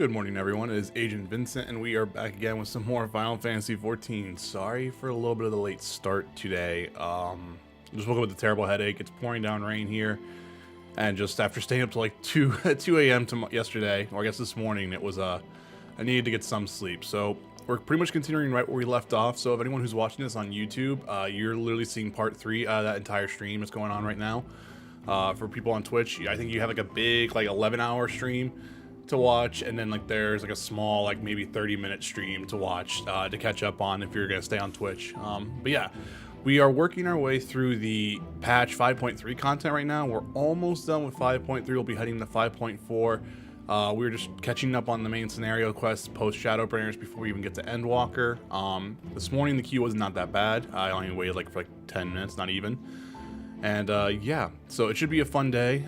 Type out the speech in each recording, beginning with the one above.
Good morning, everyone. It is Agent Vincent, and we are back again with some more Final Fantasy XIV. Sorry for a little bit of the late start today. Just woke up with a terrible headache. It's pouring down rain here, and just after staying up to like 2 a.m. yesterday, or I guess this morning, it was I needed to get some sleep. So we're pretty much continuing right where we left off. So if anyone who's watching this on YouTube, you're literally seeing part 3 of that entire stream that's going on right now. For people on Twitch, I think you have like a big 11-hour stream to watch, and then there's a small maybe 30-minute stream to watch to catch up on if you're gonna stay on Twitch. But yeah, we are working our way through the patch 5.3 content right now. We're almost done with 5.3. We'll be heading to 5.4. We were just catching up on the main scenario quests post Shadowbringers before we even get to Endwalker. This morning the queue was not that bad. I only waited for 10 minutes, not even. And yeah, so it should be a fun day.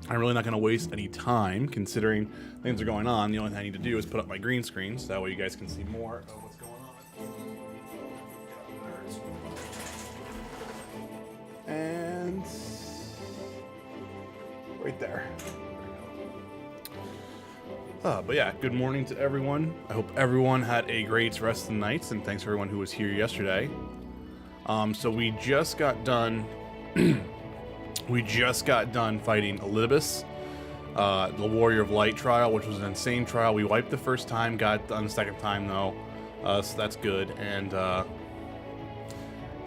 I'm really not going to waste any time considering things are going on. The only thing I need to do is put up my green screen so that way you guys can see more of what's going on. And right there. But yeah, good morning to everyone. I hope everyone had a great rest of the nights, and thanks for everyone who was here yesterday. So we just got done fighting Elidibus, the Warrior of Light trial, which was an insane trial. We wiped the first time, got done the second time though, so that's good. And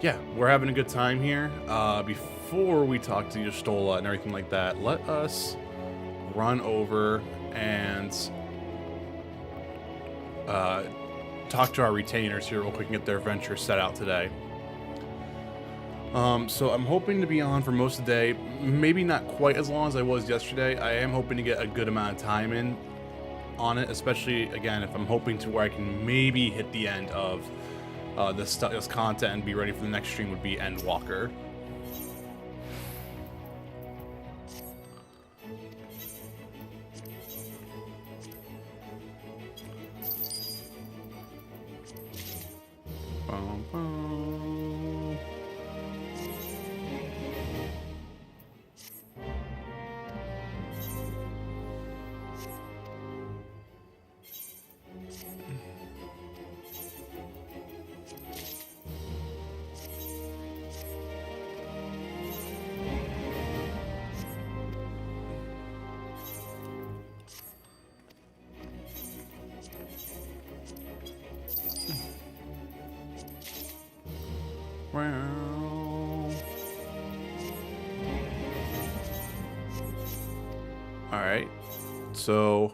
yeah, we're having a good time here. Before we talk to Yastola and everything like that, let us run over and talk to our retainers here real quick and get their venture set out today. So I'm hoping to be on for most of the day, maybe not quite as long as I was yesterday. I am hoping to get a good amount of time in on it, especially, again, if I'm hoping to where I can maybe hit the end of this content and be ready for the next stream would be Endwalker. Alright, so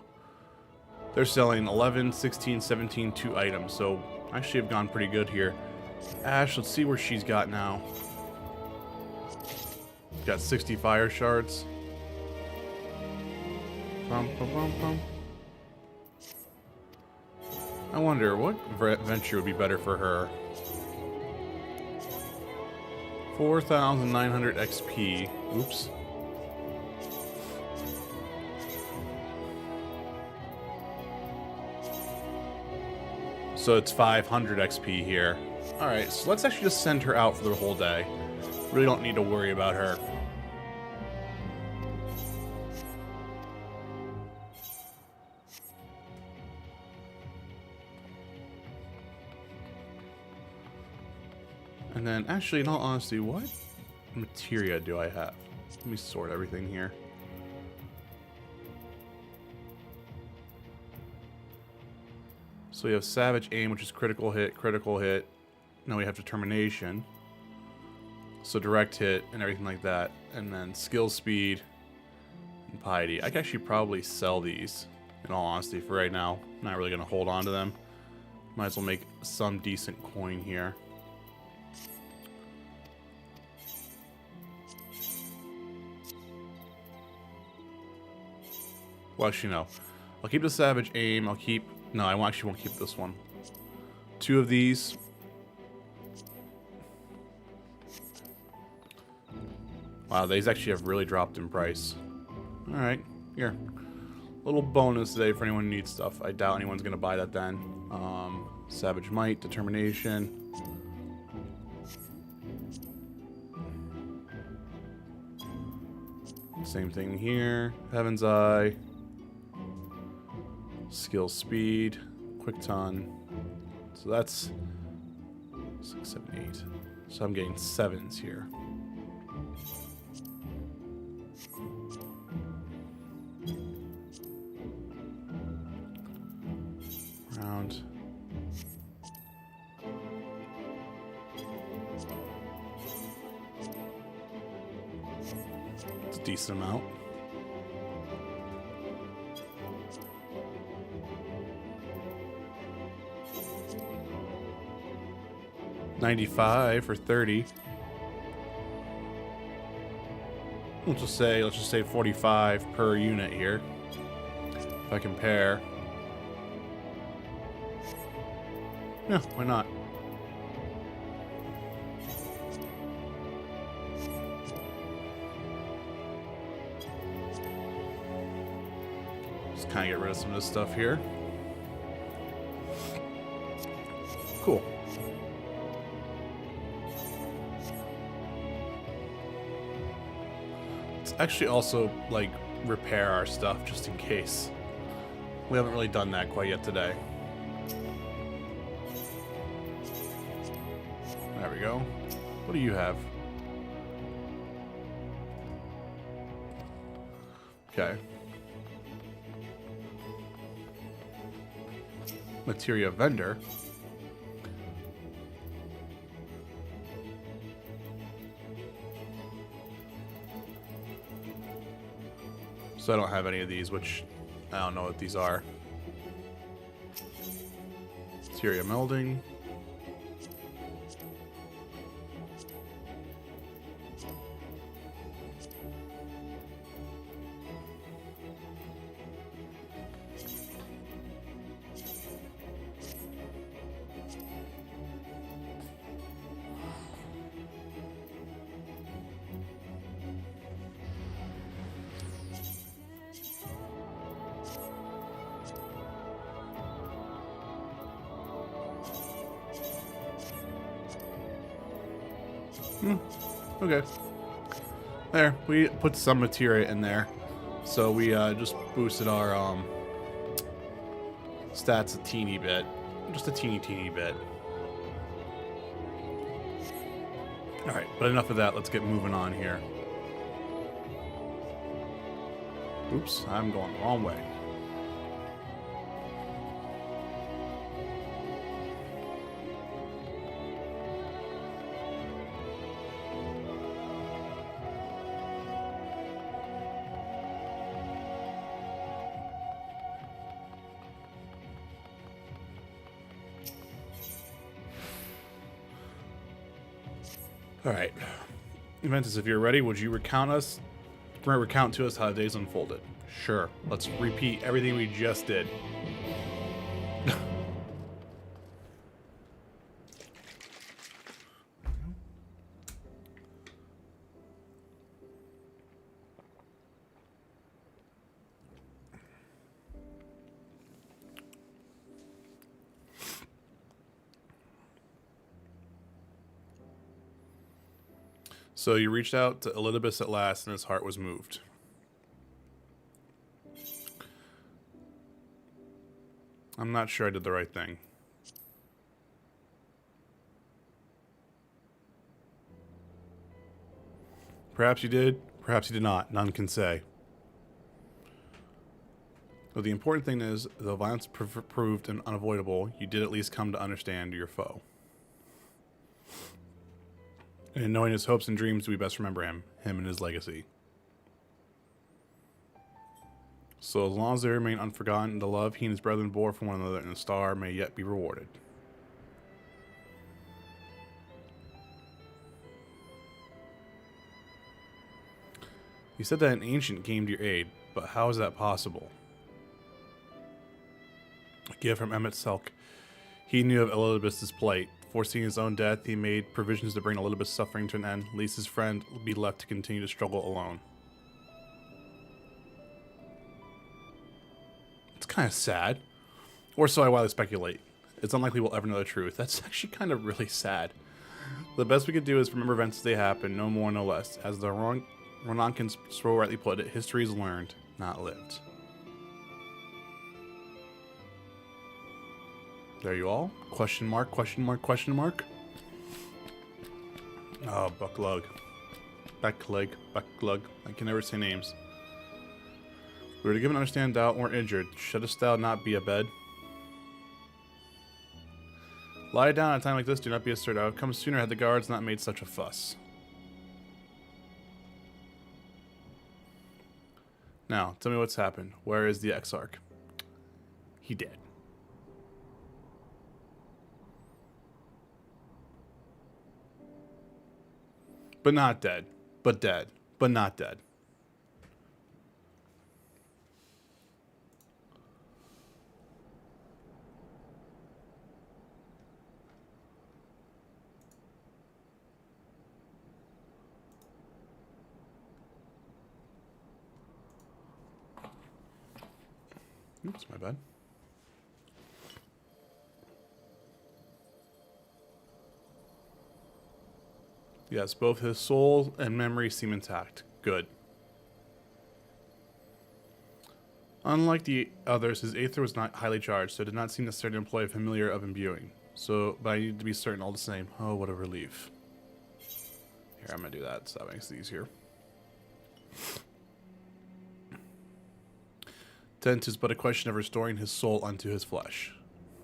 they're selling 11, 16, 17, 2 items, so actually have gone pretty good here. Ash, let's see where she's got now. Got 60 fire shards. I wonder what venture would be better for her. 4,900 XP. Oops. So it's 500 XP here. Alright, so let's actually just send her out for the whole day. Really don't need to worry about her. And then, actually, in all honesty, what materia do I have? Let me sort everything here. So we have Savage Aim, which is critical hit, critical hit. Now we have Determination. So direct hit and everything like that. And then Skill Speed and Piety. I could actually probably sell these, in all honesty, for right now. I'm not really going to hold on to them. Might as well make some decent coin here. Well, actually, no. I'll keep the Savage Aim. I'll keep... No, I actually won't keep this one. 2 of these. Wow, these actually have really dropped in price. Alright, here. Little bonus today for anyone who needs stuff. I doubt anyone's going to buy that then. Savage Might, Determination. Same thing here. Heaven's Eye. Skill speed, quick ton. So that's 6, 7, 8. So I'm getting 7s here. Round. It's a decent amount. $95 for 30. Let's just say 45 per unit here. If I compare. Yeah, why not? Just kind of get rid of some of this stuff here. Cool. Let's actually also, like, repair our stuff just in case. We haven't really done that quite yet today. There we go. What do you have? Okay. Materia vendor. So I don't have any of these, which I don't know what these are. Materia melding. Okay. There, we put some materia in there. So we just boosted our stats a teeny bit. Just a teeny bit. Alright, but enough of that. Let's get moving on here. Oops, I'm going the wrong way. Alright. Juventus, if you're ready, would you recount to us how the days unfolded? Sure. Let's repeat everything we just did. So you reached out to Elidibus at last, and his heart was moved. I'm not sure I did the right thing. Perhaps you did, perhaps you did not. None can say. But the important thing is, though violence proved unavoidable, you did at least come to understand your foe. And in knowing his hopes and dreams, we best remember him and his legacy. So as long as they remain unforgotten, the love he and his brethren bore for one another in the star may yet be rewarded. You said that an ancient came to your aid, but how is that possible? A gift from Emmett Selk. He knew of Elidibus' plight. Foreseeing his own death, he made provisions to bring Elidibus' suffering to an end, lest his friend be left to continue to struggle alone. It's kind of sad. Or so I widely speculate. It's unlikely we'll ever know the truth. That's actually kind of really sad. The best we could do is remember events as they happen, no more, no less. As the Ronankins so rightly put it, history is learned, not lived. There you all. Question mark, question mark, question mark. Oh, Bucklug. Bucklug. I can never say names. We were to give an understand thou weren't injured. Shouldst thou not be abed? Lie down at a time like this, do not be assertive. I would come sooner had the guards not made such a fuss. Now, tell me what's happened. Where is the Exarch? He dead. But not dead. But dead. But not dead. Oops, my bad. Yes, both his soul and memory seem intact. Good. Unlike the others, his aether was not highly charged, so it did not seem necessary to employ a familiar of imbuing. But I needed to be certain all the same. Oh, what a relief. Here, I'm going to do that, so that makes it easier. Then 'tis but a question of restoring his soul unto his flesh.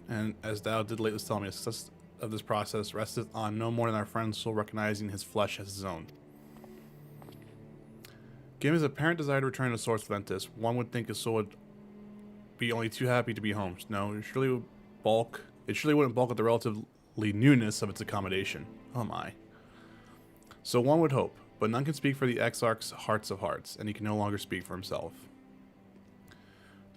And as thou did lately tell me, the success of this process resteth on no more than our friend's soul recognizing his flesh as his own. Given his apparent desire to return to Source Ventus, one would think his soul would be only too happy to be home. No, it surely wouldn't balk at the relatively newness of its accommodation. Oh my. So one would hope, but none can speak for the Exarch's hearts of hearts, and he can no longer speak for himself.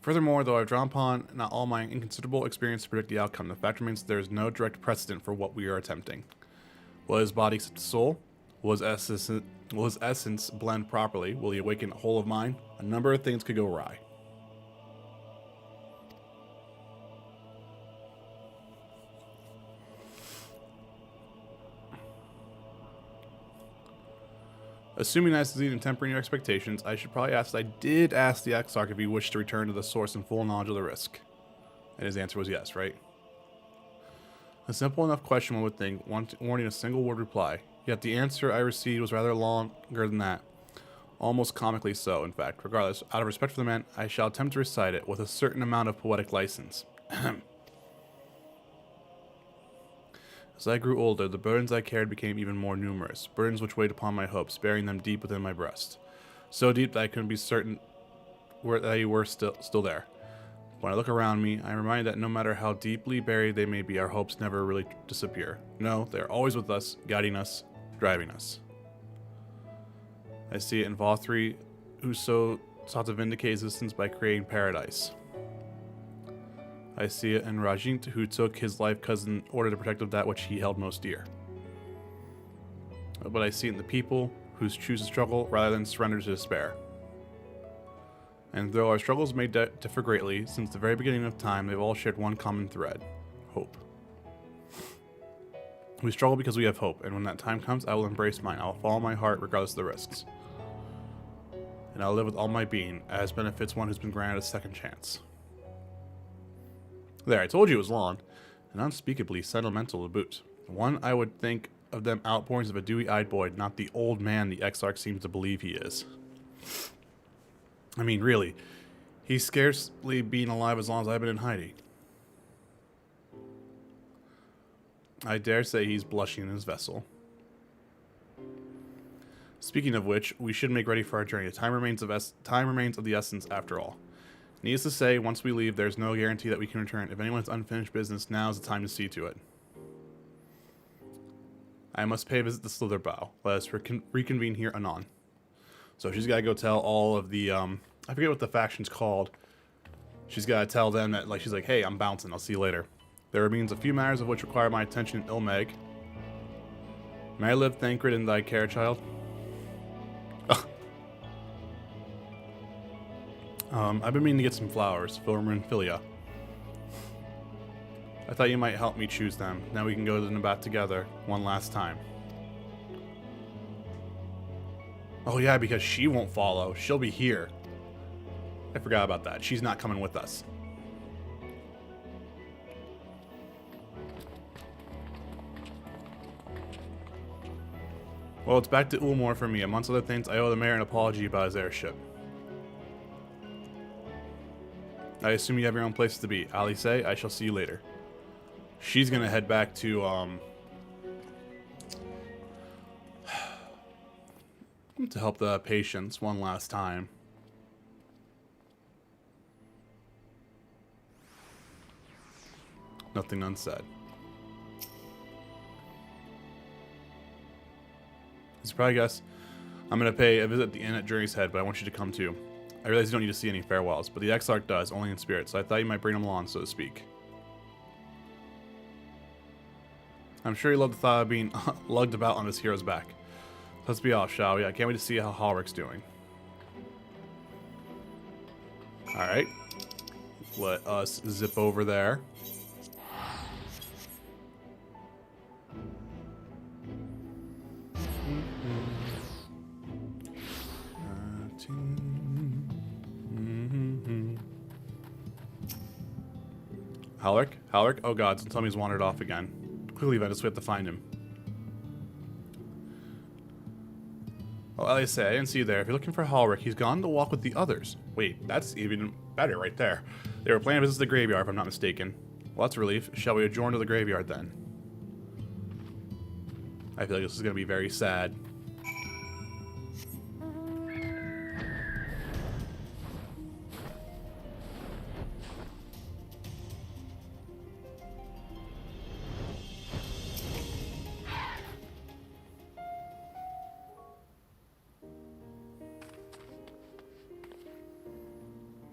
Furthermore, though I've drawn upon not all my inconsiderable experience to predict the outcome, the fact remains that there is no direct precedent for what we are attempting. Will his body accept the soul? Will his essence blend properly? Will he awaken a whole of mind? A number of things could go awry. Assuming that's and tempering your expectations, I should probably ask that I did ask the Exarch if he wished to return to the source in full knowledge of the risk. And his answer was yes, right? A simple enough question, one would think, warning a single word reply. Yet the answer I received was rather longer than that. Almost comically so, in fact. Regardless, out of respect for the man, I shall attempt to recite it with a certain amount of poetic license. As I grew older, the burdens I carried became even more numerous, burdens which weighed upon my hopes, burying them deep within my breast. So deep that I couldn't be certain that they were still there. When I look around me, I am reminded that no matter how deeply buried they may be, our hopes never really disappear. No, they are always with us, guiding us, driving us. I see it in Vothri, who so sought to vindicate existence by creating paradise. I see it in Rajint, who took his life cousin in order to protect that which he held most dear. But I see it in the people who choose to struggle rather than surrender to despair. And though our struggles may differ greatly, since the very beginning of time, they've all shared one common thread: hope. We struggle because we have hope, and when that time comes, I will embrace mine. I will follow my heart regardless of the risks. And I'll live with all my being, as benefits one who's been granted a second chance. There, I told you it was long, and unspeakably sentimental to boot. One I would think of them outpourings of a dewy-eyed boy, not the old man the Exarch seems to believe he is. I mean, really, he's scarcely been alive as long as I've been in hiding. I dare say he's blushing in his vessel. Speaking of which, we should make ready for our journey. Time remains of the essence after all. Needless to say, once we leave, there's no guarantee that we can return. If anyone has unfinished business, now is the time to see to it. I must pay a visit to Slitherbow. Let us reconvene here anon. So she's got to go tell all of the, I forget what the faction's called. She's got to tell them that, like, she's like, hey, I'm bouncing. I'll see you later. There remains a few matters of which require my attention in Ilmeg. May I live thankred in thy care, child? I've been meaning to get some flowers, Philmer and Philia. I thought you might help me choose them. Now we can go to the Nabat together, one last time. Oh yeah, because she won't follow. She'll be here. I forgot about that. She's not coming with us. Well, it's back to Ulmore for me. Amongst other things, I owe the mayor an apology about his airship. I assume you have your own places to be. Alice, I shall see you later. She's gonna head back to help the patients one last time. Nothing unsaid. You should probably guess I'm gonna pay a visit at the inn at Journey's Head, but I want you to come too. I realize you don't need to see any farewells, but the Exarch does, only in spirit, so I thought you might bring him along, so to speak. I'm sure you love the thought of being lugged about on this hero's back. Let's be off, shall we? I can't wait to see how Halrick's doing. Alright. Let us zip over there. Halrick? Oh god, don't tell me he's wandered off again. Quickly, Ventus, we have to find him. Oh, I say, I didn't see you there. If you're looking for Halrick, he's gone to walk with the others. Wait, that's even better right there. They were planning to visit the graveyard, if I'm not mistaken. Well, that's a relief. Shall we adjourn to the graveyard, then? I feel like this is going to be very sad.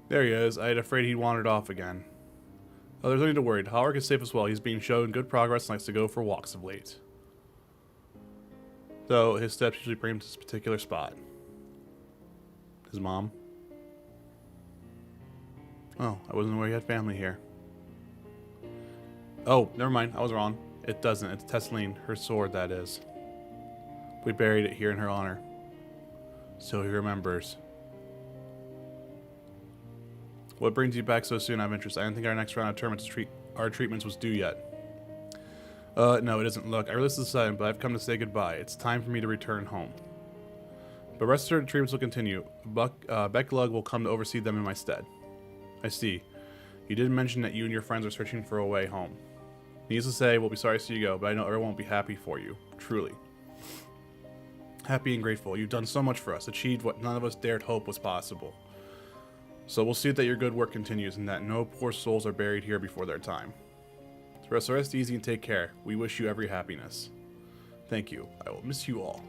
There he is. I had afraid he'd wandered off again. Oh, there's no need to worry. Halrick is safe as well. He's being shown good progress and likes to go for walks of late. Though his steps usually bring him to this particular spot. His mom. Oh, I wasn't aware he had family here. Oh, never mind. I was wrong. It doesn't. It's Tesseline. Her sword, that is. We buried it here in her honor. So he remembers. What brings you back so soon? I have interest. I didn't think our next round of tournaments our treatments was due yet. No, it isn't. Look, I realize this is sudden, but I've come to say goodbye. It's time for me to return home. But rest assured, the treatments will continue. Becklug will come to oversee them in my stead. I see. You did mention that you and your friends are searching for a way home. Needless to say, we'll be sorry to see you go, but I know everyone will be happy for you. Truly. Happy and grateful. You've done so much for us, achieved what none of us dared hope was possible. So we'll see that your good work continues and that no poor souls are buried here before their time. So rest easy and take care. We wish you every happiness. Thank you. I will miss you all.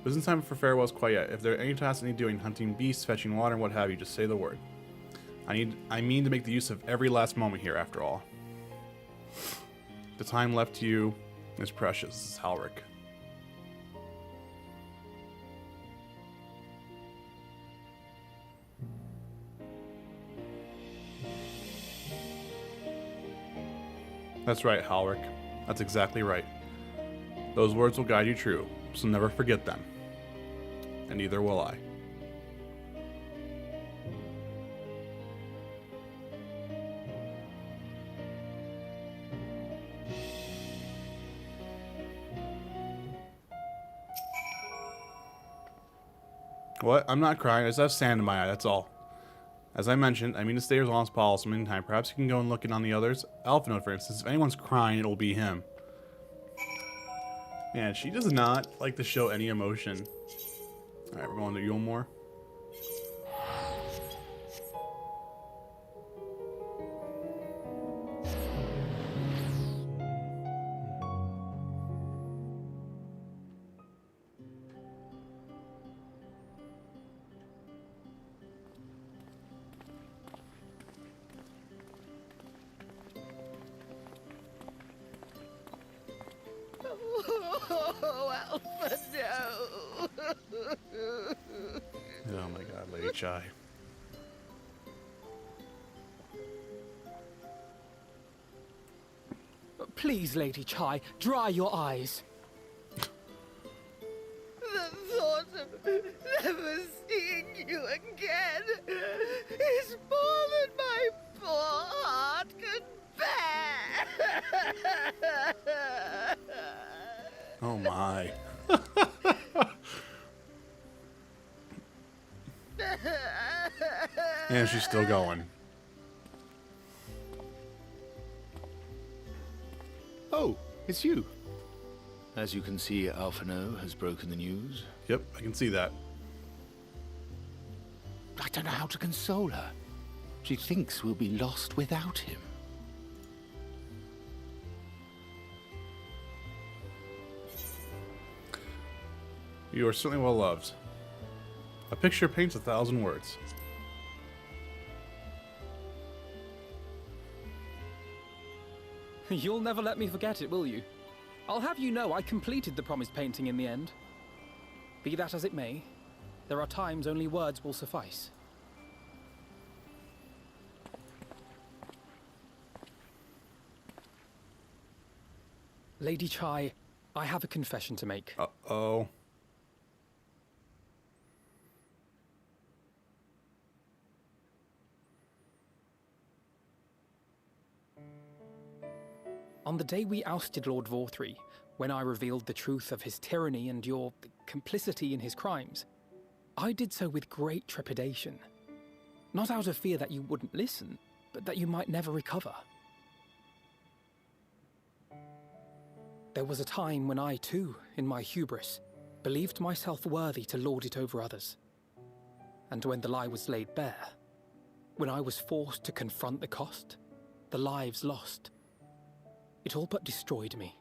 It isn't time for farewells quite yet. If there are any tasks I need doing, hunting beasts, fetching water, and what have you, just say the word. I mean to make the use of every last moment here, after all. The time left to you is precious. This is Halrick. That's right, Halrick. That's exactly right. Those words will guide you true, so never forget them. And neither will I. What? I'm not crying. I just have sand in my eye, that's all. As I mentioned, I mean to stay here as long as possible. Meantime, perhaps you can go and look in on the others. Alphinote, for instance. If anyone's crying, it'll be him. Man, she does not like to show any emotion. Alright, we're going to Ulmore. Oh, Alpha, no. Oh my god, Lady Chai. Please, Lady Chai, dry your eyes. The thought of never seeing you again is more than my poor heart could bear. my. And she's still going. Oh, it's you. As you can see, Alphino has broken the news. Yep, I can see that. I don't know how to console her. She thinks we'll be lost without him. You are certainly well loved. A picture paints 1,000 words. You'll never let me forget it, will you? I'll have you know I completed the promised painting in the end. Be that as it may, there are times only words will suffice. Lady Chai, I have a confession to make. Uh-oh. On the day we ousted Lord Vorthree, when I revealed the truth of his tyranny and your complicity in his crimes, I did so with great trepidation. Not out of fear that you wouldn't listen, but that you might never recover. There was a time when I too, in my hubris, believed myself worthy to lord it over others. And when the lie was laid bare, when I was forced to confront the cost, the lives lost, it all but destroyed me.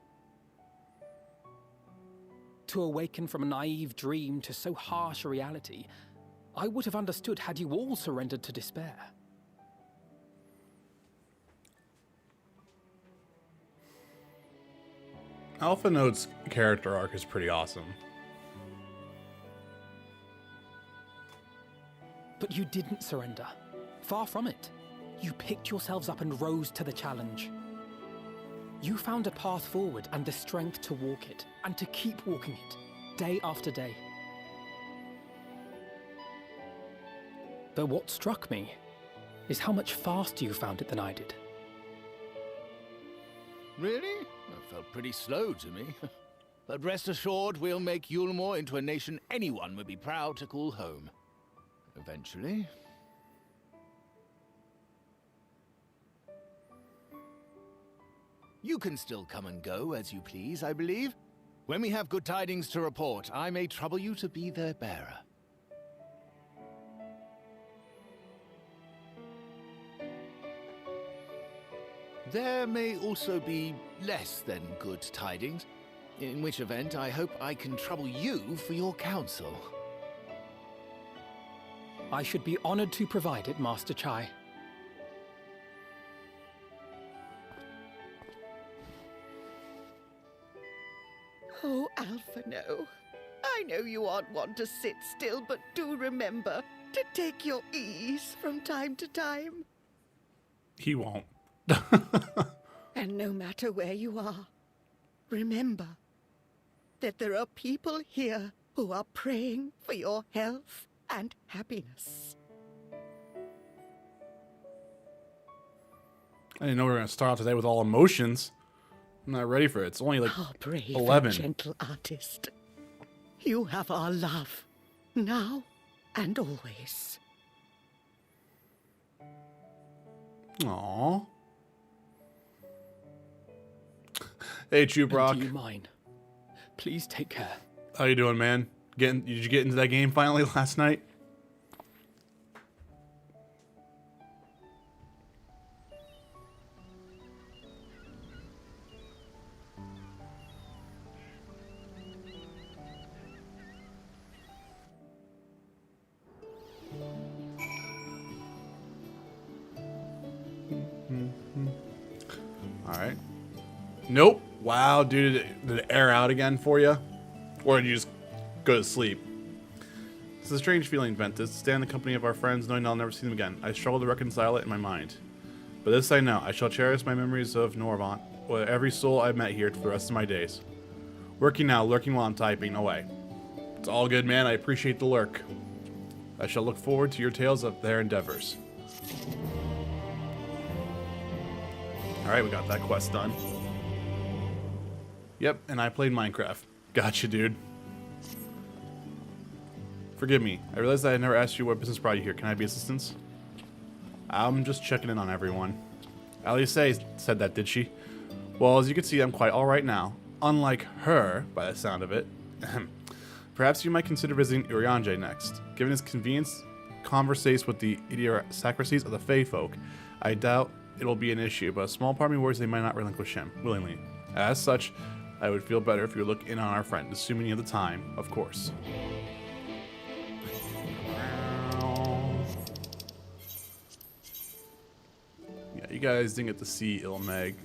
To awaken from a naive dream to so harsh a reality, I would have understood had you all surrendered to despair. Alpha Note's character arc is pretty awesome. But you didn't surrender. Far from it. You picked yourselves up and rose to the challenge. You found a path forward and the strength to walk it, and to keep walking it, day after day. But what struck me is how much faster you found it than I did. Really? That felt pretty slow to me. But rest assured, we'll make Yulmore into a nation anyone would be proud to call home. Eventually. You can still come and go as you please, I believe. When we have good tidings to report, I may trouble you to be their bearer. There may also be less than good tidings, in which event I hope I can trouble you for your counsel. I should be honored to provide it, Master Chai. Oh, Alphino. I know you aren't one to sit still, but do remember to take your ease from time to time. He won't. And no matter where you are, remember that there are people here who are praying for your health and happiness. I didn't know we were going to start out today with all emotions. I'm not ready for it. It's only like Our brave 11. and gentle artist. You have our love, now and always. Aww. Hey, Chuprock. And you mine. Please take care. How you doing, man? Did you get into that game finally last night? Alright. Nope. Wow, dude, did it air out again for you? Or did you just go to sleep? It's a strange feeling, Ventus, to stay in the company of our friends knowing I'll never see them again. I struggle to reconcile it in my mind. But this I know, I shall cherish my memories of Norvant, with every soul I've met here for the rest of my days. Working now, lurking while I'm typing away. It's all good, man, I appreciate the lurk. I shall look forward to your tales of their endeavors. Alright, we got that quest done. Yep, and I played Minecraft. Gotcha, dude. Forgive me. I realized that I never asked you what business brought you here. Can I be assistance? I'm just checking in on everyone. Alice said that, did she? Well, as you can see, I'm quite alright now. Unlike her, by the sound of it. Perhaps you might consider visiting Urianger next. Given his convenience, conversates with the idiosyncrasies of the Fey folk. I doubt it'll be an issue, but a small part of me worries they might not relinquish him willingly. As such, I would feel better if you would look in on our friend, assuming you have the time, of course. Yeah, you guys didn't get to see Ilmeg.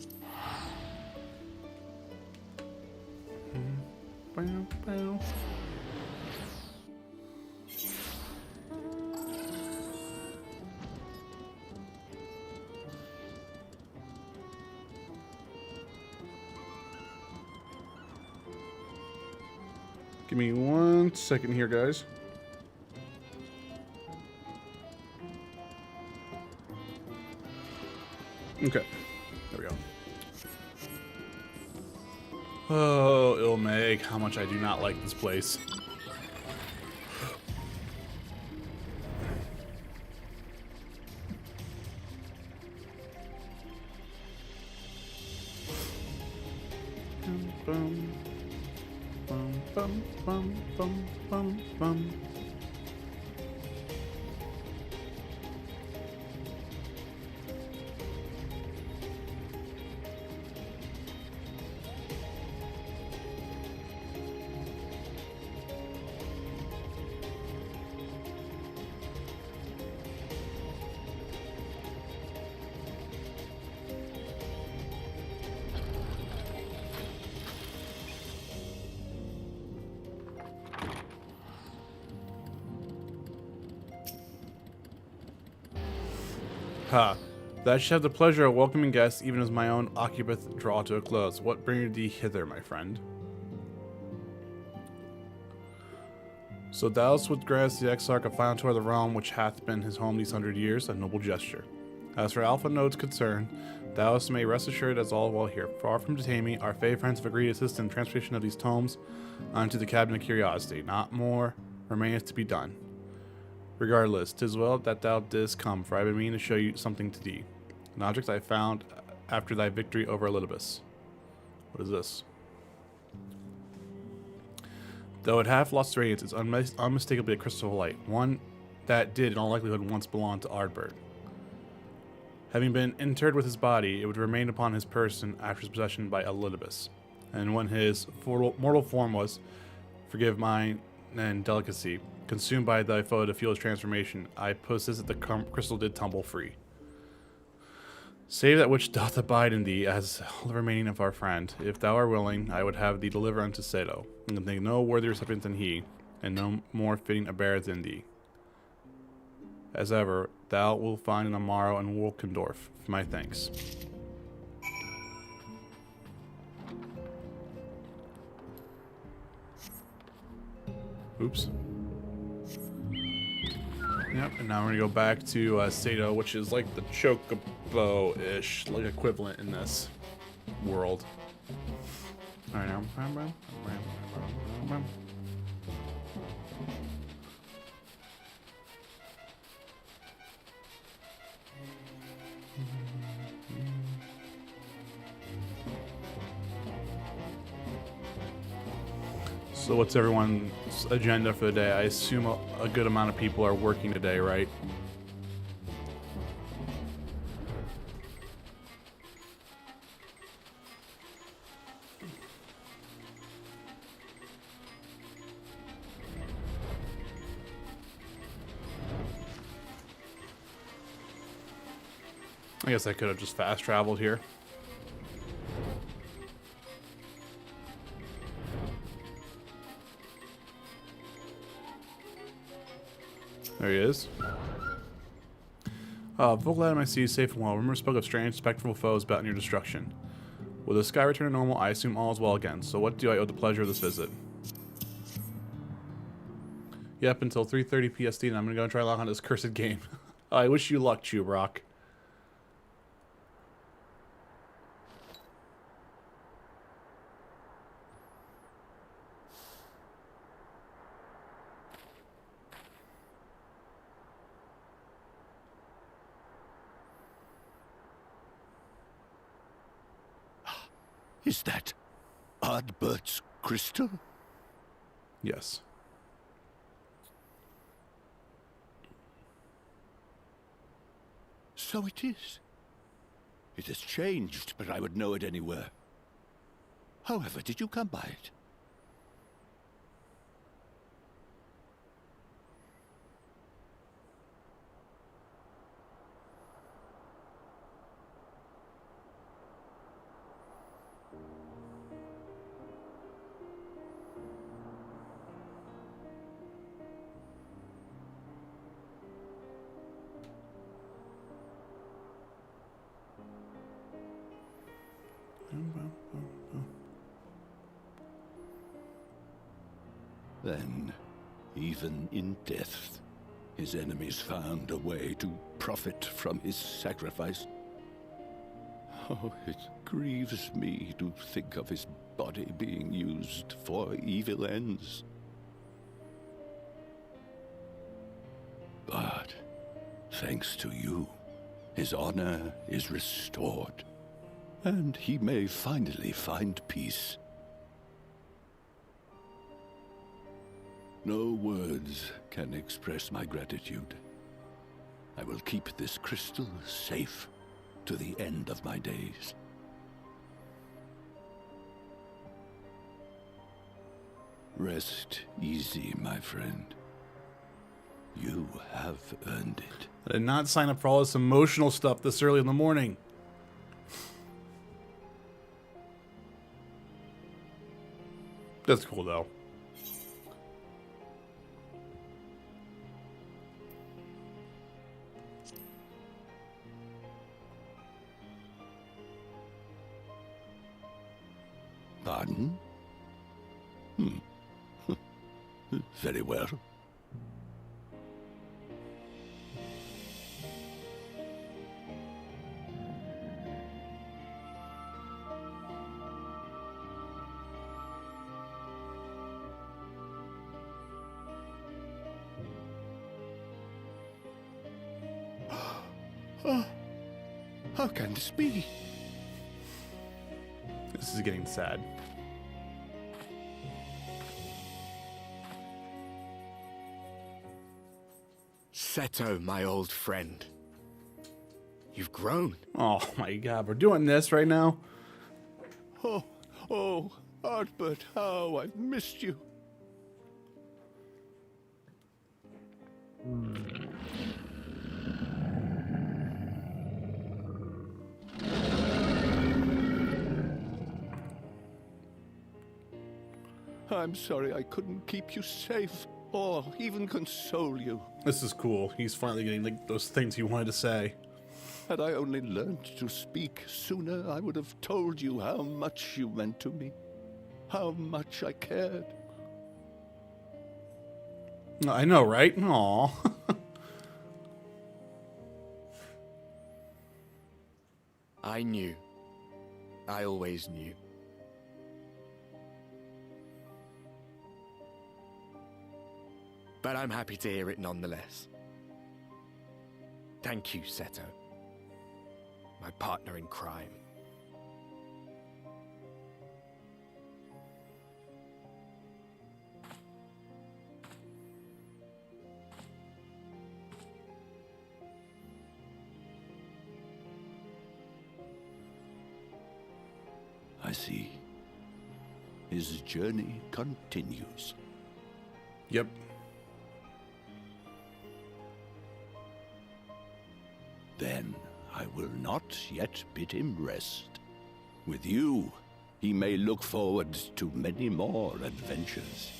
Give me 1 second here, guys. Okay, there we go. Oh, Ilmeg, how much I do not like this place. Bum, bum, bum, bum, bum, bum, bum. Ha. That I should have the pleasure of welcoming guests, even as my own occupeth draw to a close. What bringeth thee hither, my friend? So Dallas would grant the Exarch a final tour of the realm which hath been his home these 100 years, a noble gesture. As for Alpha Node's concern, Dallas may rest assured as all well here. Far from detaining me, our Fey friends have agreed to assist in the transportation of these tomes onto the Cabinet of Curiosity. Not more remaineth to be done. Regardless, 'tis well that thou didst come, for I have been meaning to show you something to thee. An object I found after thy victory over Elidibus. What is this? Though it hath lost radiance, it's unmistakably a crystal of light, one that did in all likelihood once belong to Ardbert. Having been interred with his body, it would remain upon his person after his possession by Elidibus. And when his mortal form was, forgive mine and delicacy, consumed by thy foe to fuel his transformation, I possess that the crystal did tumble free. Save that which doth abide in thee as all the remaining of our friend. If thou art willing, I would have thee deliver unto Sado, and can think no worthier recipient than he, and no more fitting a bearer than thee. As ever, thou wilt find in Amaro and Wolkendorf. My thanks. Oops. Yep, and now we're gonna go back to Sado, which is like the Chocobo-ish, like equivalent in this world. Alright, now. So what's everyone's agenda for the day? I assume a good amount of people are working today, right? I guess I could have just fast traveled here. There he is. Vocal Adam I see is safe and well. Rumors spoke of strange, spectral foes about near destruction. Will the sky return to normal? I assume all is well again. So what do I owe the pleasure of this visit? Yep, until 3:30 PST, and I'm gonna go and try to log on this cursed game. I wish you luck, Chubrock. Is that Ardbert's crystal? Yes. So it is. It has changed, but I would know it anywhere. However, did you come by it? Then, even in death, his enemies found a way to profit from his sacrifice. Oh, it grieves me to think of his body being used for evil ends. But, thanks to you, his honor is restored, and he may finally find peace. No words can express my gratitude. I will keep this crystal safe to the end of my days. Rest easy, my friend. You have earned it. I did not sign up for all this emotional stuff this early in the morning. That's cool, though. Pardon? Very well. How can this be? This is getting sad. Seto, my old friend. You've grown. Oh my god, we're doing this right now? Oh, Ardbert, how I've missed you. I'm sorry I couldn't keep you safe, or even console you. This is cool. He's finally getting like those things he wanted to say. Had I only learned to speak sooner, I would have told you how much you meant to me, how much I cared. I know, right? Aw. I knew. I always knew. But I'm happy to hear it nonetheless. Thank you, Seto. My partner in crime. I see. His journey continues. Yep. Then I will not yet bid him rest. With you, he may look forward to many more adventures.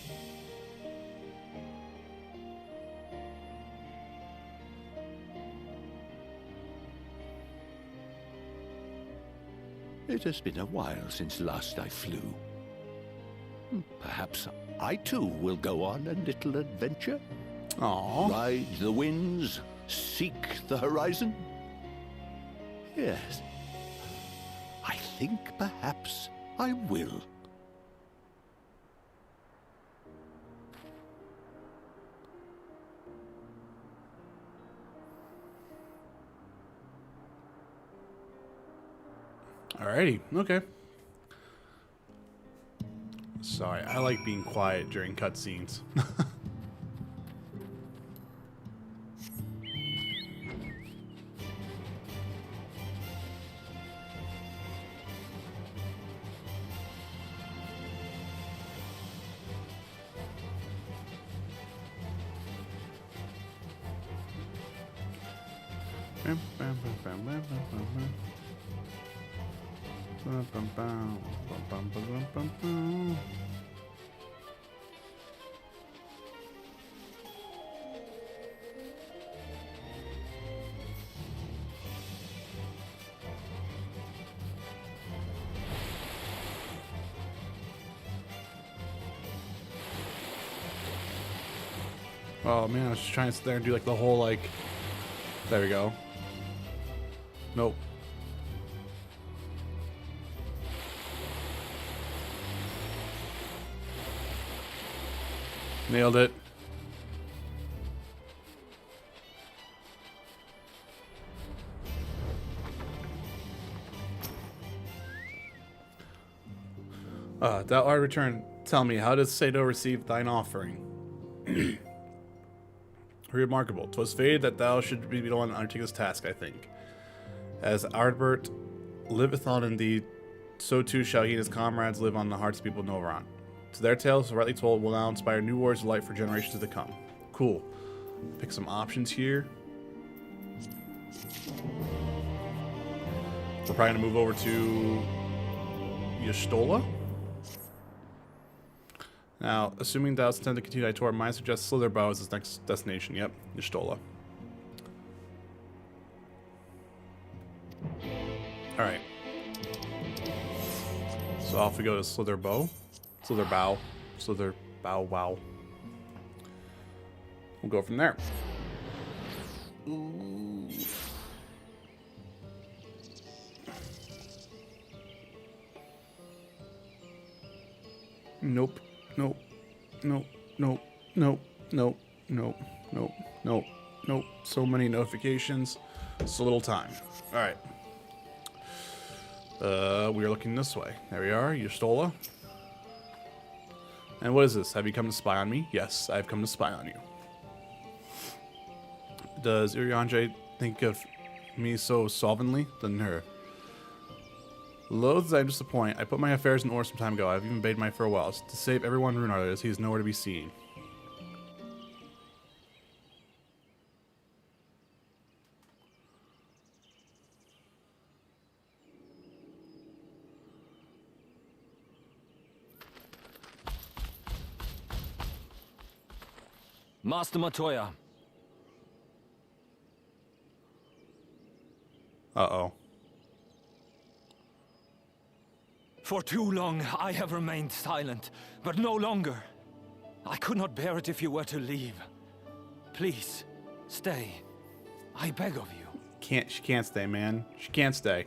It has been a while since last I flew. Perhaps I too will go on a little adventure. Aw. Ride the winds, seek the horizon. Yes, I think perhaps I will. Alrighty. Okay. I like being quiet during cutscenes. Oh man, I was just trying to sit there and do like the whole like, there we go. Nope. Nailed it. Thou art returned. Tell me, how does Sado receive thine offering? Remarkable. 'Twas fated that thou should be the one to undertake this task, I think. As Ardbert liveth on in thee, so too shall he and his comrades live on the hearts of people of Novaron. To their tales, rightly told, will now inspire new wars of light for generations to come. Cool. Pick some options here. We're probably going to move over to Y'shtola. Now, assuming thou intend to continue thy tour, mine suggests Slitherbow is his next destination. Yep, Y'shtola. Alright. So off we go to Slitherbow. Slitherbow. Slitherbow, wow. We'll go from there. Ooh. Nope. Nope. Nope. Nope. Nope. Nope. Nope. Nope. Nope. Nope. So many notifications. So little time. Alright. We are looking this way. There we are. Y'shtola. And what is this? Have you come to spy on me? Yes, I've come to spy on you. Does Urianger think of me so solvently? Than her. Loath as I am disappointed, I put my affairs in order some time ago. I've even bade my farewells. To save everyone Runar is, he is nowhere to be seen. Master Matoya. Uh-oh. For too long, I have remained silent, but no longer. I could not bear it if you were to leave. Please, stay. I beg of you. She can't stay, man. She can't stay.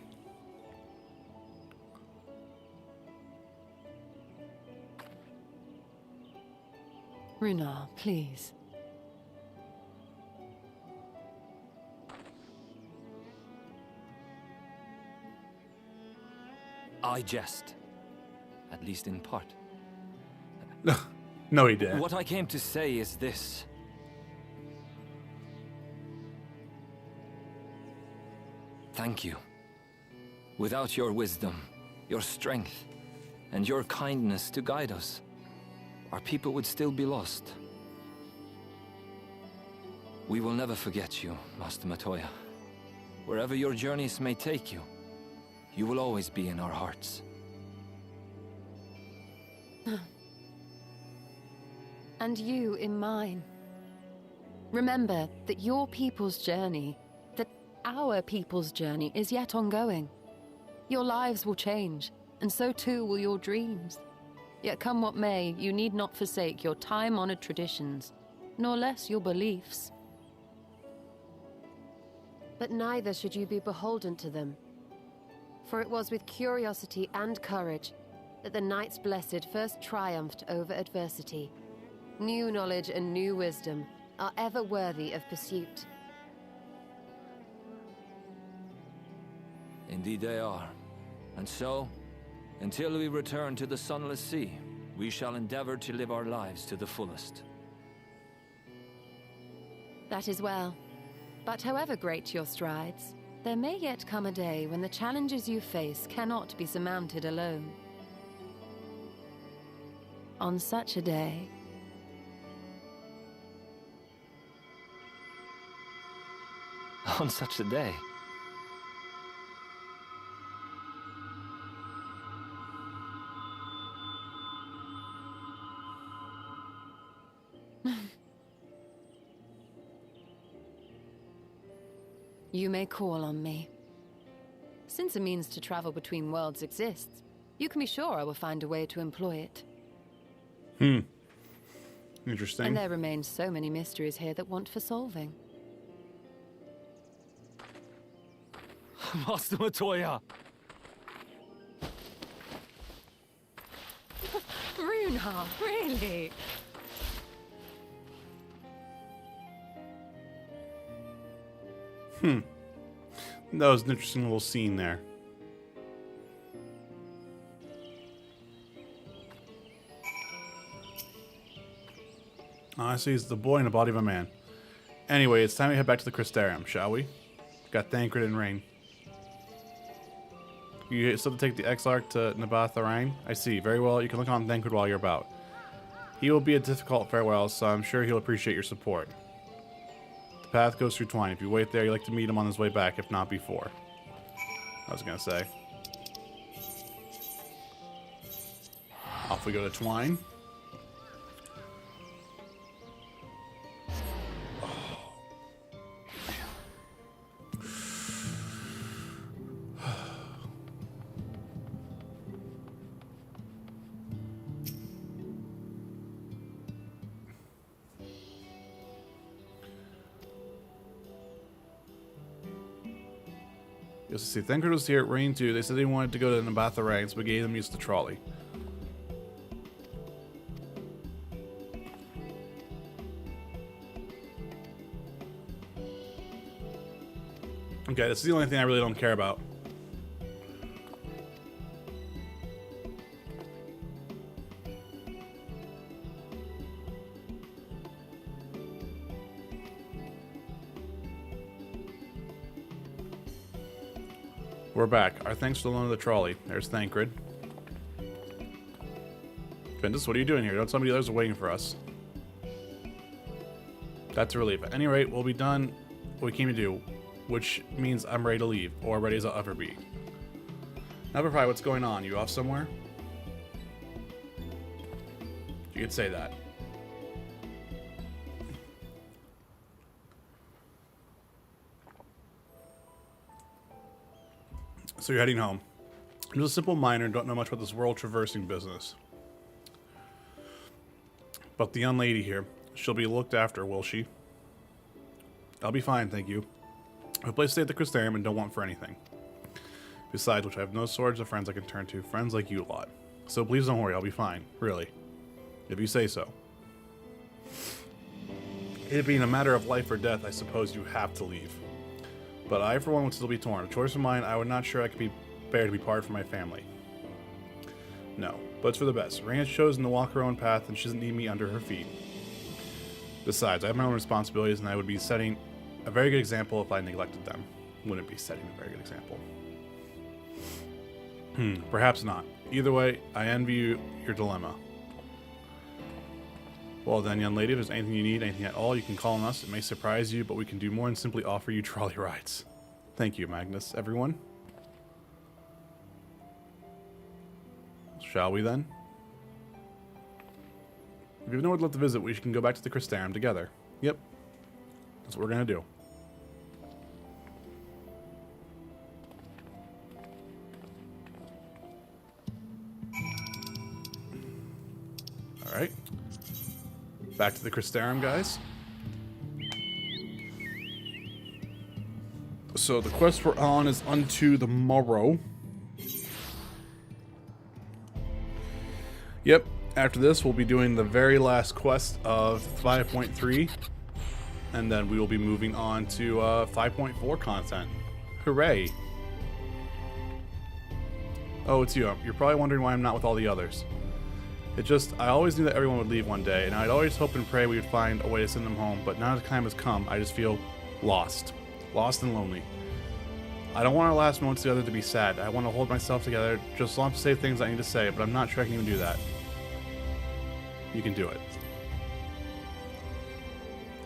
Runar, please. I jest. At least in part. No, he didn't. What I came to say is this. Thank you. Without your wisdom, your strength, and your kindness to guide us, our people would still be lost. We will never forget you, Master Matoya. Wherever your journeys may take you, you will always be in our hearts. And you in mine. Remember that your people's journey, that our people's journey is yet ongoing. Your lives will change, and so too will your dreams. Yet come what may, you need not forsake your time-honored traditions, nor less your beliefs. But neither should you be beholden to them. For it was with curiosity and courage that the Knights Blessed first triumphed over adversity. New knowledge and new wisdom are ever worthy of pursuit. Indeed they are. And so, until we return to the Sunless Sea, We shall endeavor to live our lives to the fullest. That is well. But however great your strides, there may yet come a day when the challenges you face cannot be surmounted alone. On such a day... On such a day. You may call on me. Since a means to travel between worlds exists, you can be sure I will find a way to employ it. Interesting. And there remain so many mysteries here that want for solving. Master Matoya! Runha, really? That was an interesting little scene there. Honestly, he's the boy in the body of a man. Anyway, it's time to head back to the Crystarium, shall we? Got Thancred and Rain. You still have to take the Exarch to Nabatharang? I see. Very well, you can look on Thancred while you're about. He will be a difficult farewell, so I'm sure he'll appreciate your support. The path goes through Twine. If you wait there, you'll like to meet him on his way back, if not before. I was gonna say. Off we go to Twine. You'll see, Thancred was here at Rain 2. They said they wanted to go to Nabatharang, so we gave them use the trolley. Okay, this is the only thing I really don't care about. We're back. Our thanks for the loan of the trolley. There's Thancred. Ventus, what are you doing here? Don't tell me the others are waiting for us. That's a relief. At any rate, we'll be done what we came to do, which means I'm ready to leave, or ready as I'll ever be. Now, Pride, what's going on? You off somewhere? You could say that. So you're heading home. I'm just a simple miner and don't know much about this world traversing business. But the young lady here, she'll be looked after, will she? I'll be fine, thank you. I have a place to stay at the Crystarium and don't want for anything. Besides which, I have no shortage of friends I can turn to, friends like you lot. So please don't worry, I'll be fine, really. If you say so. It being a matter of life or death, I suppose you have to leave. But I, for one, would still be torn. A choice of mine, I would not sure I could bear to be parted from my family. No, but it's for the best. Rain has chosen to walk her own path, and she doesn't need me under her feet. Besides, I have my own responsibilities, and I would be setting a very good example if I neglected them. Wouldn't be setting a very good example. Perhaps not. Either way, I envy you your dilemma. Well then, young lady, if there's anything you need, anything at all, you can call on us. It may surprise you, but we can do more than simply offer you trolley rides. Thank you, Magnus, everyone. Shall we then? If you have nowhere left to visit, we can go back to the Crystarium together. Yep. That's what we're gonna do. Alright. Back to the Crystarium, guys. So the quest we're on is Unto the Morrow. Yep, after this we'll be doing the very last quest of 5.3. And then we will be moving on to 5.4 content. Hooray! Oh, it's you. You're probably wondering why I'm not with all the others. It just, I always knew that everyone would leave one day, and I'd always hope and pray we would find a way to send them home, but now the time has come, I just feel lost. Lost and lonely. I don't want our last moments together to be sad. I want to hold myself together, just long to say things I need to say, but I'm not sure I can even do that. You can do it.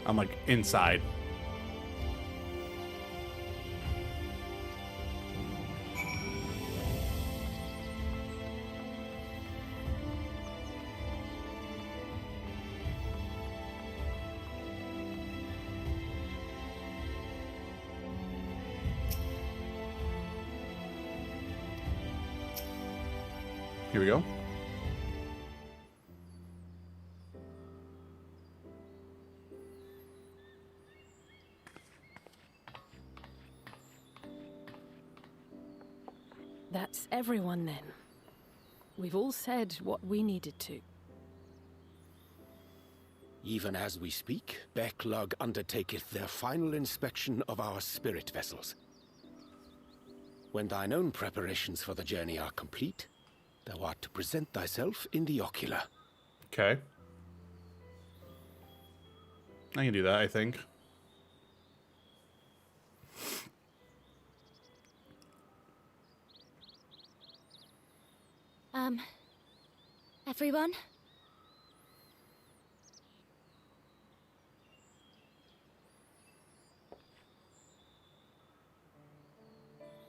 I'm like inside. Here we go. That's everyone then. We've all said what we needed to. Even as we speak, Backlog undertaketh their final inspection of our spirit vessels. When thine own preparations for the journey are complete, thou art to present thyself in the ocular. Okay. I can do that, I think. Everyone?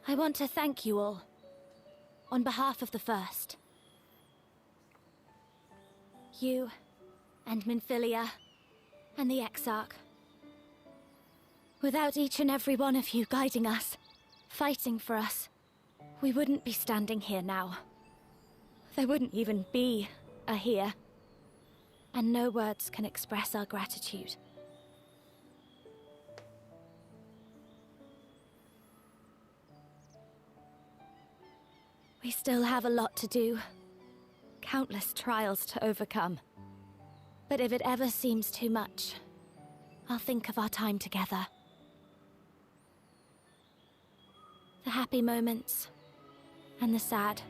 I want to thank you all, on behalf of the First. You, and Minfilia, and the Exarch. Without each and every one of you guiding us, fighting for us, we wouldn't be standing here now. There wouldn't even be a here. And no words can express our gratitude. We still have a lot to do. Countless trials to overcome. But if it ever seems too much, I'll think of our time together. The happy moments, and the sad.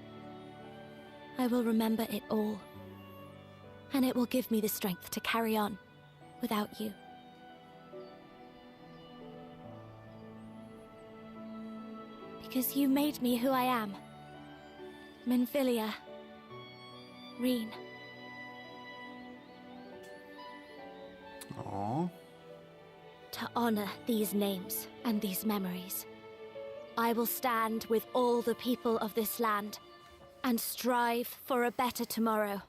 I will remember it all. And it will give me the strength to carry on without you. Because you made me who I am. Minfilia. Reen. Aww. To honor these names and these memories, I will stand with all the people of this land and strive for a better tomorrow.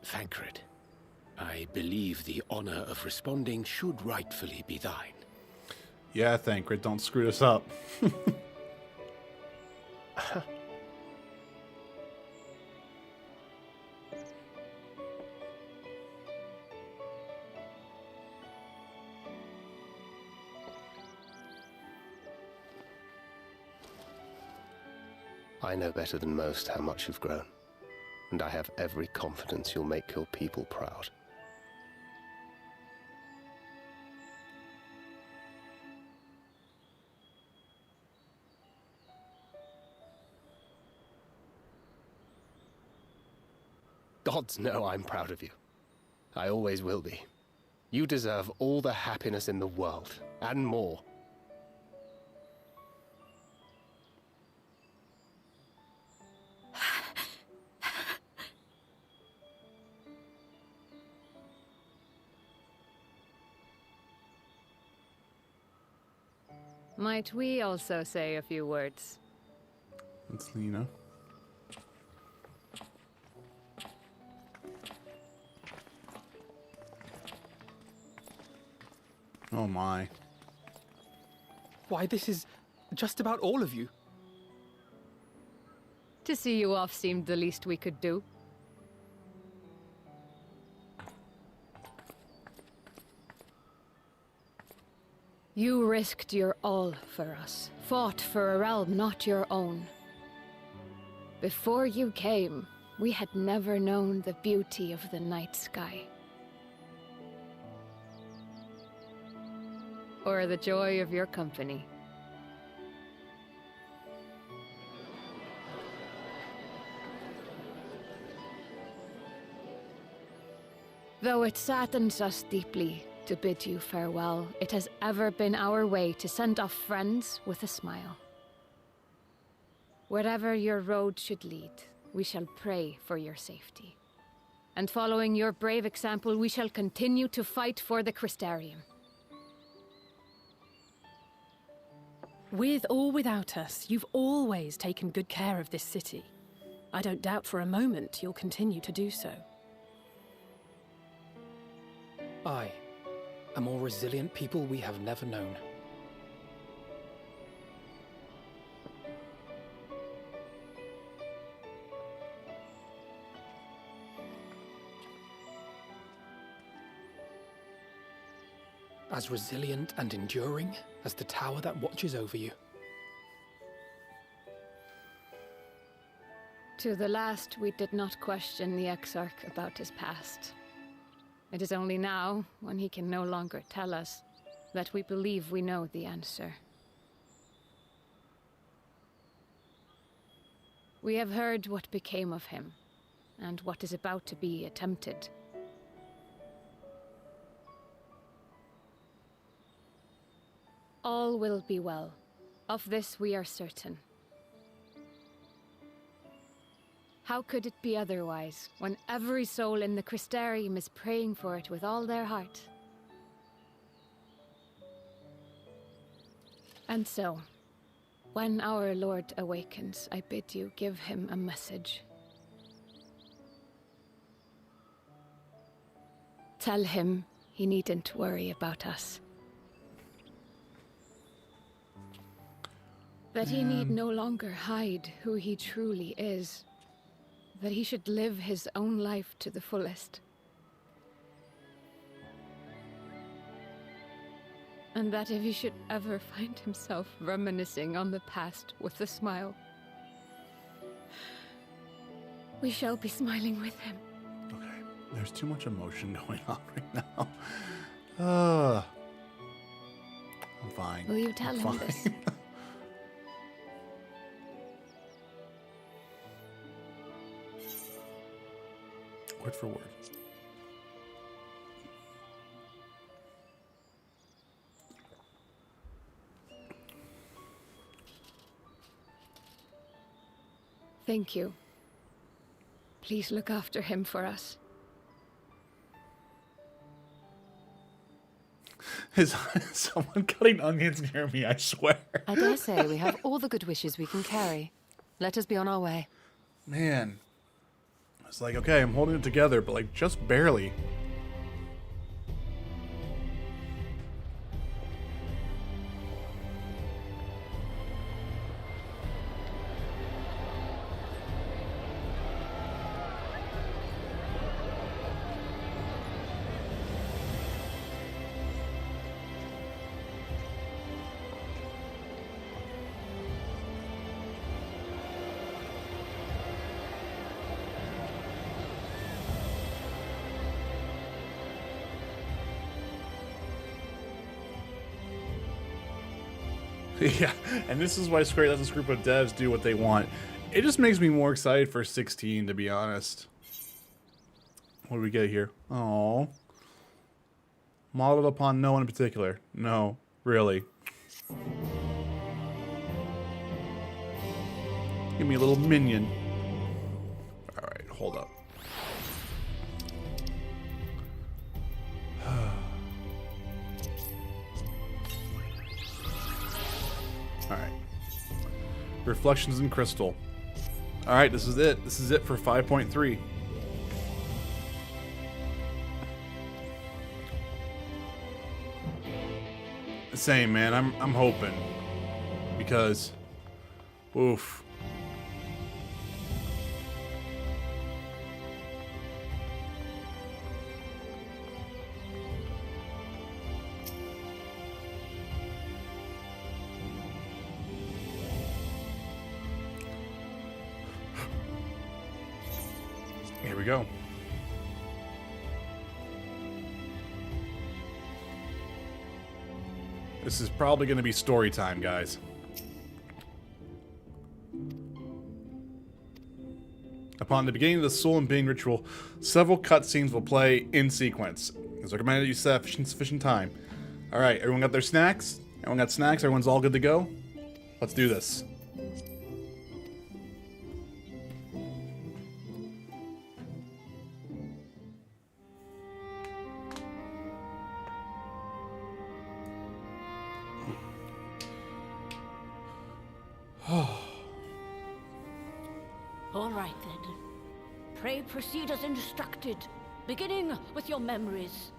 Thancred, I believe the honor of responding should rightfully be thine. Yeah, Thancred, don't screw this up. I know better than most how much you've grown, and I have every confidence you'll make your people proud. Gods know I'm proud of you. I always will be. You deserve all the happiness in the world, and more. Might we also say a few words? It's Lena. Oh my. Why, this is just about all of you. To see you off seemed the least we could do. You risked your all for us, fought for a realm not your own. Before you came, we had never known the beauty of the night sky. Or the joy of your company. Though it saddens us deeply to bid you farewell, it has ever been our way to send off friends with a smile. Wherever your road should lead, we shall pray for your safety. And following your brave example, we shall continue to fight for the Crystarium. With or without us, you've always taken good care of this city. I don't doubt for a moment you'll continue to do so. Aye, a more resilient people we have never known. As resilient and enduring as the tower that watches over you. To the last, we did not question the Exarch about his past. It is only now, when he can no longer tell us, that we believe we know the answer. We have heard what became of him, and what is about to be attempted. All will be well. Of this we are certain. How could it be otherwise, when every soul in the Crystarium is praying for it with all their heart? And so, when our Lord awakens, I bid you give him a message. Tell him he needn't worry about us. That he need no longer hide who he truly is. That he should live his own life to the fullest. And that if he should ever find himself reminiscing on the past with a smile, we shall be smiling with him. Okay, there's too much emotion going on right now. I'm fine. Will you tell him this? Word for word. Thank you. Please look after him for us. Is someone cutting onions near me? I swear. I dare say we have all the good wishes we can carry. Let us be on our way. Man. It's like, okay, I'm holding it together, but like just barely. Yeah, and this is why Square lets this group of devs do what they want. It just makes me more excited for 16, to be honest. What do we get here? Oh, modeled upon no one in particular. No, really. Give me a little minion. All right, hold up. Alright. Reflections in Crystal. Alright, this is it. This is it for 5.3. Same, man. I'm hoping. Because... oof. we go. This is probably going to be story time, guys. Upon the beginning of the soul and being ritual, several cutscenes will play in sequence. It's recommended you set sufficient time. Alright, everyone got their snacks? Everyone got snacks? Everyone's all good to go? Let's do this. All right, then. Pray proceed as instructed, beginning with your memories.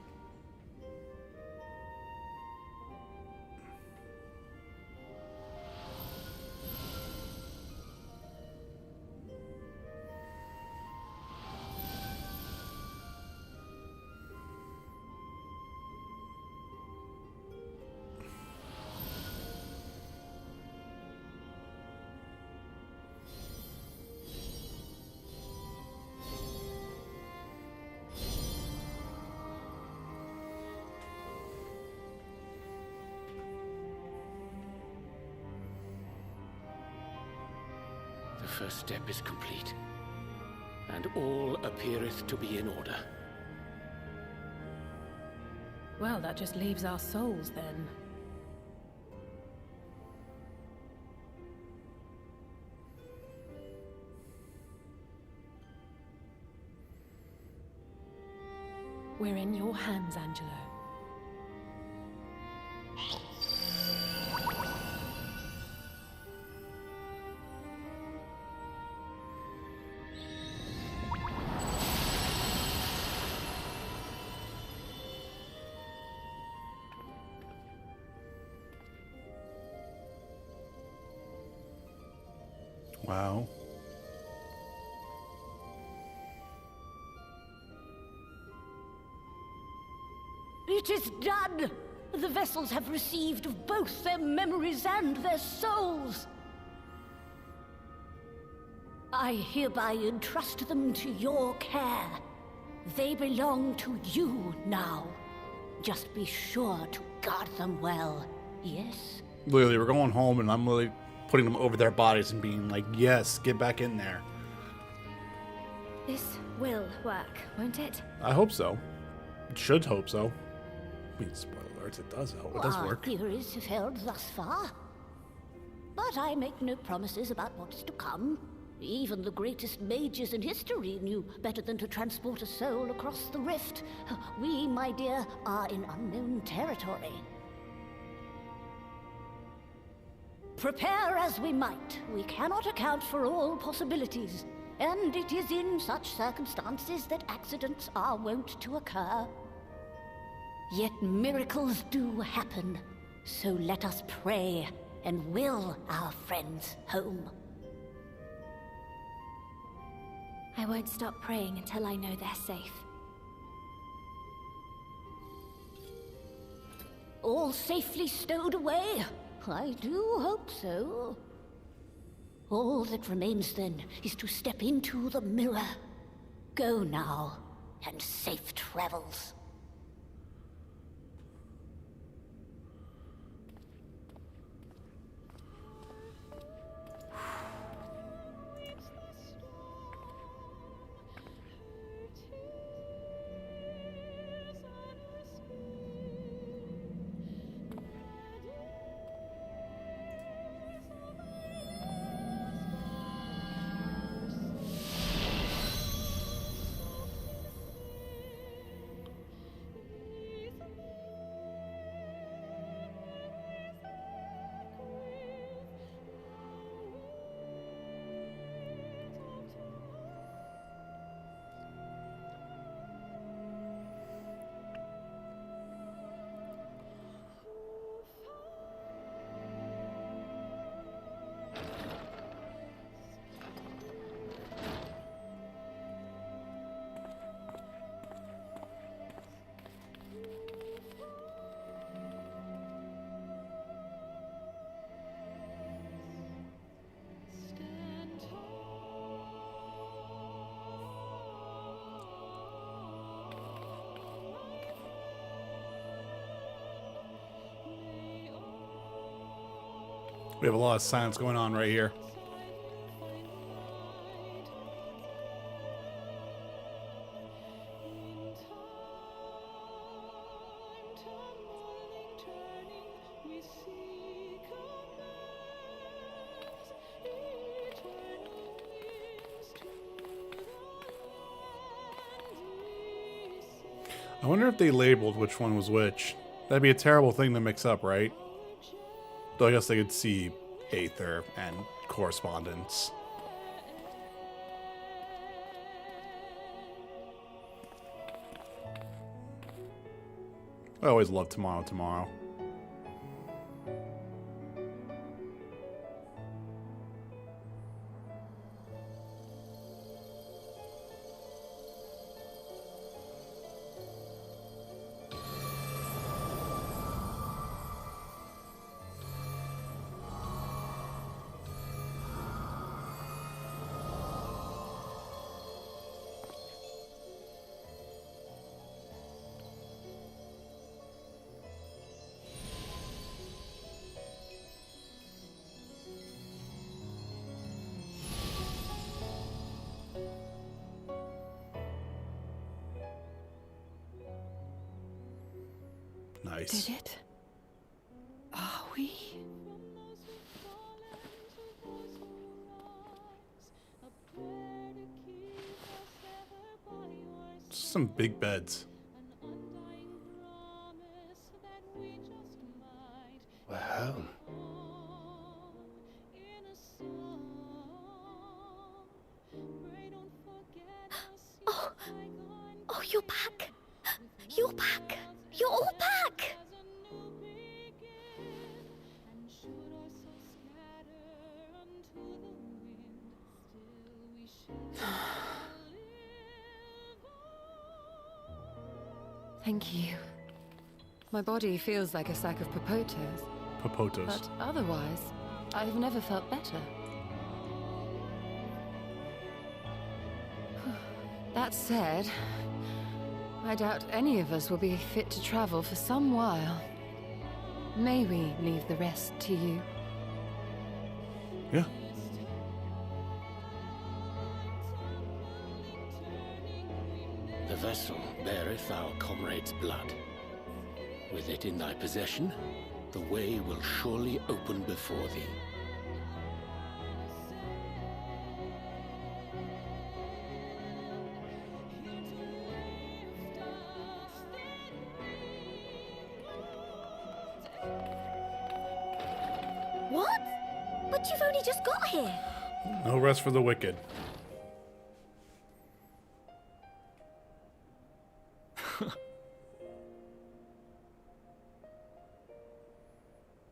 The first step is complete, and all appeareth to be in order. Well, that just leaves our souls, then. We're in your hands, Angelo. Wow. It is done! The vessels have received both their memories and their souls. I hereby entrust them to your care. They belong to you now. Just be sure to guard them well, yes? Literally, we're going home and I'm really putting them over their bodies and being like, yes, get back in there. This will work, won't it? I hope so. It should hope so. I mean, spoiler alerts, it does help. It does Our work. theories have held thus far. But I make no promises about what's to come. Even the greatest mages in history knew better than to transport a soul across the rift. We, my dear, are in unknown territory. Prepare as we might, we cannot account for all possibilities. And it is in such circumstances that accidents are wont to occur. Yet miracles do happen. So let us pray and will our friends home. I won't stop praying until I know they're safe. All safely stowed away? I do hope so. All that remains then is to step into the mirror. Go now, and safe travels. We have a lot of silence going on right here. I wonder if they labeled which one was which. That'd be a terrible thing to mix up, right? Though I guess they could see Aether and correspondence. I always love Tomorrow. Nice. Did it? Are we? Some big beds. We're home. Oh, you're back. You're back. You're all back. Thank you. My body feels like a sack of popotos. Popotos. But otherwise, I've never felt better. That said, I doubt any of us will be fit to travel for some while. May we leave the rest to you? Yeah. The vessel beareth our comrade's blood. With it in thy possession, the way will surely open before thee. What? But you've only just got here. No rest for the wicked.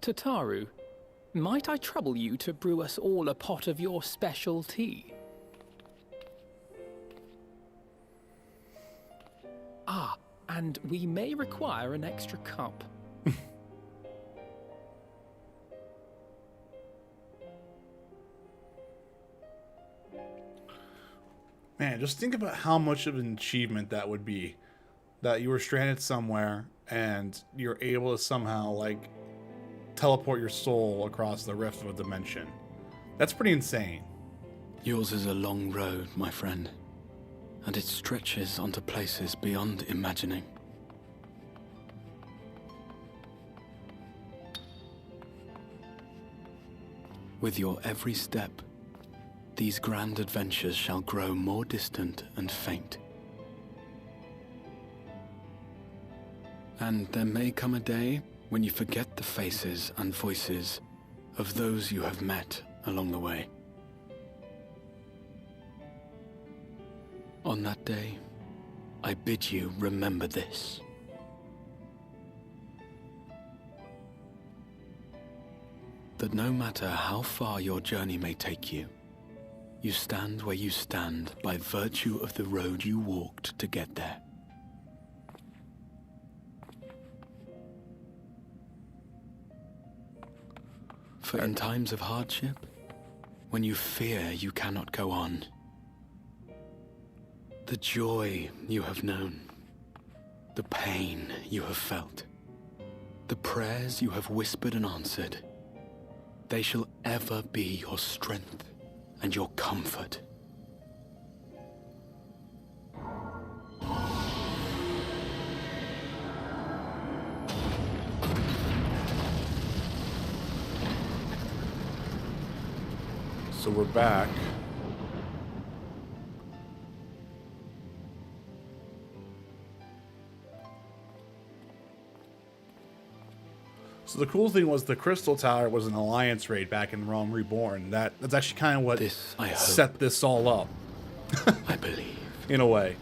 Tataru, might I trouble you to brew us all a pot of your special tea? Ah, and we may require an extra cup. Man, just think about how much of an achievement that would be. That you were stranded somewhere and you're able to somehow, like, teleport your soul across the rift of a dimension. That's pretty insane. Yours is a long road, my friend, and it stretches onto places beyond imagining. With your every step, these grand adventures shall grow more distant and faint. And there may come a day when you forget the faces and voices of those you have met along the way. On that day, I bid you remember this. That no matter how far your journey may take you, you stand where you stand by virtue of the road you walked to get there. For in times of hardship, when you fear you cannot go on, the joy you have known, the pain you have felt, the prayers you have whispered and answered, They shall ever be your strength and your comfort. So we're back. So the cool thing was the Crystal Tower was an alliance raid back in Rome Reborn. That's actually kind of what set this all up. I believe. In a way.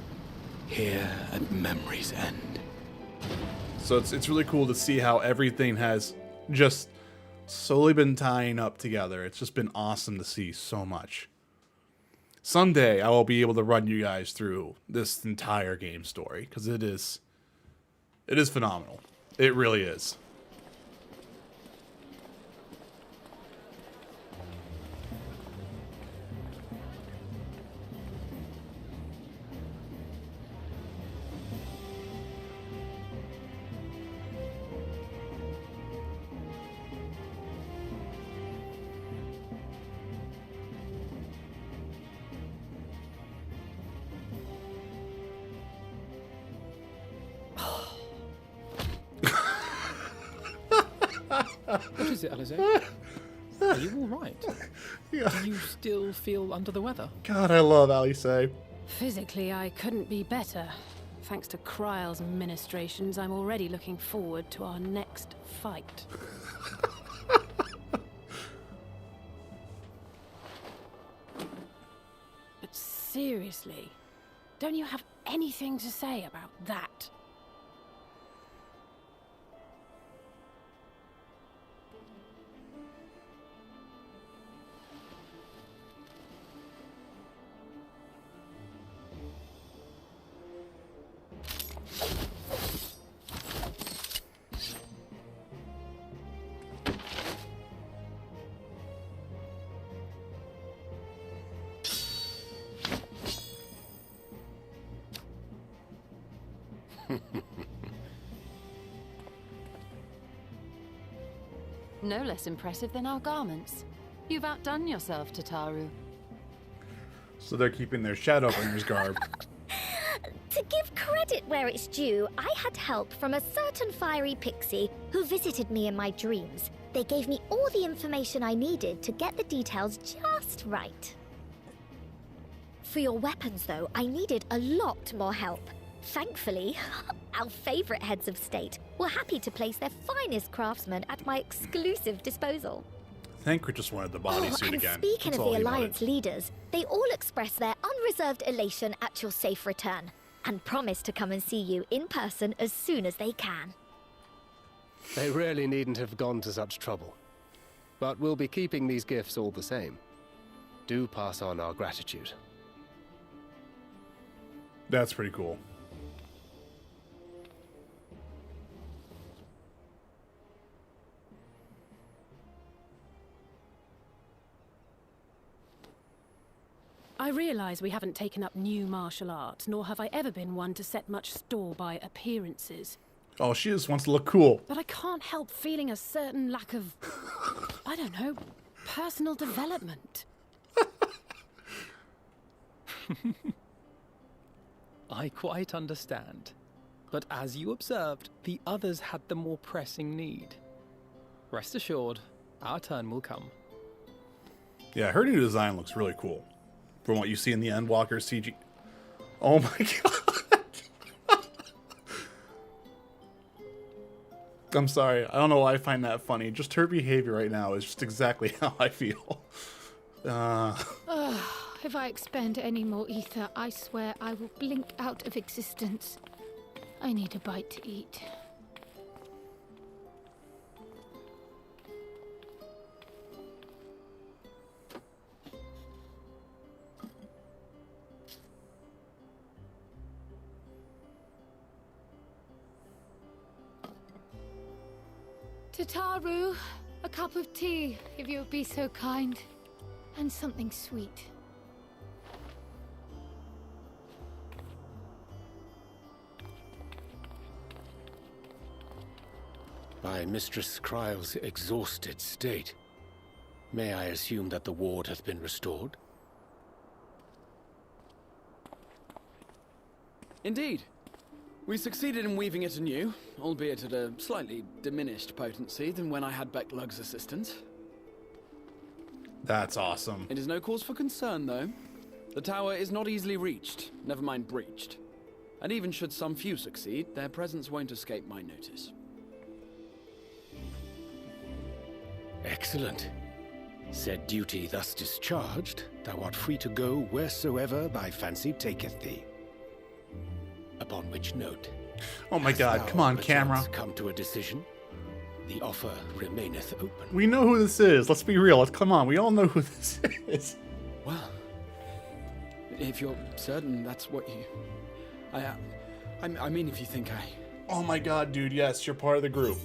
Here at memory's end. So it's really cool to see how everything has just slowly been tying up together. It's just been awesome to see so much. Someday I will be able to run you guys through this entire game story because it is phenomenal. It really is. What is it, Alize? Are you all right? Yeah. Do you still feel under the weather? God, I love Alice. Physically, I couldn't be better. Thanks to Kryle's ministrations, I'm already looking forward to our next fight. But seriously, don't you have anything to say about that? No less impressive than our garments. You've outdone yourself, Tataru. So they're keeping their Shadowbringers garb. To give credit where it's due, I had help from a certain fiery pixie who visited me in my dreams. They gave me all the information I needed to get the details just right. For your weapons, though, I needed a lot more help. Thankfully, our favorite heads of state were happy to place their finest craftsmen at my exclusive disposal. Thancred just wanted the bodysuit and again. Speaking That's of all the he Alliance wanted. leaders, they all expressed their unreserved elation at your safe return, and promise to come and see you in person as soon as they can. They really needn't have gone to such trouble. But we'll be keeping these gifts all the same. Do pass on our gratitude. That's pretty cool. I realise we haven't taken up new martial arts, nor have I ever been one to set much store by appearances. Oh, she just wants to look cool. But I can't help feeling a certain lack of, I don't know, personal development. I quite understand. But as you observed, the others had the more pressing need. Rest assured, our turn will come. Yeah, her new design looks really cool. From what you see in the Endwalker CG. Oh my god. I'm sorry. I don't know why I find that funny. Just her behavior right now is just exactly how I feel. If I expend any more ether, I swear I will blink out of existence. I need a bite to eat. Tataru, a cup of tea, if you would be so kind. And something sweet. By Mistress Kryle's exhausted state, May I assume that the ward hath been restored? Indeed. We succeeded in weaving it anew, albeit at a slightly diminished potency than when I had Becklug's assistance. That's awesome. It is no cause for concern, though. The tower is not easily reached, never mind breached. And even should some few succeed, their presence won't escape my notice. Excellent. Said duty thus discharged, thou art free to go wheresoever thy fancy taketh thee. Upon which note... Oh my god, come on, camera. Come to a decision. The offer remaineth open. We know who this is. Let's be real. Come on, we all know who this is. Well, if you're certain that's what you... I mean, if you think I... Oh my god, dude, yes, you're part of the group.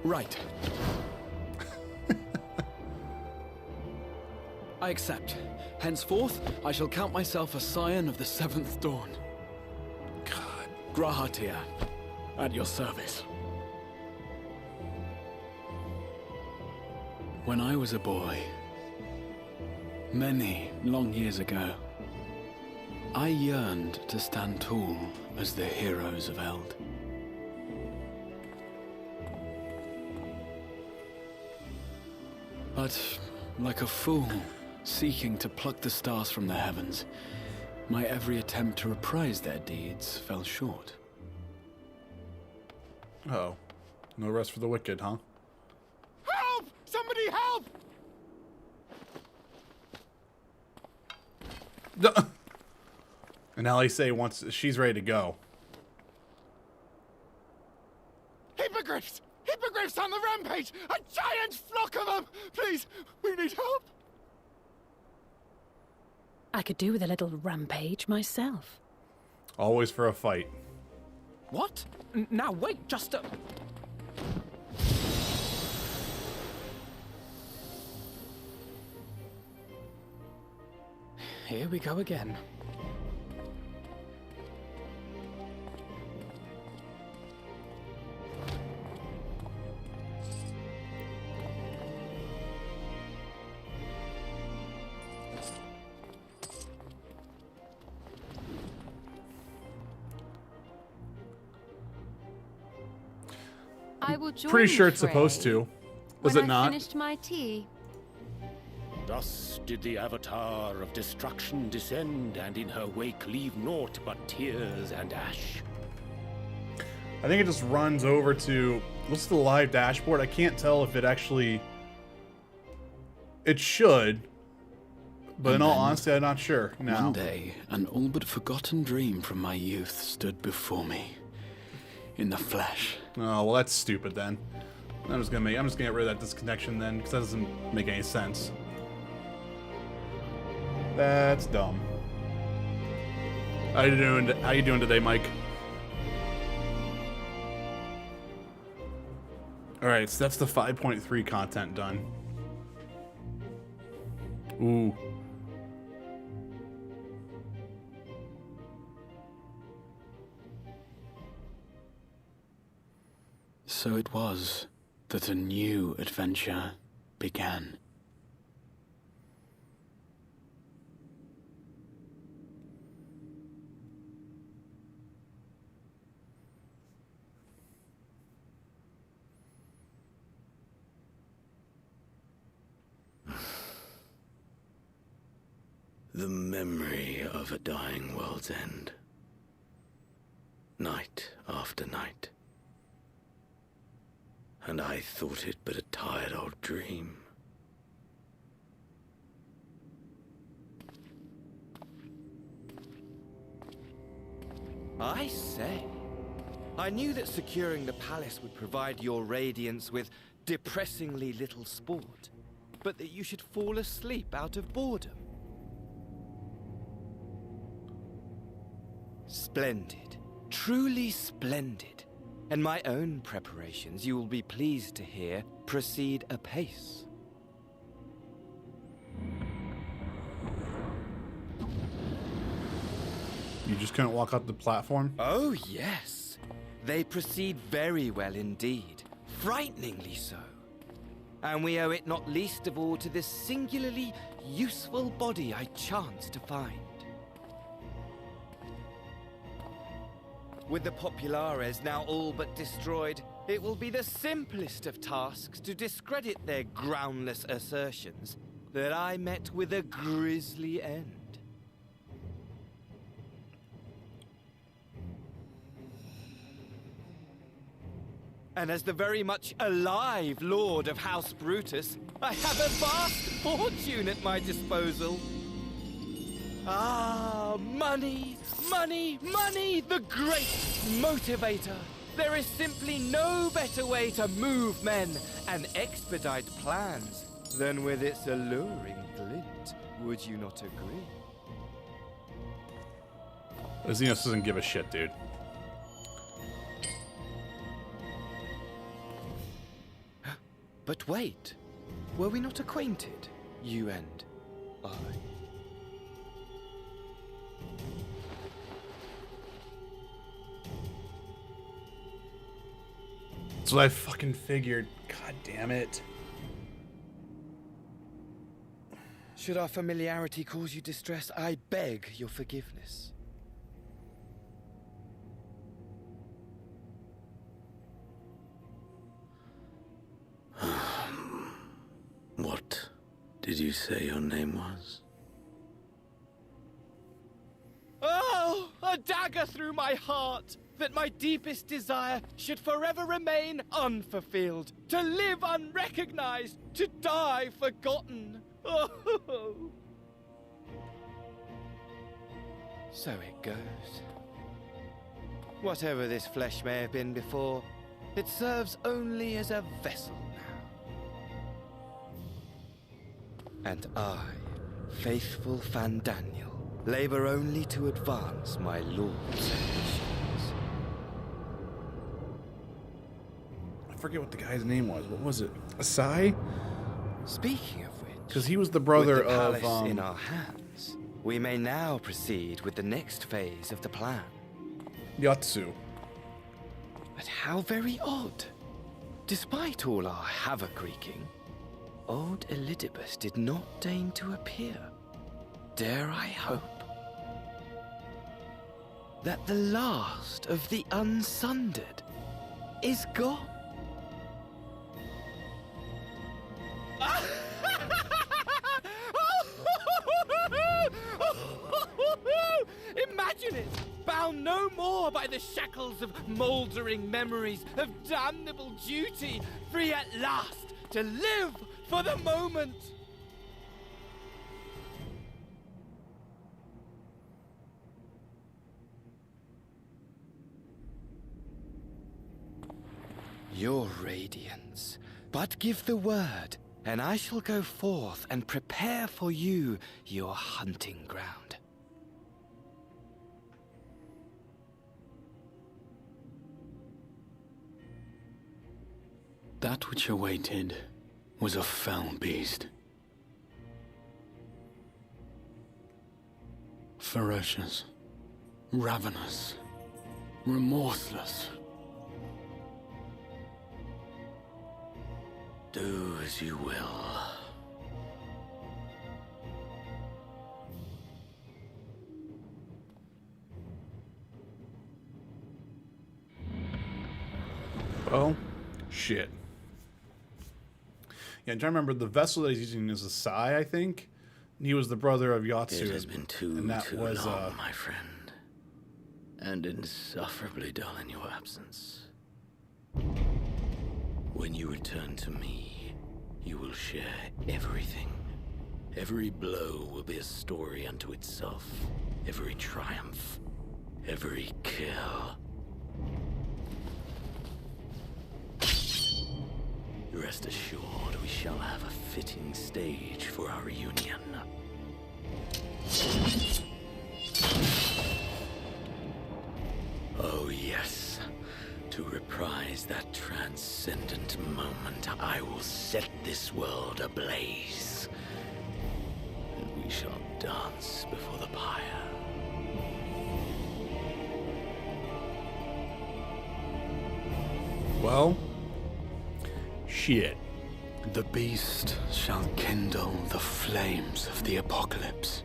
Right. I accept. Henceforth, I shall count myself a scion of the seventh dawn. God. Grahatir, at your service. When I was a boy, many long years ago, I yearned to stand tall as the heroes of Eld. But, like a fool, seeking to pluck the stars from the heavens, my every attempt to reprise their deeds fell short. Uh-oh. No rest for the wicked, huh? Help! Somebody help! And Alise wants... She's ready to go. Hippogriffs! Hippogriffs on the rampage! A giant flock of them! Please, we need help! I could do with a little rampage myself. Always for a fight. What? Now wait, just a... Here we go again. I will join Pretty sure it's Frey supposed to. Was when it not? I finished my tea. Thus did the Avatar of Destruction descend, and in her wake leave naught but tears and ash. I think it just runs over to... What's the live dashboard? I can't tell if it actually... It should. But in all honesty, I'm not sure now. One day, an all but forgotten dream from my youth stood before me. In the flesh. Oh, well, that's stupid then. I'm just gonna get rid of that disconnection then, because that doesn't make any sense. That's dumb. How you doing today, Mike? Alright, so that's the 5.3 content done. Ooh. So it was that a new adventure began. The memory of a dying world's end. Night after night. And I thought it but a tired old dream. I say, I knew that securing the palace would provide your radiance with depressingly little sport, but that you should fall asleep out of boredom. Splendid, truly splendid. And my own preparations, you will be pleased to hear, proceed apace. You just couldn't walk up the platform? Oh, yes. They proceed very well indeed. Frighteningly so. And we owe it not least of all to this singularly useful body I chanced to find. With the Populares now all but destroyed, it will be the simplest of tasks to discredit their groundless assertions that I met with a grisly end. And as the very much alive Lord of House Brutus, I have a vast fortune at my disposal. Ah, money, money, money, the great motivator. There is simply no better way to move men and expedite plans than with its alluring glint. Would you not agree? Xenos doesn't give a shit, dude. But wait, were we not acquainted, you and I? That's what I fucking figured. God damn it. Should our familiarity cause you distress, I beg your forgiveness. What did you say your name was? Oh, a dagger through my heart, that my deepest desire should forever remain unfulfilled, to live unrecognized, to die forgotten. Oh. So it goes. Whatever this flesh may have been before, it serves only as a vessel now. And I, faithful Fandaniel, labor only to advance my lord's ambitions. I forget what the guy's name was. What was it? Asai? Speaking of which, because he was the brother with the of palace in our hands, we may now proceed with the next phase of the plan. Yatsu. But how very odd. Despite all our havoc-wreaking, old Elidibus did not deign to appear. Dare I hope that the last of the unsundered is gone? Imagine it! Bound no more by the shackles of mouldering memories of damnable duty, free at last to live for the moment! Your radiance, but give the word, and I shall go forth and prepare for you your hunting ground. That which awaited was a fell beast. Ferocious, ravenous, remorseless. Do as you will. Oh, shit. Yeah, I'm trying to remember, the vessel that he's using is a Sai, I think. And he was the brother of Yatsu. It has been too long, my friend. And insufferably dull in your absence. When you return to me, you will share everything. Every blow will be a story unto itself. Every triumph. Every kill. Rest assured, we shall have a fitting stage for our reunion. Oh yes, to reprise that transcendent moment, I will set this world ablaze. And we shall dance before the pyre. Well, shit. The beast shall kindle the flames of the apocalypse.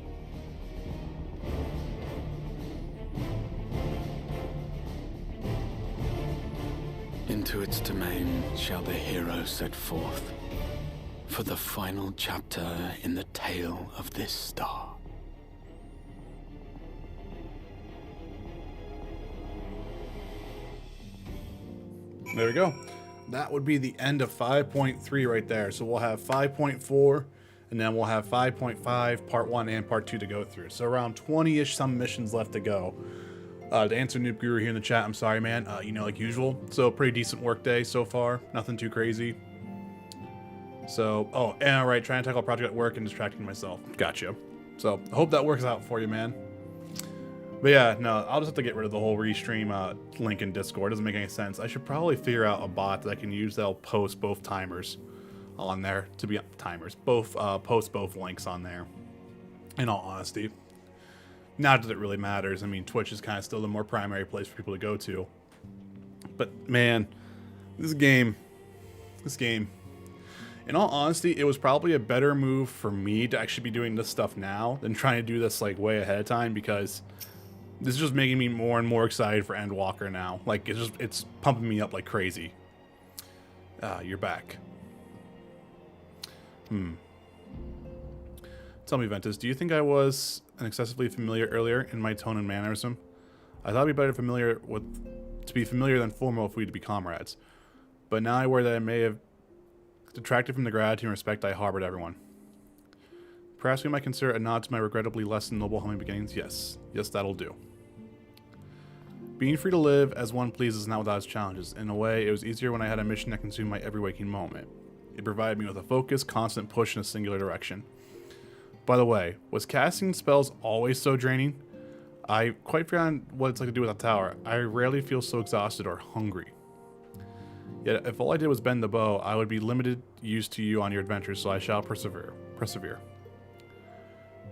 Into its domain shall the hero set forth for the final chapter in the tale of this star. There we go. That would be the end of 5.3 right there. So we'll have 5.4, and then we'll have 5.5, part 1 and part 2 to go through. So around 20-ish some missions left to go. To answer Noob Guru here in the chat, I'm sorry, man. You know, like usual. So pretty decent work day so far. Nothing too crazy. So, oh, and right, trying to tackle a project at work and distracting myself. Gotcha. So, I hope that works out for you, man. But yeah, no, I'll just have to get rid of the whole restream link in Discord. It doesn't make any sense. I should probably figure out a bot that I can use that'll post both timers on there. To be timers, both post both links on there. In all honesty, not that it really matters. I mean, Twitch is kind of still the more primary place for people to go to. But man, this game. In all honesty, it was probably a better move for me to actually be doing this stuff now than trying to do this like way ahead of time, because this is just making me more and more excited for Endwalker now. Like, it's pumping me up like crazy. You're back. Tell me, Ventus, do you think I was an excessively familiar earlier in my tone and mannerism? I thought it'd be better to be familiar than formal if we to be comrades. But now I worry that I may have detracted from the gratitude and respect I harbored everyone. Perhaps we might consider a nod to my regrettably less than noble humbling beginnings. Yes, that'll do. Being free to live as one pleases is not without its challenges. In a way, it was easier when I had a mission that consumed my every waking moment. It provided me with a focus, constant push in a singular direction. By the way, was casting spells always so draining? I quite forgot what it's like to do with a tower. I rarely feel so exhausted or hungry. Yet, if all I did was bend the bow, I would be limited use to you on your adventures, so I shall persevere.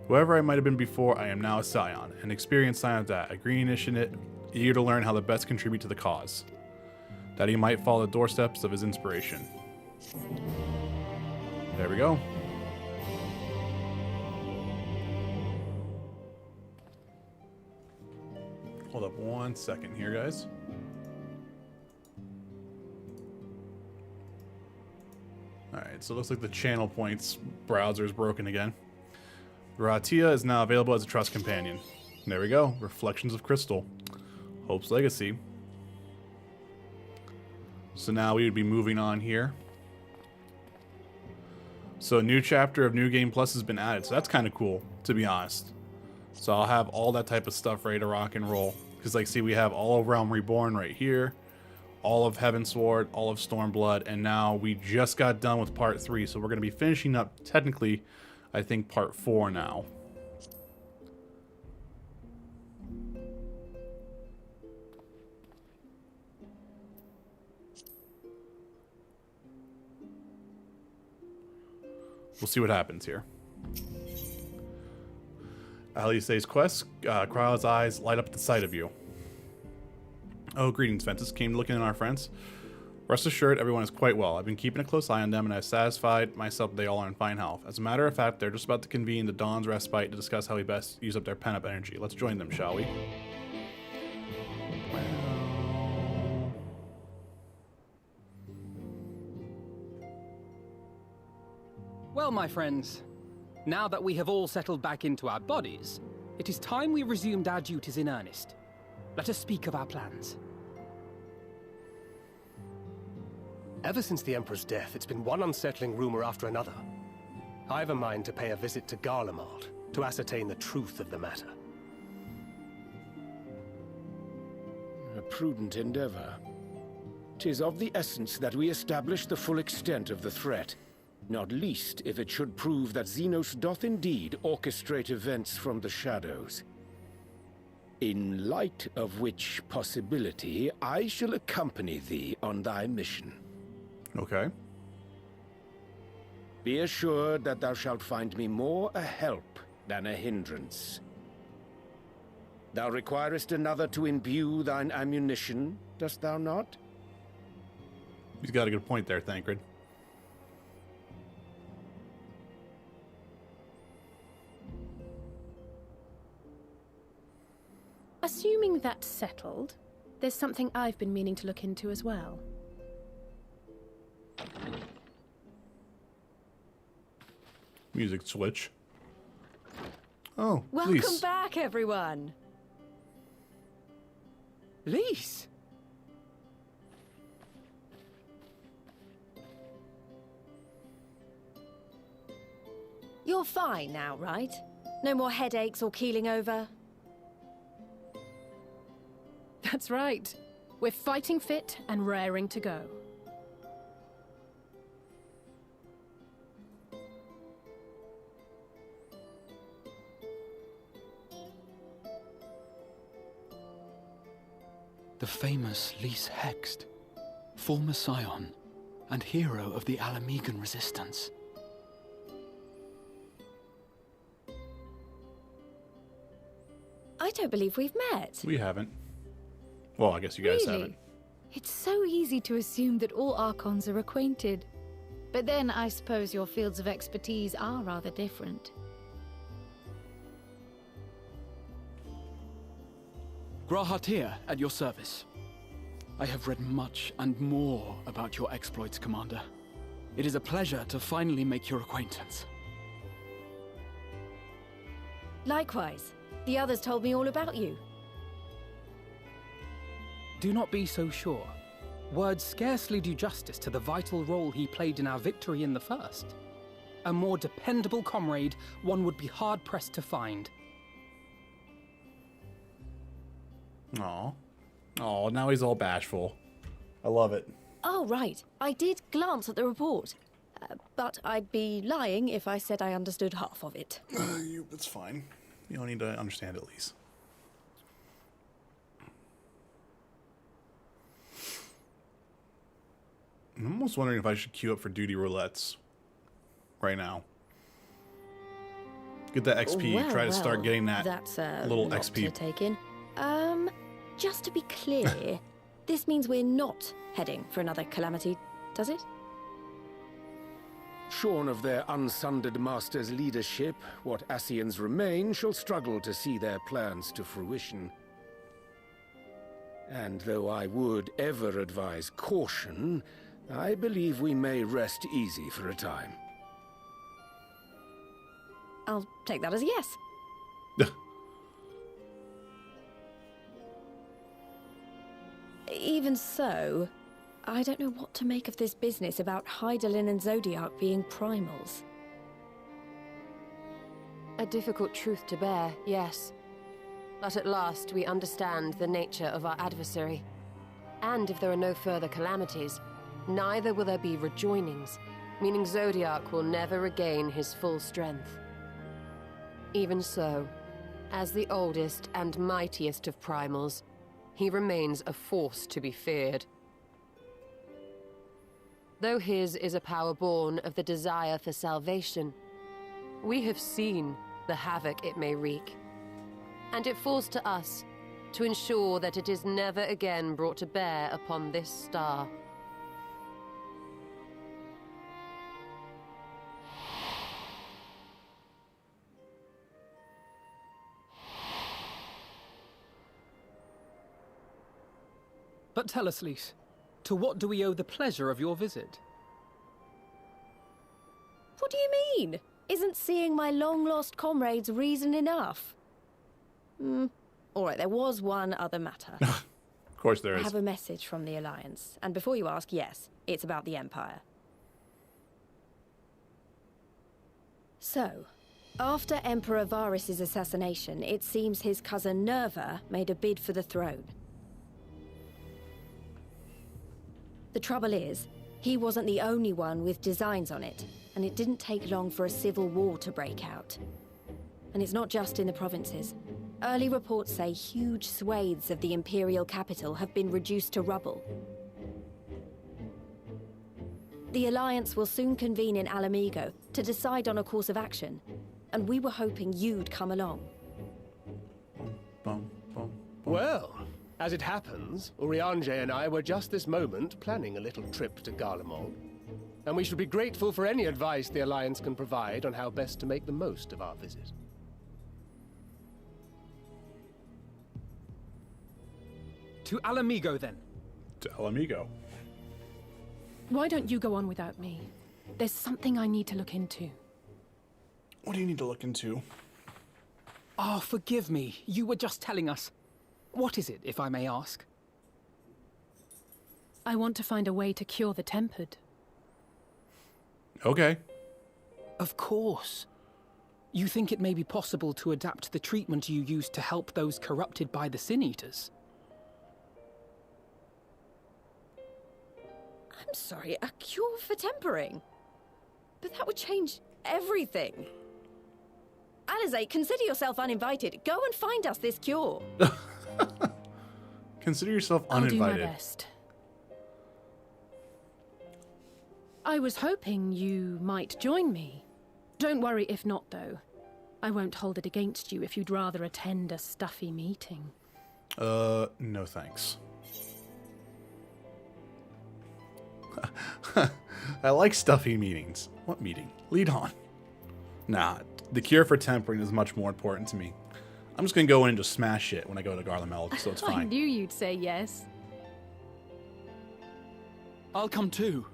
Whoever I might have been before, I am now a scion, an experienced scion at that, a green initiate, eager to learn how to best contribute to the cause, that he might follow the doorsteps of his inspiration. There we go. Hold up 1 second here, guys. Alright, so it looks like the channel points browser is broken again. Gratia is now available as a trust companion. There we go. Reflections of Crystal. Hope's Legacy. So now we would be moving on here. So a new chapter of New Game Plus has been added. So that's kind of cool, to be honest. So I'll have all that type of stuff ready to rock and roll. Because, like, see, we have all of Realm Reborn right here. All of Heavensward, all of Stormblood, and now we just got done with part 3, so we're going to be finishing up, technically, I think, part 4 now. We'll see what happens here. Alice's quest, Kryle's eyes light up at the sight of you. Oh, greetings, Ventus. Came looking at our friends. Rest assured, everyone is quite well. I've been keeping a close eye on them, and I've satisfied myself that they all are in fine health. As a matter of fact, they're just about to convene the Dawn's Respite to discuss how we best use up their pent-up energy. Let's join them, shall we? Well, my friends, now that we have all settled back into our bodies, it is time we resumed our duties in earnest. Let us speak of our plans. Ever since the Emperor's death, it's been one unsettling rumor after another. I've a mind to pay a visit to Garlemald to ascertain the truth of the matter. A prudent endeavor. 'Tis of the essence that we establish the full extent of the threat, not least if it should prove that Xenos doth indeed orchestrate events from the shadows. In light of which possibility, I shall accompany thee on thy mission. Okay. Be assured that thou shalt find me more a help than a hindrance. Thou requirest another to imbue thine ammunition, dost thou not? He's got a good point there, Thancred. Assuming that's settled, there's something I've been meaning to look into as well. Music switch. Oh, welcome Lise. back, everyone. Lise! You're fine now, right? No more headaches or keeling over? That's right. We're fighting fit and raring to go. The famous Lise Hext, former scion and hero of the Alamegan resistance. I don't believe we've met. We haven't. Well, I guess you guys haven't. It's so easy to assume that all Archons are acquainted. But then I suppose your fields of expertise are rather different. Grahatir, at your service. I have read much and more about your exploits, Commander. It is a pleasure to finally make your acquaintance. Likewise. The others told me all about you. Do not be so sure. Words scarcely do justice to the vital role he played in our victory in the First. A more dependable comrade one would be hard-pressed to find. Aw. Aw, now he's all bashful. I love it. Oh, right. I did glance at the report. But I'd be lying if I said I understood half of it. It's fine. You don't need to understand it, Lise. I'm almost wondering if I should queue up for duty roulettes right now. Get that XP. Try to start getting that that's a little lot XP. to take in. Just to be clear, this means we're not heading for another calamity, does it? Shorn of their unsundered master's leadership, what Ascians remain shall struggle to see their plans to fruition. And though I would ever advise caution, I believe we may rest easy for a time. I'll take that as a yes. Even so, I don't know what to make of this business about Hydaelyn and Zodiac being primals. A difficult truth to bear, yes. But at last we understand the nature of our adversary. And if there are no further calamities, neither will there be rejoinings, meaning Zodiac will never regain his full strength. Even so, as the oldest and mightiest of primals, he remains a force to be feared. Though his is a power born of the desire for salvation, we have seen the havoc it may wreak. And it falls to us to ensure that it is never again brought to bear upon this star. But tell us, Lise, to what do we owe the pleasure of your visit? What do you mean? Isn't seeing my long-lost comrades reason enough? All right, there was one other matter. Of course there is. I have a message from the Alliance, and before you ask, yes, it's about the Empire. So, after Emperor Varys' assassination, it seems his cousin Nerva made a bid for the throne. The trouble is, he wasn't the only one with designs on it, and it didn't take long for a civil war to break out. And it's not just in the provinces. Early reports say huge swathes of the Imperial capital have been reduced to rubble. The Alliance will soon convene in Alamigo to decide on a course of action, and we were hoping you'd come along. Well, As it happens, Urianger and I were just this moment planning a little trip to Garlemald, and we should be grateful for any advice the Alliance can provide on how best to make the most of our visit. To Alamigo, then. To Alamigo. Why don't you go on without me? There's something I need to look into. What do you need to look into? Oh, forgive me. You were just telling us. What is it, if I may ask? I want to find a way to cure the tempered. Okay. Of course. You think it may be possible to adapt the treatment you used to help those corrupted by the Sin Eaters? I'm sorry, a cure for tempering? But that would change everything. Alizé, consider yourself uninvited. Go and find us this cure. Consider yourself uninvited. I'll do my best. I was hoping you might join me. Don't worry if not, though. I won't hold it against you if you'd rather attend a stuffy meeting. No thanks. I like stuffy meetings. What meeting? Lead on. Nah, the cure for tempering is much more important to me. I'm just gonna go in and just smash it when I go to Garlemald, so it's I fine. knew you'd say yes. I'll come too.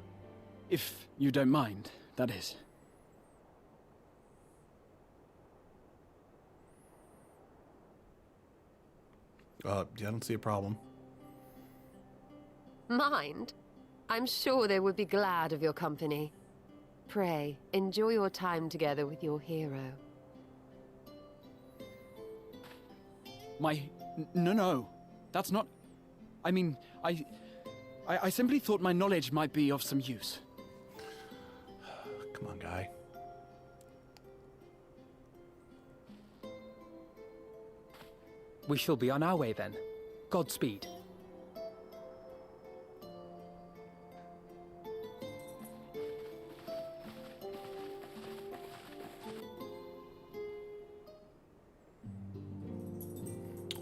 If you don't mind, that is. Yeah, I don't see a problem. Mind? I'm sure they would be glad of your company. Pray, enjoy your time together with your hero. No. That's not... I mean, I simply thought my knowledge might be of some use. Come on, guy. We shall be on our way then. Godspeed.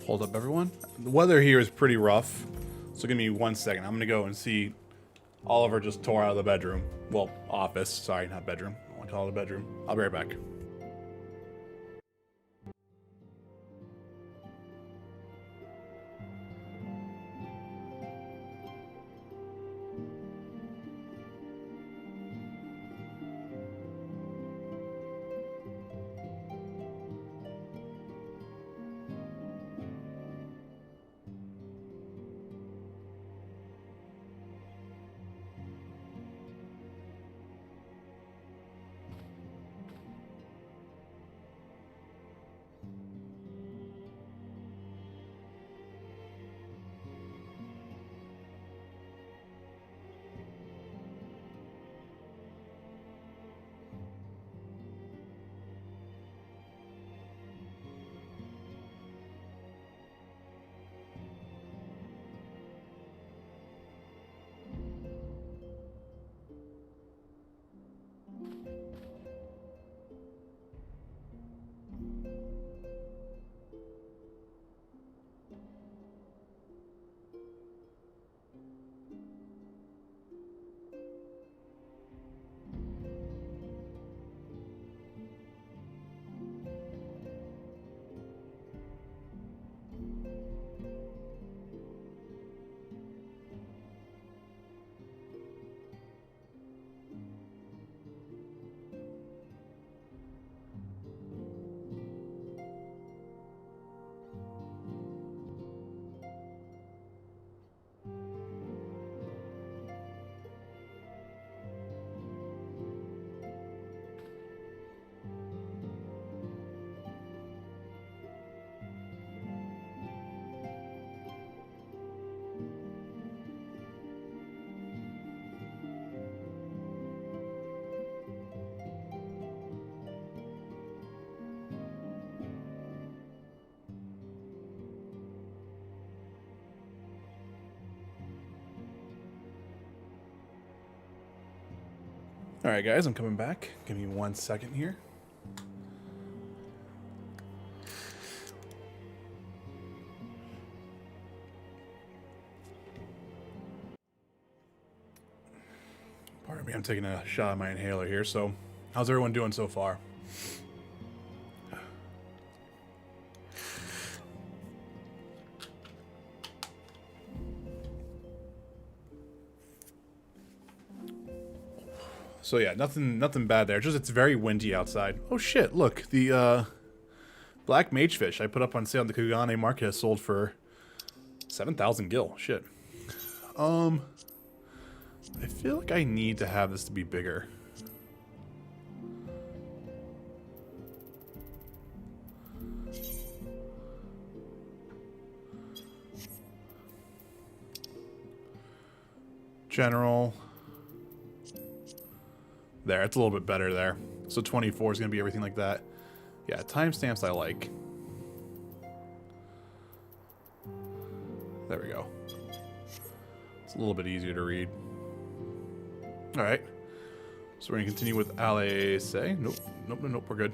Hold up, everyone. The weather here is pretty rough, so give me 1 second. I'm gonna go and see Oliver just tore out of the bedroom. Well, office. Sorry, not bedroom. I want to call it a bedroom. I'll be right back. Alright guys, I'm coming back. Give me 1 second here. I'm taking a shot of my inhaler here. So, how's everyone doing so far? So yeah, nothing bad there. Just it's very windy outside. Oh shit! Look, the black magefish I put up on sale on the Kugane market has sold for 7,000 gil. Shit. I feel like I need to have this to be bigger. General. There, it's a little bit better there. So 24 is going to be everything like that. Yeah, timestamps I like. There we go. It's a little bit easier to read. Alright. So we're going to continue with Alice. Nope, we're good.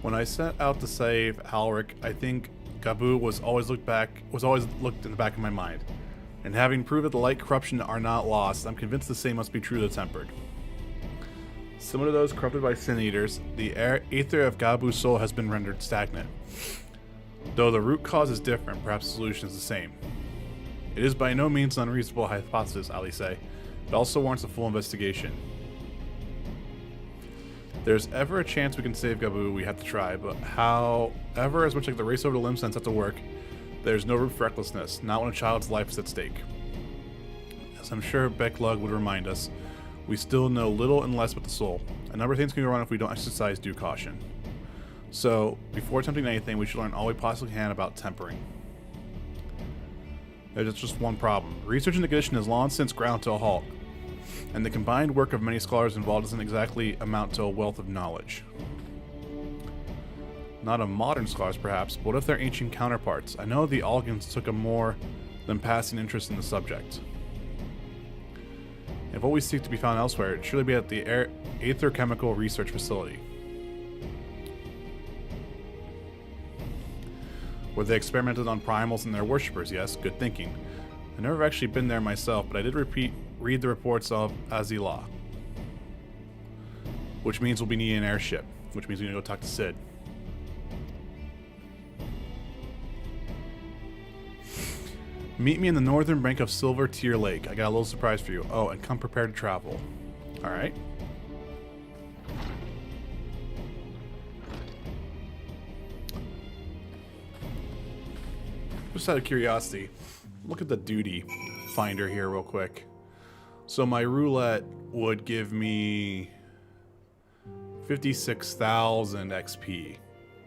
When I set out to save Alric, I think Gabu was always looked in the back of my mind. And having proved that the light corruption are not lost, I'm convinced the same must be true to the tempered. Similar to those corrupted by sin eaters, the aether of Gabu's soul has been rendered stagnant. Though the root cause is different, perhaps the solution is the same. It is by no means an unreasonable hypothesis, Alice. It also warrants a full investigation. If there's ever a chance we can save Gabu, we have to try, but however, as much like the race over the limb sense have to work, there's no room for recklessness, not when a child's life is at stake. As I'm sure Becklug would remind us, we still know little and less about the soul. A number of things can go wrong if we don't exercise due caution. So, before attempting anything, we should learn all we possibly can about tempering. There's just one problem. Research and condition has long since ground to a halt, and the combined work of many scholars involved doesn't exactly amount to a wealth of knowledge. Not of modern scholars, perhaps, but what if their ancient counterparts? I know the Algans took a more than passing interest in the subject. If what we seek to be found elsewhere, it surely be at the Aether Chemical Research Facility. Where they experimented on primals and their worshippers, yes, good thinking. I've never actually been there myself, but I did read the reports of Azila. Which means we'll be needing an airship, which means we're gonna go talk to Sid. Meet me in the northern bank of Silver Tear Lake. I got a little surprise for you. Oh, and come prepared to travel. Alright. Just out of curiosity, look at the duty finder here real quick. So my roulette would give me 56,000 XP.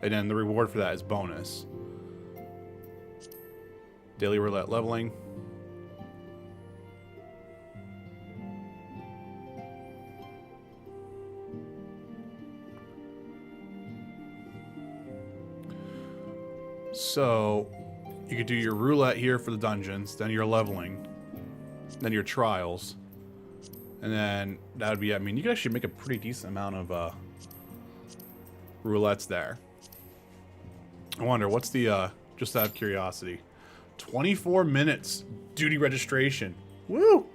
And then the reward for that is bonus. Daily roulette leveling. So you could do your roulette here for the dungeons, then your leveling, then your trials, and then that would be, I mean, you could actually make a pretty decent amount of roulettes there. I wonder, what's the, just out of curiosity, 24 minutes duty registration. Woo!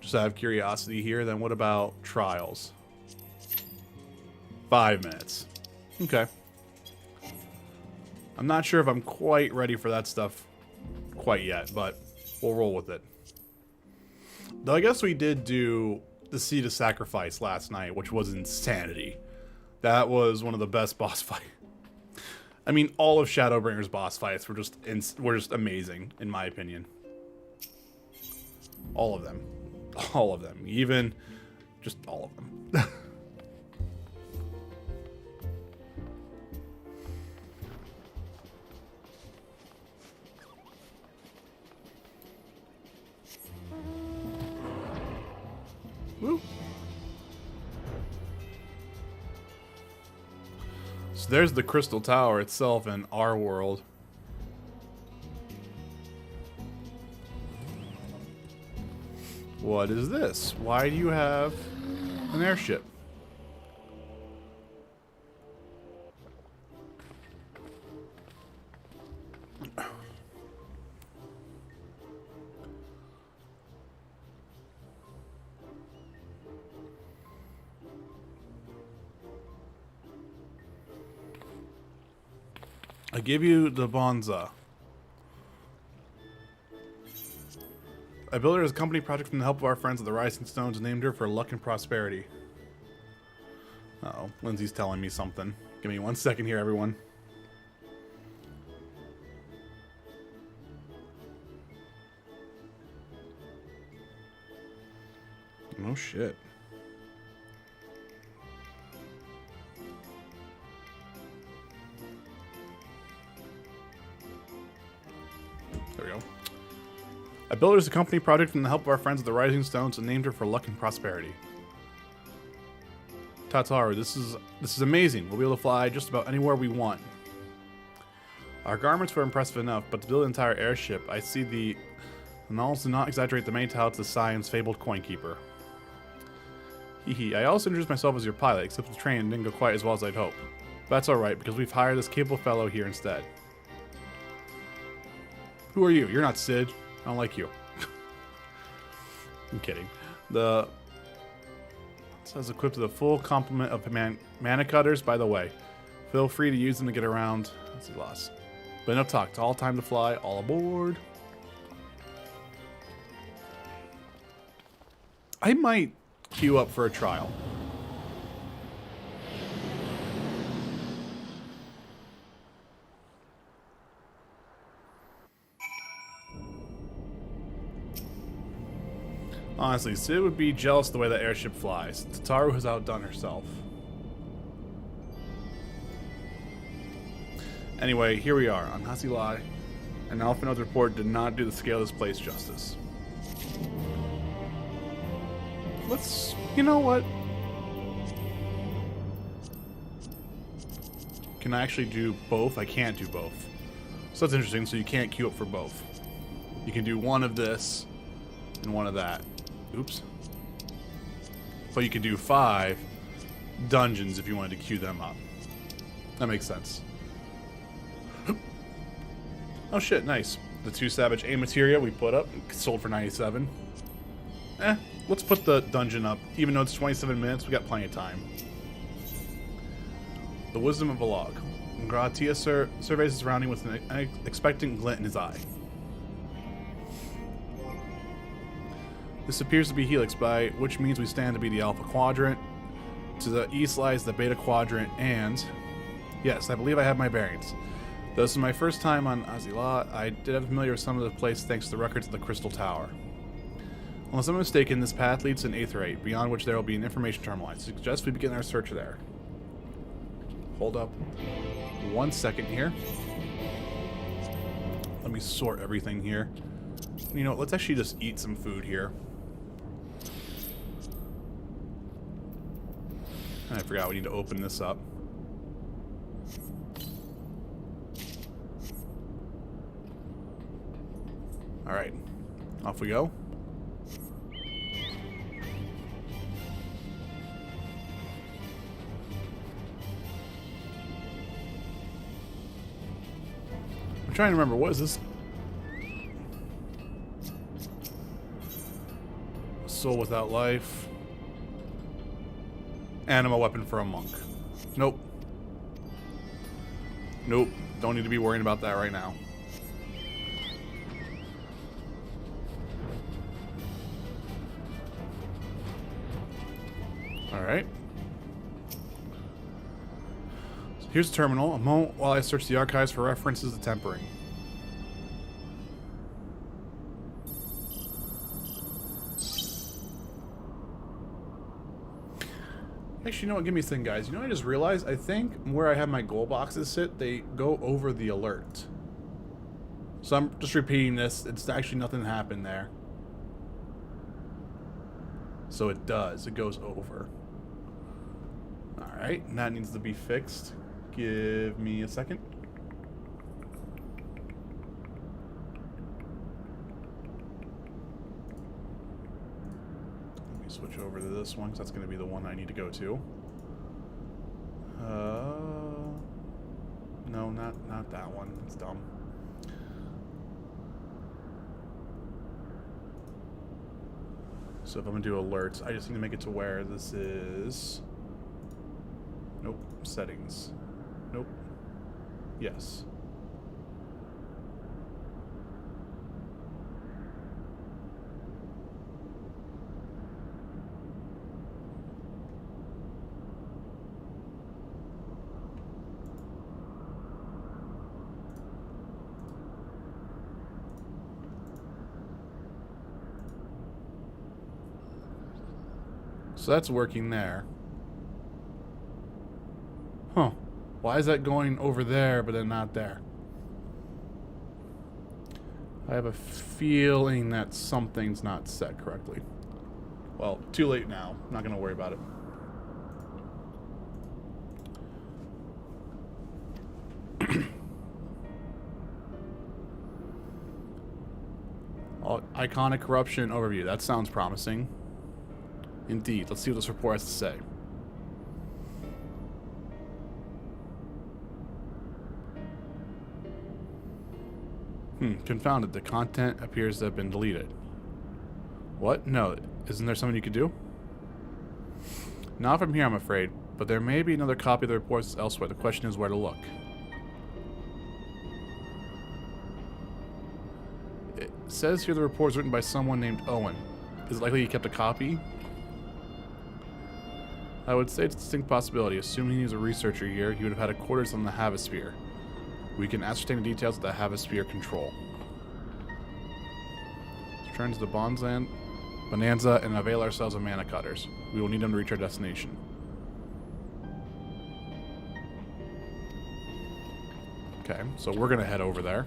Just out of curiosity here, then what about trials? 5 minutes. Okay. I'm not sure if I'm quite ready for that stuff quite yet, but we'll roll with it. Though I guess we did do the Seed of Sacrifice last night, which was insanity. That was one of the best boss fights. I mean, all of Shadowbringers boss fights were just amazing, in my opinion. All of them. All of them. Even just all of them. Woo. So there's the Crystal Tower itself in our world. What is this? Why do you have an airship? I give you the Bonza. I built her as a company project from the help of our friends at the Rising Stones and named her for luck and prosperity. Uh-oh, Lindsay's telling me something. Give me 1 second here, everyone. Oh, shit. There we go. I built her as a company project from the help of our friends at the Rising Stones and named her for luck and prosperity. Tataru, this is amazing. We'll be able to fly just about anywhere we want. Our garments were impressive enough, but to build an entire airship, I see the annals do not exaggerate the many talents of Sion's fabled coin keeper. Hehe, I also introduced myself as your pilot, except the training didn't go quite as well as I'd hoped. But that's alright, because we've hired this capable fellow here instead. Who are you? You're not Sid. I don't like you. I'm kidding. It says equipped with a full complement of mana cutters, by the way. Feel free to use them to get around. Let's see, lost. But enough talk. It's all time to fly. All aboard. I might queue up for a trial. Honestly, Sid would be jealous of the way that airship flies. Tataru has outdone herself. Anyway, here we are on Hasilai, and Alphinaud's report did not do the scale of this place justice. You know what? Can I actually do both? I can't do both. So that's interesting, so you can't queue up for both. You can do one of this and one of that. Oops. But you can do 5 dungeons if you wanted to queue them up. That makes sense. Oh shit, nice. The 2 Savage A materia we put up, sold for 97. Let's put the dungeon up. Even though it's 27 minutes, we got plenty of time. The Wisdom of a Log. Gratia surveys the surrounding with an expectant glint in his eye. This appears to be Helix, by which means we stand to be the Alpha Quadrant. To the east lies the Beta Quadrant, and... yes, I believe I have my bearings. Though this is my first time on Azila, I did have familiar with some of the place thanks to the records of the Crystal Tower. Unless I'm mistaken, this path leads to an Aetherite, beyond which there will be an information terminal. I suggest we begin our search there. Hold up 1 second here. Let me sort everything here. You know, let's actually just eat some food here. I forgot we need to open this up. Alright, off we go. I'm trying to remember, what is this? Soul without life. Anima weapon for a monk. Nope. Nope. Don't need to be worrying about that right now. Alright. So here's the terminal. A moment while I search the archives for references to tempering. Actually, you know what? Give me a thing, guys. You know what I just realized? I think where I have my goal boxes sit, they go over the alert. So I'm just repeating this. It's actually nothing happened there. So it does. It goes over. Alright, and that needs to be fixed. Give me a second. this one, because that's going to be the one I need to go to. No, not that one. It's dumb. So if I'm going to do alerts, I just need to make it to where this is... Nope. Settings. Nope. Yes. So that's working there. Huh. Why is that going over there but then not there? I have a feeling that something's not set correctly. Well, too late now. I'm not going to worry about it. Iconic corruption overview. That sounds promising. Indeed. Let's see what this report has to say. Confounded. The content appears to have been deleted. What? No. Isn't there something you could do? Not from here, I'm afraid. But there may be another copy of the reports elsewhere. The question is where to look. It says here the report was written by someone named Owen. Is it likely he kept a copy? I would say it's a distinct possibility. Assuming he was a researcher here, he would have had a quarters on the Havosphere. We can ascertain the details of the Havosphere control. Return to the Bonanza and avail ourselves of mana cutters. We will need them to reach our destination. Okay, so we're gonna head over there.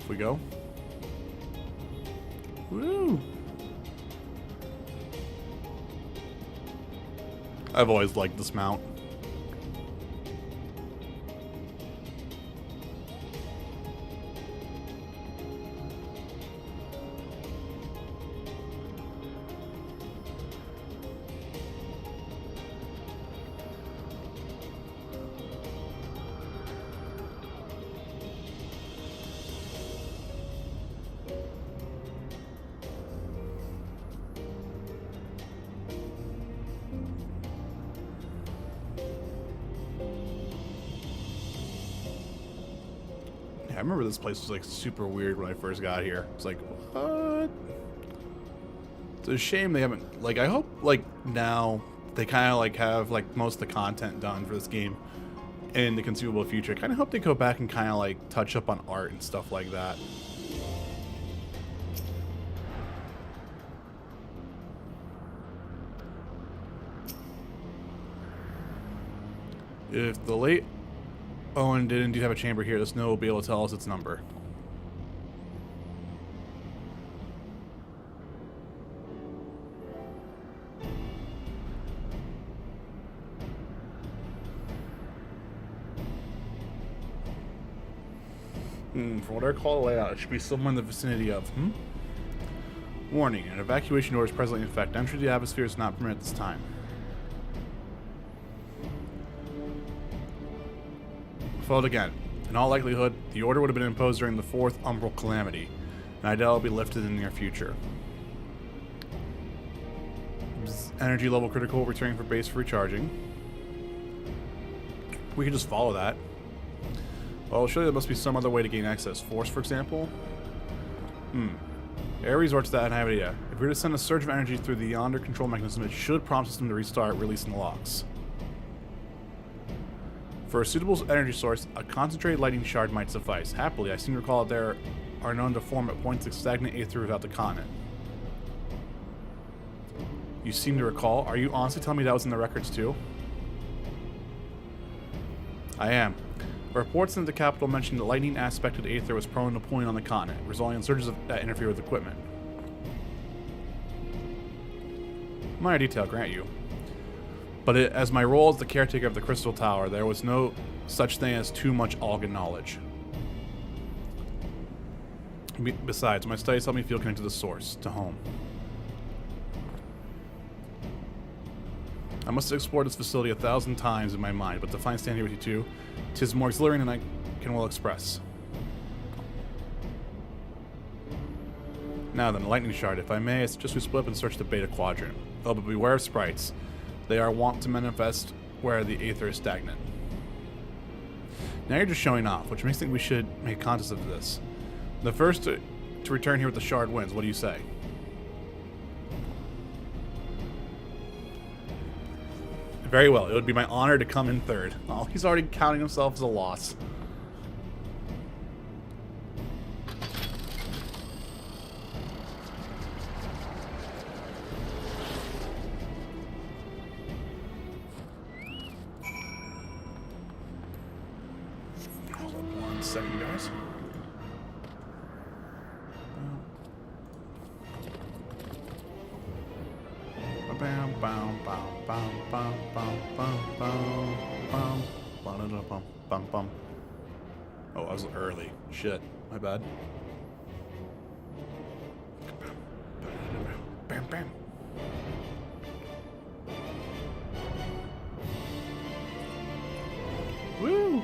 We go. Woo! I've always liked this mount. I remember this place was like super weird when I first got here. It's like, what? It's a shame they haven't, like, I hope like now they kind of like have like most of the content done for this game in the conceivable future. I kind of hope they go back and kind of like touch up on art and stuff like that. If the late Owen did indeed have a chamber here, this note will be able to tell us its number. From what I recall the layout, it should be somewhere in the vicinity of, Warning, an evacuation order is presently in effect. Entry to the atmosphere is not permitted at this time. Followed again. In all likelihood, the order would have been imposed during the 4th Umbral Calamity, and I doubt it will be lifted in the near future. Energy level critical, returning for base for recharging. We can just follow that. Well, surely there must be some other way to gain access. Force, for example? Air resorts to that and I have an idea. If we were to send a surge of energy through the yonder control mechanism, it should prompt system to restart, releasing the locks. For a suitable energy source, a concentrated lightning shard might suffice. Happily, I seem to recall that there are known to form at points of stagnant aether without the continent. You seem to recall? Are you honestly telling me that was in the records too? I am. Reports in the capital mentioned the lightning aspected aether was prone to pulling on the continent, resulting in surges that interfere with equipment. Minor detail, grant you. But as my role as the caretaker of the Crystal Tower, there was no such thing as too much Algan knowledge. Besides, my studies help me feel connected to the source, to home. I must have explored this facility 1,000 times in my mind, but to find stand here with you two, 'tis more exhilarating than I can well express. Now then, lightning shard, if I may, I suggest we split up and search the Beta Quadrant. Oh, but beware of sprites. They are wont to manifest where the aether is stagnant. Now you're just showing off, which makes me think we should make a contest of this. The first to return here with the shard wins. What do you say? Very well. It would be my honor to come in third. Oh, he's already counting himself as a loss. Hold on 1 second, guys. Bam, bam, bam, bam, bam, bam, bam, bam, bam, bam, bam, bam. Oh, I was early. Shit, my bad. Bam, bam. Woo!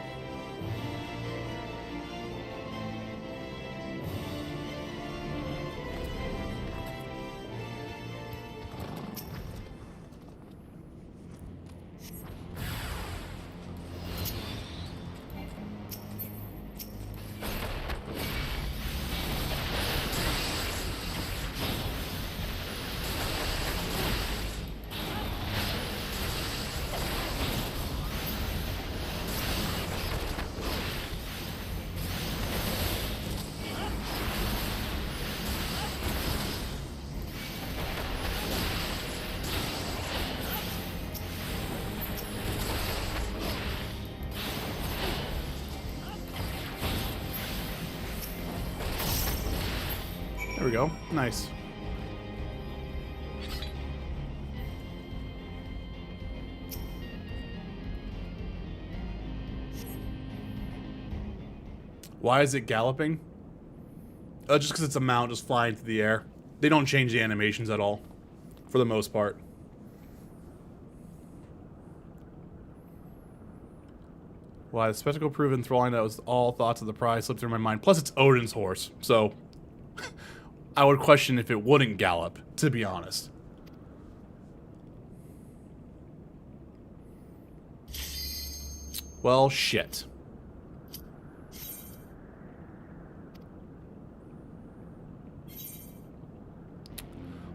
There we go. Nice. Why is it galloping? Just because it's a mount just flying through the air. They don't change the animations at all, for the most part. Why, the spectacle proved enthralling. That was all thoughts of the prize slipped through my mind. Plus, it's Odin's horse, so I would question if it wouldn't gallop, to be honest. Well, shit.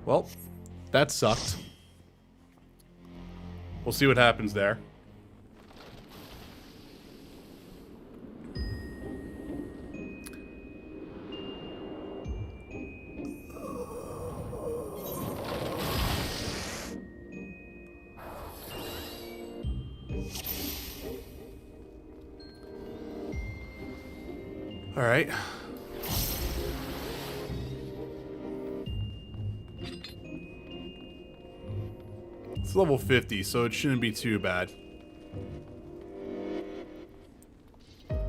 Well, that sucked. We'll see what happens there. All right. It's level 50, so it shouldn't be too bad. All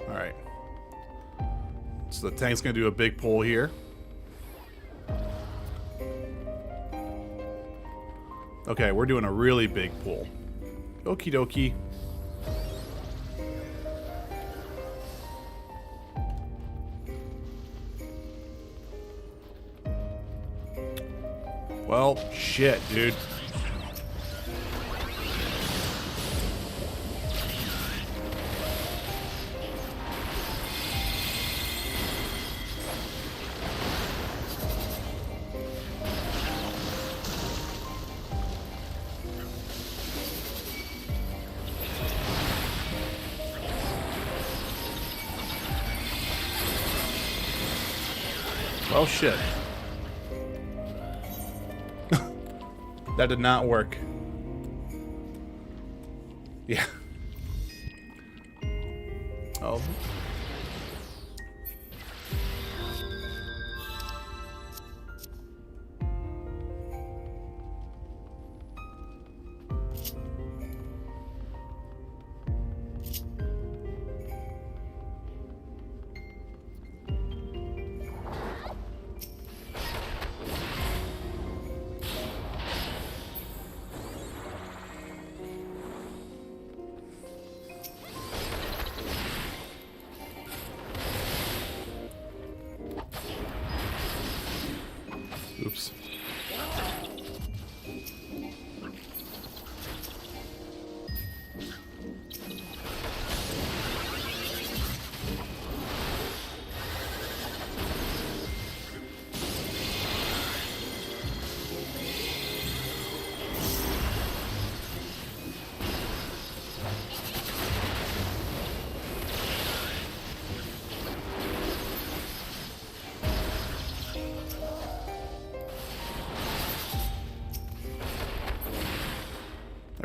right. So the tank's gonna do a big pull here. Okay, we're doing a really big pull. Okie dokie. Well, shit, dude. Well, shit. That did not work. Yeah. Oh.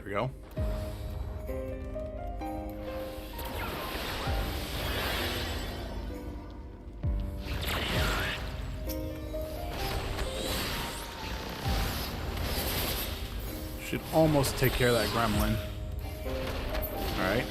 we go. Should almost take care of that gremlin. Alright.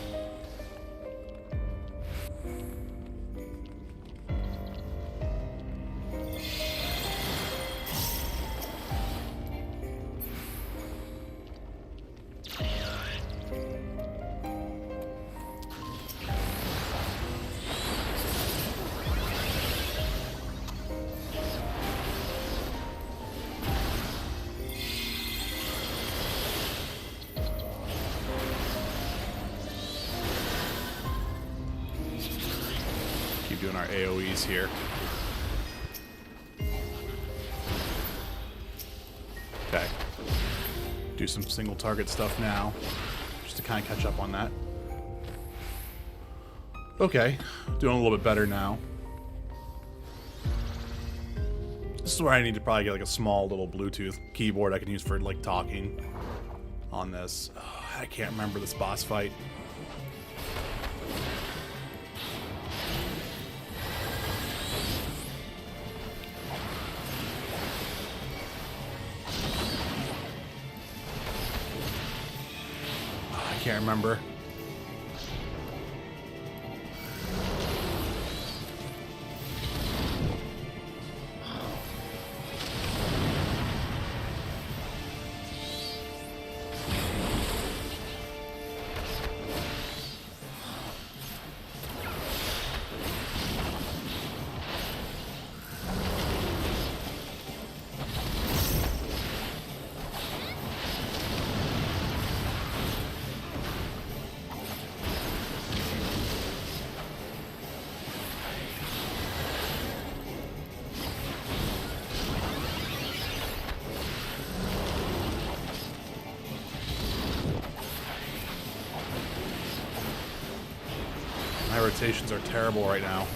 Doing our AoEs here. Okay. Do some single target stuff now, just to kind of catch up on that. Okay, doing a little bit better now. This is where I need to probably get like a small little Bluetooth keyboard I can use for like talking on this. Oh, I can't remember this boss fight. Can't remember. My rotations are terrible right now.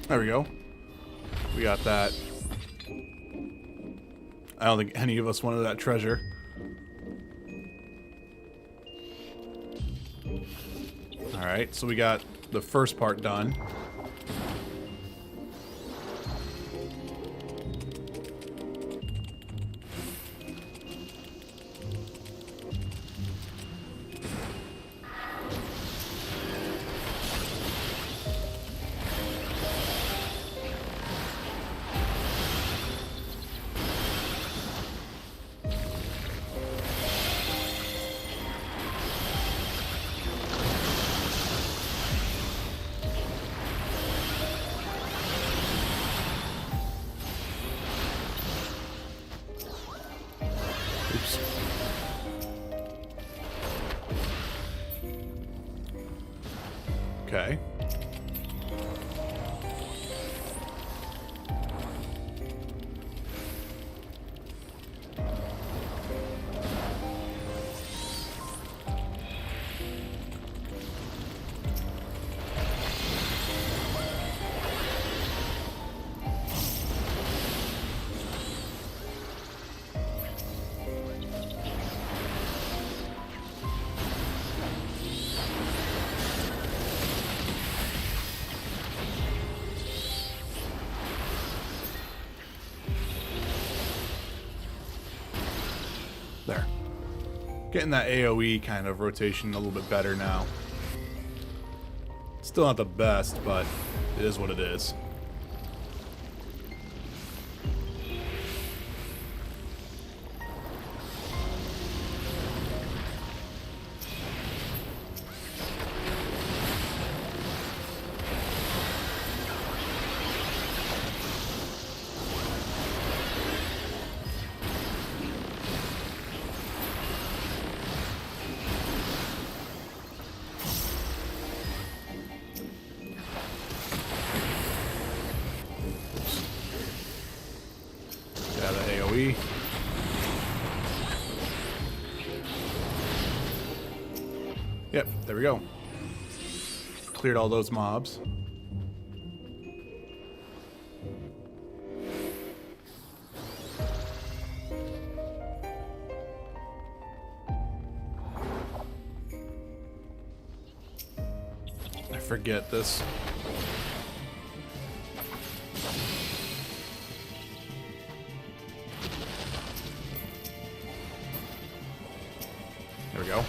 There we go. We got that. I don't think any of us wanted that treasure. Alright, so we got the first part done. Oops. Okay. There. Getting that AoE kind of rotation a little bit better now. Still not the best, but it is what it is. Yep, there we go. Cleared all those mobs. I forget this. There we go.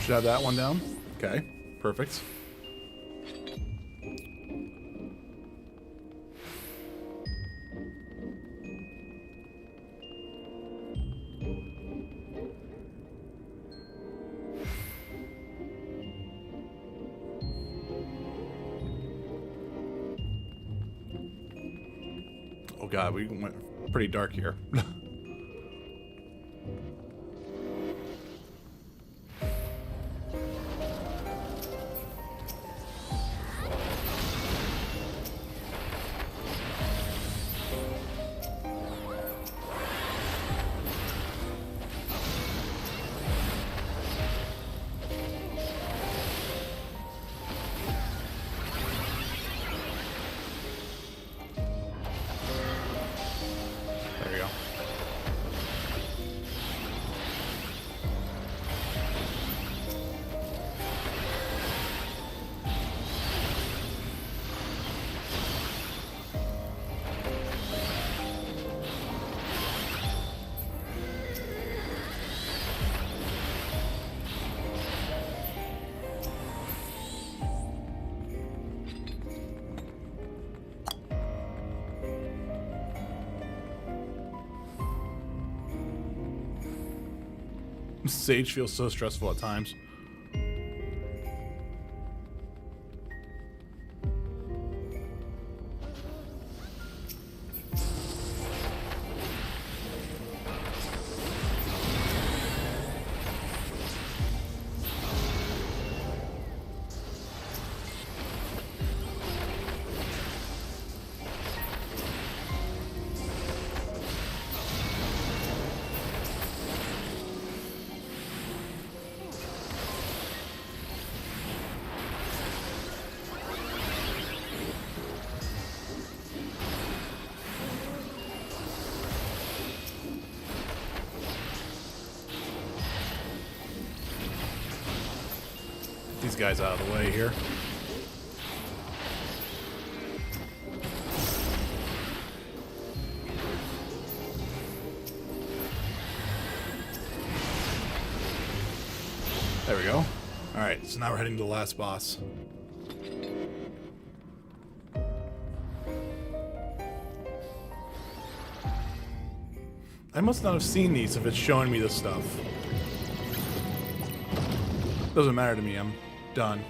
Should have that one down. Okay, perfect. Oh god, we went pretty dark here. There we go. Sage feels so stressful at times. These guys out of the way here. There we go. Alright, so now we're heading to the last boss. I must not have seen these if it's showing me this stuff. Doesn't matter to me, I'm done.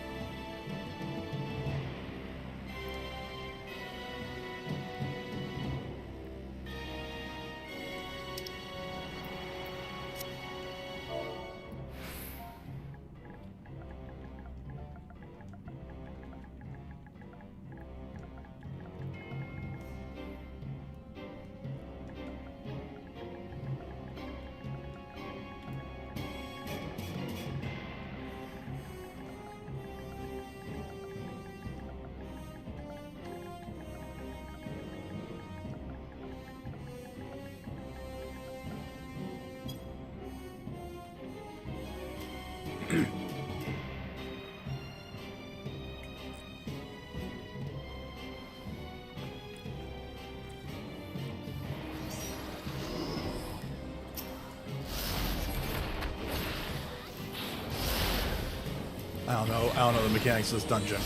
I don't know the mechanics of this dungeon.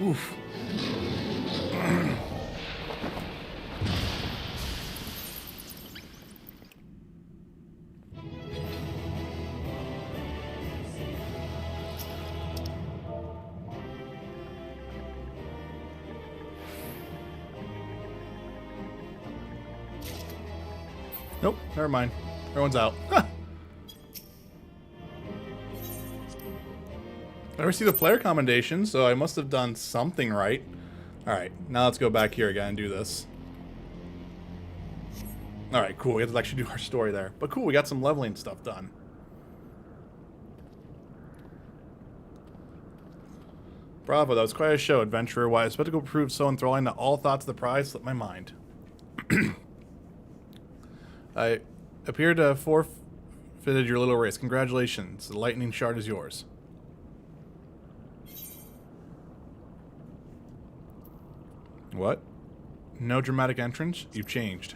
Oof. Nope, never mind. Everyone's out. Huh. I never see the player commendation, so I must have done something right. Alright, now let's go back here again and do this. Alright, cool. We have to actually do our story there. But cool, we got some leveling stuff done. Bravo, that was quite a show, adventurer. Why a spectacle proved so enthralling that all thoughts of the prize slipped my mind. I appear to have forfeited your little race. Congratulations. The lightning shard is yours. What? No dramatic entrance? You've changed.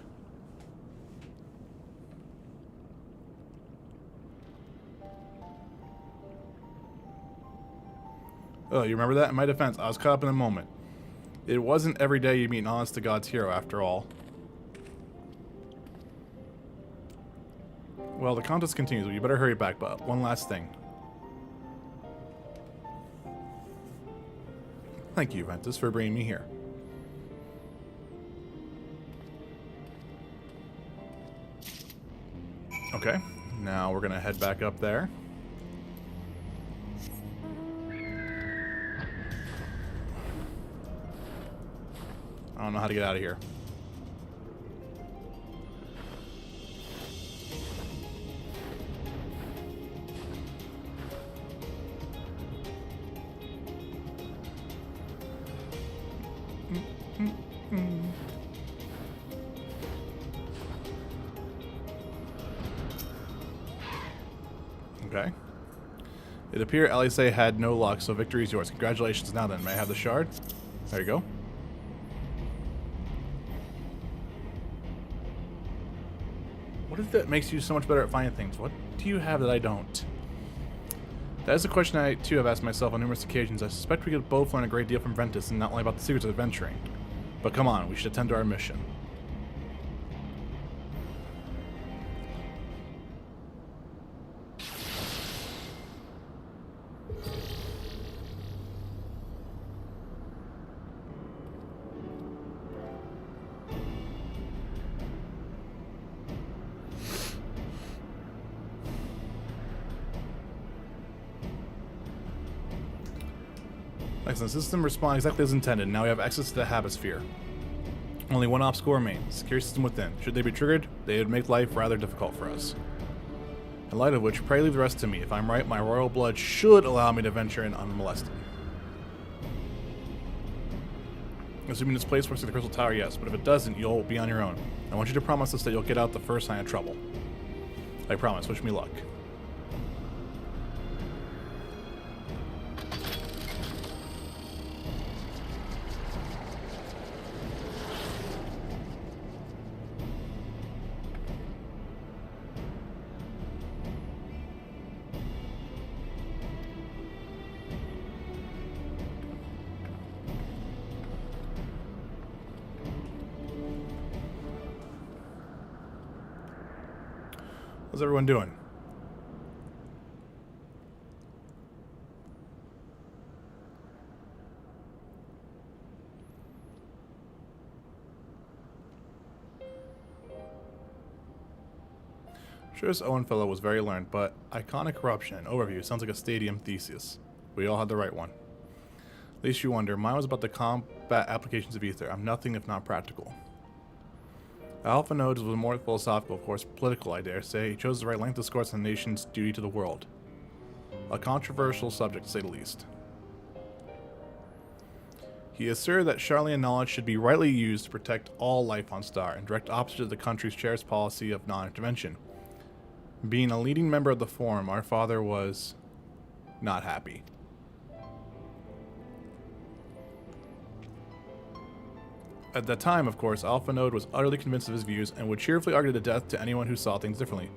Oh, you remember that? In my defense, I was caught up in a moment. It wasn't every day you meet an honest-to-God's hero, after all. Well, the contest continues, but you better hurry back. But one last thing. Thank you, Ventus, for bringing me here. Okay, now we're gonna head back up there. I don't know how to get out of here. Okay. It appeared Alice had no luck, so victory is yours. Congratulations. Now then, may I have the shard? There you go. What is that makes you so much better at finding things? What do you have that I don't? That is a question I, too, have asked myself on numerous occasions. I suspect we could both learn a great deal from Ventus, and not only about the secrets of adventuring. But come on, we should attend to our mission. Excellent. The system responds exactly as intended. Now we have access to the Habisphere. Only one obstacle remains, security system within. Should they be triggered, they would make life rather difficult for us. In light of which, pray leave the rest to me. If I'm right, my royal blood should allow me to venture in unmolested. Assuming this place works like the Crystal Tower, yes, but if it doesn't, you'll be on your own. I want you to promise us that you'll get out the first sign of trouble. I promise. Wish me luck. How's everyone doing? Sure, this Owen fellow was very learned, but iconic corruption, overview, sounds like a stadium thesis. We all had the right one. At least you wonder, mine was about the combat applications of ether. I'm nothing if not practical. Alpha Nodes was more philosophical, of course, political, I dare say. He chose the right length of discourse on the nation's duty to the world. A controversial subject, to say the least. He asserted that Charlian knowledge should be rightly used to protect all life on Star, in direct opposite of the country's cherished policy of non-intervention. Being a leading member of the Forum, our father was not happy. At that time, of course, Alpha Node was utterly convinced of his views and would cheerfully argue to death to anyone who saw things differently.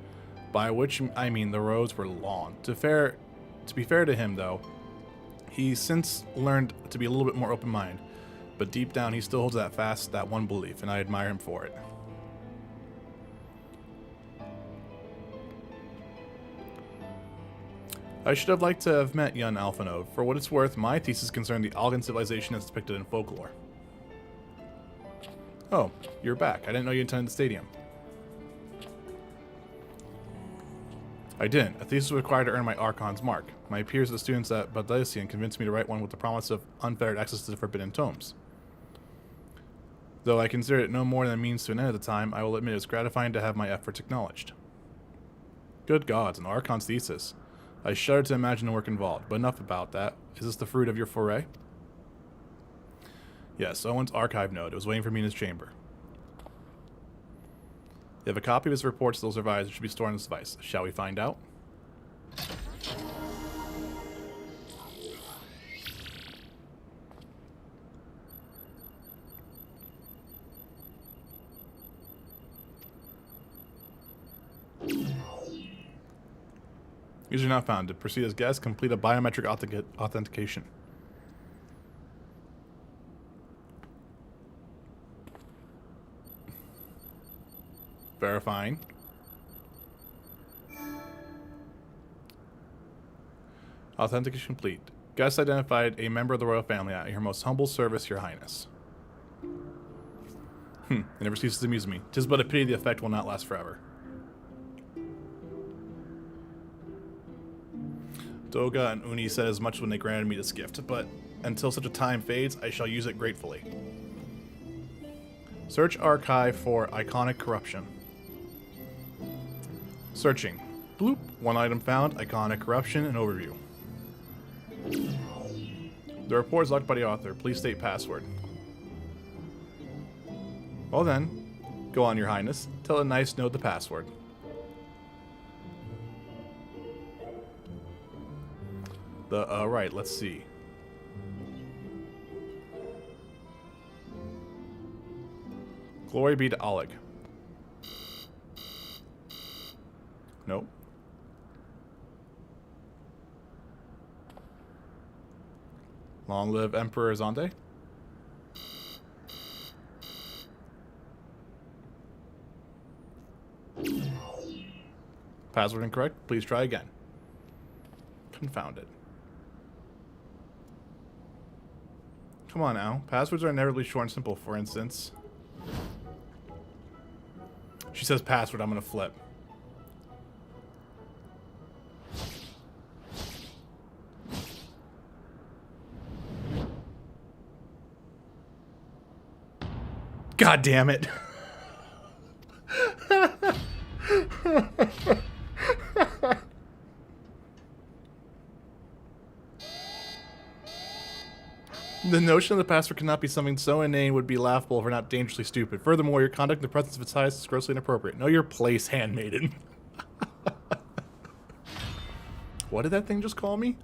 By which I mean the roads were long. To be fair to him, though, he's since learned to be a little bit more open-minded, but deep down he still holds that one belief, and I admire him for it. I should have liked to have met young Alpha Node. For what it's worth, my thesis concerned the Algan civilization as depicted in folklore. Oh, you're back. I didn't know you attended the stadium. I didn't. A thesis was required to earn my Archon's mark. My peers and the students at Badlesian convinced me to write one with the promise of unfettered access to the forbidden tomes. Though I considered it no more than a means to an end at the time, I will admit it was gratifying to have my efforts acknowledged. Good gods, an Archon's thesis. I shudder to imagine the work involved, but enough about that. Is this the fruit of your foray? Yes, Owen's archive node. It was waiting for me in his chamber. You have a copy of his reports still survives. It should be stored on this device. Shall we find out? User not found. To proceed as guest, complete a biometric authentication. Verifying. Authentication complete. Guest identified a member of the royal family at your most humble service, your highness. It never ceases to amuse me. 'Tis but a pity the effect will not last forever. Doga and Uni said as much when they granted me this gift, but until such a time fades, I shall use it gratefully. Search archive for iconic corruption. Searching. Bloop. One item found. Iconic corruption and overview. The report is locked by the author. Please state password. Well then, go on, your highness. Tell a nice node the password. Right, let's see. Glory be to Oleg. Nope. Long live Emperor Zonde. Password incorrect. Please try again. Confound it. Come on now. Passwords are inevitably short and simple, for instance. She says password, I'm gonna flip. God God damn it. The notion of the password cannot be something so inane would be laughable if not dangerously stupid. Furthermore, your conduct in the presence of its highest is grossly inappropriate. Know your place, handmaiden. What did that thing just call me?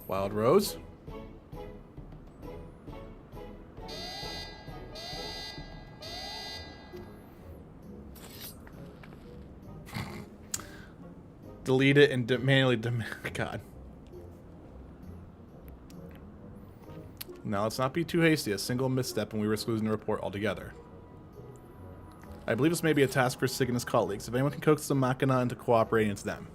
Wild Rose? Delete it and manually God. Now let's not be too hasty. A single misstep and we risk losing the report altogether. I believe this may be a task for Sig and his colleagues. If anyone can coax the Machina into cooperating, it's them.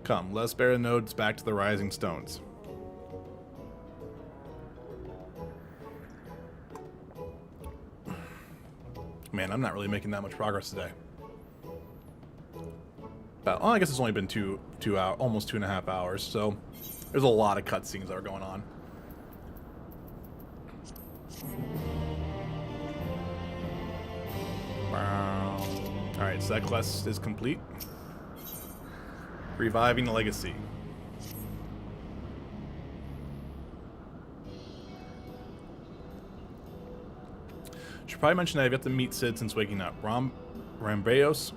Come, let us bear the nodes back to the Rising Stones. Man, I'm not really making that much progress today. But, well, I guess it's only been almost 2.5 hours, so there's a lot of cutscenes that are going on. Wow. Alright, so that quest is complete. Reviving the Legacy. Should probably mention that I've yet to meet Sid since waking up. Rambeos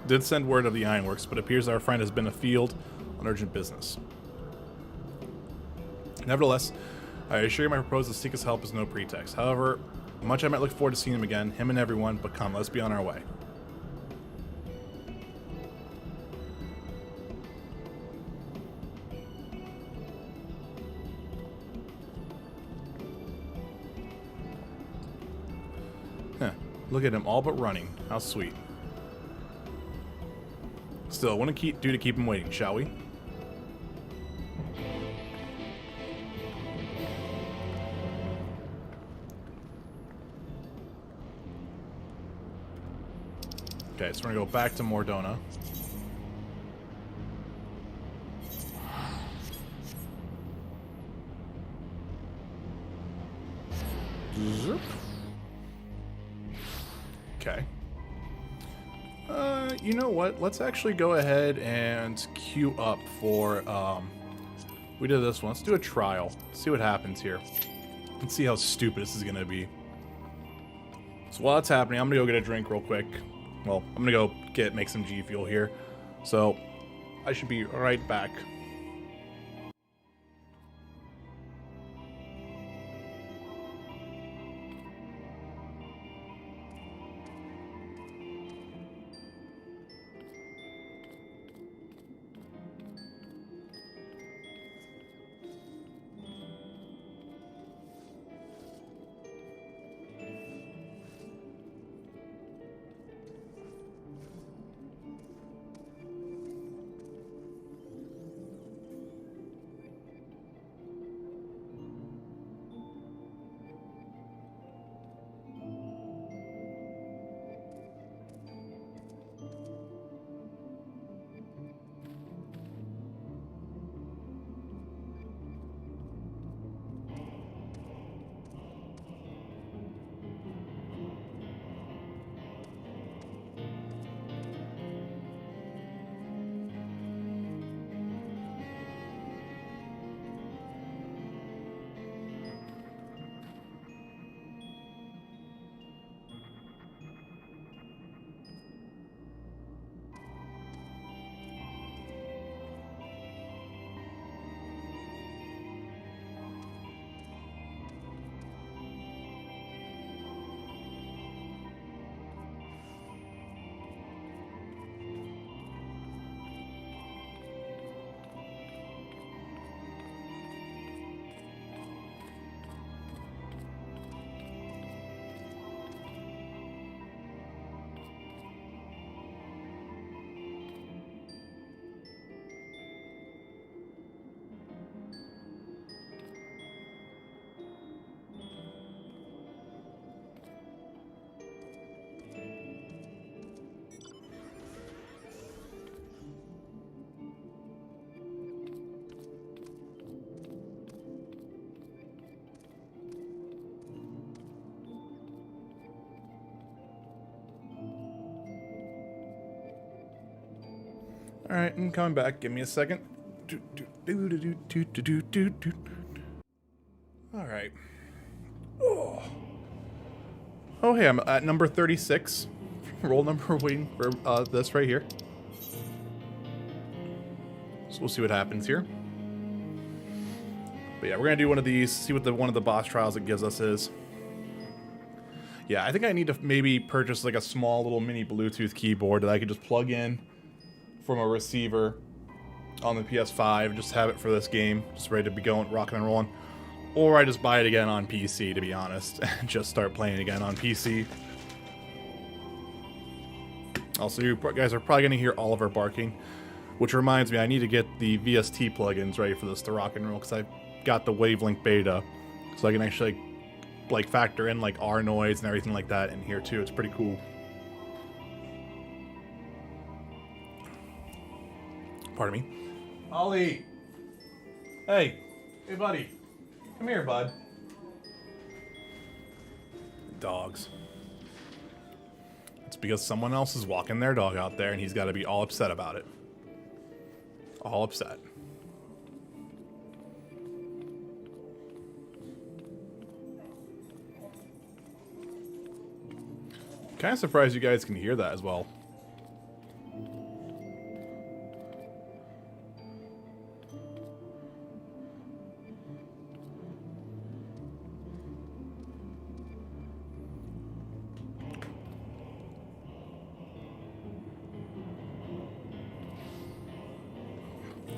did send word of the Ironworks, but it appears our friend has been afield on urgent business. Nevertheless, I assure you my proposal to seek his help is no pretext. However, much I might look forward to seeing him again, him and everyone, but come, let's be on our way. Look at him, all but running. How sweet. Still, what do to keep him waiting, shall we? Okay, so we're gonna go back to Mordona. Zoop. Okay. You know what? Let's actually go ahead and queue up for, we did this one. Let's do a trial. See what happens here. Let's see how stupid this is going to be. So while it's happening, I'm going to go get a drink real quick. Well, I'm going to go make some G Fuel here. So, I should be right back. Alright, I'm coming back. Give me a second. Alright. Oh, hey, I'm at number 36. Roll number waiting for this right here. So we'll see what happens here. But yeah, we're gonna do one of these, see what one of the boss trials it gives us is. Yeah, I think I need to maybe purchase like a small little mini Bluetooth keyboard that I could just plug in from a receiver on the PS5, just have it for this game, just ready to be going, rocking and rolling. Or I just buy it again on PC, to be honest, and just start playing again on PC. Also, you guys are probably gonna hear all of our barking, which reminds me, I need to get the VST plugins ready for this to rock and roll, because I've got the Wavelength beta, so I can actually like factor in like R noise and everything like that in here too. It's pretty cool. Pardon me. Ollie! Hey! Hey, buddy. Come here, bud. Dogs. It's because someone else is walking their dog out there and he's got to be all upset about it. All upset. Kind of surprised you guys can hear that as well.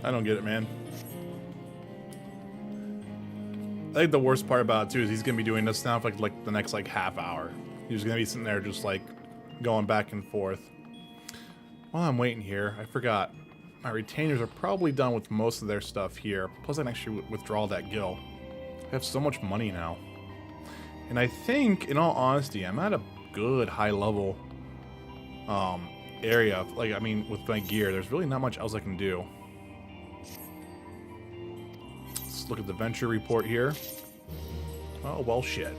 I don't get it, man. I think the worst part about it too is he's gonna be doing this now for like the next like half hour. He's gonna be sitting there just like going back and forth. While I'm waiting here, I forgot. My retainers are probably done with most of their stuff here. Plus I can actually withdraw that gil. I have so much money now. And I think, in all honesty, I'm at a good high level area. Like, I mean, with my gear, there's really not much else I can do. Let's look at the venture report here. Oh, well, shit.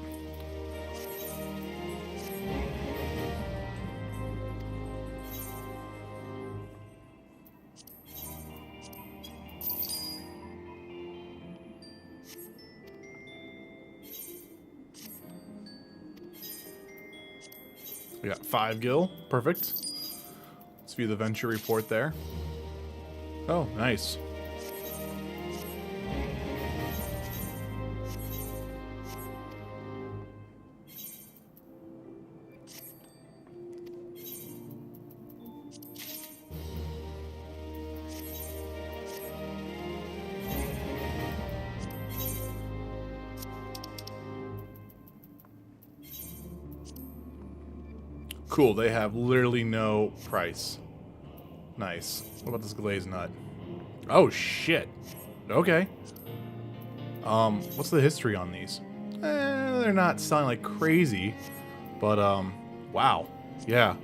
We got 5 gil. Perfect. Let's view the venture report there. Oh, nice. Cool, they have literally no price. Nice. What about this glazed nut? Oh, shit. Okay. What's the history on these? They're not selling like crazy, but, wow. Yeah.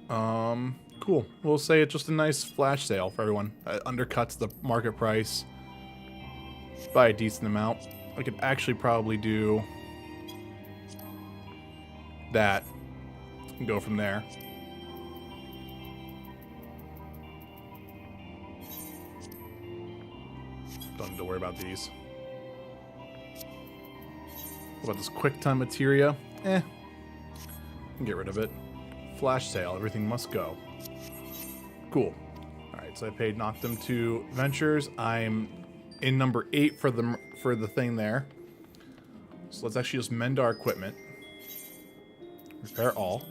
Cool. We'll say it's just a nice flash sale for everyone. It undercuts the market price by a decent amount. I could actually probably do that and go from there. Don't need to worry about these. What about this quick time materia? Get rid of it. Flash sale, everything must go. Cool. Alright, so I paid knocked them to ventures. I'm in number 8 for the thing there. So let's actually just mend our equipment. Repair all.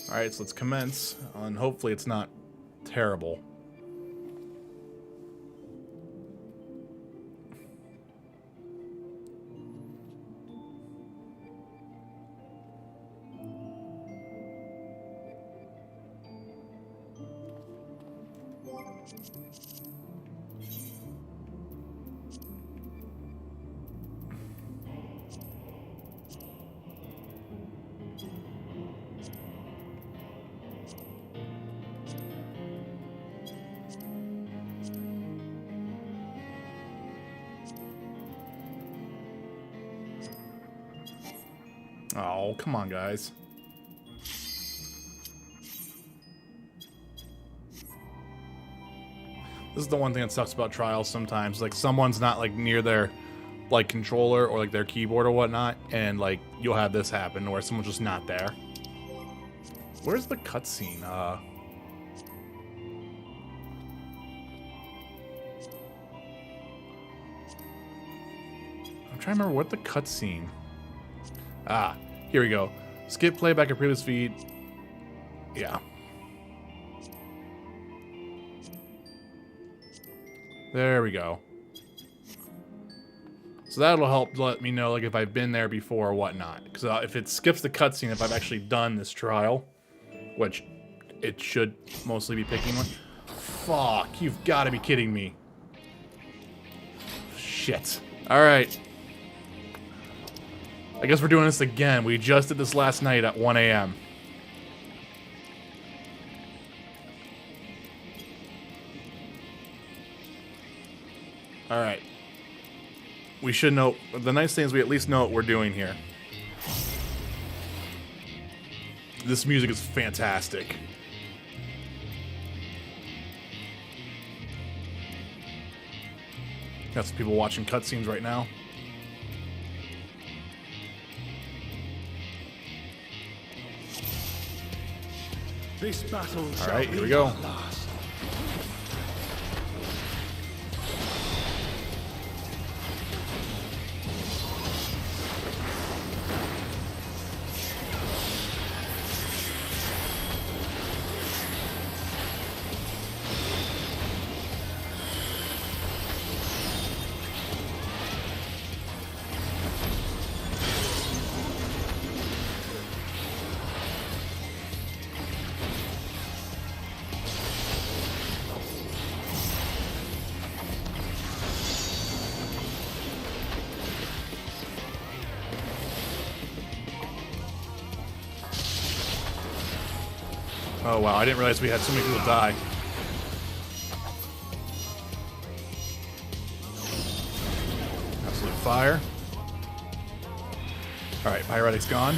Alright, so let's commence, and hopefully it's not terrible. Oh, come on, guys. This is the one thing that sucks about trials sometimes. Like, someone's not, like, near their, like, controller or, like, their keyboard or whatnot, and, like, you'll have this happen where someone's just not there. Where's the cutscene? I'm trying to remember what the cutscene. Ah, here we go. Skip playback of previous feed. Yeah. There we go. So that'll help let me know, like, if I've been there before or whatnot. Because if it skips the cutscene, if I've actually done this trial, which it should mostly be picking one. Fuck, you've got to be kidding me. Shit. All right. I guess we're doing this again. We just did this last night at 1 a.m. All right. We should know. The nice thing is we at least know what we're doing here. This music is fantastic. Got some people watching cutscenes right now. This battle All right, here we go. Oh wow, I didn't realize we had so many people die. Absolute fire. Alright, Pyretic's gone.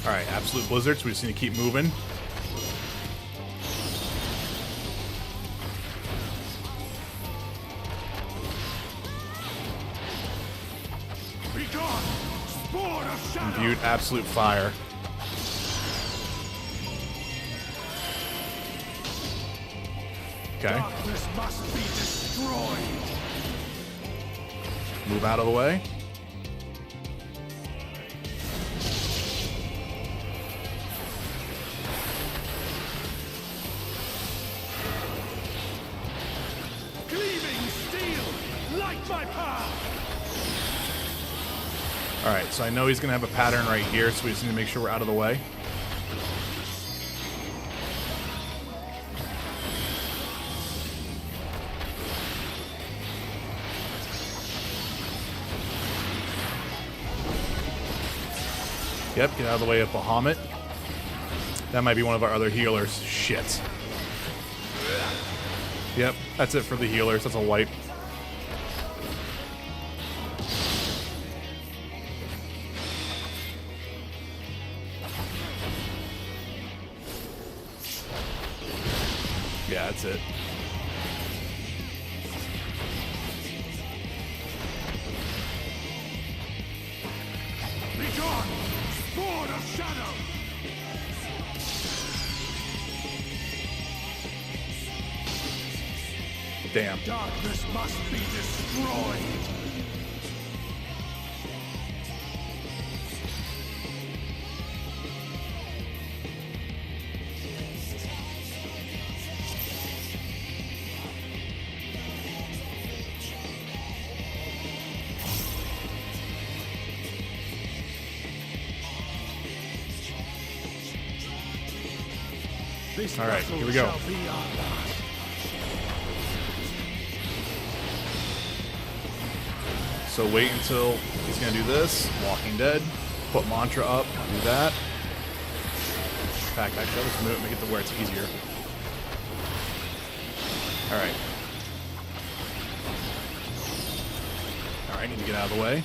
Alright, absolute blizzard, so we just need to keep moving. Imbued absolute fire. Okay. Darkness must be destroyed. Move out of the way. Gleaming steel, light my path. Alright, so I know he's going to have a pattern right here, so we just need to make sure we're out of the way. Yep, get out of the way of Bahamut. That might be one of our other healers. Shit. Yep, that's it for the healers. That's a wipe. Yeah, that's it. Be gone, Sword of Shadow. Damn. Darkness must be destroyed. All right, here we go. So wait until he's gonna do this. Walking Dead. Put mantra up. Do that. In fact, actually, I'll just move it, make it to where it's easier. All right. All Alright, need to get out of the way.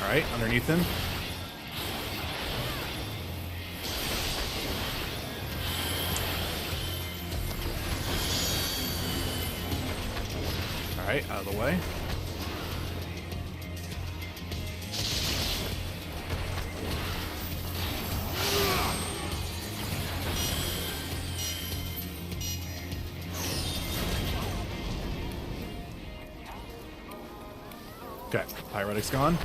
Alright, underneath him. Alright, out of the way. Okay, Pyretic's gone.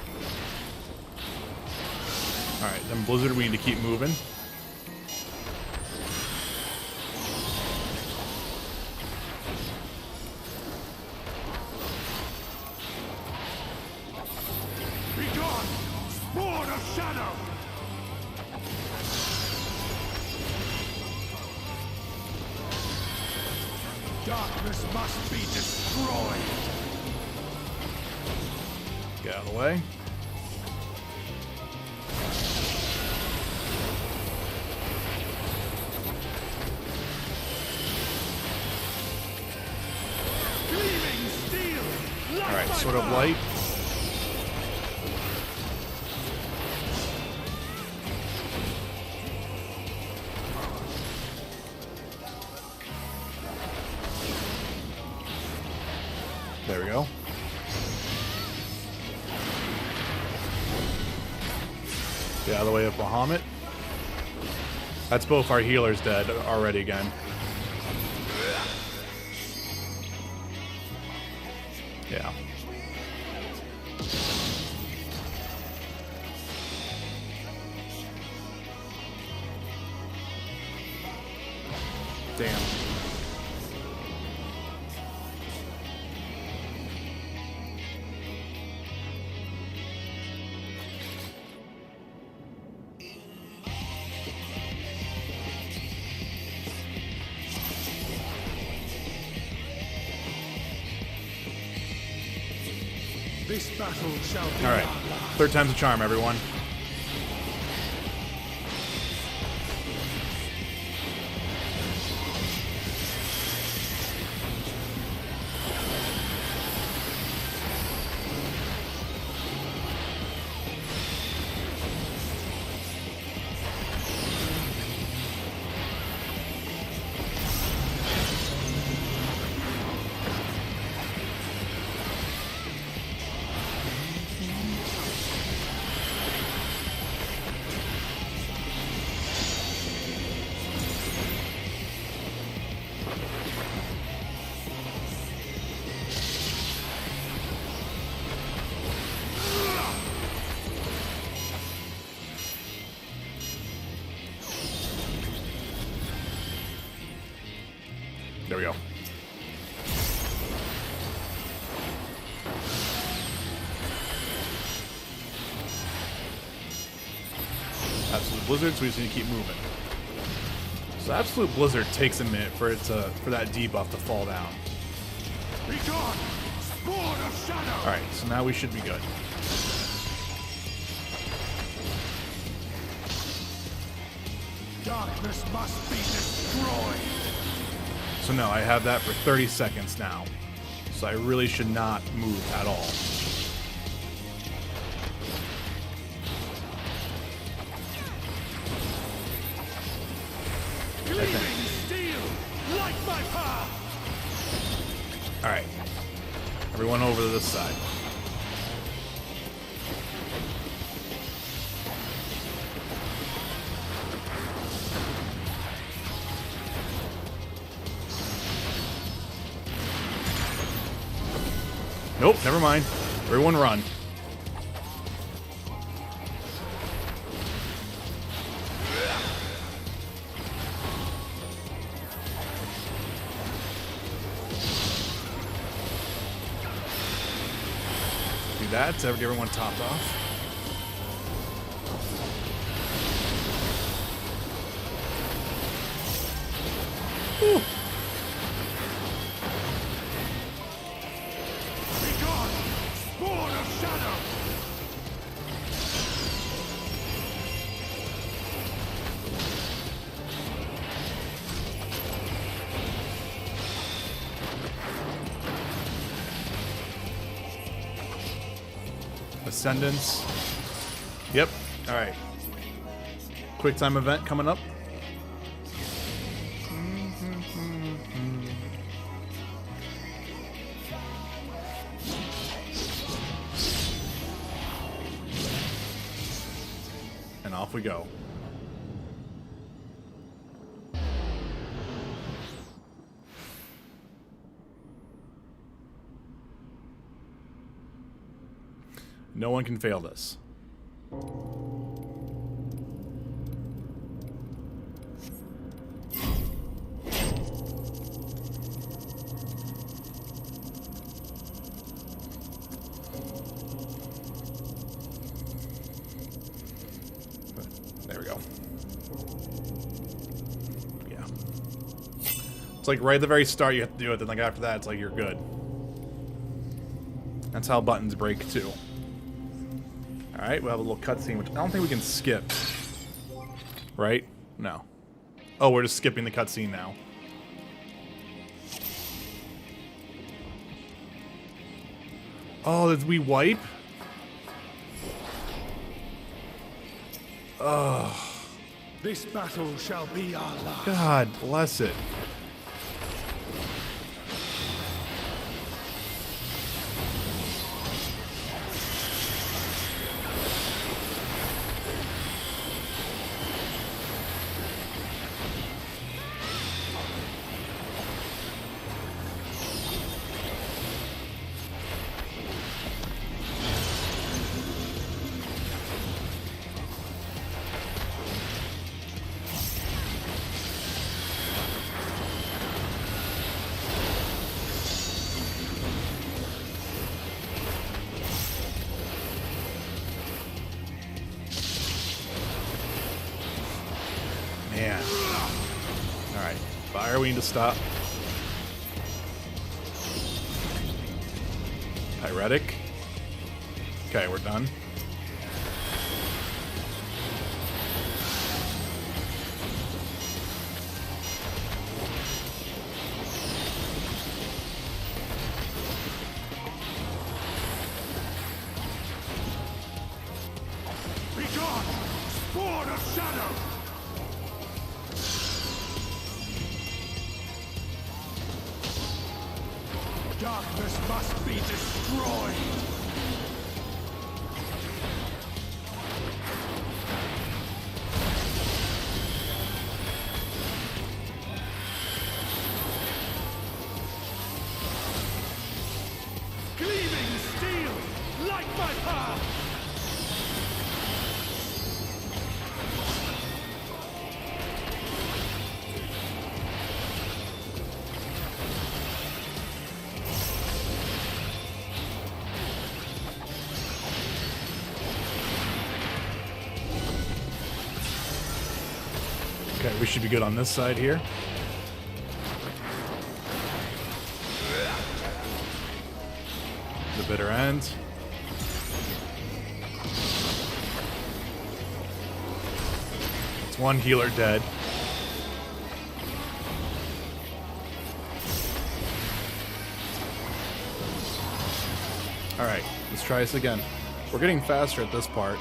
Alright, then Blizzard, we need to keep moving. Be gone! Spawn of Shadow! Darkness must be destroyed! Get out of the way. Alright, sort of light. There we go. Get out of the way of Bahamut. That's both our healers dead already again. Yeah. Damn. This battle shall be All right, third time's a charm, everyone. There we go. Absolute Blizzard, so we just need to keep moving. So Absolute Blizzard takes a minute for that debuff to fall down. Be gone! Spawn of Shadow! Alright, so now we should be good. Darkness must be destroyed! So no, I have that for 30 seconds now. So I really should not move at all. Gleaming steel! Light my path! Alright. Everyone over to this side. Nope, never mind. Everyone run. Do that to get everyone topped off. Whew. Ascendance. Yep. All right. Quick time event coming up. And off we go. No one can fail this. There we go. Yeah. It's like right at the very start you have to do it, then like after that it's like you're good. That's how buttons break too. Alright, we'll have a little cutscene, which I don't think we can skip. Right? No. Oh, we're just skipping the cutscene now. Oh, did we wipe? Ugh. This battle shall be our last. God bless it. Man. Alright. Fire, we need to stop. Pyretic. Okay, we're done. Be gone! Spawn of shadow! Darkness must be destroyed! Gleaming steel! Light my path! Okay, we should be good on this side here. The bitter end. It's one healer dead. Alright, let's try this again. We're getting faster at this part.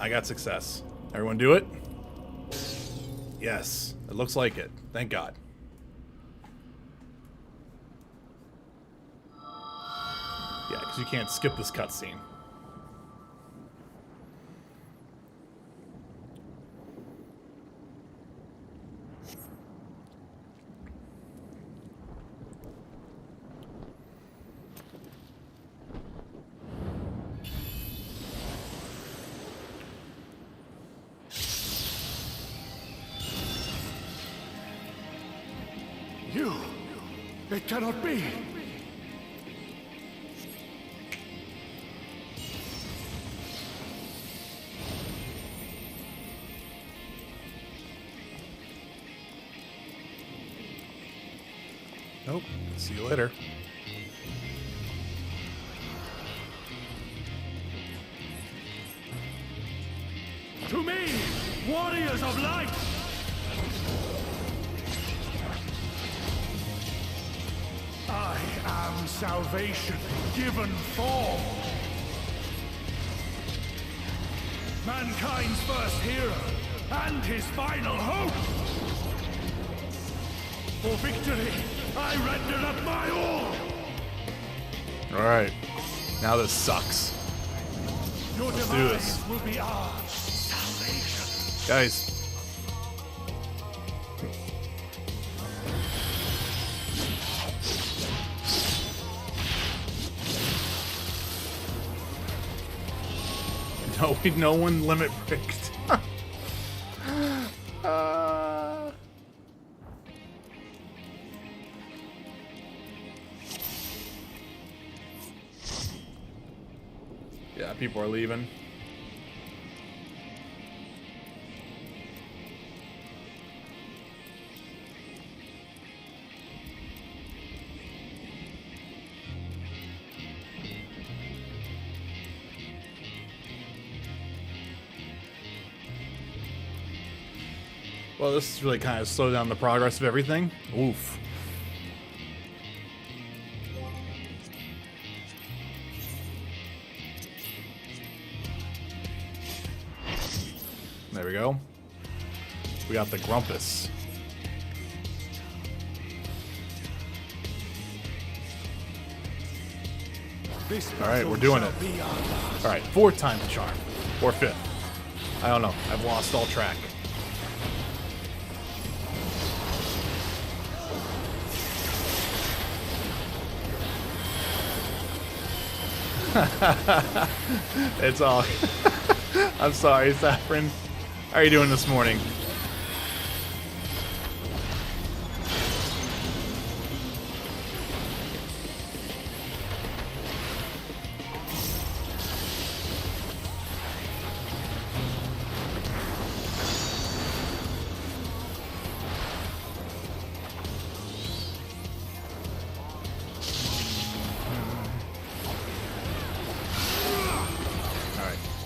I got success. Everyone do it? Yes, it looks like it. Thank God. Yeah, because you can't skip this cutscene. You! It cannot be! Nope. See you later. To me, warriors of light! I am salvation given form. Mankind's first hero and his final hope. For victory, I render up my all. All right. Now this sucks. Your Let's do this. demise will be our salvation. Guys. No one limit picked. Yeah, people are leaving. Well, this has really kind of slowed down the progress of everything. Oof. There we go. We got the Grumpus. Alright, we're doing it. Alright, 4th time's the charm. Or 5th. I don't know. I've lost all track. It's all. I'm sorry, Saffron. How are you doing this morning?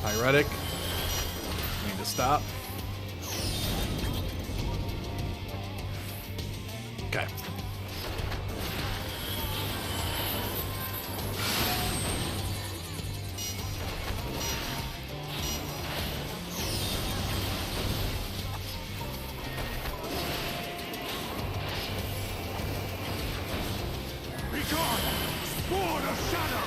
Pyretic. Need to stop. Okay. Be gone! Sword of Shadow!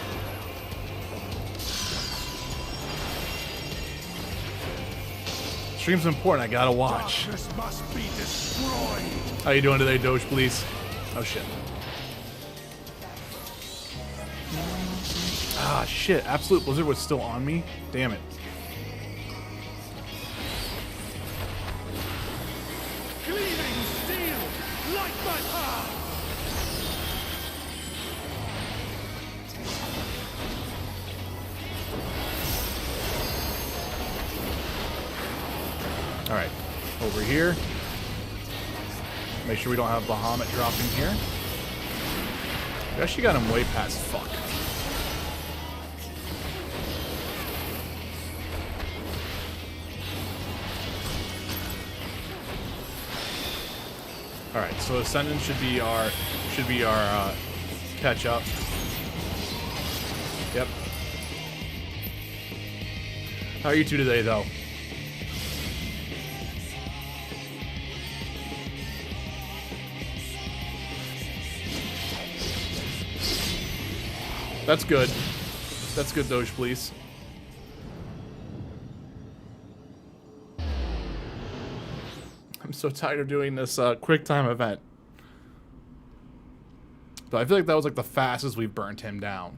Stream's important, I gotta watch. Darkness must be destroyed. How you doing today, Doge, please? Oh shit. Ah shit, Absolute Blizzard was still on me? Damn it. Gleaming steel, light my path! Alright, over here. Make sure we don't have Bahamut dropping here. We actually got him way past fuck. Alright, so Ascendant should be our catch up. Yep. How are you two today though? That's good. That's good, Doge, please. I'm so tired of doing this quick time event. But I feel like that was like the fastest we've burnt him down.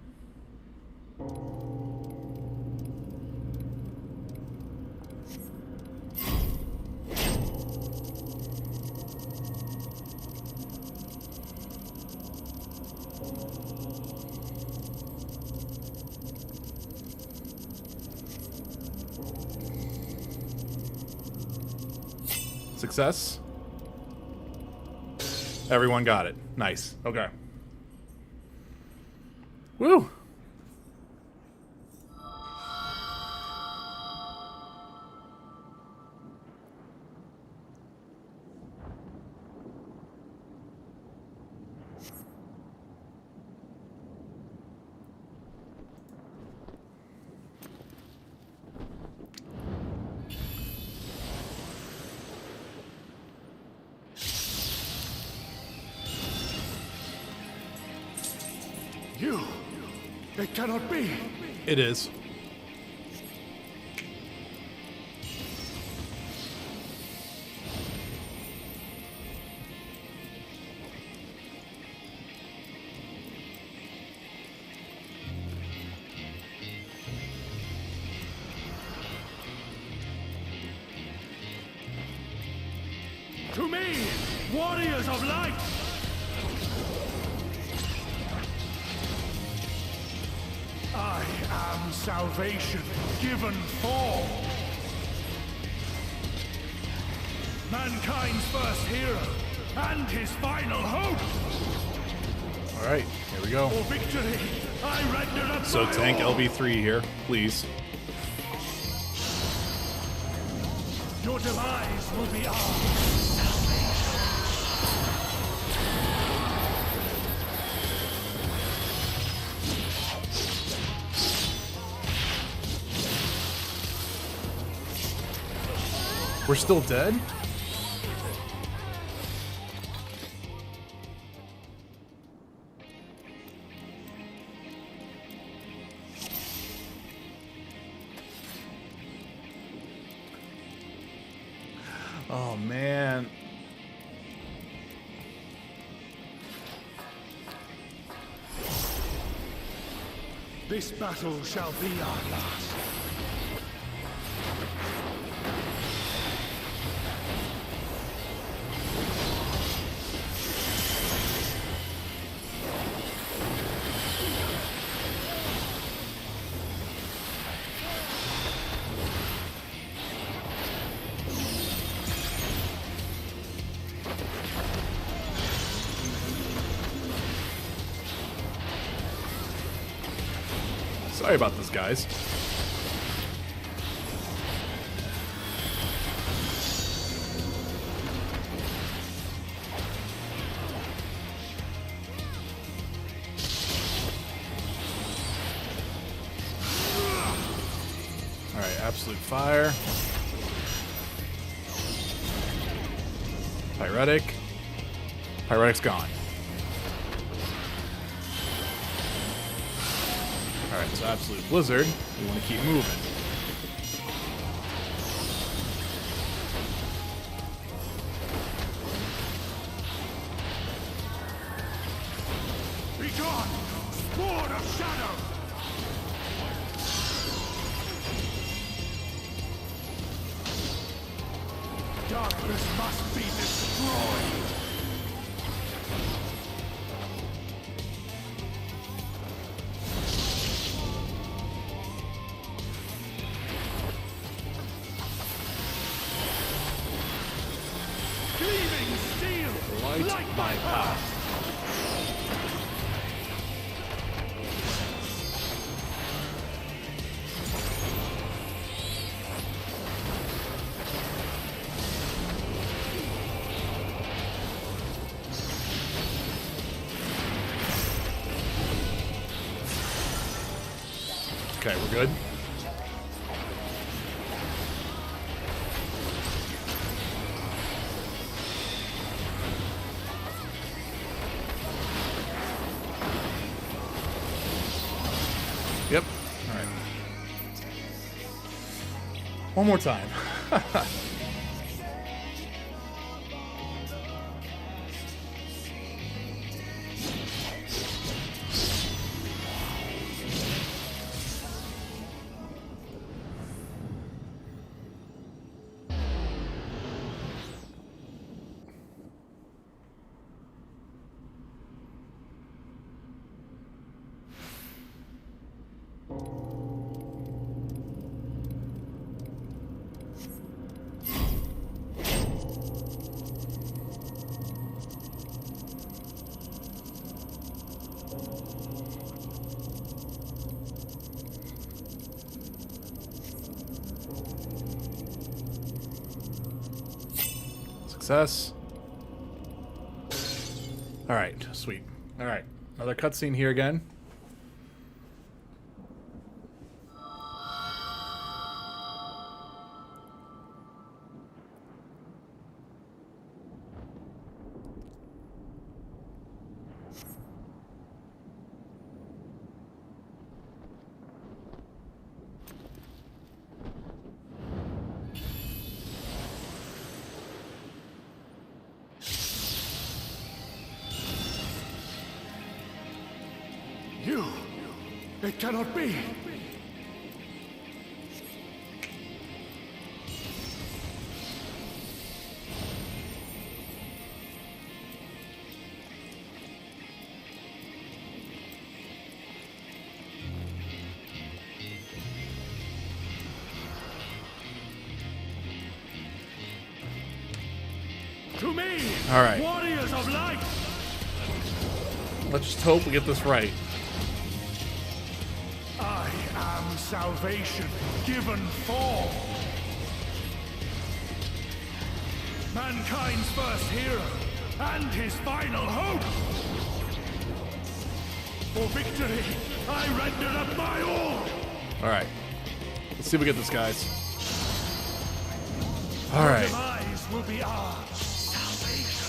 Success. Everyone got it. Nice. Okay. Woo! You! It cannot be! It is. To me, warriors of light! I am salvation given form. Mankind's first hero and his final hope. All right, here we go. For victory, I render up So my tank all. LB3 here, please. Your demise will be ours. We're still dead? Oh, man. This battle shall be our last. Sorry about this, guys. All right, absolute fire. Pyretic. Pyretic's gone. Alright, so absolute blizzard. We want to keep moving. Be gone! Sword of Shadow! Darkness must be destroyed! Gleaming steel! Light my path! Okay, we're good. Yep. All right. One more time. Success. Alright, sweet. Alright, another cutscene here again. You! It cannot be! To me! All right. Warriors of light! Let's just hope we get this right. I am salvation given form. Mankind's first hero and his final hope. For victory, I render up my all. All right. Let's see if we get this, guys. All right. Demise will be our salvation.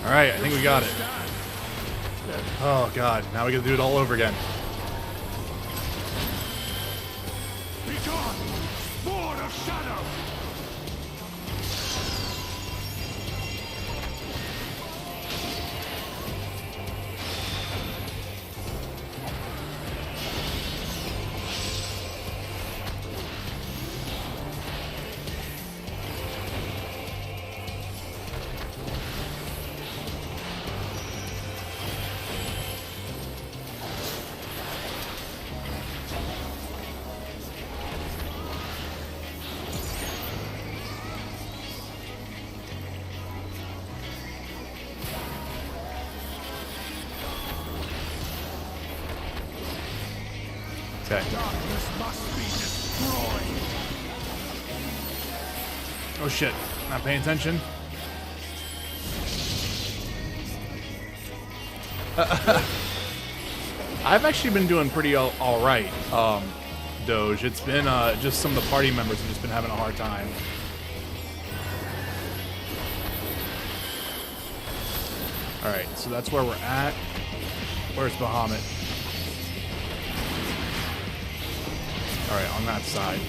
All right, I think we got it. Oh god, now we gotta do it all over again. Be gone, Lord of Shadow! Okay. Darkness must be destroyed. Oh shit, not paying attention. I've actually been doing pretty all right, Doge. It's been just some of the party members have just been having a hard time. All right, so that's where we're at. Where's Bahamut? All right, on that side.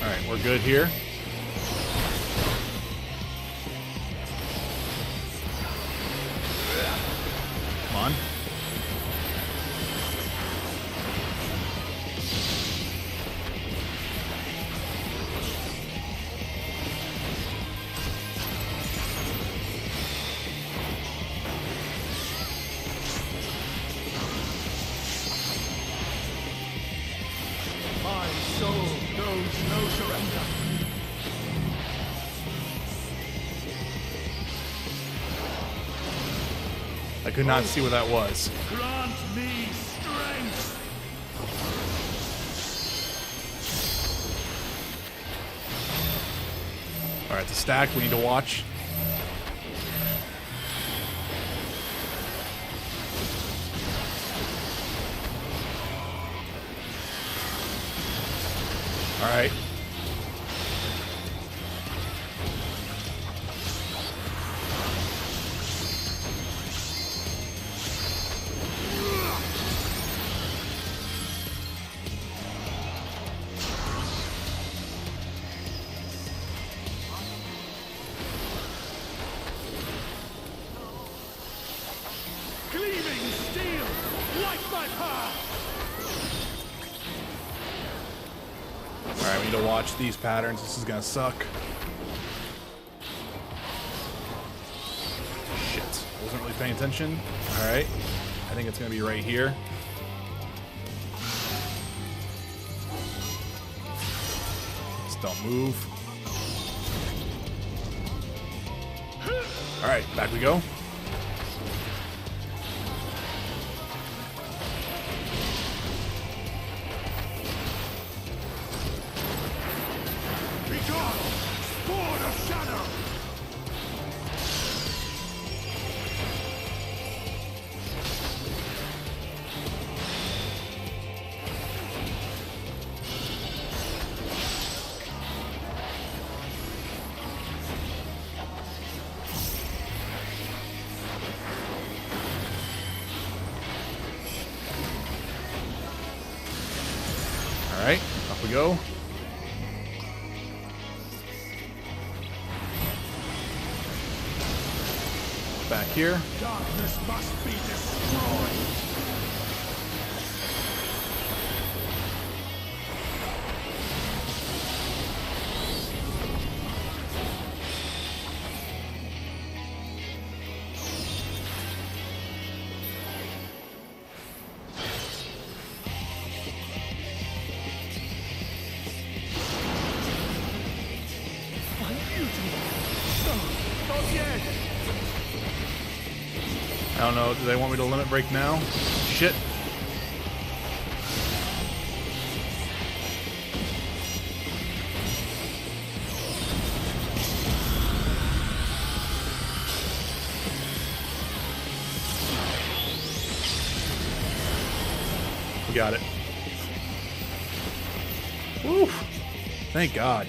All right, we're good here. Come on. My soul knows no surrender. I could not see what that was. Grant me strength. All right, the stack we need to watch. All right. Gleaming steel, light my path. All right, we need to watch these patterns. This is gonna suck. Shit, wasn't really paying attention. Alright. I think it's going to be right here. Just don't move. Alright, back we go. Alright, off we go. Back here. Darkness must be destroyed. I don't know, do they want me to limit break now? Shit. We got it. Woo! Thank God.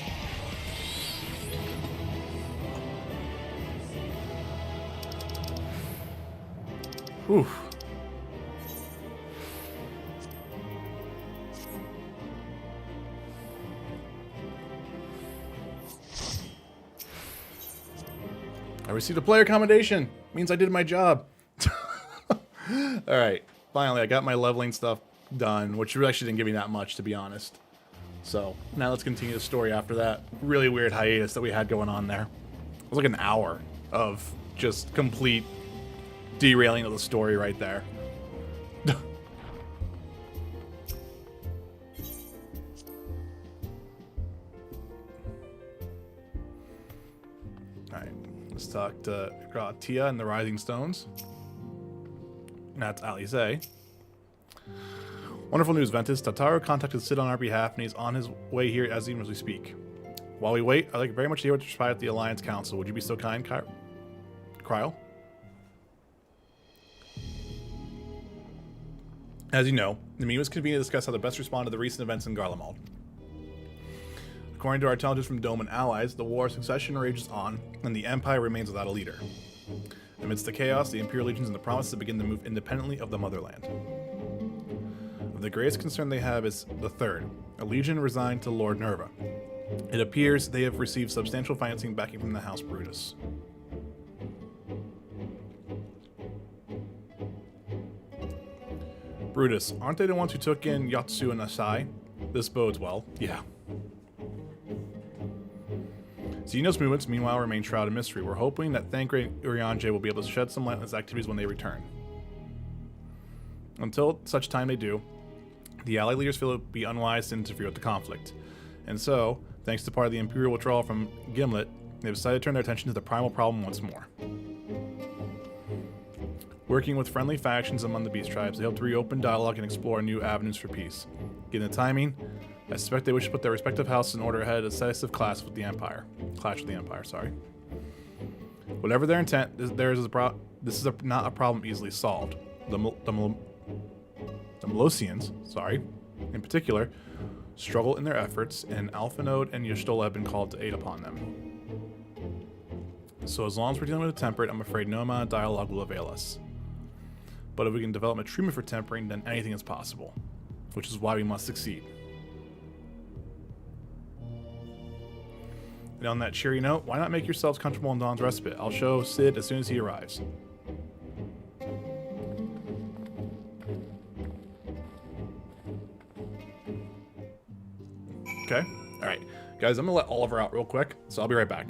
Whew. I received a player commendation. Means I did my job. Alright. Finally, I got my leveling stuff done, which really actually didn't give me that much, to be honest. So, now let's continue the story after that really weird hiatus that we had going on there. It was like an hour of just complete derailing of the story right there. Alright, let's talk to Gratia and the Rising Stones. That's Alize. Wonderful news, Ventus. Tataru contacted Sid on our behalf, and he's on his way here as even as we speak. While we wait, I'd like very much to hear what you transpired at the Alliance Council. Would you be so kind, Cryle? As you know, the meeting was convened to discuss how to best respond to the recent events in Garlemald. According to our intelligence from Dome and allies, the War of Succession rages on, and the Empire remains without a leader. Amidst the chaos, the Imperial Legions in the promise to begin to move independently of the Motherland. Of the greatest concern they have is the Third, a legion resigned to Lord Nerva. It appears they have received substantial financing backing from the House Brutus. Brutus, aren't they the ones who took in Yatsu and Asai? This bodes well. Yeah. Xenos movements, meanwhile, remain shrouded in mystery. We're hoping that Thancred Urianger will be able to shed some light on his activities when they return. Until such time they do, the Allied leaders feel it would be unwise to interfere with the conflict. And so, thanks to part of the Imperial withdrawal from Gimlet, they've decided to turn their attention to the primal problem once more. Working with friendly factions among the Beast Tribes, they hope to reopen dialogue and explore new avenues for peace. Given the timing, I suspect they wish to put their respective houses in order ahead of a decisive clash with the Empire. Whatever their intent, this is not a problem easily solved. The Melosians, in particular, struggle in their efforts, and Alphanode and Y'shtola have been called to aid upon them. So as long as we're dealing with the temperate, I'm afraid no amount of dialogue will avail us. But if we can develop a treatment for tempering, then anything is possible. Which is why we must succeed. And on that cheery note, why not make yourselves comfortable in Dawn's Respite? I'll show Sid as soon as he arrives. Okay. Alright. Guys, I'm going to let Oliver out real quick, so I'll be right back.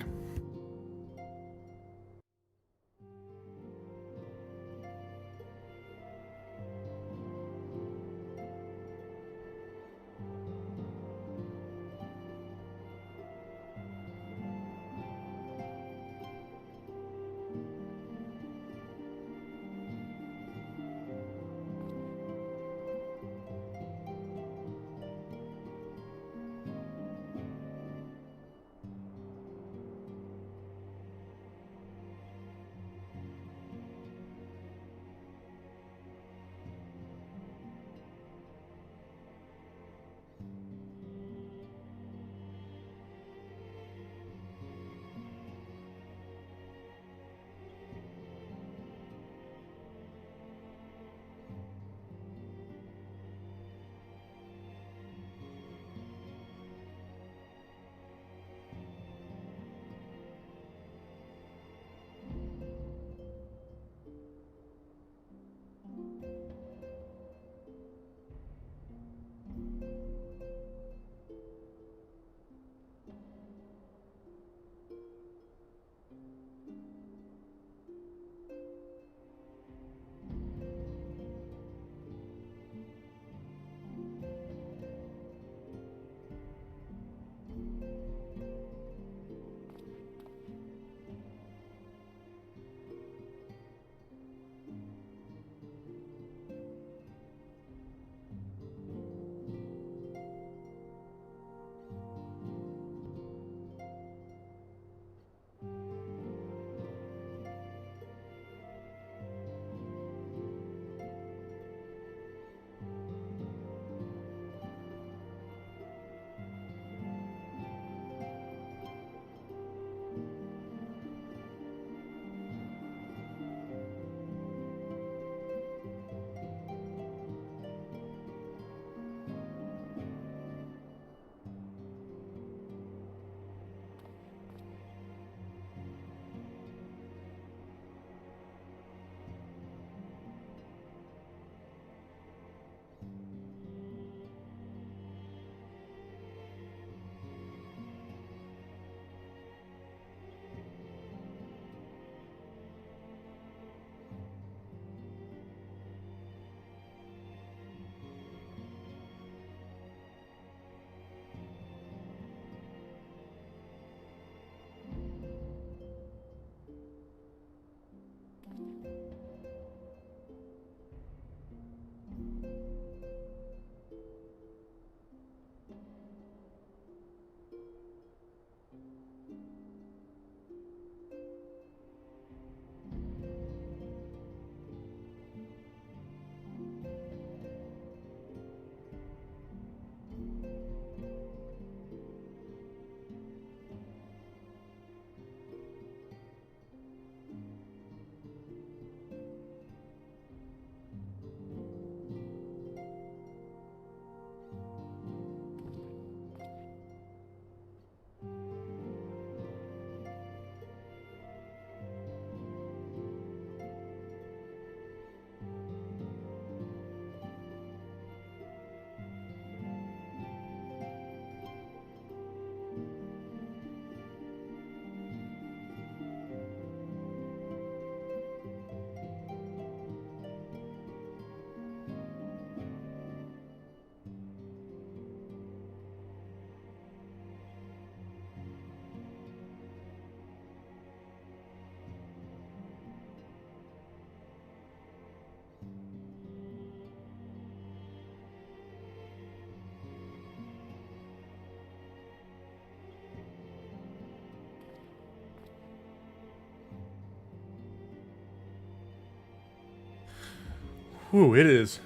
Whew, it is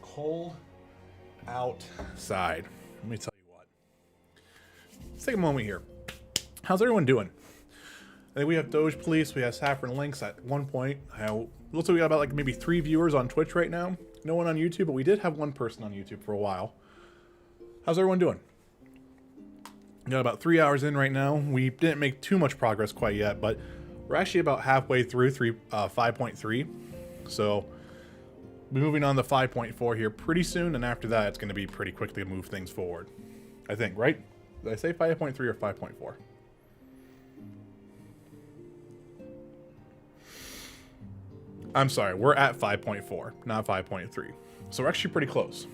cold outside. Let me tell you what. Let's take a moment here. How's everyone doing? I think we have Doge Police, we have Saffron Links at one point. Looks like we got about like maybe 3 viewers on Twitch right now. No one on YouTube, but we did have one person on YouTube for a while. How's everyone doing? We got about 3 hours in right now. We didn't make too much progress quite yet, but we're actually about halfway through 5.3. So we'll be moving on to 5.4 here pretty soon, and after that, it's going to be pretty quickly to move things forward. I think, right? Did I say 5.3 or 5.4? I'm sorry, we're at 5.4, not 5.3. So we're actually pretty close.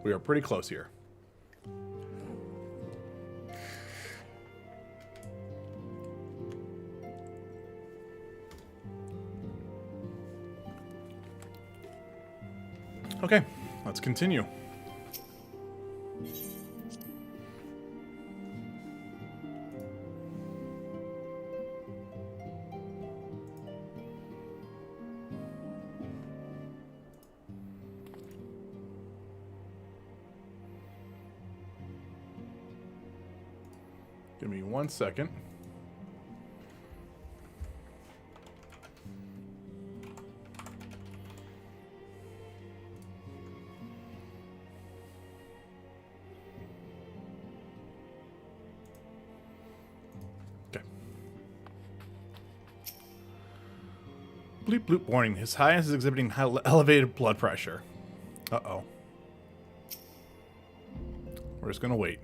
We are pretty close here. Okay, let's continue. Give me 1 second. Okay. Bleep bloop warning. His Highness is exhibiting elevated blood pressure. Uh-oh. We're just gonna wait.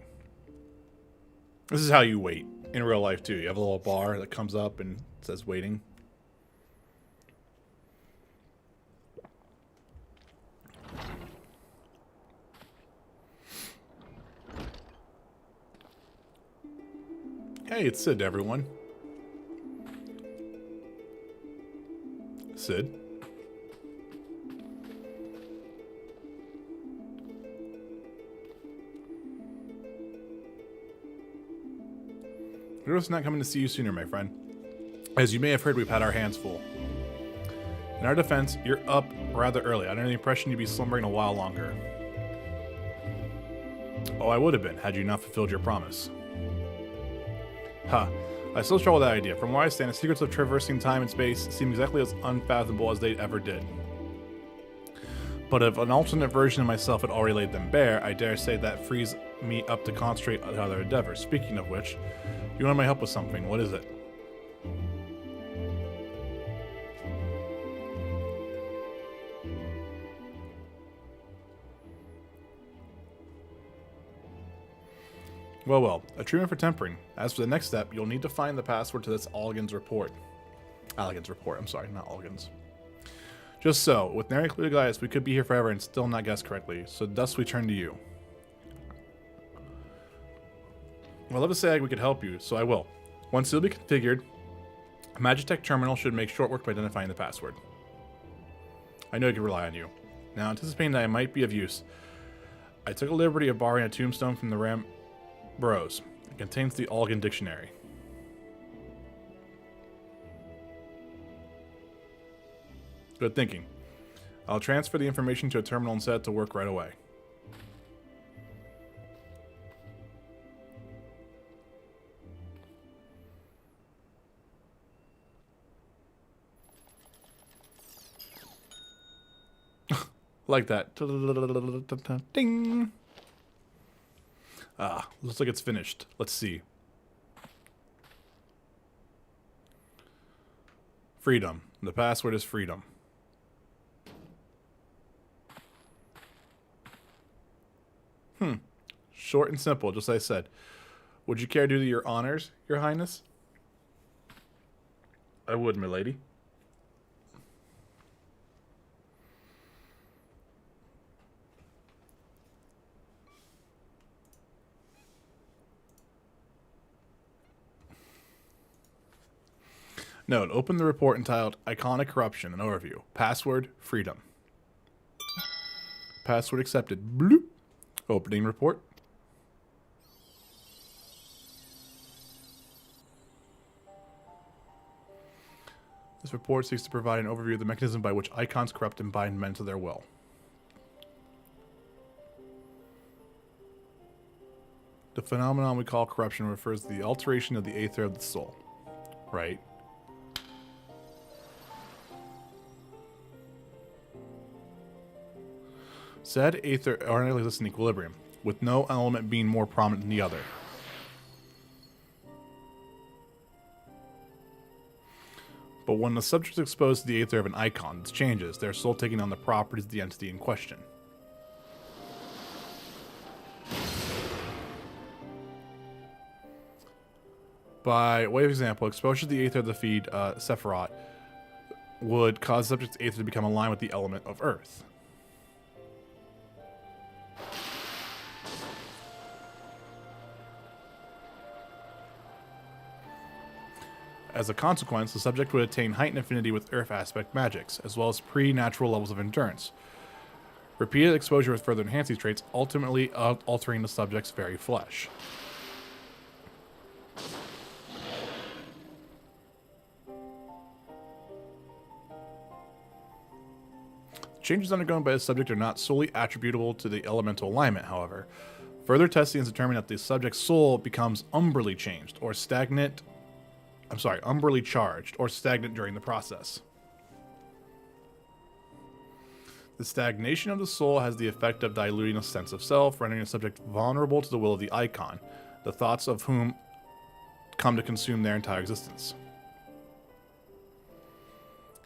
This is how you wait in real life too. You have a little bar that comes up and says waiting. Hey, it's Sid, everyone. Sid. We're just not coming to see you sooner, my friend. As you may have heard, we've had our hands full. In our defense, you're up rather early. I had the impression you'd be slumbering a while longer. Oh, I would have been, had you not fulfilled your promise. I still struggle with that idea. From where I stand, the secrets of traversing time and space seem exactly as unfathomable as they ever did. But if an alternate version of myself had already laid them bare, I dare say that frees me up to concentrate on other endeavors. Speaking of which, you want my help with something. What is it? Well, a treatment for tempering. As for the next step, you'll need to find the password to this Alligan's report. Alligan's report, I'm sorry, not Alligan's. Just so, with nary clue to guide us, we could be here forever and still not guess correctly, so thus we turn to you. Well, I'd love to say we could help you, so I will. Once it'll be configured, a Magitech terminal should make short work of identifying the password. I know you can rely on you. Now, anticipating that I might be of use, I took a liberty of borrowing a tombstone from the Ram Burrows. It contains the Algan dictionary. Good thinking. I'll transfer the information to a terminal and set it to work right away. Like that. Ding! Ah, looks like it's finished. Let's see. Freedom. The password is freedom. Short and simple, just as I said. Would you care to do your honors, Your Highness? I would, milady. Note, open the report entitled Iconic Corruption, an overview. Password, freedom. Password accepted. Bloop. Opening report. This report seeks to provide an overview of the mechanism by which icons corrupt and bind men to their will. The phenomenon we call corruption refers to the alteration of the aether of the soul. Right. Said aether ordinarily exists in equilibrium, with no element being more prominent than the other. But when the subject is exposed to the aether of an icon, this changes, their soul taking on the properties of the entity in question. By way of example, exposure to the aether of the feed Sephiroth would cause the subject's aether to become aligned with the element of earth. As a consequence, the subject would attain heightened affinity with earth aspect magics, as well as pre-natural levels of endurance. Repeated exposure would further enhance these traits, ultimately altering the subject's very flesh. Changes undergone by the subject are not solely attributable to the elemental alignment, however. Further testing has determined that the subject's soul becomes umbrally changed, or umbrally charged, or stagnant during the process. The stagnation of the soul has the effect of diluting a sense of self, rendering the subject vulnerable to the will of the icon, the thoughts of whom come to consume their entire existence.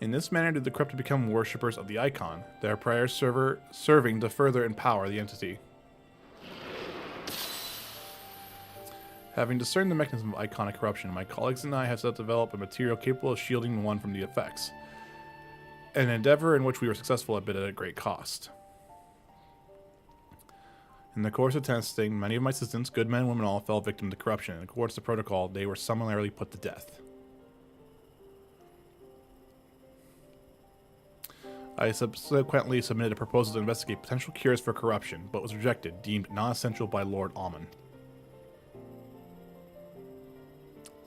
In this manner did the corrupted become worshippers of the icon, their prayers serving to further empower the entity. Having discerned the mechanism of iconic corruption, my colleagues and I have set to develop a material capable of shielding one from the effects. An endeavor in which we were successful a bit at a great cost. In the course of testing, many of my assistants, good men and women all, fell victim to corruption, and according to the protocol, they were summarily put to death. I subsequently submitted a proposal to investigate potential cures for corruption, but was rejected, deemed non-essential by Lord Almond.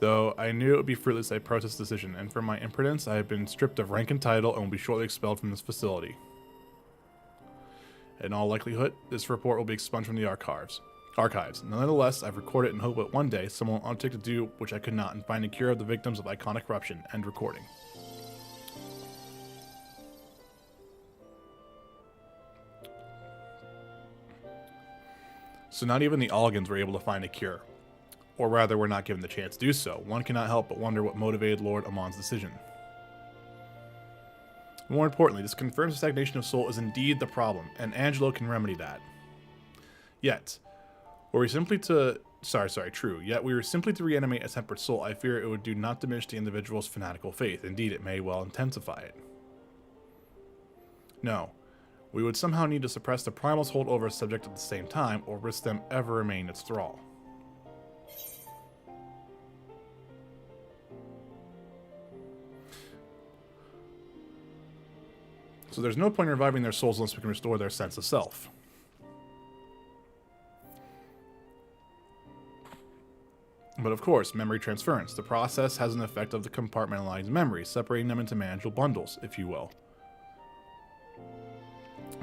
Though I knew it would be fruitless, I protested the decision, and for my imprudence, I have been stripped of rank and title and will be shortly expelled from this facility. In all likelihood, this report will be expunged from the archives. Nonetheless, I've recorded it in hope that one day someone will undertake to do which I could not and find a cure of the victims of iconic corruption. End recording. So not even the Algans were able to find a cure. Or rather, were not given the chance to do so. One cannot help but wonder what motivated Lord Amon's decision. More importantly, this confirms the stagnation of soul is indeed the problem, and Angelo can remedy that. Yet, were we simply to... Yet we were simply to reanimate a tempered soul, I fear it would do not diminish the individual's fanatical faith. Indeed, it may well intensify it. No. We would somehow need to suppress the primal's hold over a subject at the same time, or risk them ever remain its thrall. So there's no point in reviving their souls unless we can restore their sense of self. But of course, memory transference. The process has an effect of the compartmentalized memories, separating them into manageable bundles, if you will.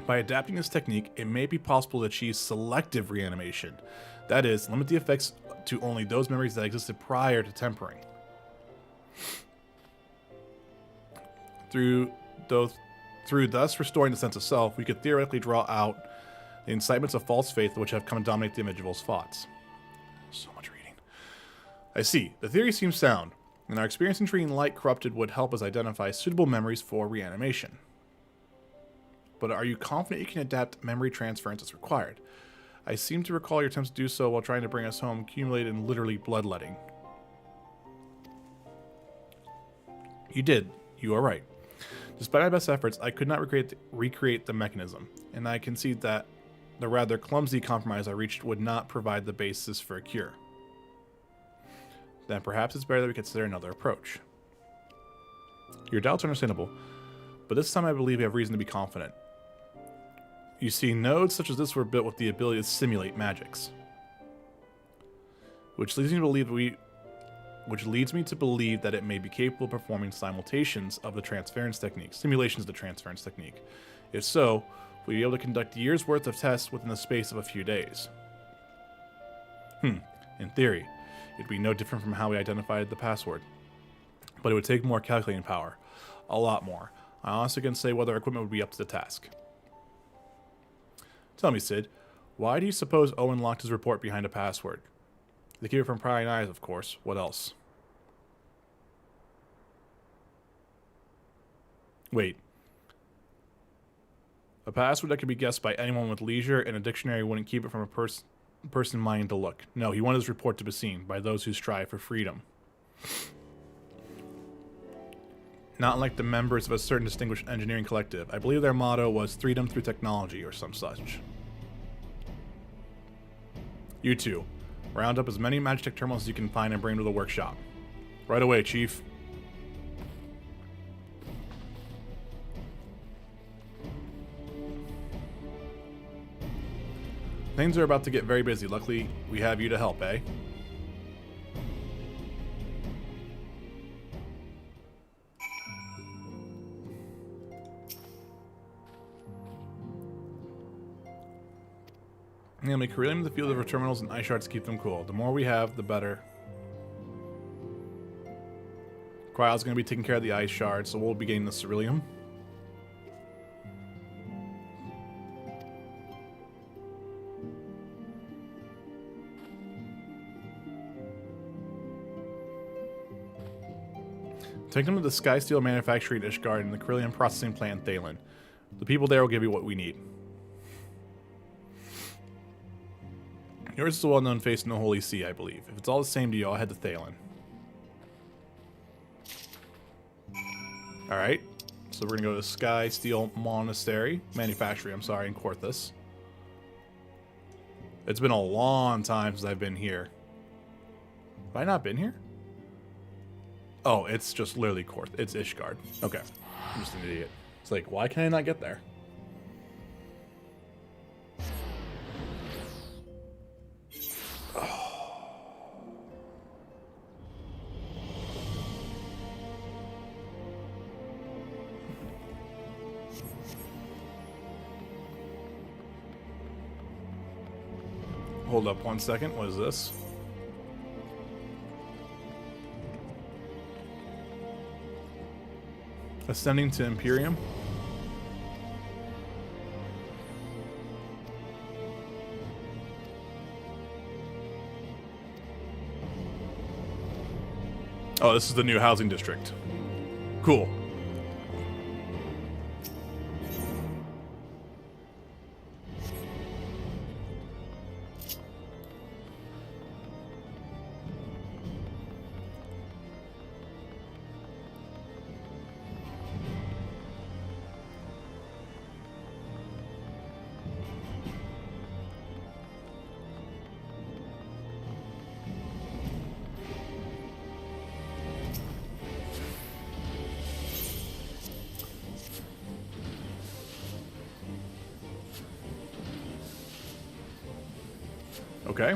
By adapting this technique, it may be possible to achieve selective reanimation. That is, limit the effects to only those memories that existed prior to tempering. Through thus restoring the sense of self, we could theoretically draw out the incitements of false faith which have come to dominate the individual's thoughts. So much reading. I see. The theory seems sound, and our experience in treating light corrupted would help us identify suitable memories for reanimation. But are you confident you can adapt memory transference as required? I seem to recall your attempts to do so while trying to bring us home accumulated in literally bloodletting. You did. You are right. Despite my best efforts, I could not recreate the mechanism, and I concede that the rather clumsy compromise I reached would not provide the basis for a cure. Then perhaps it's better that we consider another approach. Your doubts are understandable, but this time I believe we have reason to be confident. You see, nodes such as this were built with the ability to simulate magics, which leads me to believe which leads me to believe that it may be capable of performing simulations of the transference technique. If so, we'll be able to conduct years' worth of tests within the space of a few days. In theory, it'd be no different from how we identified the password. But it would take more calculating power. A lot more. I honestly can't say whether our equipment would be up to the task. Tell me, Sid, why do you suppose Owen locked his report behind a password? They keep it from prying eyes, of course. What else? Wait. A password that could be guessed by anyone with leisure and a dictionary wouldn't keep it from a person minding to look. No, he wanted his report to be seen by those who strive for freedom. Not like the members of a certain distinguished engineering collective. I believe their motto was freedom through technology or some such. You two, round up as many Magitech terminals as you can find and bring them to the workshop. Right away, Chief. Things are about to get very busy. Luckily, we have you to help, eh? Yeah, make Carillium the field of our terminals and ice shards to keep them cool. The more we have, the better. Kryle's going to be taking care of the ice shards, so we'll be getting the Ceruleum. Take them to the Sky Steel Manufactory in Ishgard and the Carillium Processing Plant in Thalen. The people there will give you what we need. Yours is a well-known face in the Holy See, I believe. If it's all the same to you, I'll head to Thalen. Alright. So we're going to go to Sky Steel Manufactory, in Korthus. It's been a long time since I've been here. Have I not been here? Oh, it's just literally Korth. It's Ishgard. Okay. I'm just an idiot. It's like, why can I not get there? Hold up 1 second. What is this? Ascending to Imperium. Oh, this is the new housing district. Cool. Okay.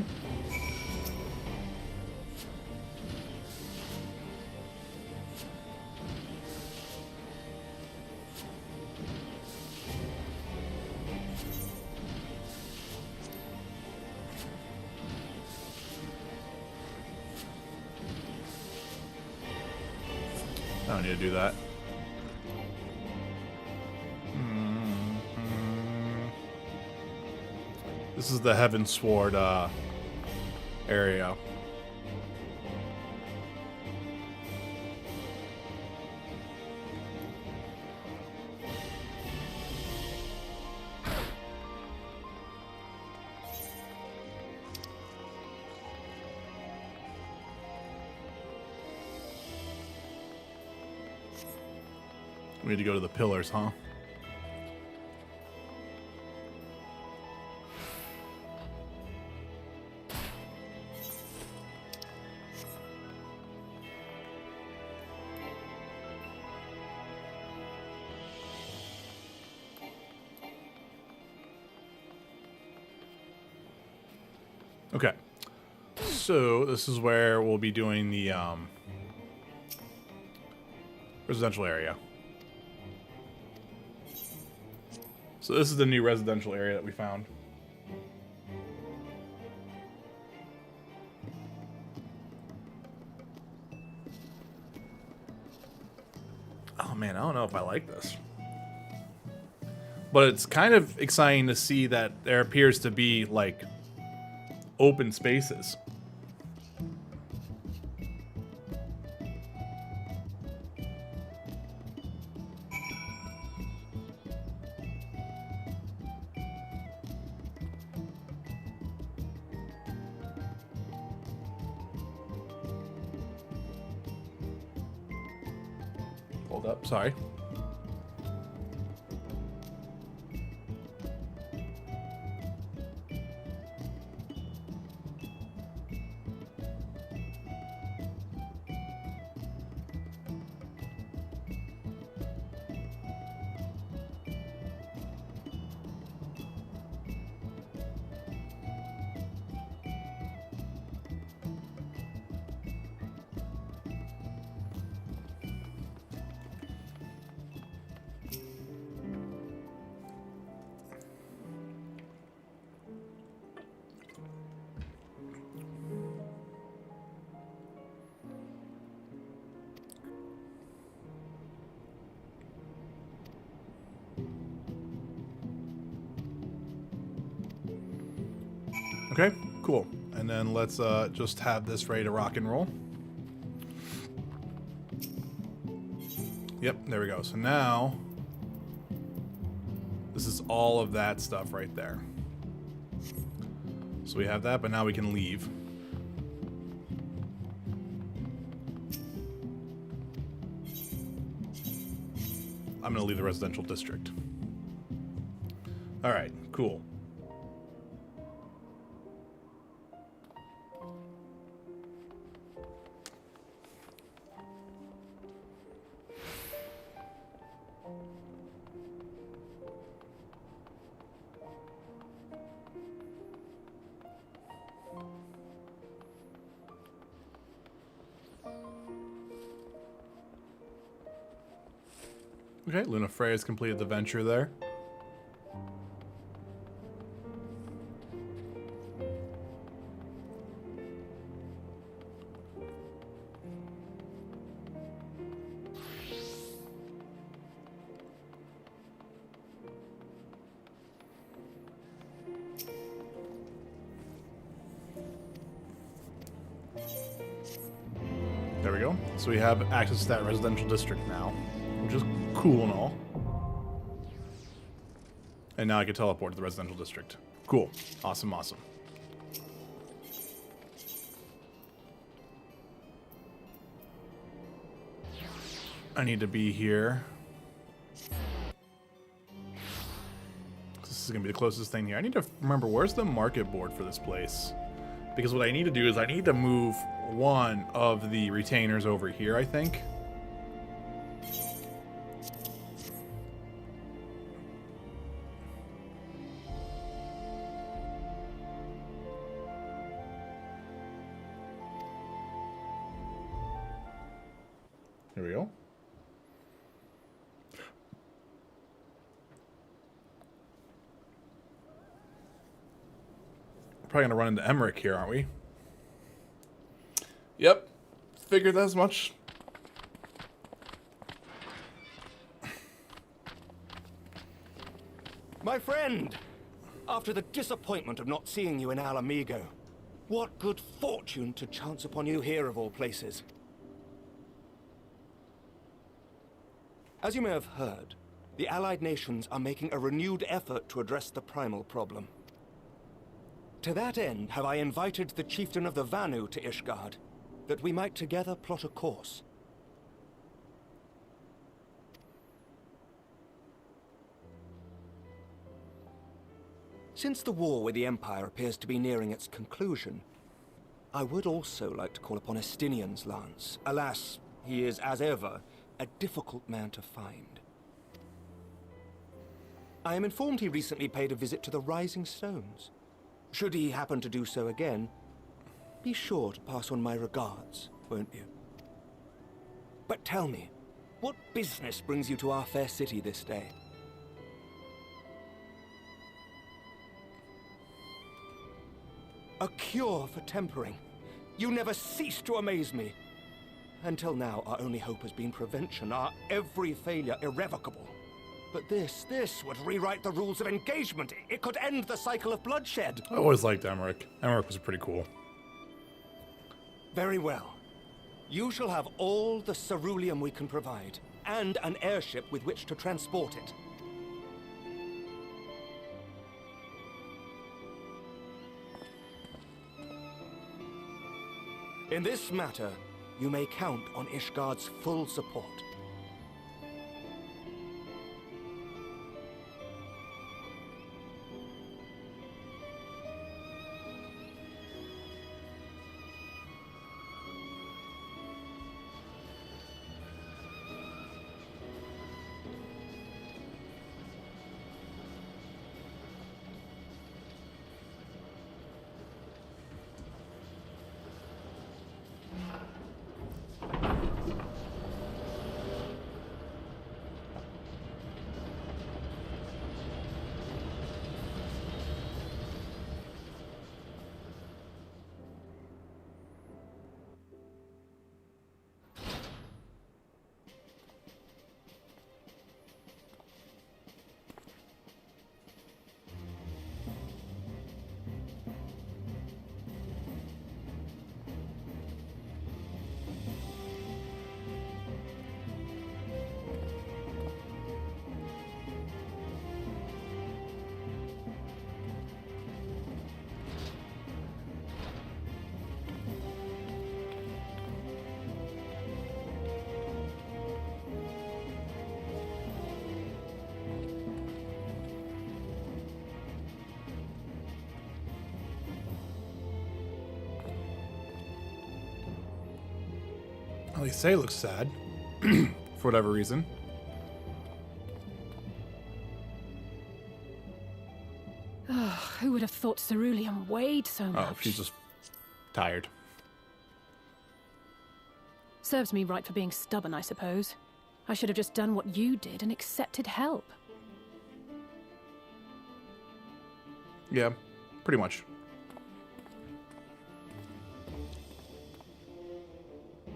I don't need to do that. This is the Heaven Sword area. We need to go to the pillars, huh? Okay. So this is where we'll be doing the residential area. So this is the new residential area that we found. Oh man, I don't know if I like this. But it's kind of exciting to see that there appears to be, like, open spaces. Hold up, sorry. Okay, cool. And then let's just have this ready to rock and roll. Yep, there we go. So now, this is all of that stuff right there. So we have that, but now we can leave. I'm gonna leave the residential district. All right, cool. Okay, Luna Frey has completed the venture there. There we go. So we have access to that residential district now, which is cool and all. And now I can teleport to the residential district. Cool. Awesome, awesome. I need to be here. This is going to be the closest thing here. I need to remember, where's the market board for this place? Because what I need to do is I need to move one of the retainers over here, I think. Here we go. Probably gonna run into Emmerich here, aren't we? Yep. Figured as much. My friend! After the disappointment of not seeing you in Alamigo, what good fortune to chance upon you here of all places. As you may have heard, the Allied nations are making a renewed effort to address the primal problem. To that end, have I invited the chieftain of the Vanu to Ishgard, that we might together plot a course. Since the war with the Empire appears to be nearing its conclusion, I would also like to call upon Estinian's lance. Alas, he is, as ever, a difficult man to find. I am informed he recently paid a visit to the Rising Stones. Should he happen to do so again, Be sure to pass on my regards, won't you? But tell me, what business brings you to our fair city this day? A cure for tempering. You never cease to amaze me. Until now, our only hope has been prevention, our every failure irrevocable. But this would rewrite the rules of engagement. It could end the cycle of bloodshed. I always liked Emmerich. Emmerich was pretty cool. Very well. You shall have all the ceruleum we can provide, and an airship with which to transport it. In this matter, you may count on Ishgard's full support. Well, Say looks sad. For whatever reason. Oh, who would have thought ceruleum weighed so much? Oh, she's just tired. Serves me right for being stubborn, I suppose. I should have just done what you did and accepted help. Yeah, pretty much.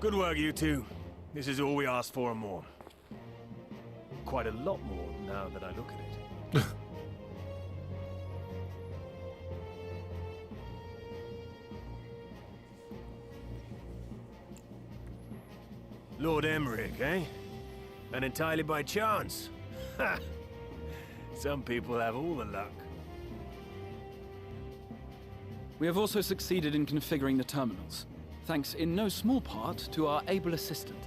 Good work, you two. This is all we asked for and more. Quite a lot more now that I look at it. Lord Emmerich, eh? And entirely by chance. Ha! Some people have all the luck. We have also succeeded in configuring the terminals, thanks in no small part to our able assistant.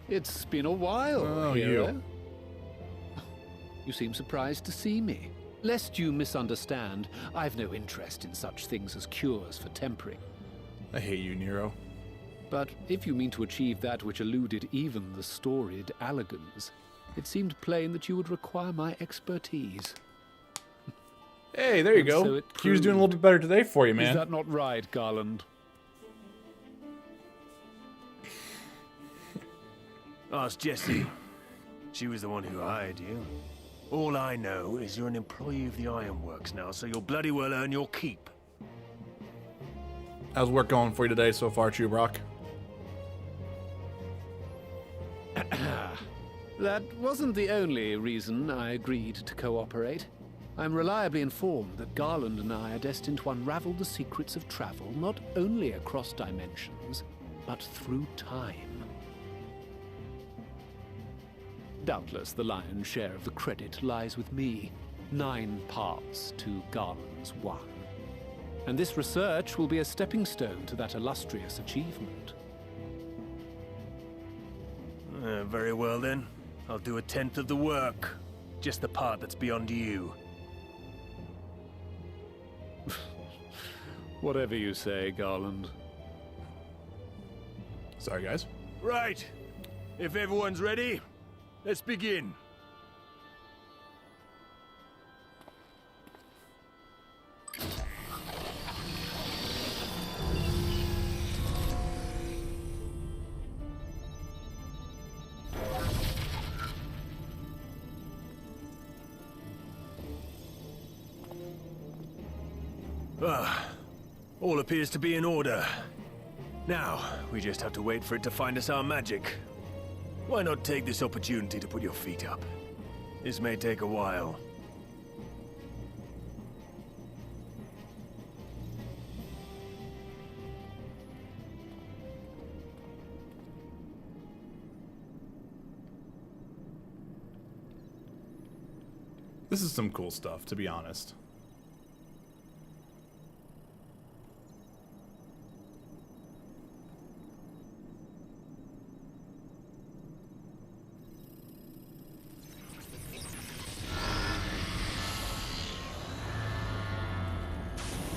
It's been a while, Oh, hero. you. You seem surprised to see me. Lest you misunderstand, I've no interest in such things as cures for tempering. I hate you, Nero. But if you mean to achieve that which eluded even the storied Allagans, it seemed plain that you would require my expertise. Hey, there you And go. so it Q's doing a proved. little bit better today for you, man. Is that not right, Garland? Ask Jessie. She was the one who hired you. All I know is you're an employee of the Ironworks now, so you'll bloody well earn your keep. How's work going for you today so far, Chubrock? That wasn't the only reason I agreed to cooperate. I'm reliably informed that Garland and I are destined to unravel the secrets of travel, not only across dimensions, but through time. Doubtless the lion's share of the credit lies with me. 9 parts to Garland's 1. And this research will be a stepping stone to that illustrious achievement. Very well then. I'll do 1/10 of the work. Just the part that's beyond you. Whatever you say, Garland. Sorry, guys. Right. If everyone's ready, Let's begin. All appears to be in order. Now, we just have to wait for it to find us our magic. Why not take this opportunity to put your feet up? This may take a while. This is some cool stuff, to be honest.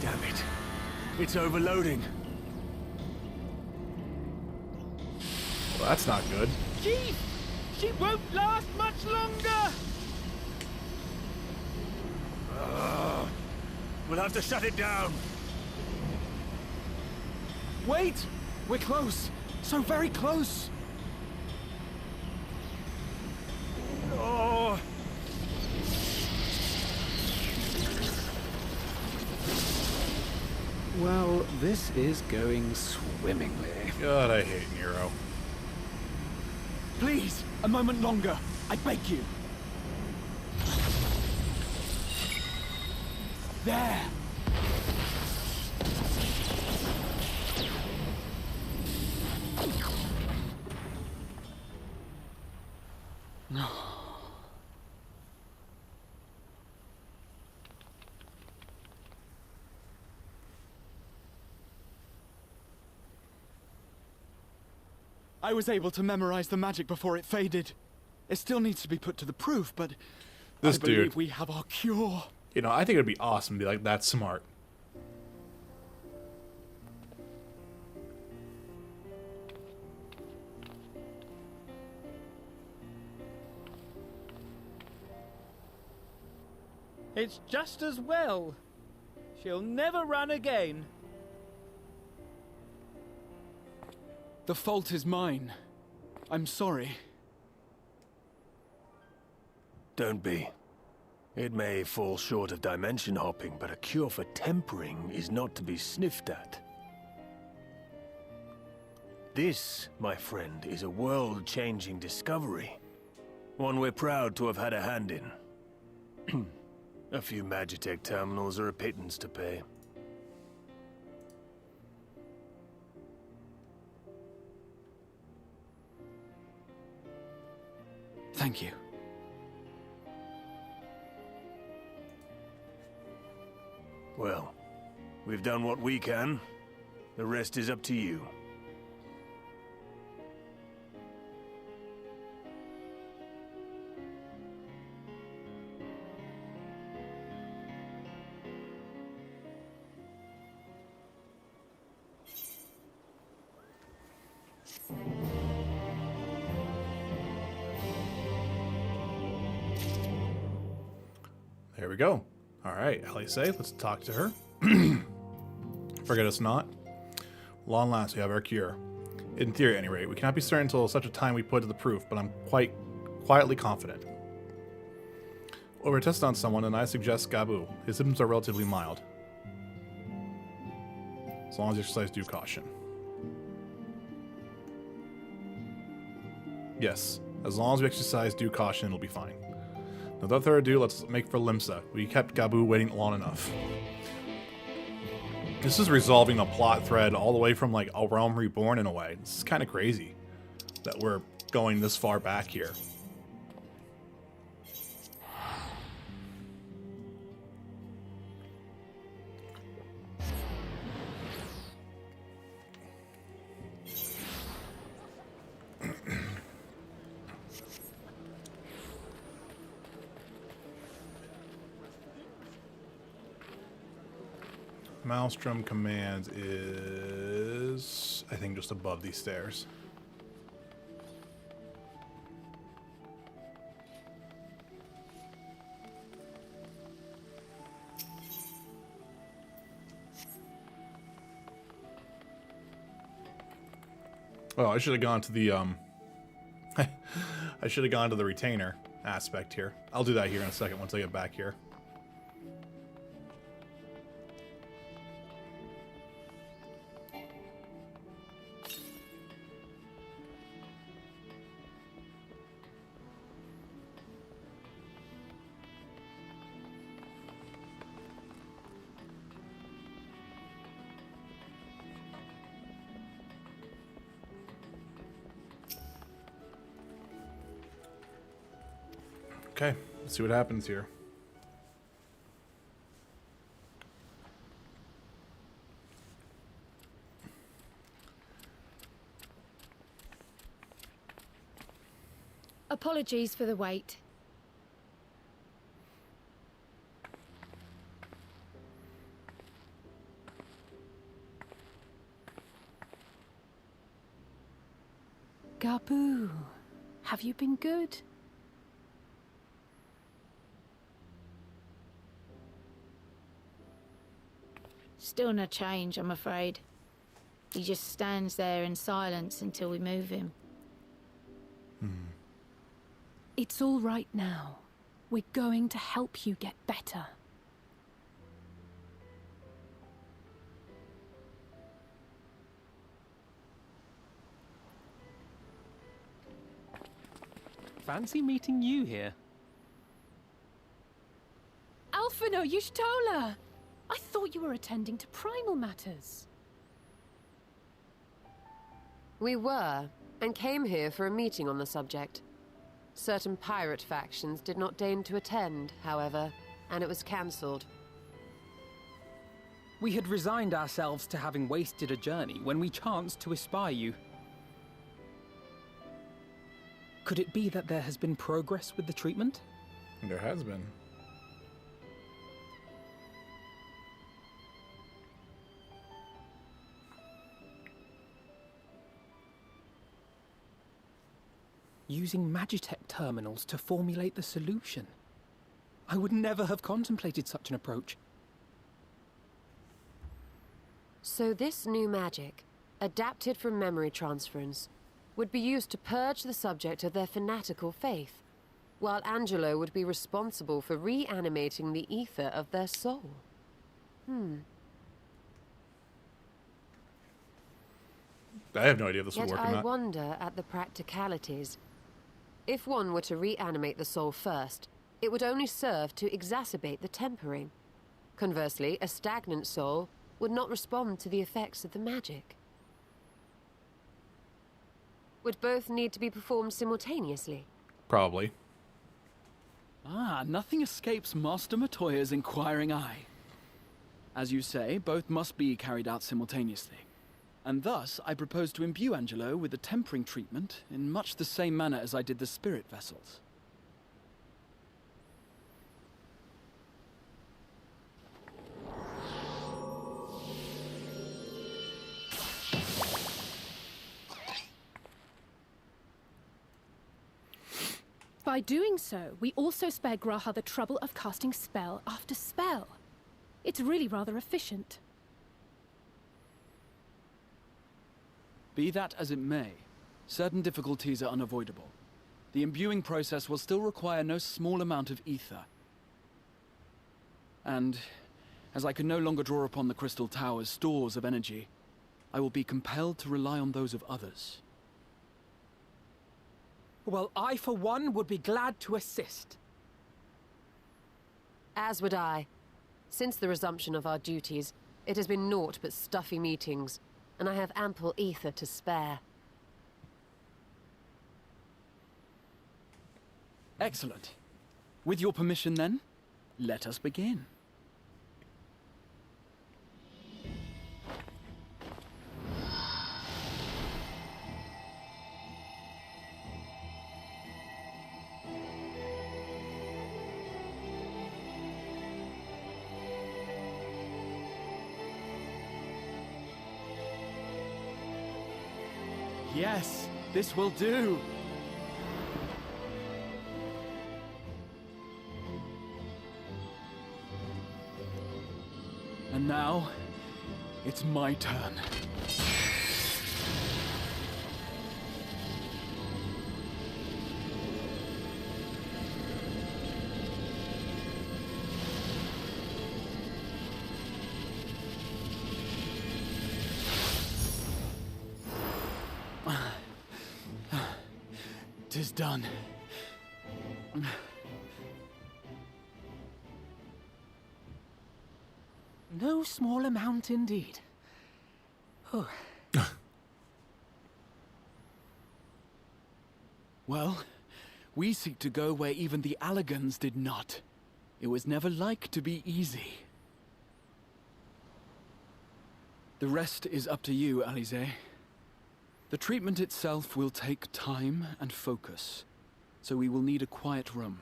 Damn it. It's overloading. Well, that's not good. Chief! She won't last much longer! We'll have to shut it down. Wait! We're close. So very close. Oh. Well, this is going swimmingly. God, I hate Nero. Please, a moment longer. I beg you. There! No. I was able to memorize the magic before it faded. It still needs to be put to the proof, but This I believe dude. we have our cure. You know, I think it'd be awesome to be like that smart. It's just as well. She'll never run again. The fault is mine. I'm sorry. Don't be. It may fall short of dimension hopping, but a cure for tempering is not to be sniffed at. This, my friend, is a world-changing discovery. One we're proud to have had a hand in. A few Magitech terminals are a pittance to pay. Thank you. Well, we've done what we can. The rest is up to you. There we go. All right, Alice, let's talk to her. Forget us not. Long last, we have our cure. In theory, at any rate, we cannot be certain until such a time we put it to the proof, but I'm quite quietly confident. Over a test on someone, and I suggest Gabu. His symptoms are relatively mild. As long as you exercise due caution. Yes, as long as we exercise due caution, it'll be fine. Now, without further ado, let's make for Limsa. We kept Gabu waiting long enough. This is resolving a plot thread all the way from, like, A Realm Reborn in a way. This is kind of crazy that we're going this far back here. Maelstrom Commands is, I think, just above these stairs. Oh, I should have gone to the I should have gone to the retainer aspect here. I'll do that here in a second once I get back here. Okay, let's see what happens here. Apologies for the wait. Gabu, have you been good? Still no change, I'm afraid. He just stands there in silence until we move him. It's all right now. We're going to help you get better. Fancy meeting you here. Alphino Yushtola! I thought you were attending to primal matters. We were, and came here for a meeting on the subject. Certain pirate factions did not deign to attend, however, and it was cancelled. We had resigned ourselves to having wasted a journey when we chanced to espy you. Could it be that there has been progress with the treatment? There has been. Using Magitech terminals to formulate the solution. I would never have contemplated such an approach. So this new magic, adapted from memory transference, would be used to purge the subject of their fanatical faith, while Angelo would be responsible for reanimating the ether of their soul. I have no idea if this will Yet work or I not. wonder at the practicalities. If one were to reanimate the soul first, it would only serve to exacerbate the tempering. Conversely, a stagnant soul would not respond to the effects of the magic. Would both need to be performed simultaneously? Probably. Nothing escapes Master Matoya's inquiring eye. As you say, both must be carried out simultaneously. And thus, I propose to imbue Angelo with the tempering treatment in much the same manner as I did the spirit vessels. By doing so, we also spare Graha the trouble of casting spell after spell. It's really rather efficient. Be that as it may, certain difficulties are unavoidable. The imbuing process will still require no small amount of ether. And, as I can no longer draw upon the Crystal Tower's stores of energy, I will be compelled to rely on those of others. Well, I, for one, would be glad to assist. As would I. Since the resumption of our duties, it has been naught but stuffy meetings, and I have ample ether to spare. Excellent. With your permission, then, let us begin. Yes, this will do. And now, it's my turn. 'Tis done. No small amount indeed. Oh. Well, we seek to go where even the Allagans did not. It was never like to be easy. The rest is up to you, Alize. The treatment itself will take time and focus, so we will need a quiet room.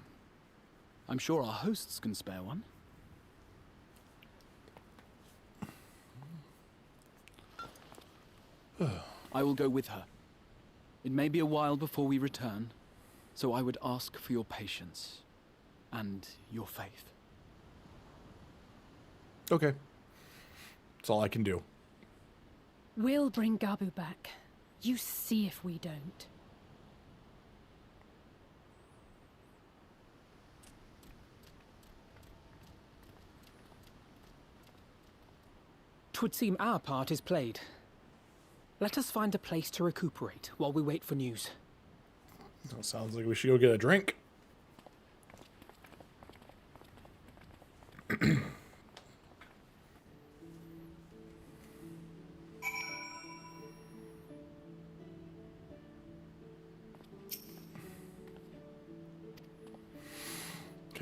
I'm sure our hosts can spare one. I will go with her. It may be a while before we return, so I would ask for your patience and your faith. Okay. That's all I can do. We'll bring Gabu back. You see if we don't. Twould seem our part is played. Let us find a place to recuperate while we wait for news. That sounds like we should go get a drink.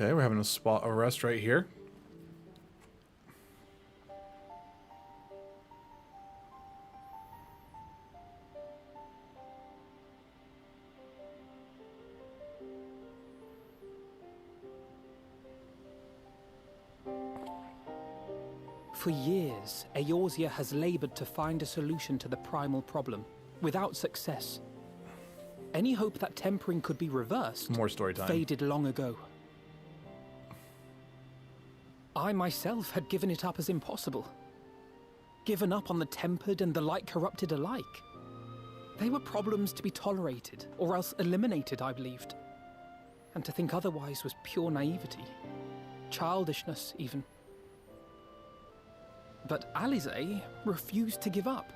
Okay, we're having a rest right here. For years, Eorzea has labored to find a solution to the primal problem, without success. Any hope that tempering could be reversed More story time. faded long ago. I myself had given it up as impossible. Given up on the tempered and the light corrupted alike. They were problems to be tolerated, or else eliminated, I believed. And to think otherwise was pure naivety. Childishness, even. But Alize refused to give up.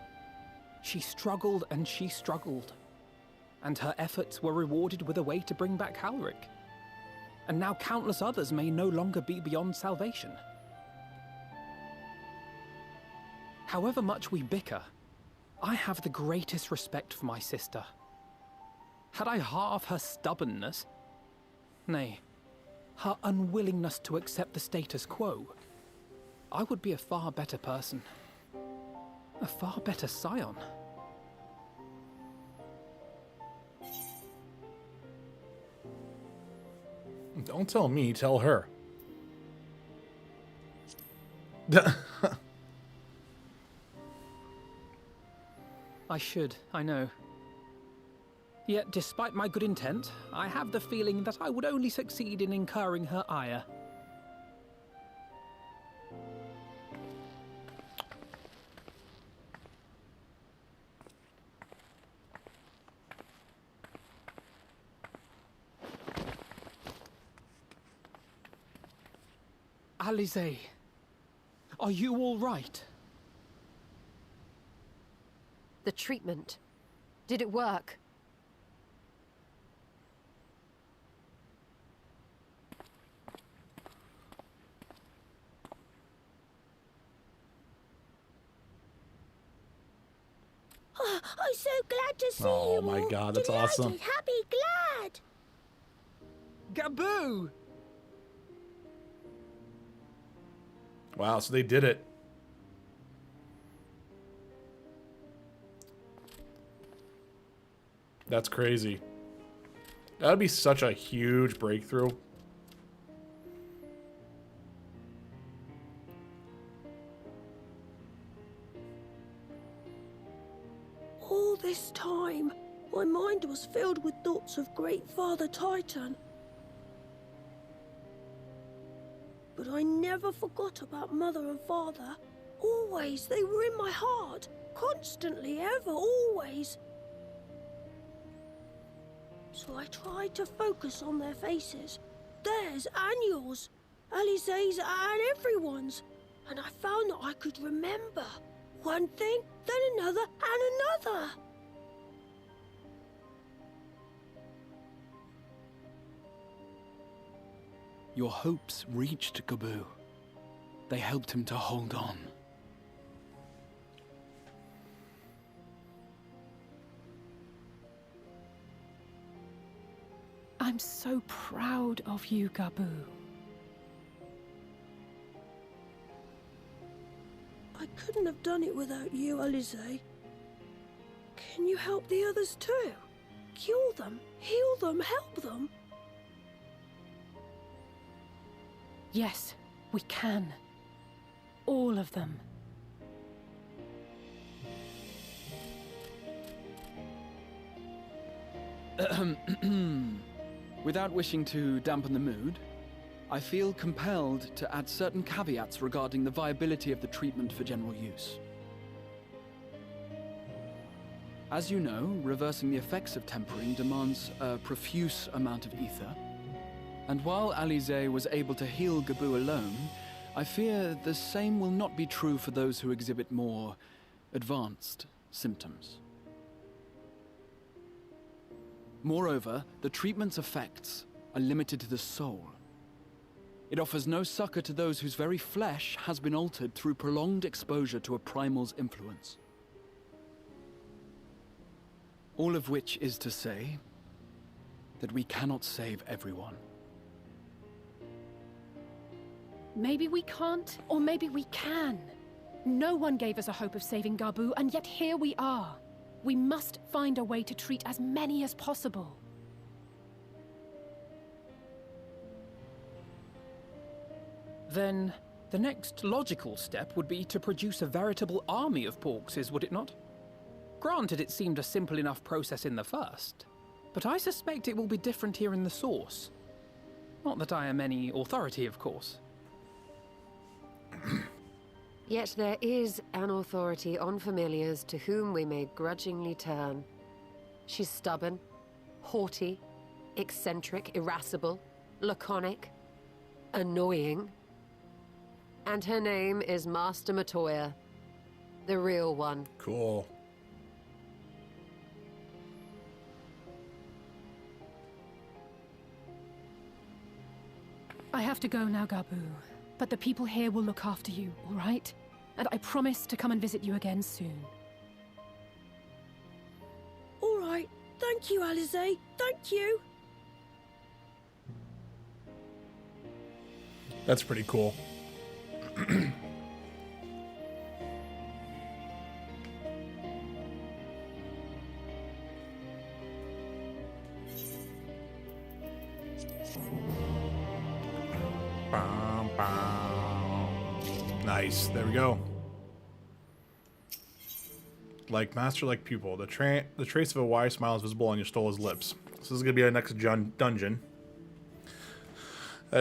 She struggled and she struggled. And her efforts were rewarded with a way to bring back Halric. And now countless others may no longer be beyond salvation. However much we bicker, I have the greatest respect for my sister. Had I half her stubbornness, nay, her unwillingness to accept the status quo, I would be a far better person. A far better scion. Don't tell me, tell her. I should, I know. Yet, despite my good intent, I have the feeling that I would only succeed in incurring her ire. Alize, are you all right? The treatment. Did it work? Oh, I'm so glad to see you. Oh my god, that's awesome. Happy, glad. Gabu! Wow, so they did it. That's crazy. That would be such a huge breakthrough. All this time, my mind was filled with thoughts of Great Father Titan. But I never forgot about Mother and Father. Always, they were in my heart. Constantly, ever, always. So I tried to focus on their faces. Theirs and yours. Alize's and everyone's. And I found that I could remember. One thing, then another, and another. your hopes reached Gabu. They helped him to hold on. I'm so proud of you, Gabu. I couldn't have done it without you, Alize. Can you help the others too? Cure them, heal them, help them? Yes, we can. All of them. Without wishing to dampen the mood, I feel compelled to add certain caveats regarding the viability of the treatment for general use. As you know, reversing the effects of tempering demands a profuse amount of ether. And while Alize was able to heal Gabu alone, I fear the same will not be true for those who exhibit more advanced symptoms. Moreover, the treatment's effects are limited to the soul. It offers no succor to those whose very flesh has been altered through prolonged exposure to a primal's influence. All of which is to say that we cannot save everyone. Maybe we can't, or maybe we can. No one gave us a hope of saving Gabu, and yet here we are. We must find a way to treat as many as possible. Then, the next logical step would be to produce a veritable army of Porkses, would it not? Granted, it seemed a simple enough process in the first, but I suspect it will be different here in the source. Not that I am any authority, of course. Yet there is an authority on familiars to whom we may grudgingly turn. She's stubborn, haughty, eccentric, irascible, laconic, annoying. And her name is Master Matoya, the real one. Cool. I have to go now, Gabu. But the people here will look after you, all right? And I promise to come and visit you again soon. All right. Thank you, Alize. Thank you. That's pretty cool. Nice. There we go. Like master, like pupil. The trace of a wide smile is visible on your Stola's lips. This is going to be our next dungeon.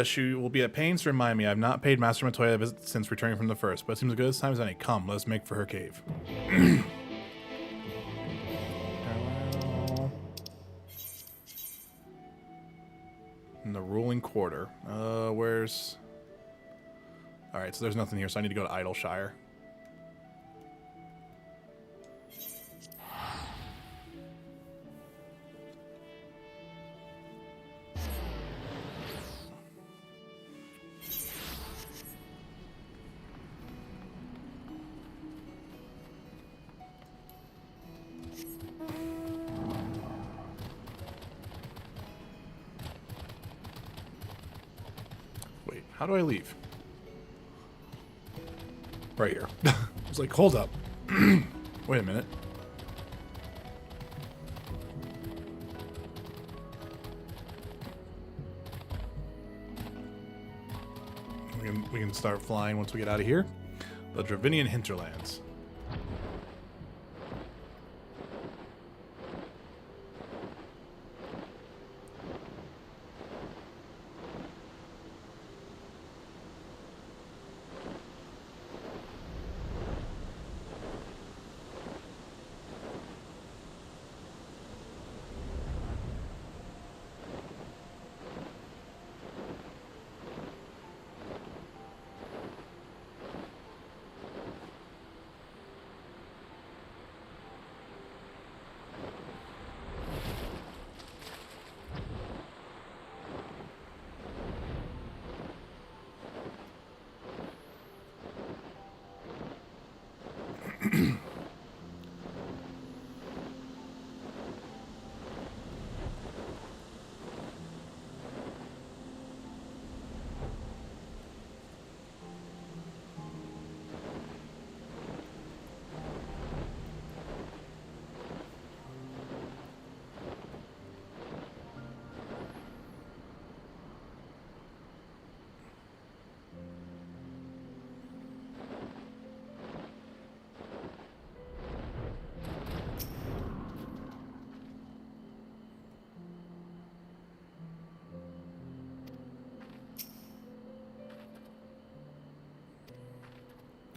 She will be at pains to remind me I have not paid Master Matoya a visit since returning from the first, but it seems as good as time as any. Come, let us make for her cave. In the ruling quarter. Where's... Alright, so there's nothing here, so I need to go to Idleshire. Wait, how do I leave? Right here. I was like, hold up. Wait a minute. We can start flying once we get out of here. The Dravinian hinterlands.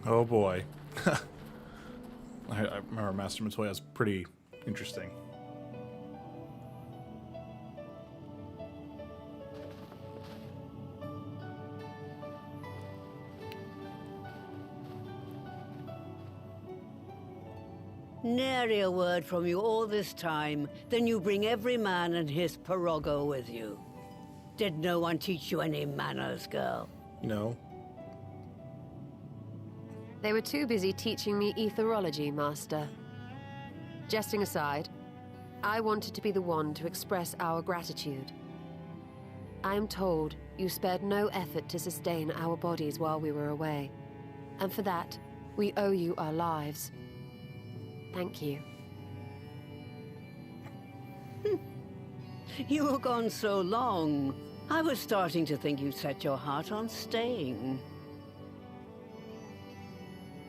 Oh boy. I remember Master Matoya is pretty interesting. Nary a word from you all this time, then you bring every man and his pirogo with you. Did no one teach you any manners, girl? No. They were too busy teaching me etherology, Master. Jesting aside, I wanted to be the one to express our gratitude. I am told you spared no effort to sustain our bodies while we were away, and for that, we owe you our lives. Thank you. You were gone so long. I was starting to think you'd set your heart on staying.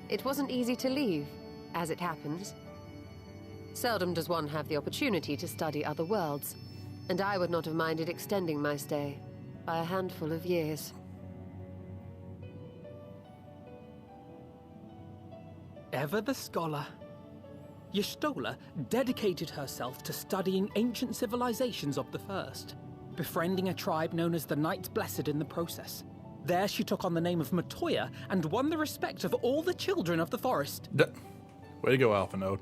It wasn't easy to leave, as it happens. Seldom does one have the opportunity to study other worlds, and I would not have minded extending my stay by a handful of years. Ever the scholar. Y'shtola dedicated herself to studying ancient civilizations of the First, befriending a tribe known as the Knights Blessed in the process. There she took on the name of Matoya and won the respect of all the children of the forest. Way to go, Alpha Node.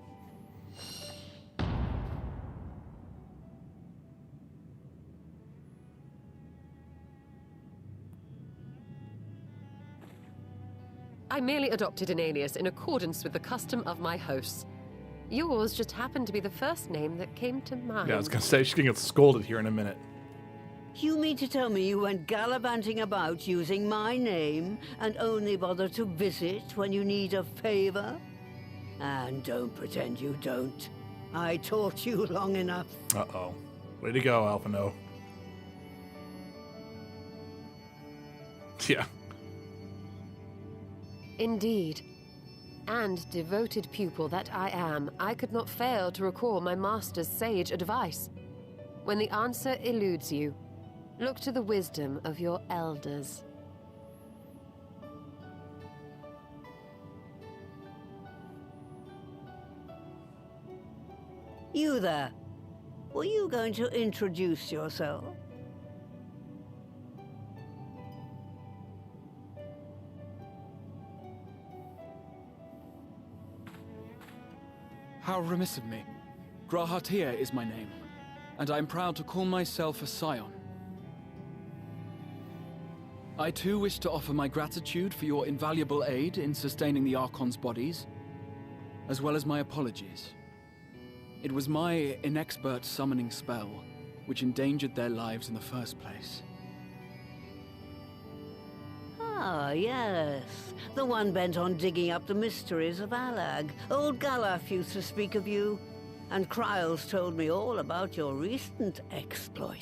I merely adopted an alias in accordance with the custom of my hosts. Yours just happened to be the first name that came to mind. Yeah, I was gonna say she's gonna get scolded here in a minute. You mean to tell me you went gallivanting about using my name and only bother to visit when you need a favor? And don't pretend you don't. I taught you long enough. Uh-oh. Way to go, Alpha Node. Yeah. Indeed. And devoted pupil that I am, I could not fail to recall my master's sage advice. When the answer eludes you, look to the wisdom of your elders. You there. Were you going to introduce yourself? How remiss of me. Grahatia is my name, and I am proud to call myself a scion. I too wish to offer my gratitude for your invaluable aid in sustaining the Archon's bodies, as well as my apologies. It was my inexpert summoning spell which endangered their lives in the first place. Ah, yes. The one bent on digging up the mysteries of Alag. Old Galaf used to speak of you, and Kryles told me all about your recent exploits.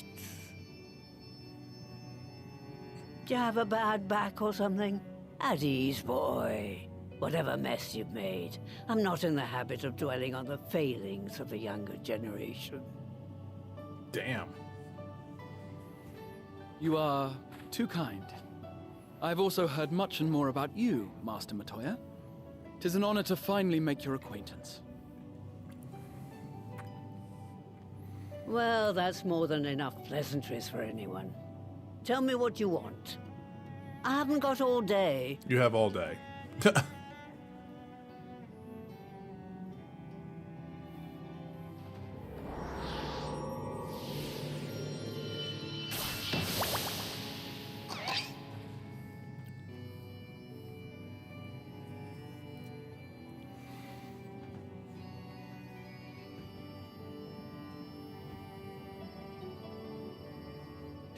Do you have a bad back or something? At ease, boy. Whatever mess you've made, I'm not in the habit of dwelling on the failings of the younger generation. Damn. You are too kind. I've also heard much and more about you, Master Matoya. 'Tis an honor to finally make your acquaintance. Well, that's more than enough pleasantries for anyone. Tell me what you want. I haven't got all day. You have all day.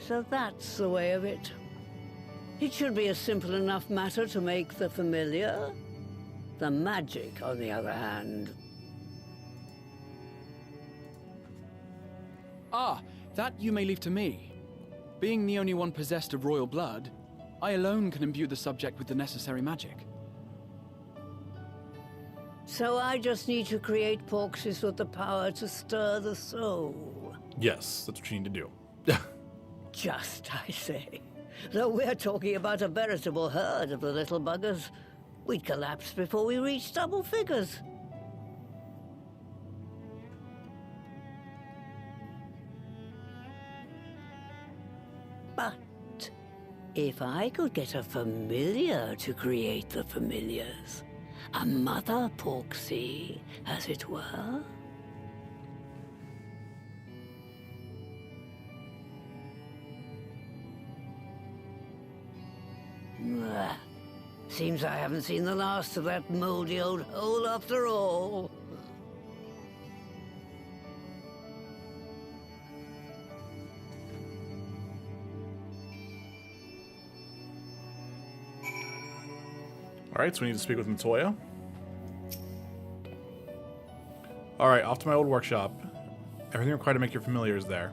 So that's the way of it. It should be a simple enough matter to make the familiar. The magic, on the other hand. Ah, that you may leave to me. Being the only one possessed of royal blood, I alone can imbue the subject with the necessary magic. So I just need to create porxes with the power to stir the soul. Yes, that's what you need to do. Just, I say. Though we're talking about a veritable herd of the little buggers, we'd collapse before we reached double figures. But if I could get a familiar to create the familiars, a mother porxie, as it were. Seems I haven't seen the last of that moldy old hole after all. Alright, so we need to speak with Matoya. Alright, off to my old workshop. Everything required to make your familiar is there.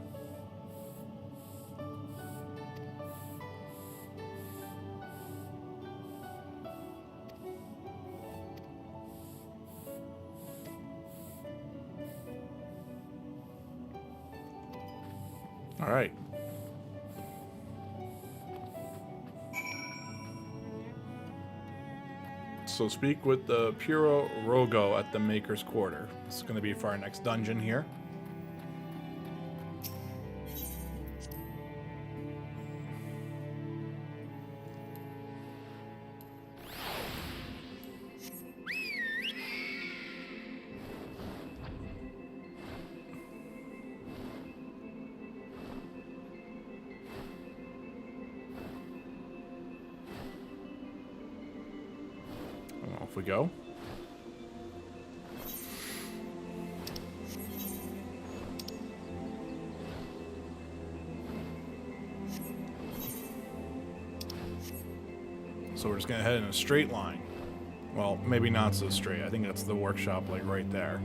Alright. So speak with the Puro Rogo at the Maker's Quarter. This is going to be for our next dungeon here. Off we go. So we're just gonna head in a straight line. Well, maybe not so straight. I think that's the workshop, like right there.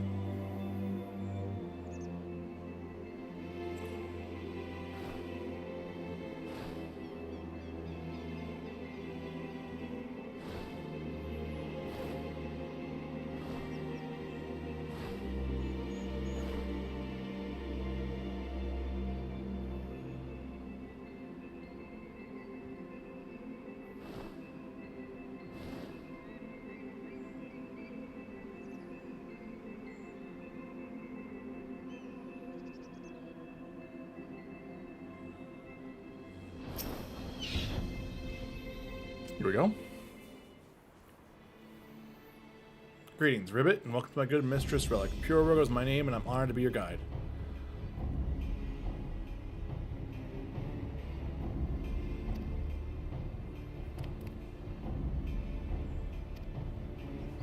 Here we go. Greetings, Ribbit, and welcome to my good mistress, Relic. Pure Rogo is my name, and I'm honored to be your guide.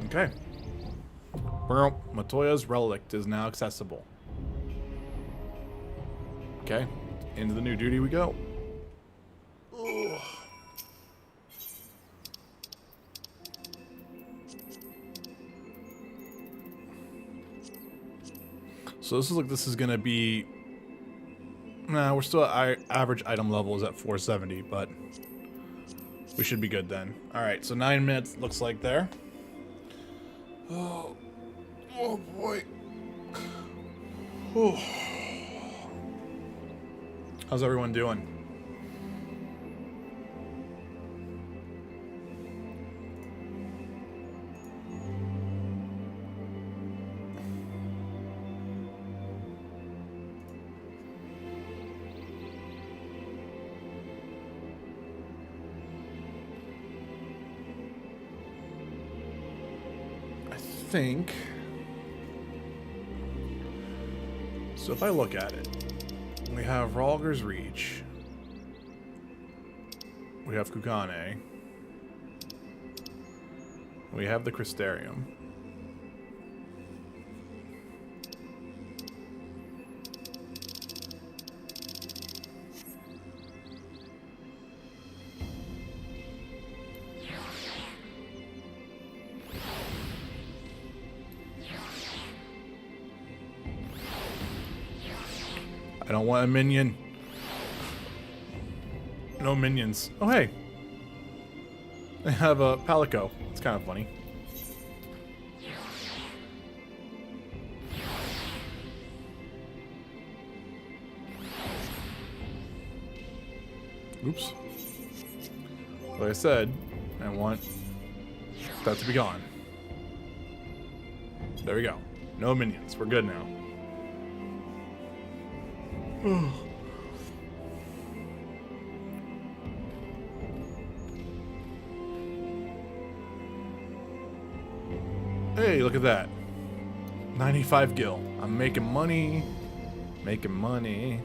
Okay. Matoya's Relic is now accessible. Okay. Into the new duty we go. Ugh. So this is gonna be. Nah, we're still at average item level is at 470, but we should be good then. All right, so 9 minutes looks like there. Oh boy. Oh. How's everyone doing? Think so. If I look at it, we have Rhalger's Reach, we have Kukane, we have the Crystarium, I don't want a minion. No minions. Oh, hey. I have a Palico. It's kind of funny. Oops. Like I said, I want that to be gone. There we go. No minions. We're good now. Hey, look at that. 95 gil. I'm making money. Making money.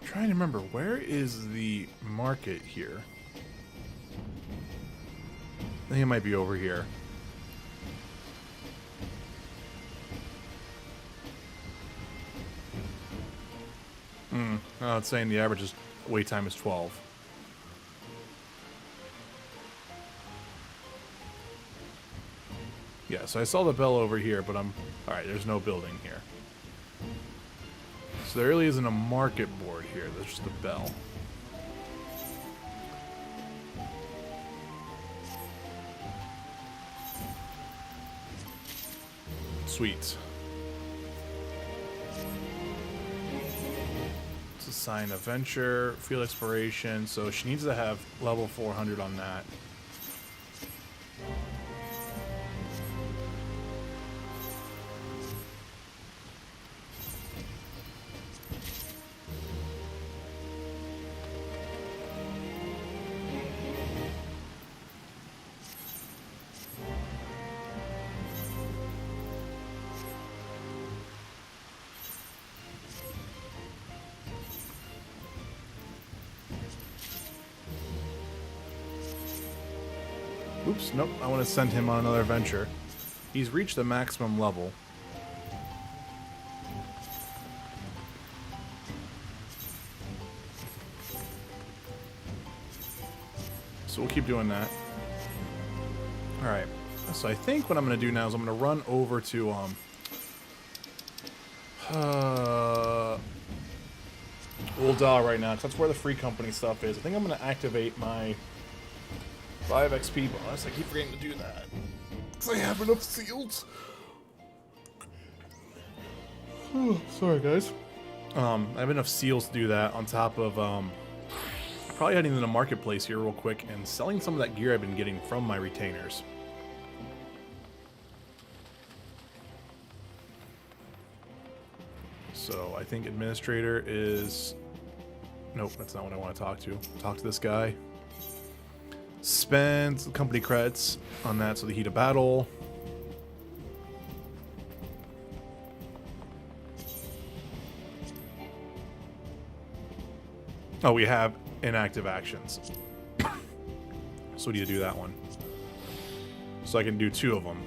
Trying to remember, where is the market here? I think it might be over here. Oh, it's saying the average wait time is 12. Yeah, so I saw the bell over here, but alright, there's no building here. So there really isn't a market board here, there's just a bell. Sweet. It's a sign of venture, field exploration, so she needs to have level 400 on that. Oops, nope, I want to send him on another adventure. He's reached the maximum level. So we'll keep doing that. Alright, so I think what I'm going to do now is I'm going to run over to, Uldal right now, because that's where the free company stuff is. I think I'm going to activate my 5 XP bonus. I keep forgetting to do that. Because I have enough seals. Sorry, guys. I have enough seals to do that on top of, probably heading to the marketplace here real quick and selling some of that gear I've been getting from my retainers. So I think administrator is... Nope, that's not what I want to talk to. Talk to this guy. Spend company credits on that, so the heat of battle. Oh, we have inactive actions. So we need to do that one. So I can do 2 of them.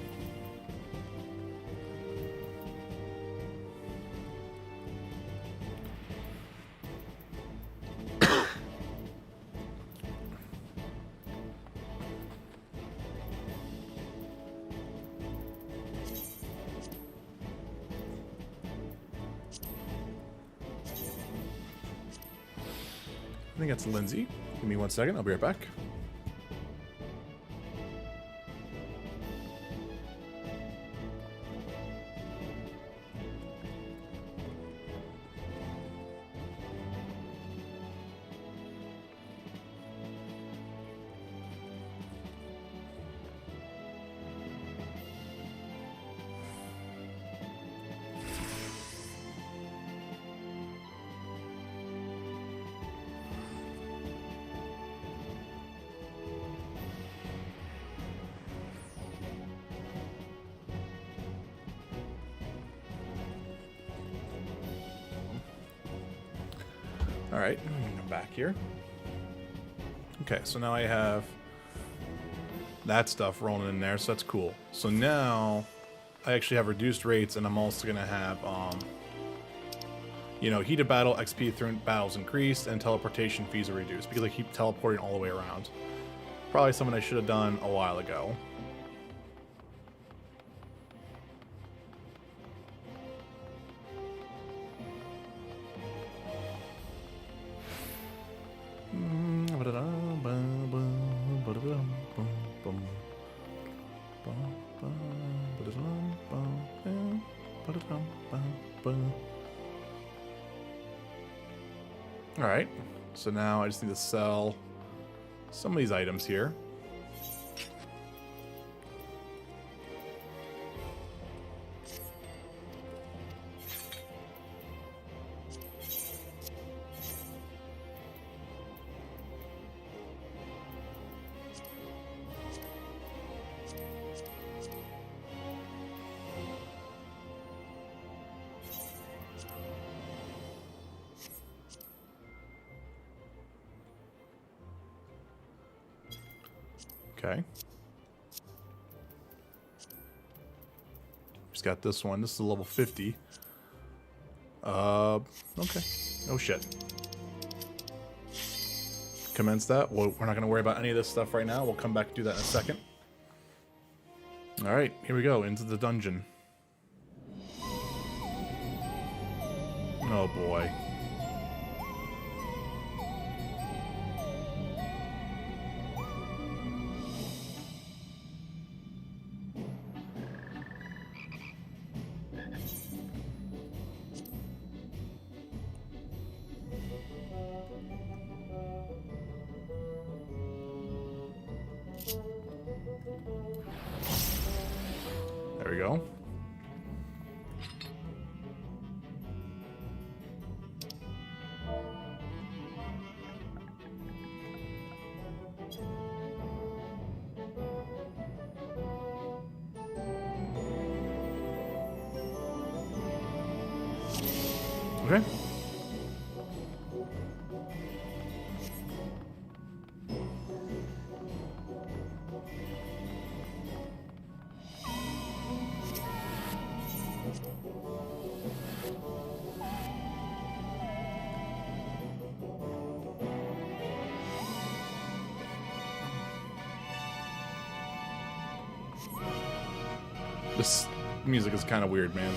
I think that's Lindsay. Give me 1 second, I'll be right back. Alright, I'm back here. Okay, so now I have that stuff rolling in there, so that's cool. So now I actually have reduced rates, and I'm also gonna have you know, heated battle, XP through battles increased, and teleportation fees are reduced because I keep teleporting all the way around. Probably something I should have done a while ago. Alright, so now I just need to sell some of these items here. Okay. Just got this one. This is a level 50. Okay. Oh shit. Commence that. Well, we're not going to worry about any of this stuff right now. We'll come back and do that in a second. Alright, here we go. Into the dungeon. Oh boy. There we go. Okay. This music is kind of weird, man.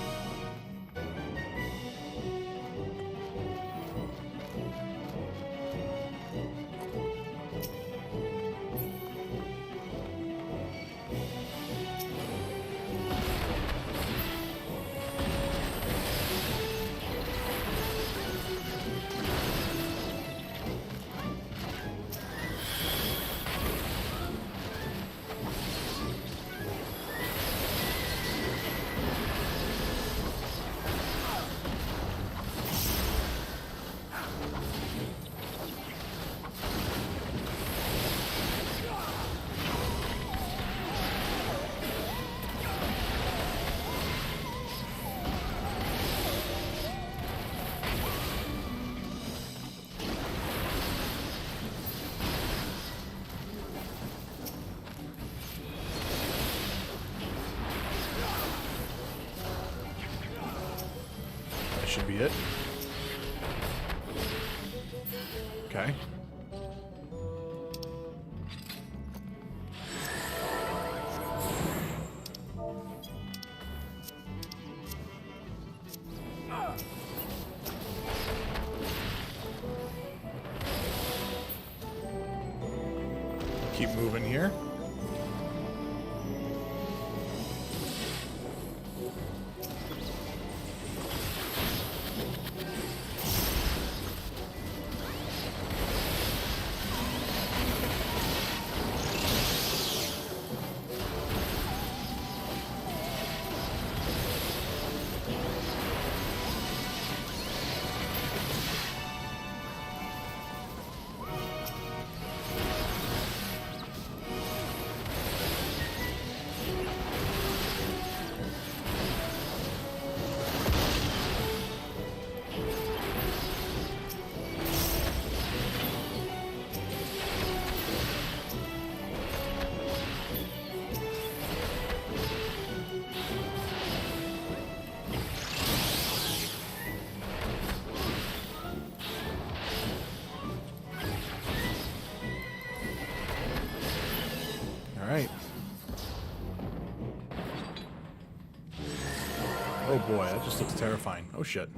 Should be it. Okay. Keep moving here. Oh boy, that just looks terrifying. Oh shit.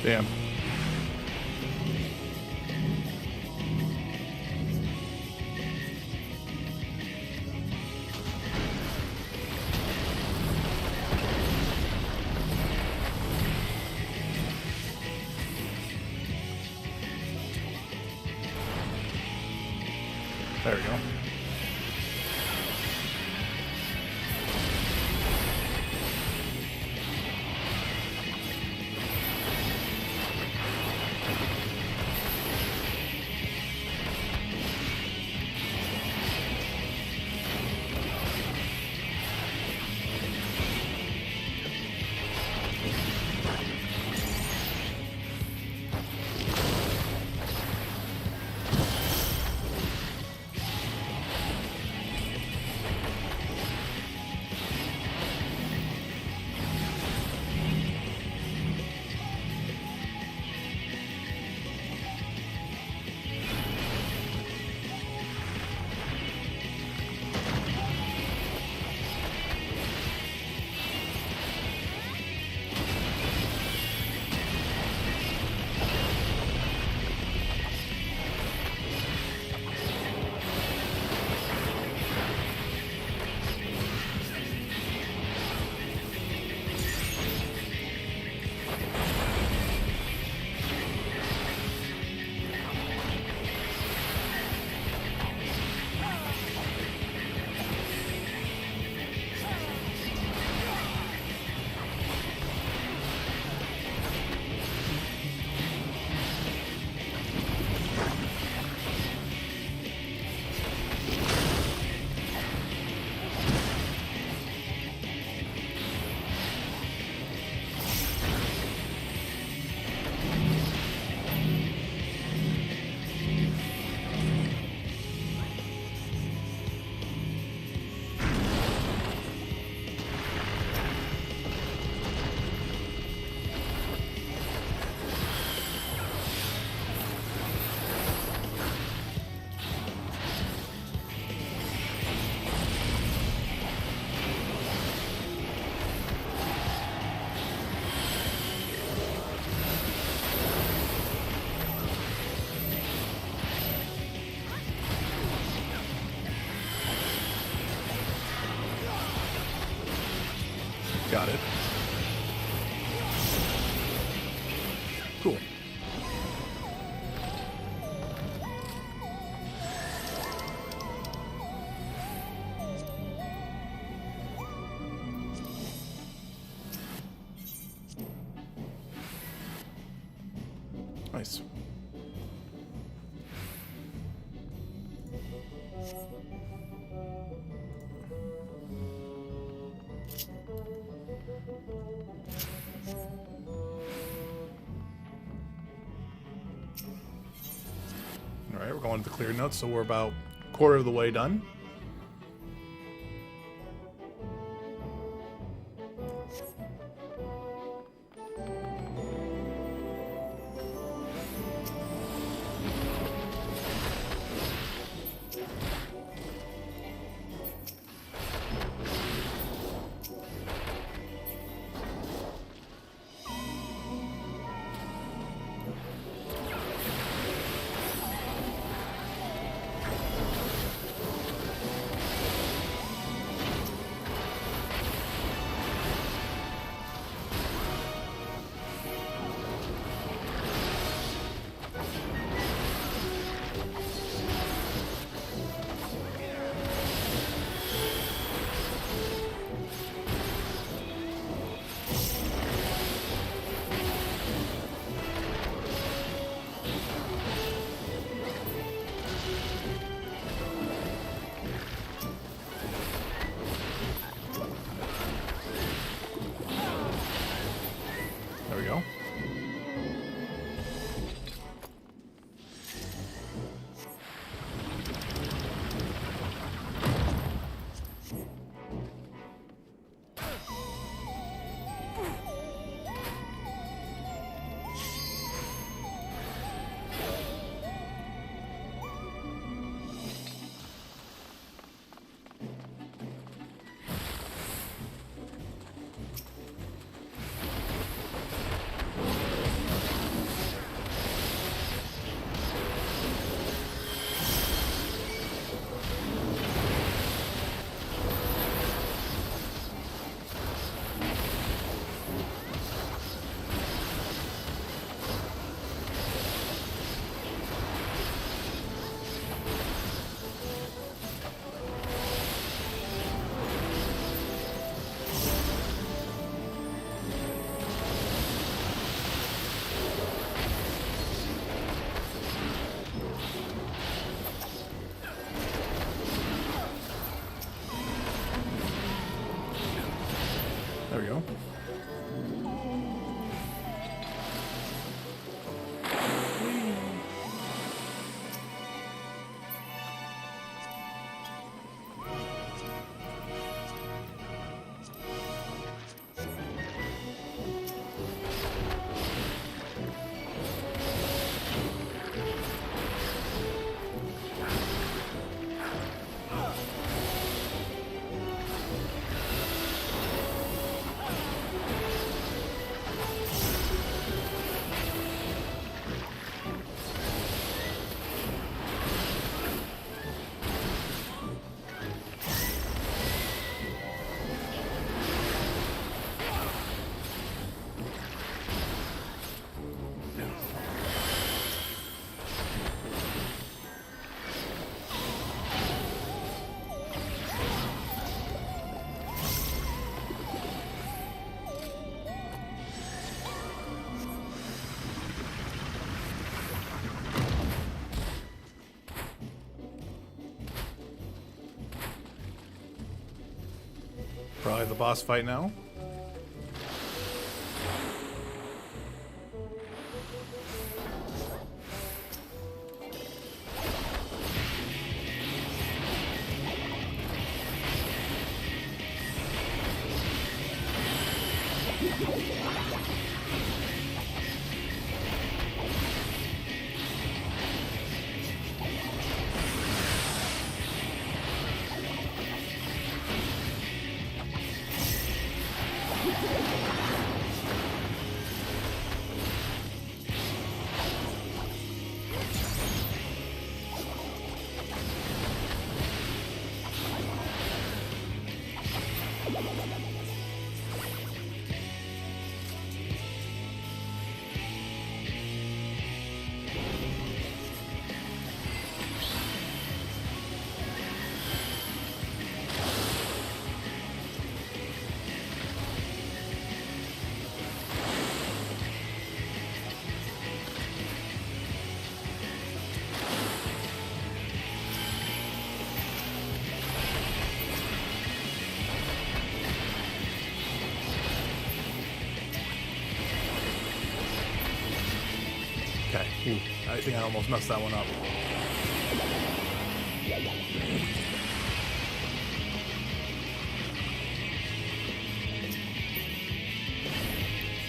Damn. There we go. Got it. Cool. Nice. Alright, we're going to the clear notes, so we're about a quarter of the way done. Probably the boss fight now. Okay. Ooh, I think I almost messed that one up.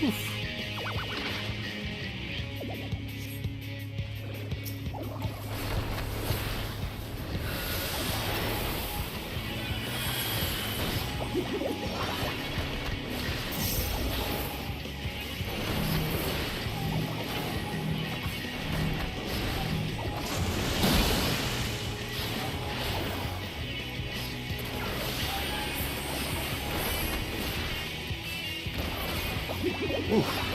Oof. Oof.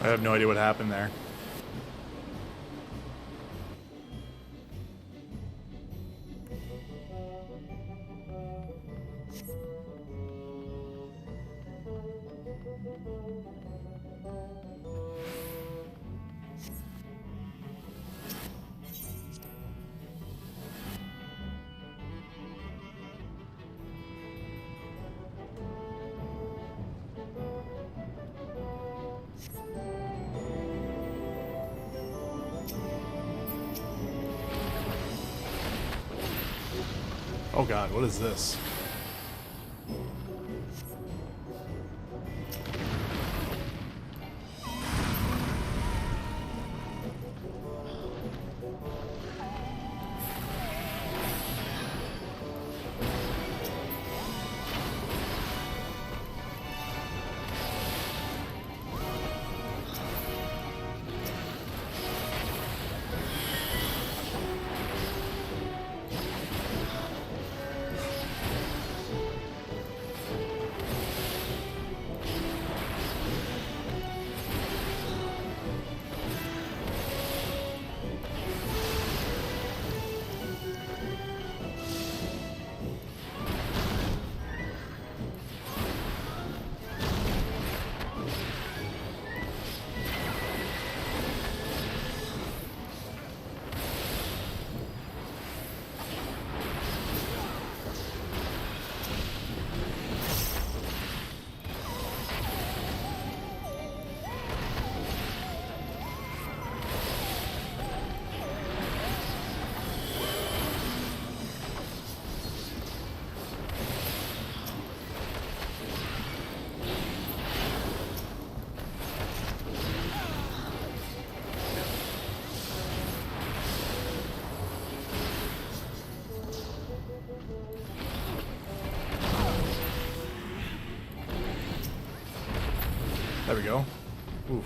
I have no idea what happened there. Oh god, what is this? There we go. Oof.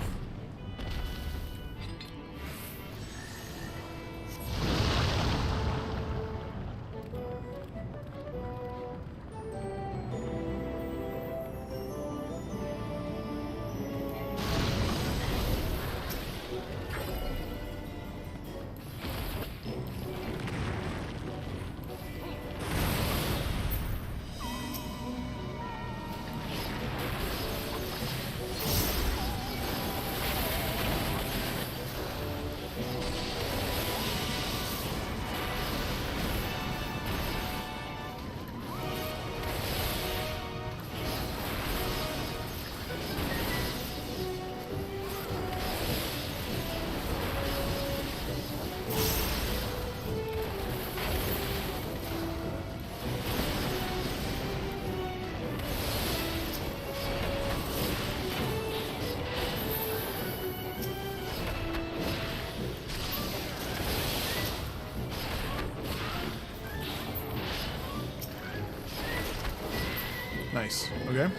Nice. Okay.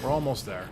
We're almost there.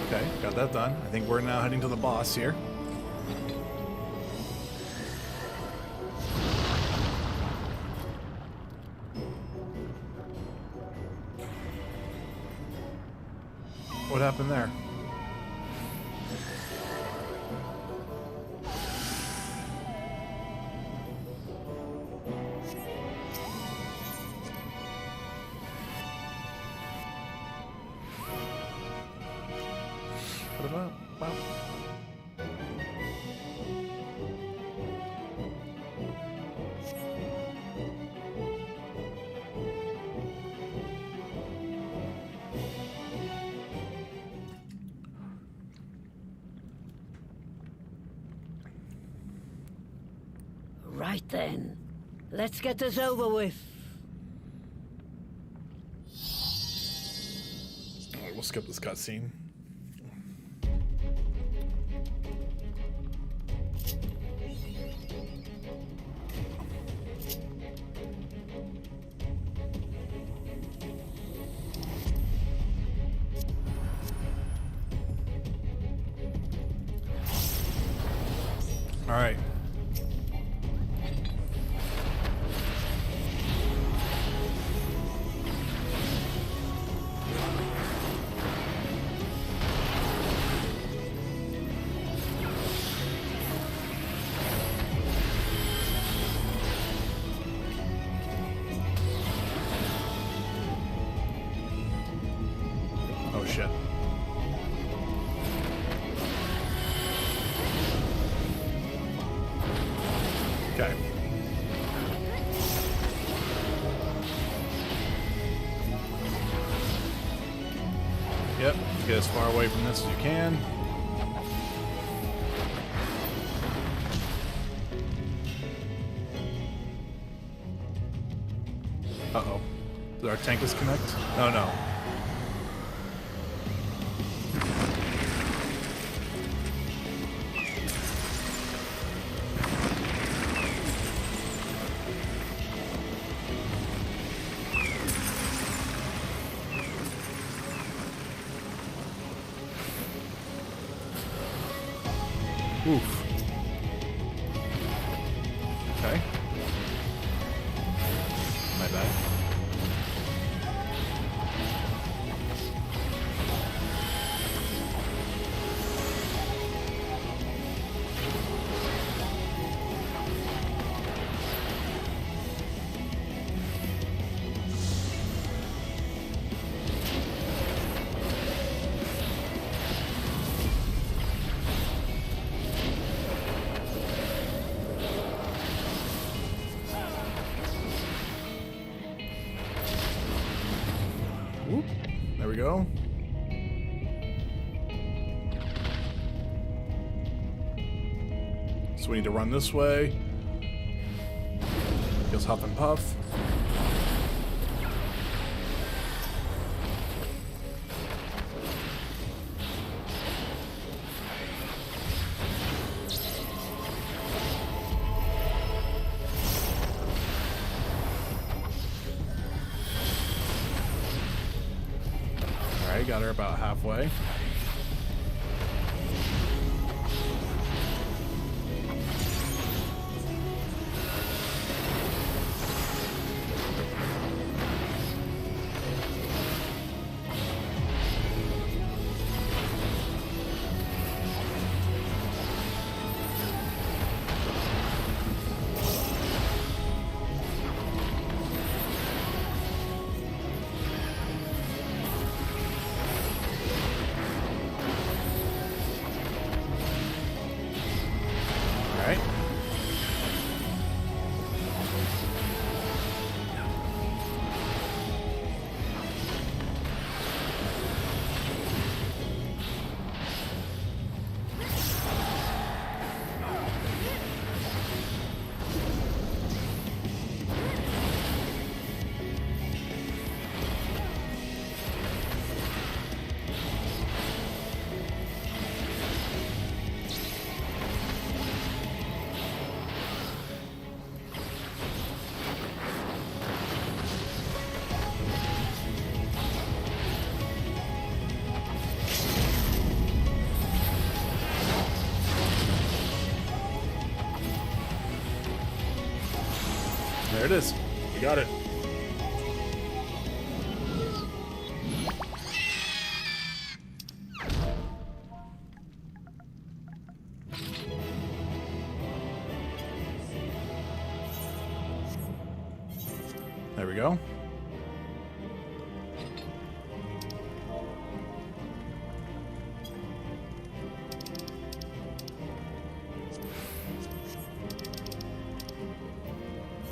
Okay, got that done. I think we're now heading to the boss here. What happened there? Right then. Let's get this over with. Alright, we'll skip this cutscene. Alright. Oh shit. Okay. Yep, get as far away from this as you can. Uh-oh. Did our tank disconnect? Oh no. Oof. Okay. My bad. Whoop. There we go. So we need to run this way. Just huff and puff. Alright, got her about halfway. Alright. There it is. We got it. There we go.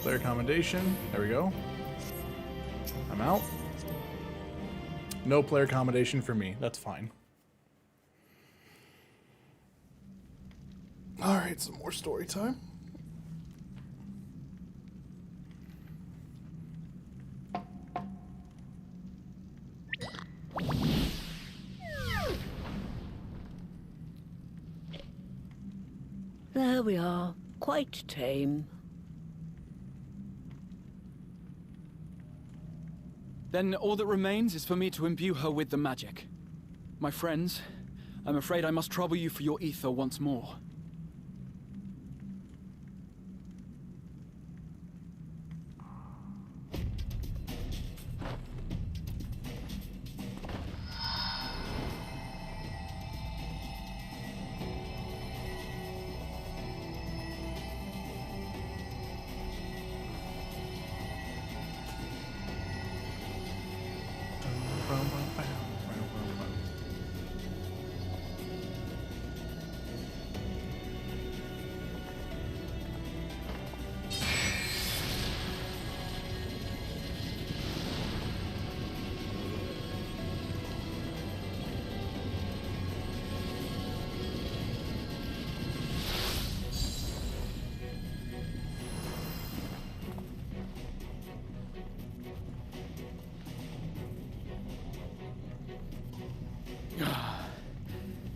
Player accommodation. There we go. I'm out. No player accommodation for me. That's fine. Alright, some more story time. There we are. Quite tame. Then all that remains is for me to imbue her with the magic. My friends, I'm afraid I must trouble you for your ether once more.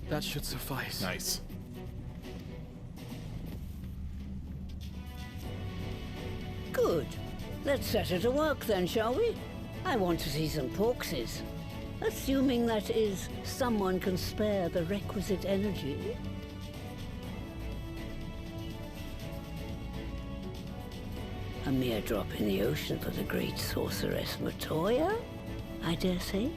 That should suffice. Nice. Good. Let's set her to work then, shall we? I want to see some porkses. Assuming that is, someone can spare the requisite energy. A mere drop in the ocean for the great sorceress Matoya, I dare say.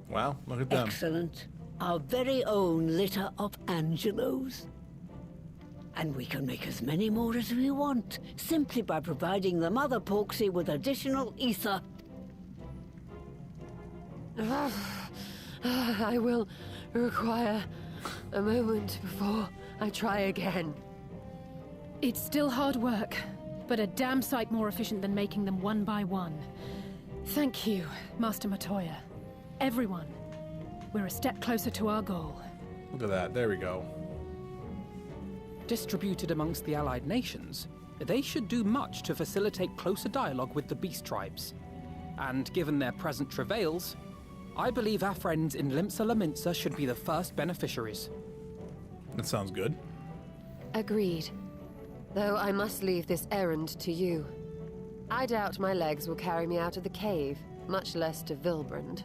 Wow, look at them. Excellent. Our very own litter of Angelos. And we can make as many more as we want, simply by providing the mother Porksy with additional ether. I will require a moment before I try again. It's still hard work, but a damn sight more efficient than making them one by one. Thank you, Master Matoya. Everyone, we're a step closer to our goal. Look at that. There we go. Distributed amongst the allied nations, they should do much to facilitate closer dialogue with the beast tribes. And given their present travails, I believe our friends in Limsa Laminsa should be the first beneficiaries. That sounds good. Agreed. Though I must leave this errand to you. I doubt my legs will carry me out of the cave, much less to Vilbrand.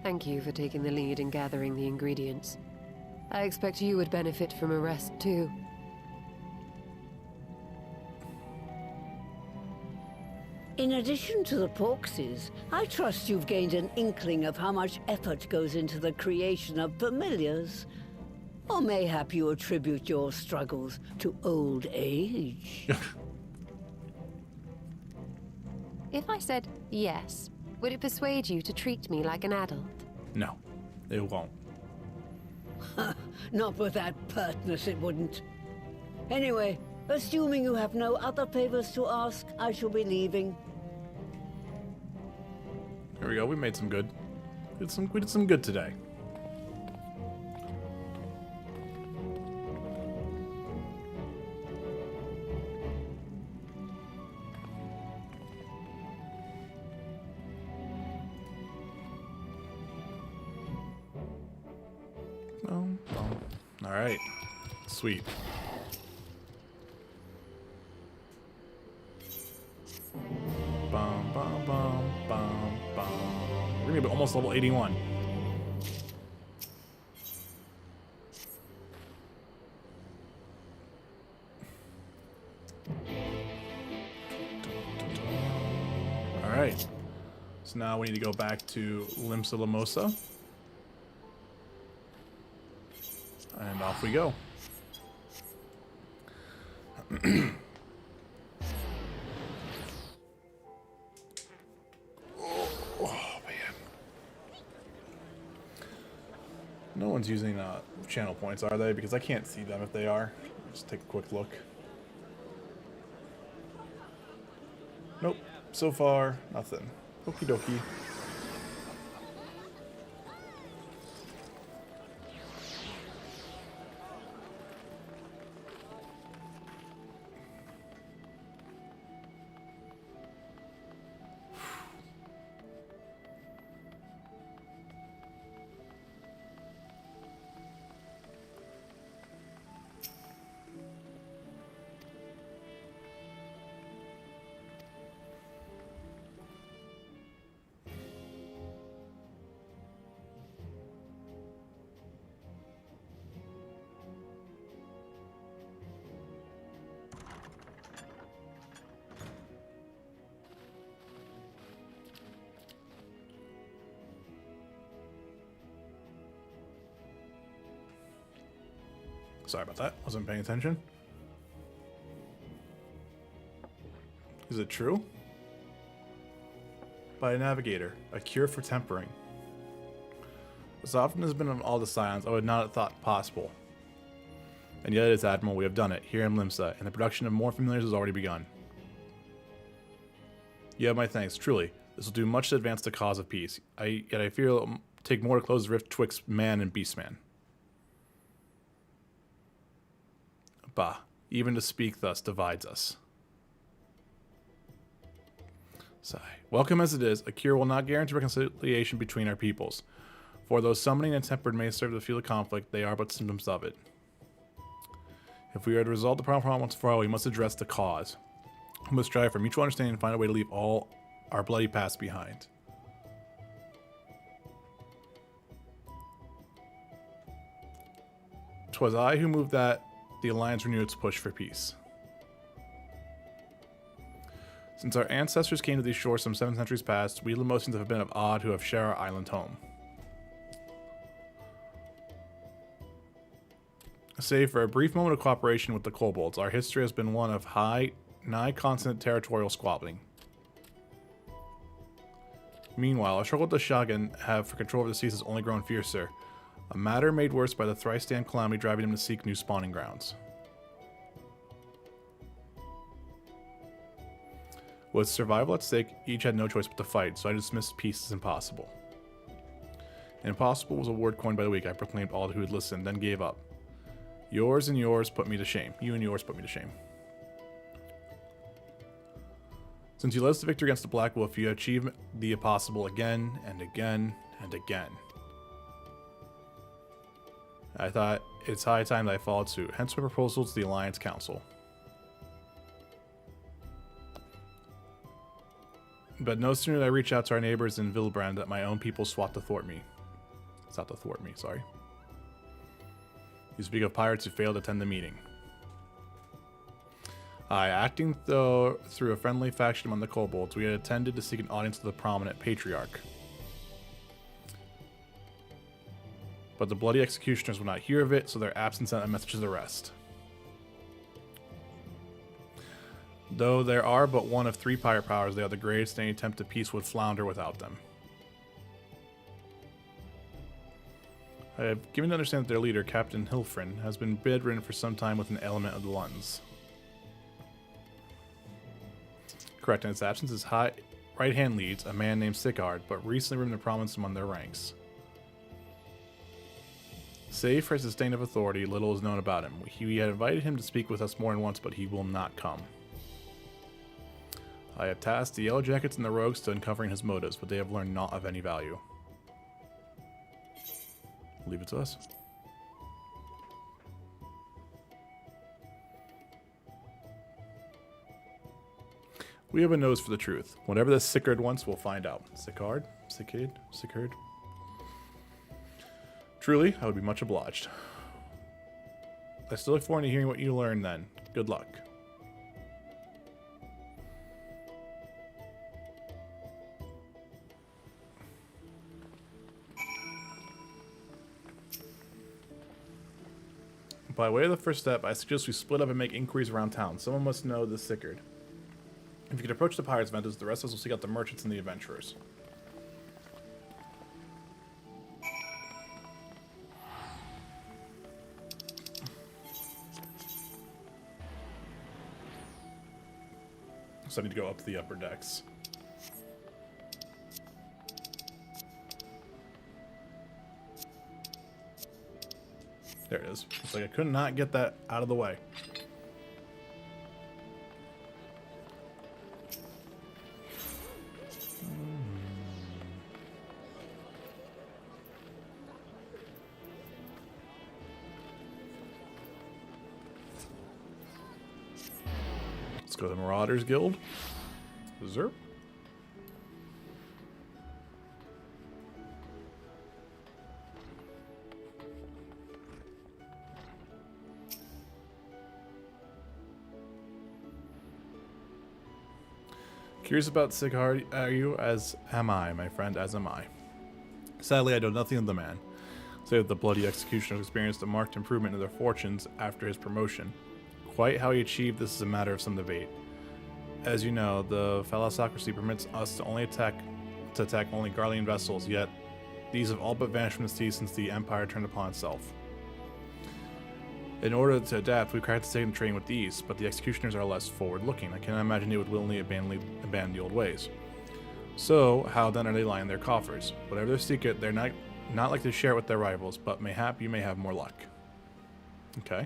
Thank you for taking the lead in gathering the ingredients. I expect you would benefit from a rest too. In addition to the Porksies, I trust you've gained an inkling of how much effort goes into the creation of familiars. Or mayhap you attribute your struggles to old age. If I said yes, would it persuade you to treat me like an adult? No, it won't. Not with that pertness, it wouldn't. Anyway, assuming you have no other favors to ask, I shall be leaving. Here we go. We made some good. We did some good today. All right. Sweet. Bum, bum, bum, bum, bum. We're gonna be almost level 81. All right. So now we need to go back to Limsa Lamosa. And off we go. Oh, man. No one's using channel points, are they? Because I can't see them if they are. Just take a quick look. Nope. So far, nothing. Okie dokie. Sorry about that. Wasn't paying attention. Is it true? by a navigator, a cure for tempering. As often as has been on all the Scions, I would not have thought possible. And yet it is, Admiral, we have done it, here in Limsa, and the production of more familiars has already begun. You have my thanks, truly. This will do much to advance the cause of peace, yet I fear it will take more to close the rift twixt man and beastman. Bah, even to speak thus divides us. Sigh. Welcome as it is, a cure will not guarantee reconciliation between our peoples. For though summoning and tempered may serve to fuel the conflict, they are but symptoms of it. If we are to resolve the problem once for all, we must address the cause. We must strive for mutual understanding and find a way to leave all our bloody past behind. 'Twas I who moved that the Alliance renew its push for peace. Since our ancestors came to these shores some 7 centuries past, we Lemosians have been of odd who have shared our island home. Save for a brief moment of cooperation with the kobolds, our history has been one of nigh constant territorial squabbling. Meanwhile, our struggle with the Shogun have for control of the seas has only grown fiercer, a matter made worse by the thrice-damned calamity driving them to seek new spawning grounds. With survival at stake, each had no choice but to fight, so I dismissed peace as impossible. Impossible was a word coined by the weak. I proclaimed all who had listened, then gave up. Yours and yours put me to shame. You and yours put me to shame. Since you led us to victory against the Black Wolf, you achieved the impossible again and again and again. I thought it's high time that I followed suit, hence my proposal to the Alliance Council. But no sooner did I reach out to our neighbors in Vilbrand that my own people sought to thwart me. Sorry. You speak of pirates who failed to attend the meeting. Acting through a friendly faction among the kobolds, we had attended to seek an audience with the prominent patriarch. But the bloody executioners would not hear of it, so their absence sent a message to the rest. Though there are but one of 3 pirate powers, they are the greatest, and any attempt at peace would flounder without them. I have given to understand that their leader, Captain Hilfrin, has been bedridden for some time with an ailment of the lungs. Correct, in its absence, his right-hand leads, a man named Sigurd, but recently removed the prominence among their ranks. Save for his disdain of authority, little is known about him. We had invited him to speak with us more than once, but he will not come. I have tasked the Yellow Jackets and the Rogues to uncovering his motives, but they have learned naught of any value. Leave it to us. We have a nose for the truth. Whatever the Sigurd wants, we'll find out. Sigurd? Truly, I would be much obliged. I still look forward to hearing what you learn then. Good luck. By way of the first step, I suggest we split up and make inquiries around town. Someone must know the Sigurd. If you could approach the pirates' vendors, the rest of us will seek out the merchants and the adventurers. So I need to go up to the upper decks. There it is. It's like I could not get that out of the way. Let's go to the Marauders Guild. Zerp. Curious about Sigurd, are you? As am I, my friend, as am I. Sadly, I know nothing of the man, save that the bloody executioners experienced a marked improvement in their fortunes after his promotion. Quite how he achieved this is a matter of some debate. As you know, the phallocracy permits us to only attack to attack only Garlean vessels, yet these have all but vanished from the sea since the Empire turned upon itself. In order to adapt, we practice taking training with these, but the executioners are less forward-looking. I cannot imagine they would willingly abandon the old ways. So, how then are they lying in their coffers? Whatever their secret, they're not like to share it with their rivals, but mayhap you may have more luck. Okay.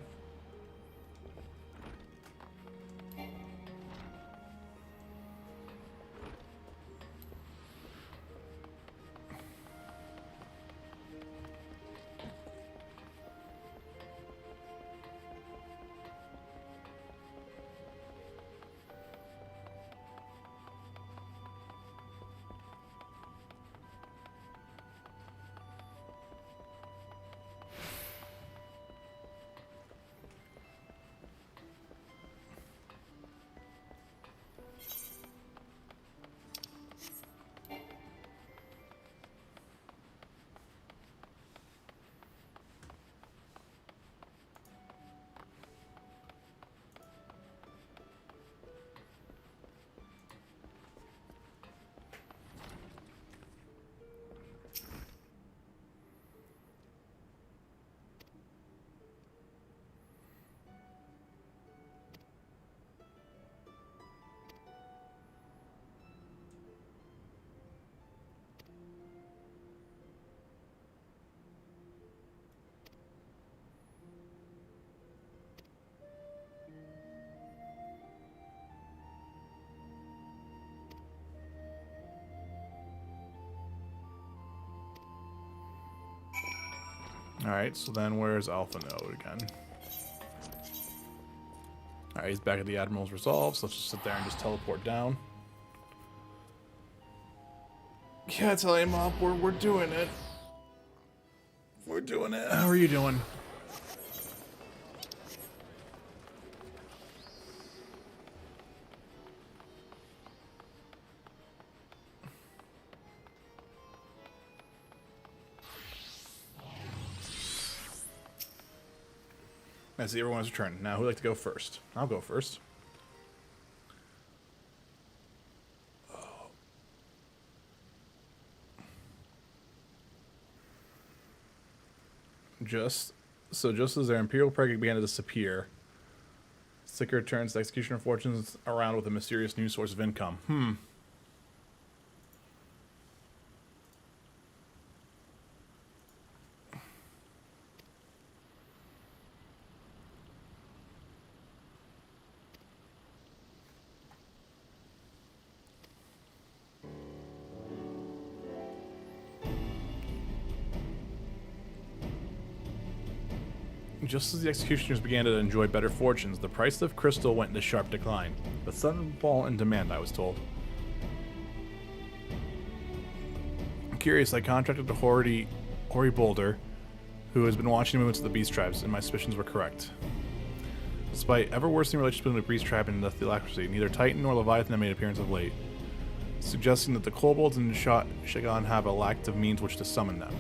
Alright, so then where's Alpha Node again? Alright, he's back at the Admiral's Resolve, so let's just sit there and just teleport down. Yeah, tell him up, we're doing it. We're doing it. How are you doing? I see everyone's turn. Now, who'd like to go first? I'll go first. Just as their Imperial Preg began to disappear, Sicker turns the Executioner fortunes around with a mysterious new source of income. Just as the Executioners began to enjoy better fortunes, the price of crystal went into sharp decline. A sudden fall in demand, I was told. Curious, I contracted to Hori Boulder, who has been watching the movements of the Beast Tribes, and my suspicions were correct. Despite ever worsening relations between the Beast Tribe and the Theocracy, neither Titan nor Leviathan have made appearance of late, suggesting that the Kobolds and Shagan have a lack of means which to summon them.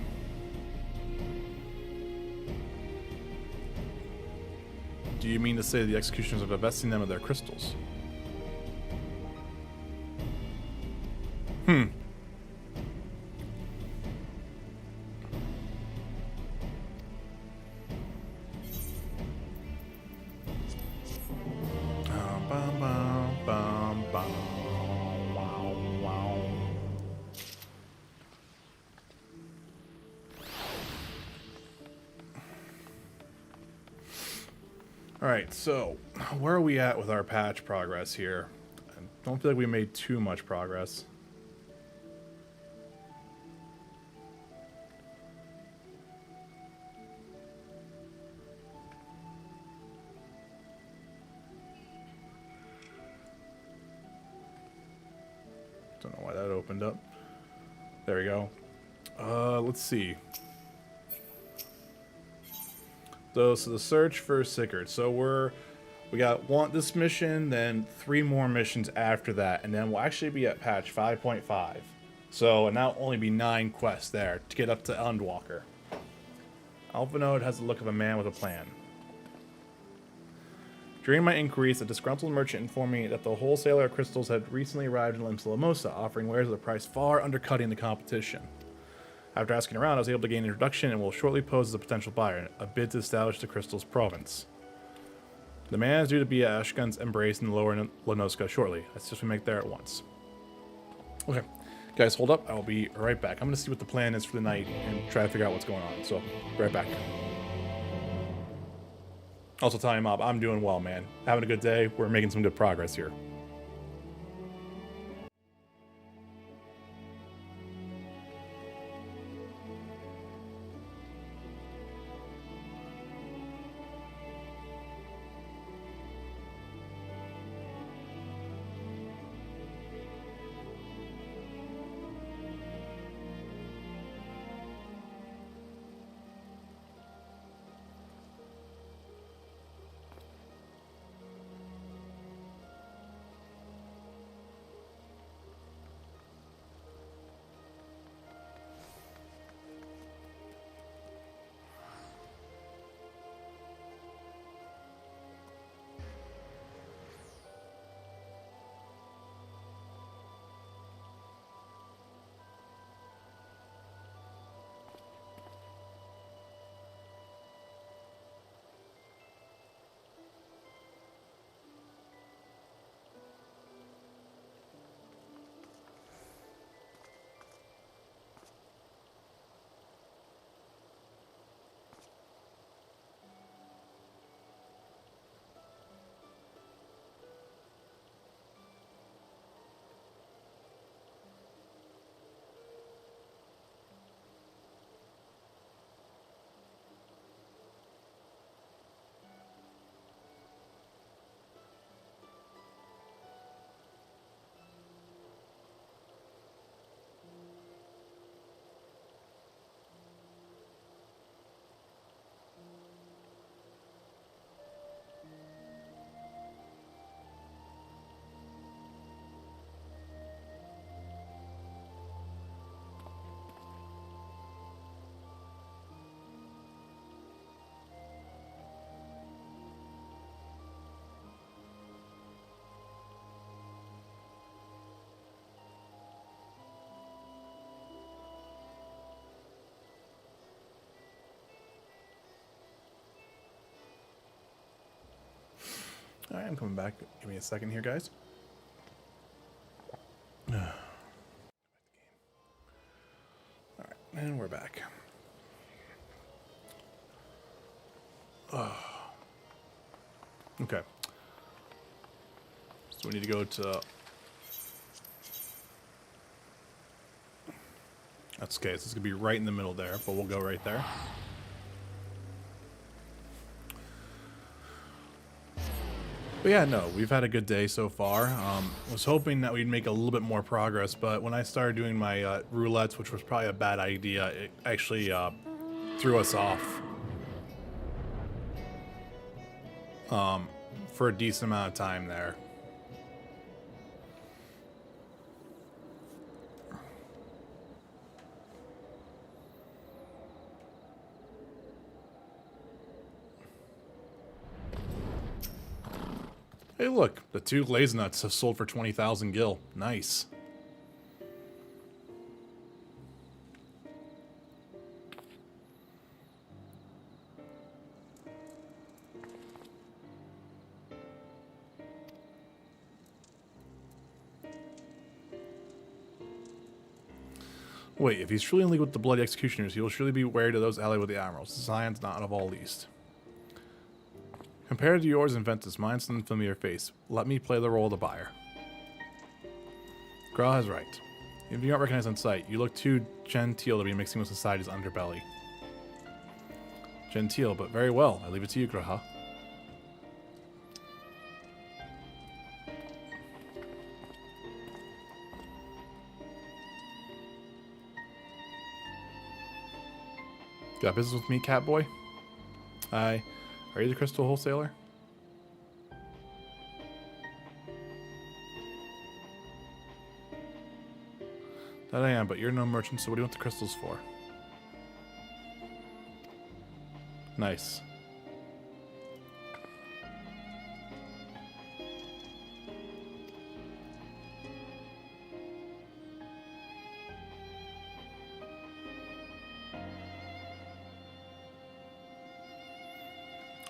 Do you mean to say the Executioners are divesting them of their crystals? Alright, so where are we at with our patch progress here? I don't feel like we made too much progress. Don't know why that opened up. There we go. Let's see. So the search for Sickert. So we got this mission, then 3 more missions after that, and then we'll actually be at patch 5.5. So and now only be 9 quests there to get up to Endwalker. Alpha Node has the look of a man with a plan. During my inquiries, a disgruntled merchant informed me that the wholesaler of crystals had recently arrived in Limsa, offering wares at a price far undercutting the competition. After asking around, I was able to gain an introduction and will shortly pose as a potential buyer, a bid to establish the crystal's province. The man is due to be at Ashgun's Embrace in the lower Lenoska shortly. I suggest we make there at once. Okay, guys, hold up. I will be right back. I'm going to see what the plan is for the night and try to figure out what's going on. So, right back. Also, time up. I'm doing well, man. Having a good day. We're making some good progress here. Alright, I'm coming back. Give me a second here, guys. Alright, and we're back. Okay. So we need to go to... That's okay, so it's going to be right in the middle there, but we'll go right there. But yeah, no, we've had a good day so far. Was hoping that we'd make a little bit more progress, but when I started doing my roulettes, which was probably a bad idea, it actually threw us off for a decent amount of time there. Hey look, the 2 glaze nuts have sold for 20,000 gil. Nice. Wait, if he's truly in league with the Bloody Executioners, he will surely be wary to those allied with the Admirals. Zion's not of all least. Compared to yours and Ventus, mine's an unfamiliar face. Let me play the role of the buyer. Graal is right. If you don't recognize on sight, you look too genteel to be mixing with society's underbelly. Genteel, but very well. I leave it to you, Graha. Got business with me, Catboy? Hi. Are you the crystal wholesaler? That I am, but you're no merchant, so what do you want the crystals for? Nice.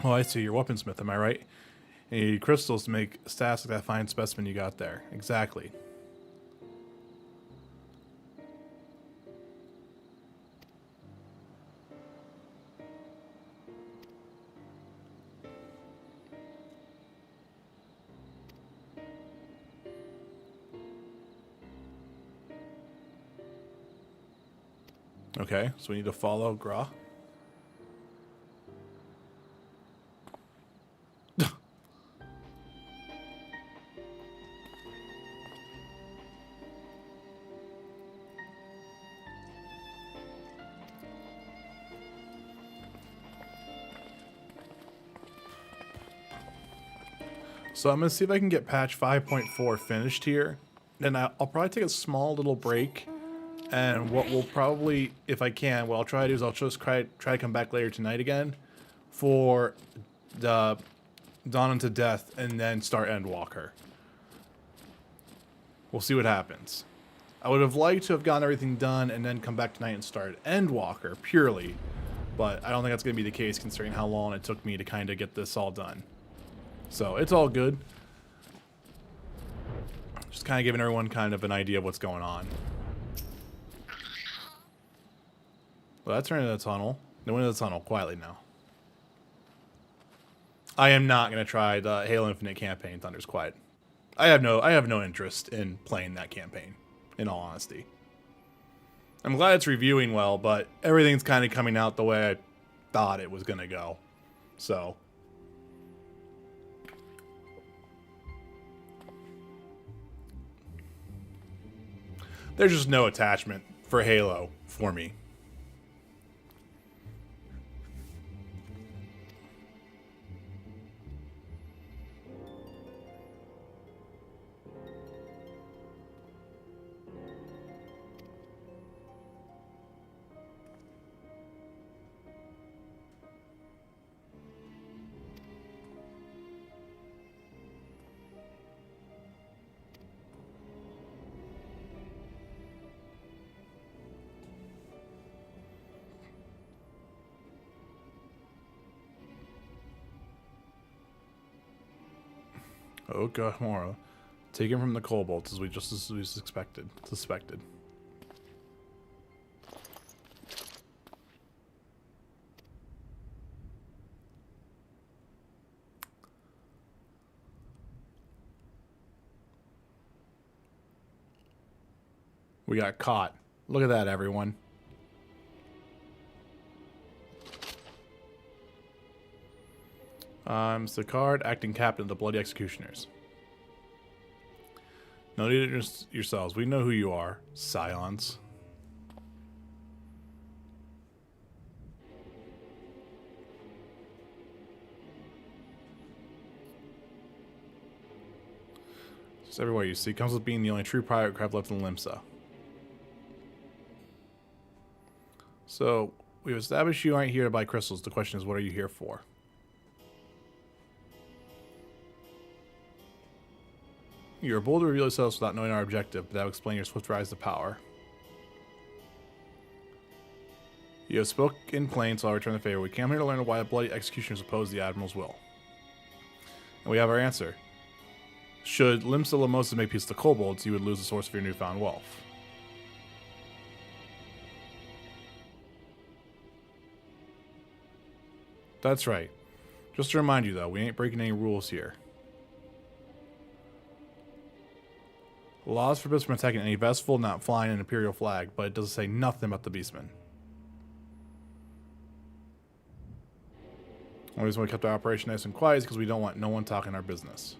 Oh, I see. You're a weaponsmith, am I right? And you need crystals to make stacks like that fine specimen you got there. Exactly. Okay, so we need to follow Gra. So I'm going to see if I can get patch 5.4 finished here. Then I'll probably take a small little break. And what we'll probably, if I can, what I'll try to do is I'll just try to come back later tonight again for the Dawn into Death and then start Endwalker. We'll see what happens. I would have liked to have gotten everything done and then come back tonight and start Endwalker purely. But I don't think that's going to be the case considering how long it took me to kind of get this all done. So it's all good. Just kind of giving everyone kind of an idea of what's going on. Well, that's turning into the tunnel. Then went into the tunnel quietly now. I am not going to try the Halo Infinite campaign, Thunder's Quiet. I have no interest in playing that campaign, in all honesty. I'm glad it's reviewing well, but everything's kind of coming out the way I thought it was going to go. So there's just no attachment for Halo for me. Oh god, Mora. Taken from the kobolds as we suspected. We got caught. Look at that, everyone. I'm Sicard, acting captain of the Bloody Executioners. No need to introduce yourselves. We know who you are, Scions. Just everywhere you see comes with being the only true pirate craft left in Limsa. So, we've established you aren't here to buy crystals. The question is, what are you here for? You're bold to reveal yourselves without knowing our objective, but that will explain your swift rise to power. You have spoken plain, so I'll return the favor. We came here to learn why the Bloody Executioners oppose the Admiral's will. And we have our answer. Should Limsa Lamosa make peace with the kobolds, you would lose the source of your newfound wealth. That's right. Just to remind you, though, we ain't breaking any rules here. Laws forbid from attacking any vessel not flying an Imperial flag, but it doesn't say nothing about the Beastmen. The only reason we kept our operation nice and quiet is because we don't want no one talking our business.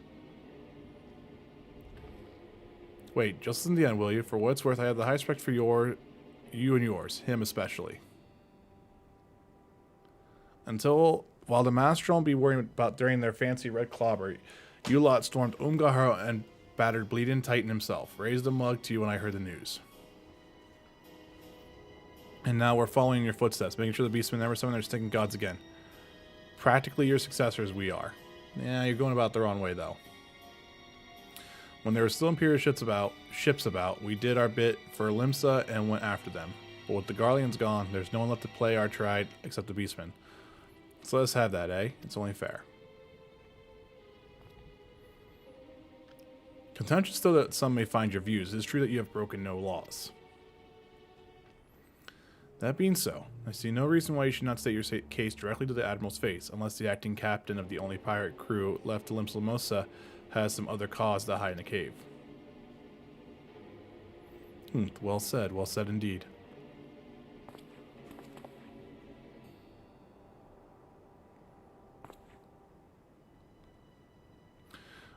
Wait, just in the end, will you? For what it's worth, I have the highest respect for you and yours, him especially. While the Master won't be worrying about during their fancy red clobber, you lot stormed Umgahara and battered Bleeding Titan himself. Raised a mug to you when I heard the news. And now we're following in your footsteps, making sure the Beastmen never summon their stinking gods again. Practically your successors we are. Yeah, you're going about the wrong way, though. When there were still Imperial ships about, we did our bit for Limsa and went after them. But with the Garleans gone, there's no one left to play our tribe except the Beastmen. So let's have that, eh? It's only fair. Contentious though that some may find your views, it is true that you have broken no laws. That being so, I see no reason why you should not state your case directly to the Admiral's face, unless the acting captain of the only pirate crew left to Limsa Lomosa has some other cause to hide in a cave. Well said indeed.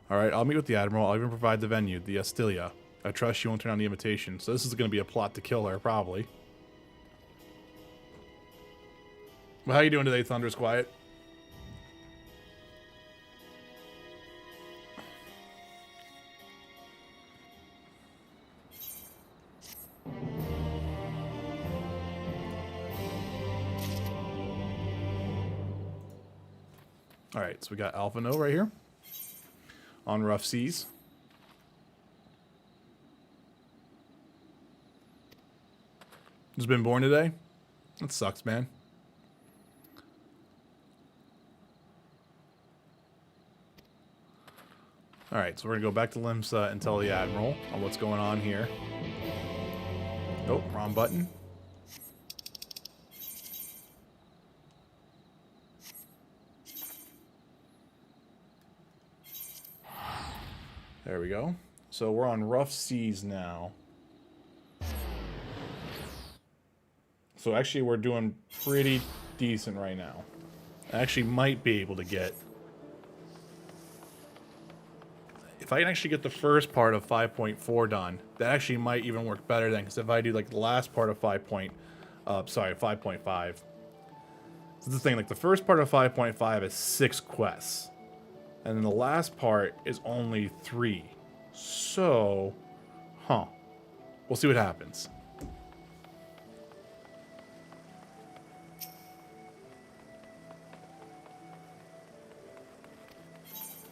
Alright, I'll meet with the Admiral. I'll even provide the venue, the Astilia. I trust she won't turn down the invitation, so this is going to be a plot to kill her, probably. Well, how you doing today, Thunder's Quiet? Alright, so we got Alpha No right here. On rough seas. Just been born today? That sucks, man. Alright, so we're going to go back to Limsa and tell the Admiral on what's going on here. Oh, wrong button. There we go. So we're on rough seas now. So actually we're doing pretty decent right now. I actually might be able to get... If I can actually get the first part of 5.4 done, that actually might even work better than, because if I do like the last part of 5.5. So the thing, like the first part of 5.5 is 6 quests. And then the last part is only 3. So, we'll see what happens.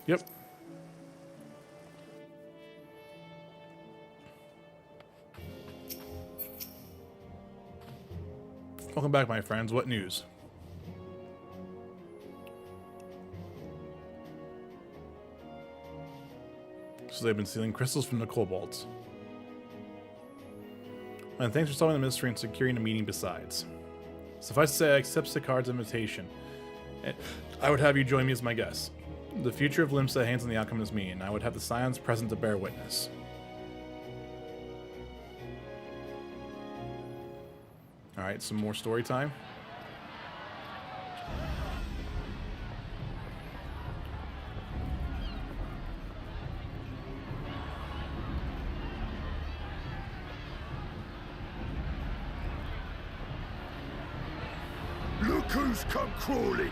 Yep. Welcome back, my friends. What news? So they've been stealing crystals from the kobolds. And thanks for solving the mystery and securing a meeting besides. Suffice to say, I accept Sicard's invitation. And I would have you join me as my guest. The future of Limsa hangs on the outcome as me, and I would have the Scions present to bear witness. Alright, some more story time. Look who's come crawling!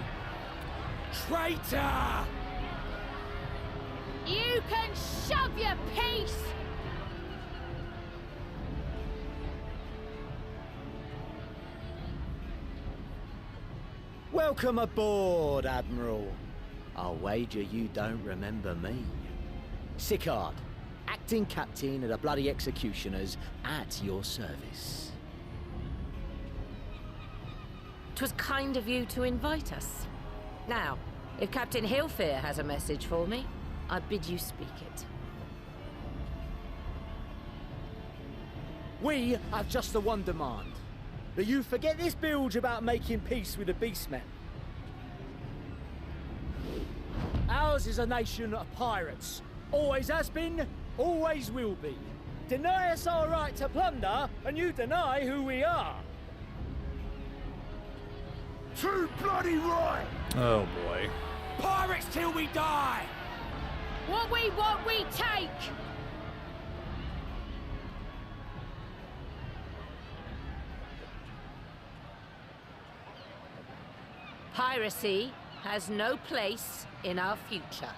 Traitor! You can shove your piece! Welcome aboard, Admiral. I'll wager you don't remember me. Sicard, acting captain of the bloody executioners, at your service. 'Twas kind of you to invite us. Now, if Captain Hillfear has a message for me, I bid you speak it. We have just the one demand. That you forget this bilge about making peace with the beastmen. Ours is a nation of pirates. Always has been, always will be. Deny us our right to plunder, and you deny who we are. Too bloody right! Oh boy. Pirates till we die! What we want, we take! Piracy has no place in our future.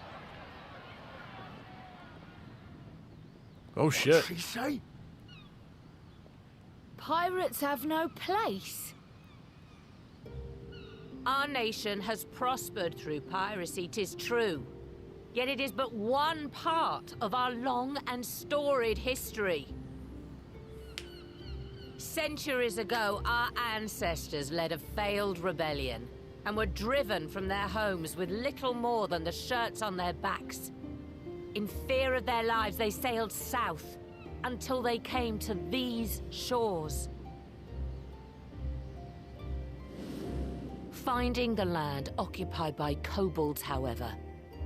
Oh shit. What'd she say? Pirates have no place. Our nation has prospered through piracy, 'tis true. Yet it is but one part of our long and storied history. Centuries ago, our ancestors led a failed rebellion. and were driven from their homes with little more than the shirts on their backs. In fear of their lives, they sailed south until they came to these shores. Finding the land occupied by kobolds, however,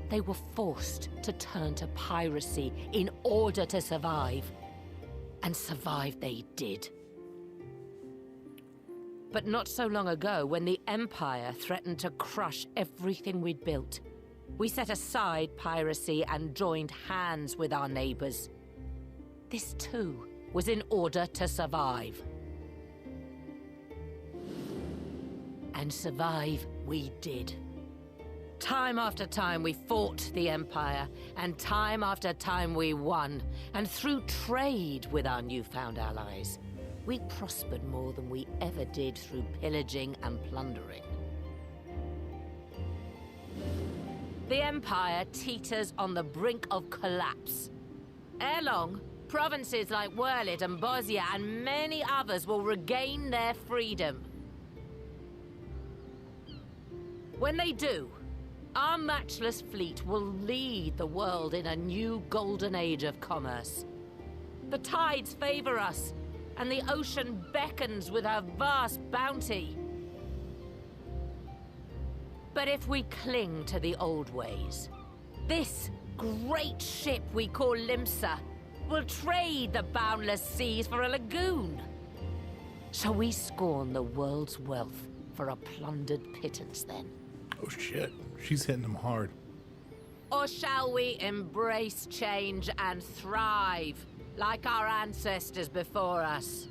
they were forced to turn to piracy in order to survive. And survive they did. But not so long ago, when the Empire threatened to crush everything we'd built, we set aside piracy and joined hands with our neighbors. This too was in order to survive. And survive we did. Time after time we fought the Empire, and time after time we won. And through trade with our newfound allies, we prospered more than we ever did through pillaging and plundering. The Empire teeters on the brink of collapse. Ere long, provinces like Wurlid and Bosnia and many others will regain their freedom. When they do, our matchless fleet will lead the world in a new golden age of commerce. The tides favor us, and the ocean beckons with her vast bounty. But if we cling to the old ways, this great ship we call Limsa will trade the boundless seas for a lagoon. Shall we scorn the world's wealth for a plundered pittance then? Oh shit, she's hitting him hard. Or shall we embrace change and thrive, like our ancestors before us?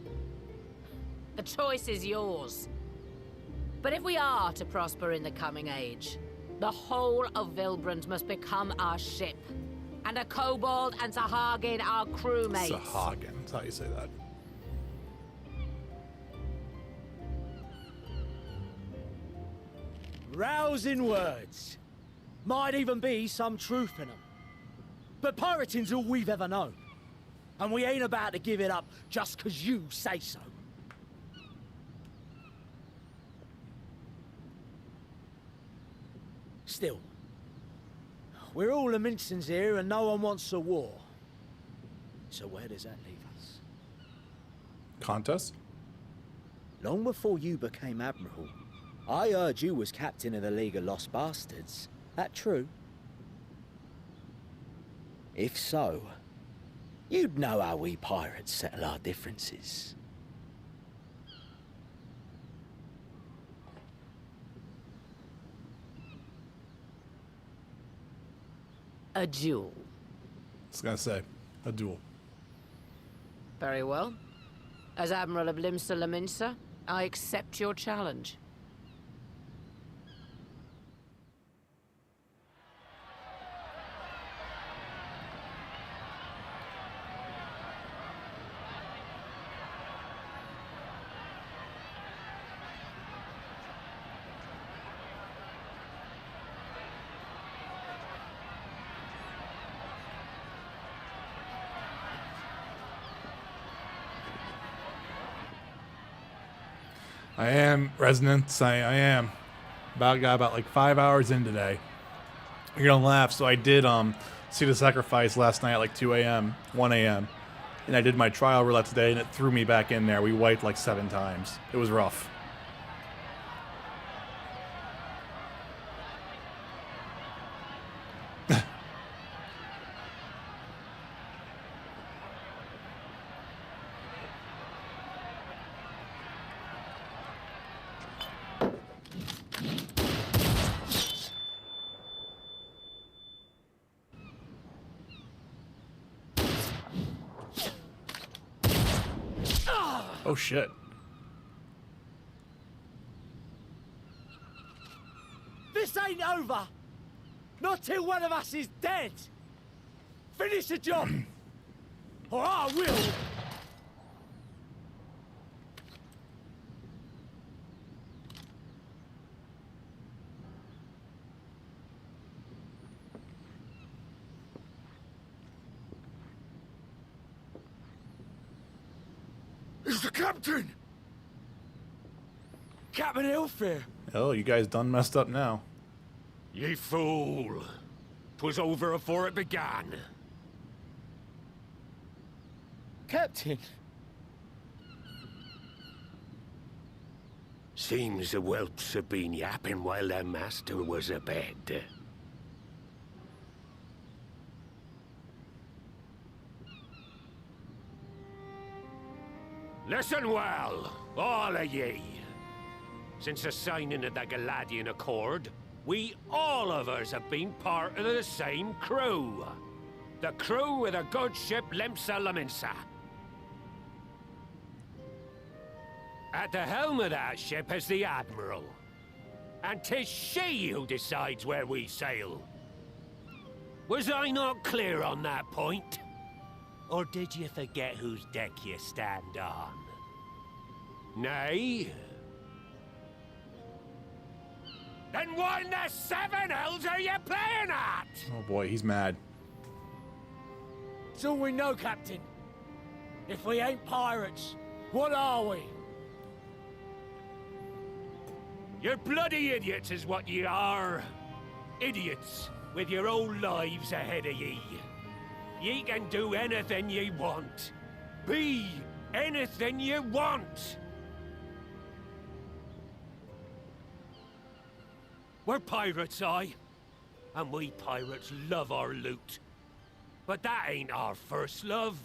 The choice is yours. But if we are to prosper in the coming age, the whole of Vilbrand must become our ship, and a kobold and Sahagin our crewmates. Sahagin, that's how you say that. Rousing words. Might even be some truth in them. But pirating's all we've ever known. And we ain't about to give it up just 'cause you say so. Still, we're all Laminsons here and no one wants a war. So where does that leave us? Contest? Long before you became Admiral, I heard you was captain of the League of Lost Bastards. That true? If so, you'd know how we pirates settle our differences. A duel. I was gonna say, a duel. Very well. As Admiral of Limsa Laminsa, I accept your challenge. I am, Resonance, I am. Got about like 5 hours in today. You're gonna laugh, so I did see the sacrifice last night at like 2 a.m., 1 a.m. And I did my trial roulette today and it threw me back in there. We wiped like 7 times. It was rough. Oh shit. This ain't over! Not till one of us is dead! Finish the job! Or I will! It's the captain! Captain Ilfir, Oh, you guys done messed up now. Ye fool! 'Twas over afore it began. Captain! Seems the whelps have been yapping while their master was abed. Listen well, all of ye. Since the signing of the Galadian Accord, we all of us have been part of the same crew. The crew of the good ship Lemsa Laminsa. At the helm of that ship is the Admiral. And 'tis she who decides where we sail. Was I not clear on that point? Or did you forget whose deck you stand on? Nay? Then what in the seven hells are you playing at? Oh boy, he's mad. It's all we know, Captain. If we ain't pirates, what are we? You're bloody idiots is what ye are. Idiots with your own lives ahead of ye. Ye can do anything ye want. Be anything ye want. We're pirates, aye. And we pirates love our loot. But that ain't our first love.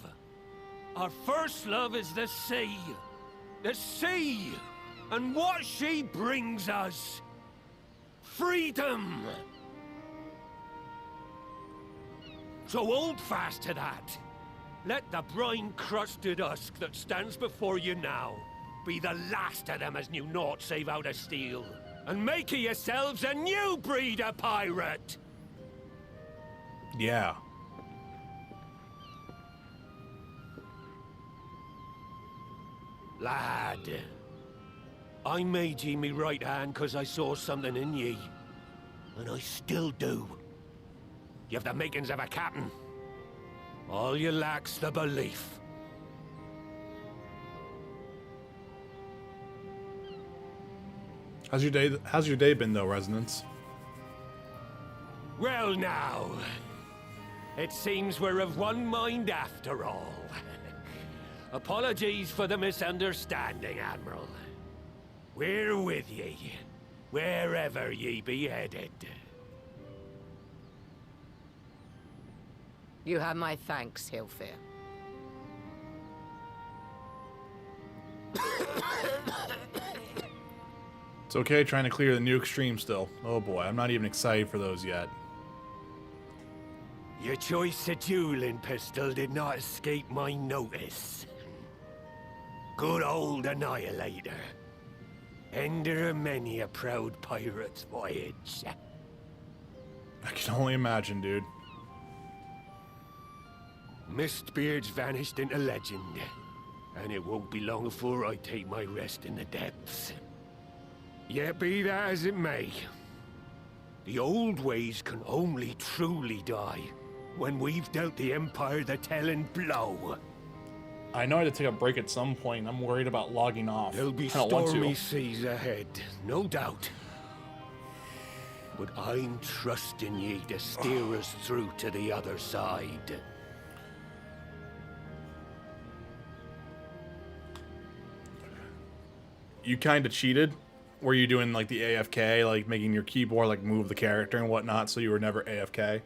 Our first love is the sea. The sea! And what she brings us. Freedom! So hold fast to that. Let the brine-crusted husk that stands before you now be the last of them as knew naught save out of steel. And make of yourselves a new breed of pirate! Yeah. Lad, I made ye me right hand cause I saw something in ye. And I still do. You have the makings of a captain. All you lack's the belief. How's your day been though, Resonance? Well now, it seems we're of one mind after all. Apologies for the misunderstanding, Admiral. We're with ye, wherever ye be headed. You have my thanks, Hilfir. It's okay trying to clear the new extreme still. Oh boy, I'm not even excited for those yet. Your choice of dueling pistol did not escape my notice. Good old Annihilator. Ender of many a proud pirate's voyage. I can only imagine, dude. Mistbeard's vanished into legend, and it won't be long before I take my rest in the depths. Yet be that as it may, the old ways can only truly die when we've dealt the Empire the telling blow. I know I had to take a break at some point. I'm worried about logging off. There'll be I don't want stormy to. seas ahead, no doubt. But I'm trusting ye to steer us through to the other side. You kind of cheated. Were you doing like the AFK, like making your keyboard like move the character and whatnot, so you were never AFK?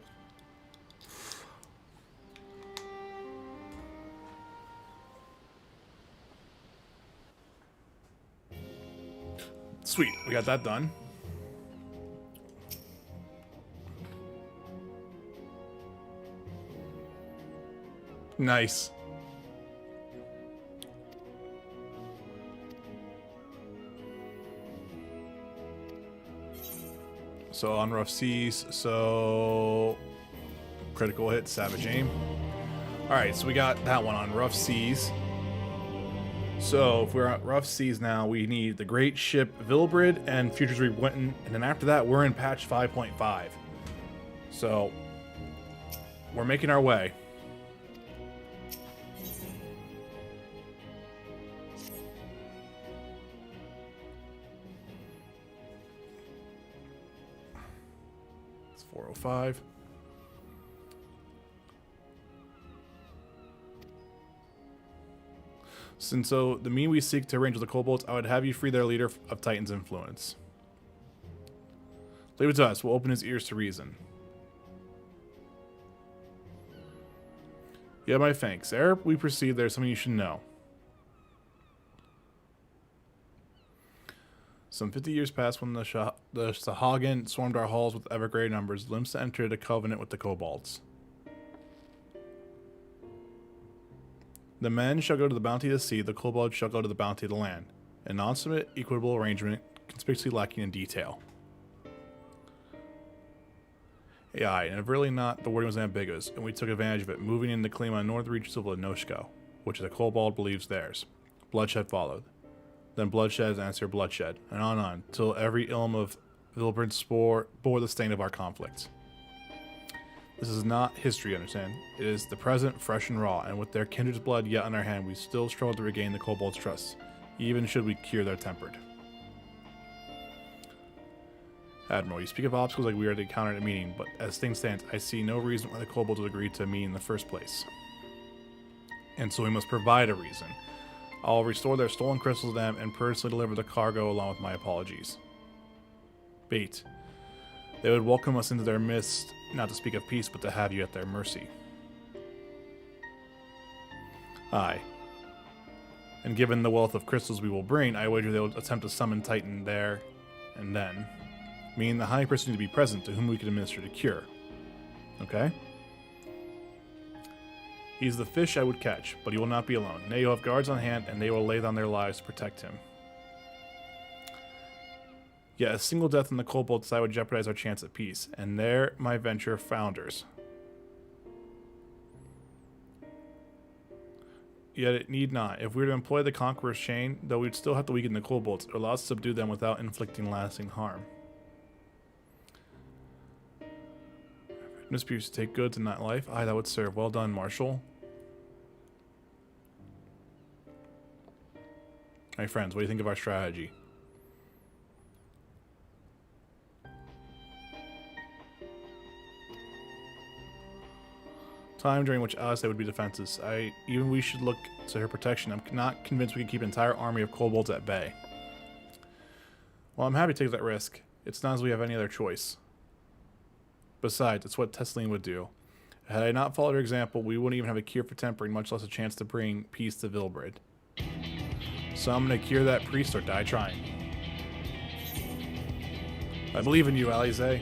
Sweet, we got that done. Nice. So on rough seas, so critical hit, savage aim. All right, so we got that one on rough seas. So if we're at rough seas now, we need the great ship Vilbrid and Futures Rewritten, and then after that, we're in patch 5.5. So we're making our way. 405. Since so the mean we seek to arrange with the kobolds, I would have you free their leader of Titan's influence. Leave it to us. We'll open his ears to reason. Yeah, my thanks. Ere we proceed, there's something you should know. Some 50 years passed when the Sahagin swarmed our halls with ever greater numbers. Limsa entered a covenant with the kobolds. The men shall go to the bounty of the sea, the kobolds shall go to the bounty of the land. An consummate, equitable arrangement, conspicuously lacking in detail. Aye, and really not, the wording was ambiguous, and we took advantage of it, moving in to claim on north reaches of Lenoshko, which the kobold believes theirs. Bloodshed followed. Then bloodshed answered bloodshed, and on, till every ilm of Vilbrin bore the stain of our conflict. This is not history, understand? It is the present, fresh and raw, and with their kindred's blood yet on our hand, we still struggle to regain the kobold's trust, even should we cure their tempered. Admiral, you speak of obstacles like we are to encounter at a meeting, but as things stand, I see no reason why the kobolds would agree to a meeting in the first place. And so we must provide a reason. I'll restore their stolen crystals to them and personally deliver the cargo along with my apologies. Bait. They would welcome us into their midst, not to speak of peace, but to have you at their mercy. Aye. And given the wealth of crystals we will bring, I wager they will attempt to summon Titan there and then. Meaning the high person to be present to whom we could administer the cure. Okay? He's the fish I would catch, but he will not be alone. Nay, you'll have guards on hand, and they will lay down their lives to protect him. Yet a single death in the kobold side would jeopardize our chance at peace, and there my venture founders. Yet it need not. If we were to employ the Conqueror's chain, though we'd still have to weaken the kobolds, or allow us to subdue them without inflicting lasting harm. Disputes to take goods and not life. Aye, that would serve. Well done, Marshal. My friends, what do you think of our strategy? Time during which Alice would be defenses. Even we should look to her protection. I'm not convinced we can keep an entire army of kobolds at bay. Well, I'm happy to take that risk. It's not as we have any other choice. Besides, it's what Tesseline would do. Had I not followed her example, we wouldn't even have a cure for tempering, much less a chance to bring peace to Vilbrid. So I'm gonna cure that priest or die trying. I believe in you, Alize.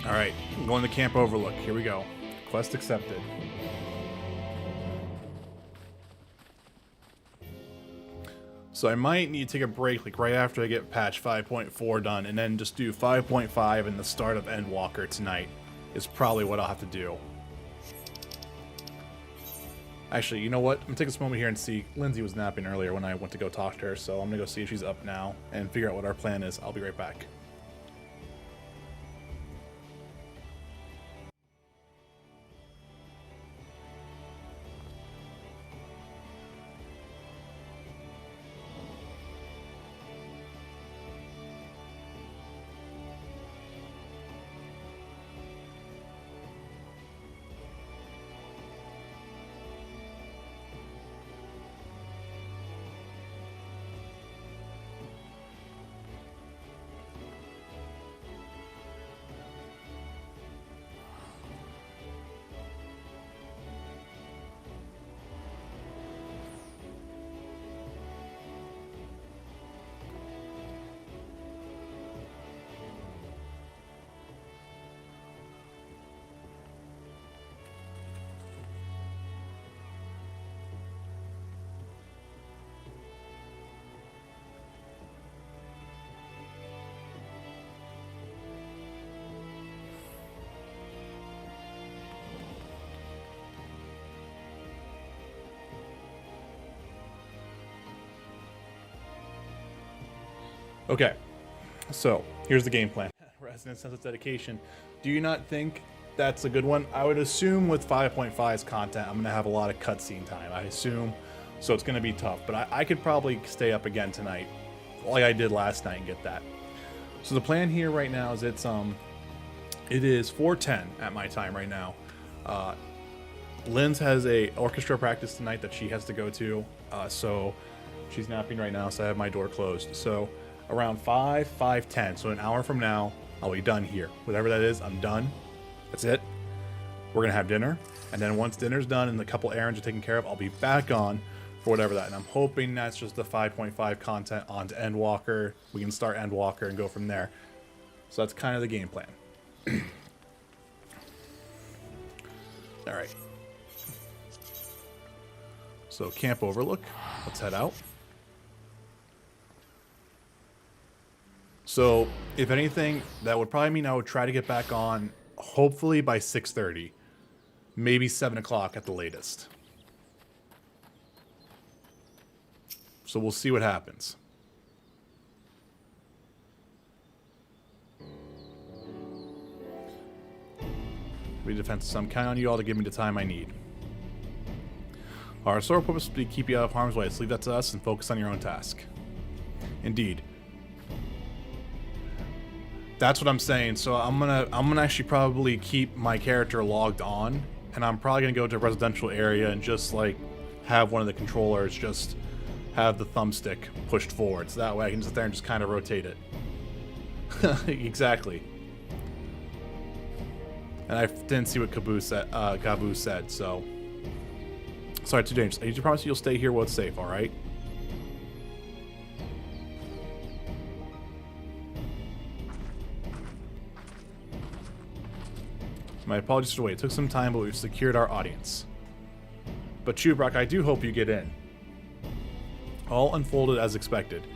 Alright, I'm going to Camp Overlook. Here we go. Quest accepted. So I might need to take a break like right after I get patch 5.4 done, and then just do 5.5 and the start of Endwalker tonight is probably what I'll have to do. Actually, you know what? I'm gonna take this moment here and see. Lindsay was napping earlier when I went to go talk to her, so I'm gonna go see if she's up now and figure out what our plan is. I'll be right back. Okay, so here's the game plan. Resonance, sense of dedication. Do you not think that's a good one? I would assume with 5.5's content, I'm going to have a lot of cutscene time. I assume So it's going to be tough. But I could probably stay up again tonight, like I did last night, and get that. So the plan here right now is it is 4:10 at my time right now. Linz has a orchestra practice tonight that she has to go to, so she's napping right now, so I have my door closed. So around 5:10, so an hour from now, I'll be done here. Whatever that is, I'm done. That's it. We're gonna have dinner, and then once dinner's done and a couple errands are taken care of, I'll be back on for whatever that. And I'm hoping that's just the 5.5 content onto Endwalker. We can start Endwalker and go from there. So that's kind of the game plan. All right. So Camp Overlook, let's head out. So if anything, that would probably mean I would try to get back on hopefully by 6:30, maybe 7 o'clock at the latest. So we'll see what happens. We defense. I'm counting on you all to give me the time I need. Our sole purpose will be to keep you out of harm's way, so leave that to us and focus on your own task. Indeed. That's what I'm saying. So I'm gonna actually probably keep my character logged on, and I'm probably gonna go to a residential area and just like have one of the controllers just have the thumbstick pushed forward, so that way I can sit there and just kind of rotate it. Exactly. And I didn't see what Gabu said, so sorry, too dangerous. I need to promise you'll stay here while it's safe, alright? My apologies for the wait. It took some time, but we've secured our audience. But Chubrak, I do hope you get in. All unfolded as expected.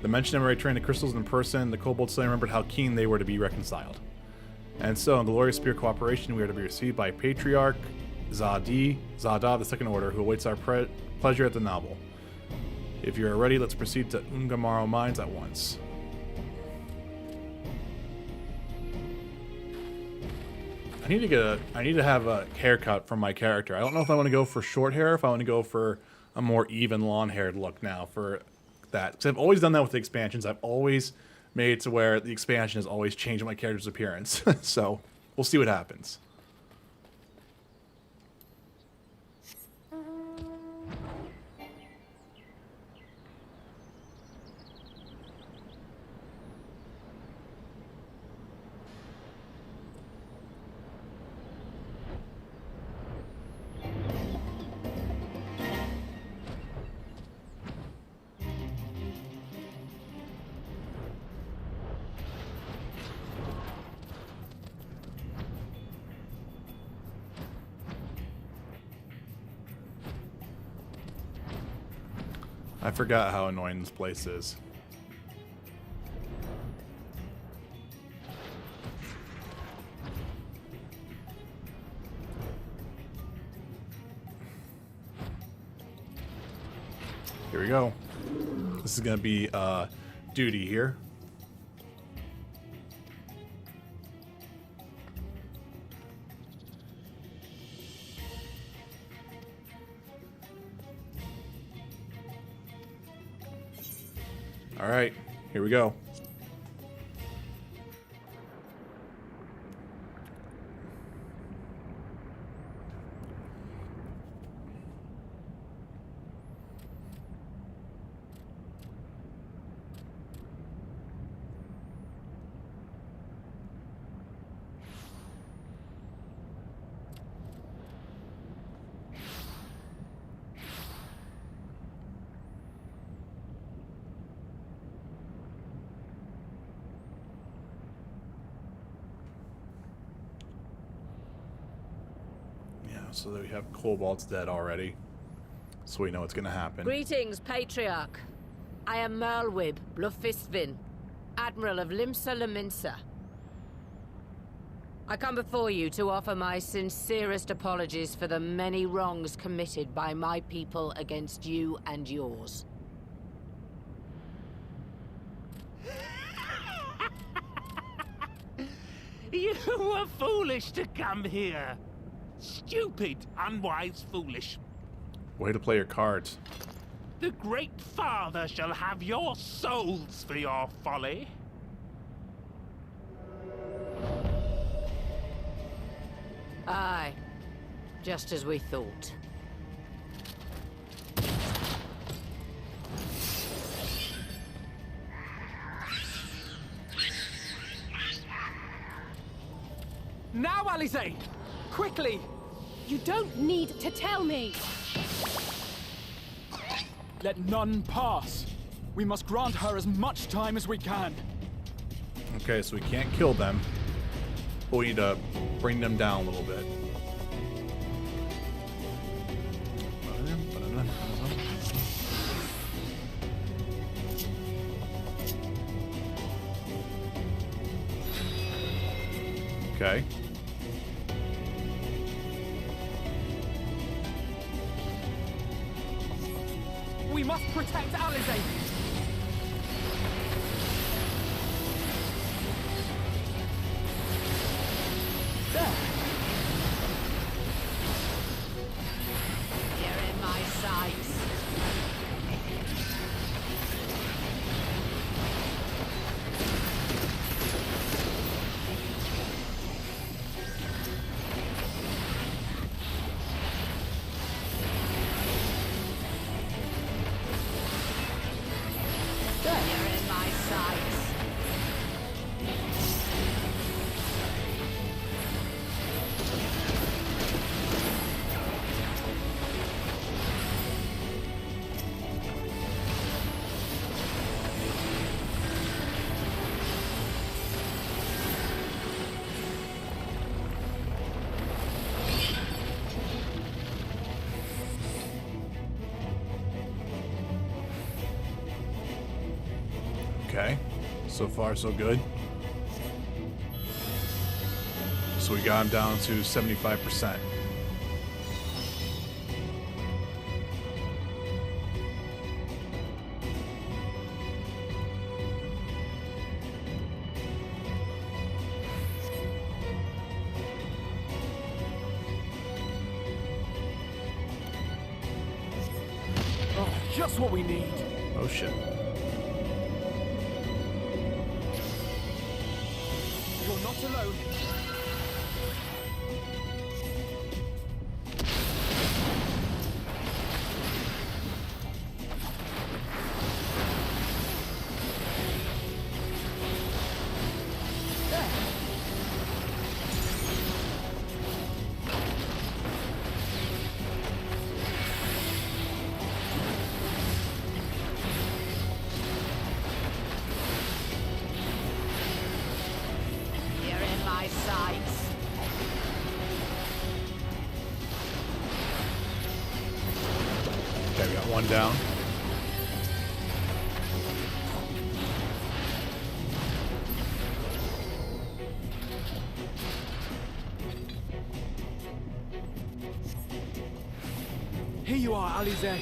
The mention of returning the crystals in person, the Kobold suddenly remembered how keen they were to be reconciled. And so, in glorious spirit cooperation, we are to be received by Patriarch Zada of the Second Order, who awaits our pleasure at the novel. If you are ready, let's proceed to Ungamaro Mines at once. I need to have a haircut from my character. I don't know if I want to go for short hair, or if I want to go for a more even long-haired look now for that. Because I've always done that with the expansions. I've always made it to where the expansion has always changed my character's appearance. So, we'll see what happens. I forgot how annoying this place is. Here we go. This is gonna be duty here. All right, here we go. So that we have Kobold's dead already. So we know what's gonna happen. Greetings, Patriarch. I am Merlwib Blufistvin, Admiral of Limsa Laminsa. I come before you to offer my sincerest apologies for the many wrongs committed by my people against you and yours. You were foolish to come here. Stupid, unwise, foolish. Way to play your cards. The Great Father shall have your souls for your folly. Aye. Just as we thought. Now, Alize! Quickly! You don't need to tell me! Let none pass. We must grant her as much time as we can. Okay, so we can't kill them, but we need to bring them down a little bit. Okay. We must protect Alize! There! You're in my sights. You're in my sights. Okay. So far, so good. So we got him down to 75%. Oh, just what we need. Oh shit. You're not alone. You're in my sights. Okay, we got one down. Here you are, Alize.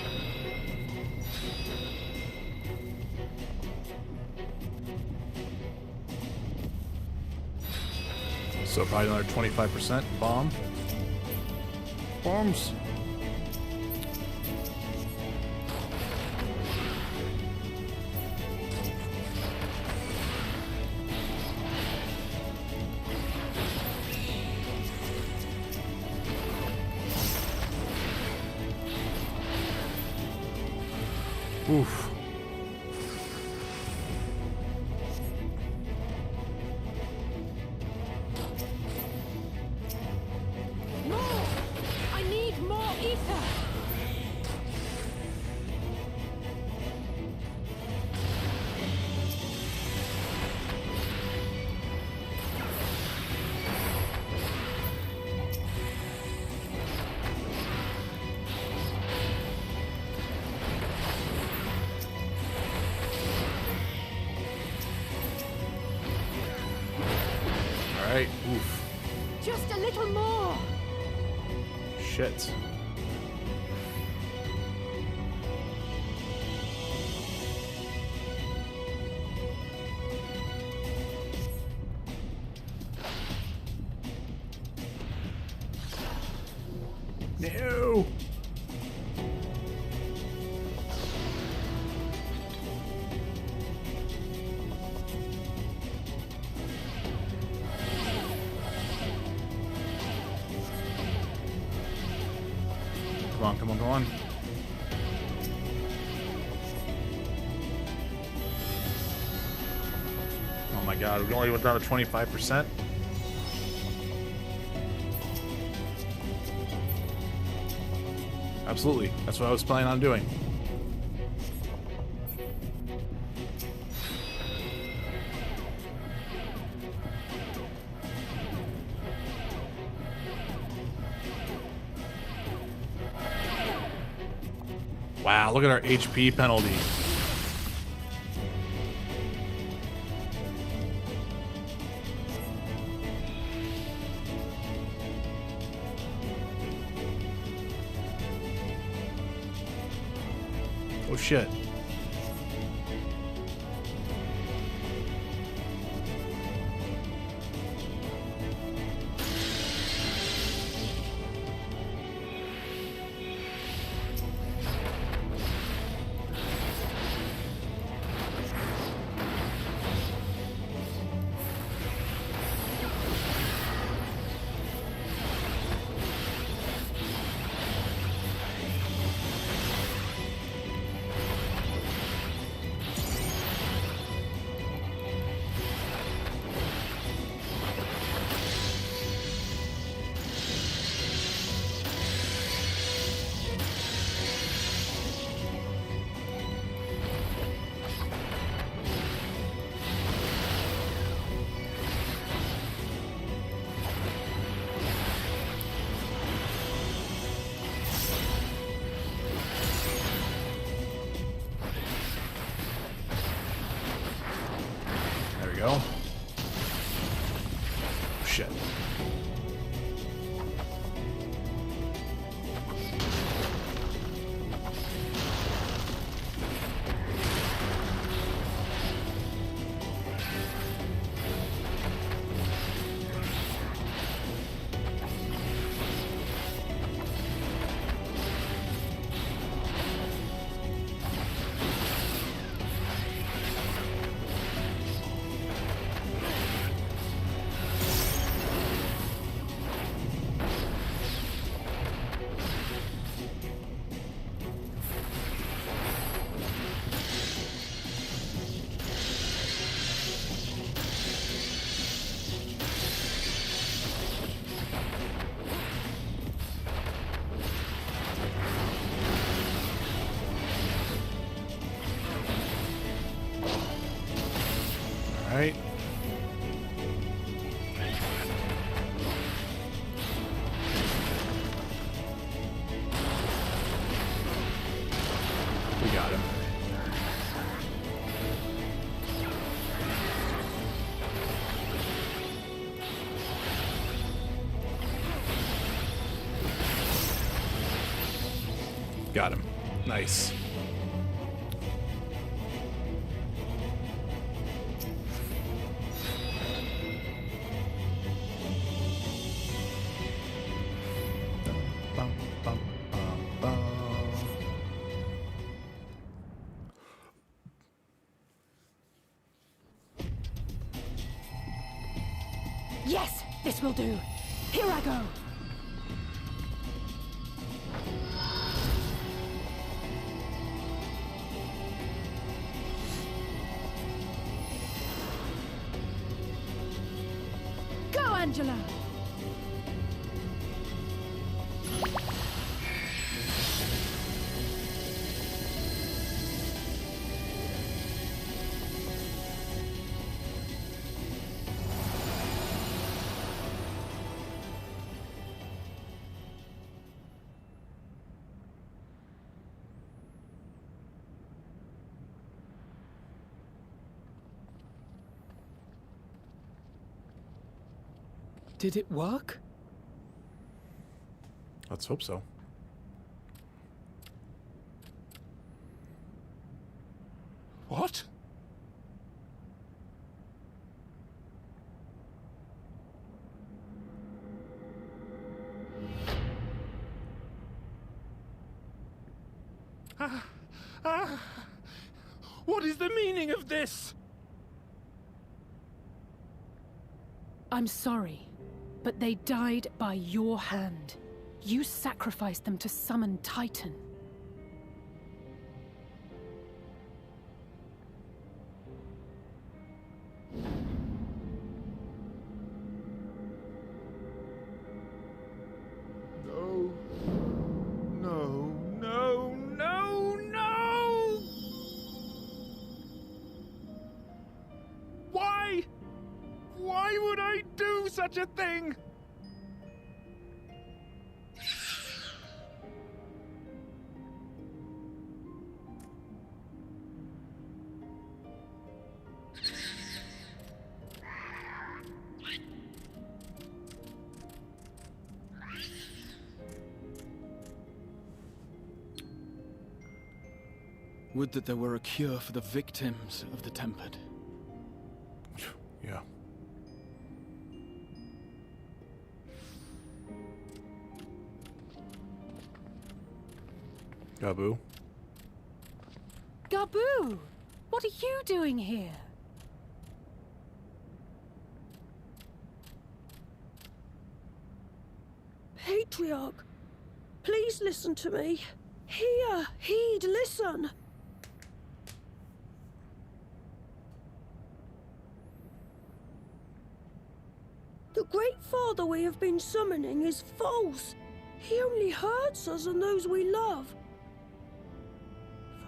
So probably another 25% bomb. Bombs. Oof. More! I need more ether! All right. Oof. Just a little more! Shit. No. Come on, come on, come on. Oh my god, we only went down to 25%. Absolutely. That's what I was planning on doing. Wow, look at our HP penalty. Oh shit. Go. Shit. Right. We got him. Got him. Nice. Yes, this will do. Here I go. Go, Angela. Did it work? Let's hope so. What? What is the meaning of this? I'm sorry, but they died by your hand. You sacrificed them to summon Titan. No. No, no, no, no! Why? Why would I do such a thing? Would that there were a cure for the victims of the Tempered. Yeah. Gabu? Gabu! What are you doing here? Patriarch, please listen to me. Hear, heed, listen. The Great Father we have been summoning is false. He only hurts us and those we love.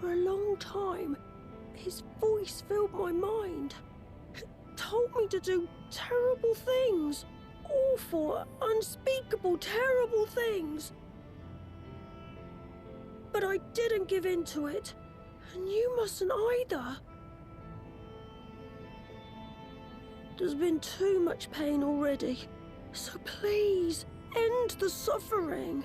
For a long time, his voice filled my mind. It told me to do terrible things. Awful, unspeakable, terrible things. But I didn't give in to it, and you mustn't either. There's been too much pain already, so please, end the suffering.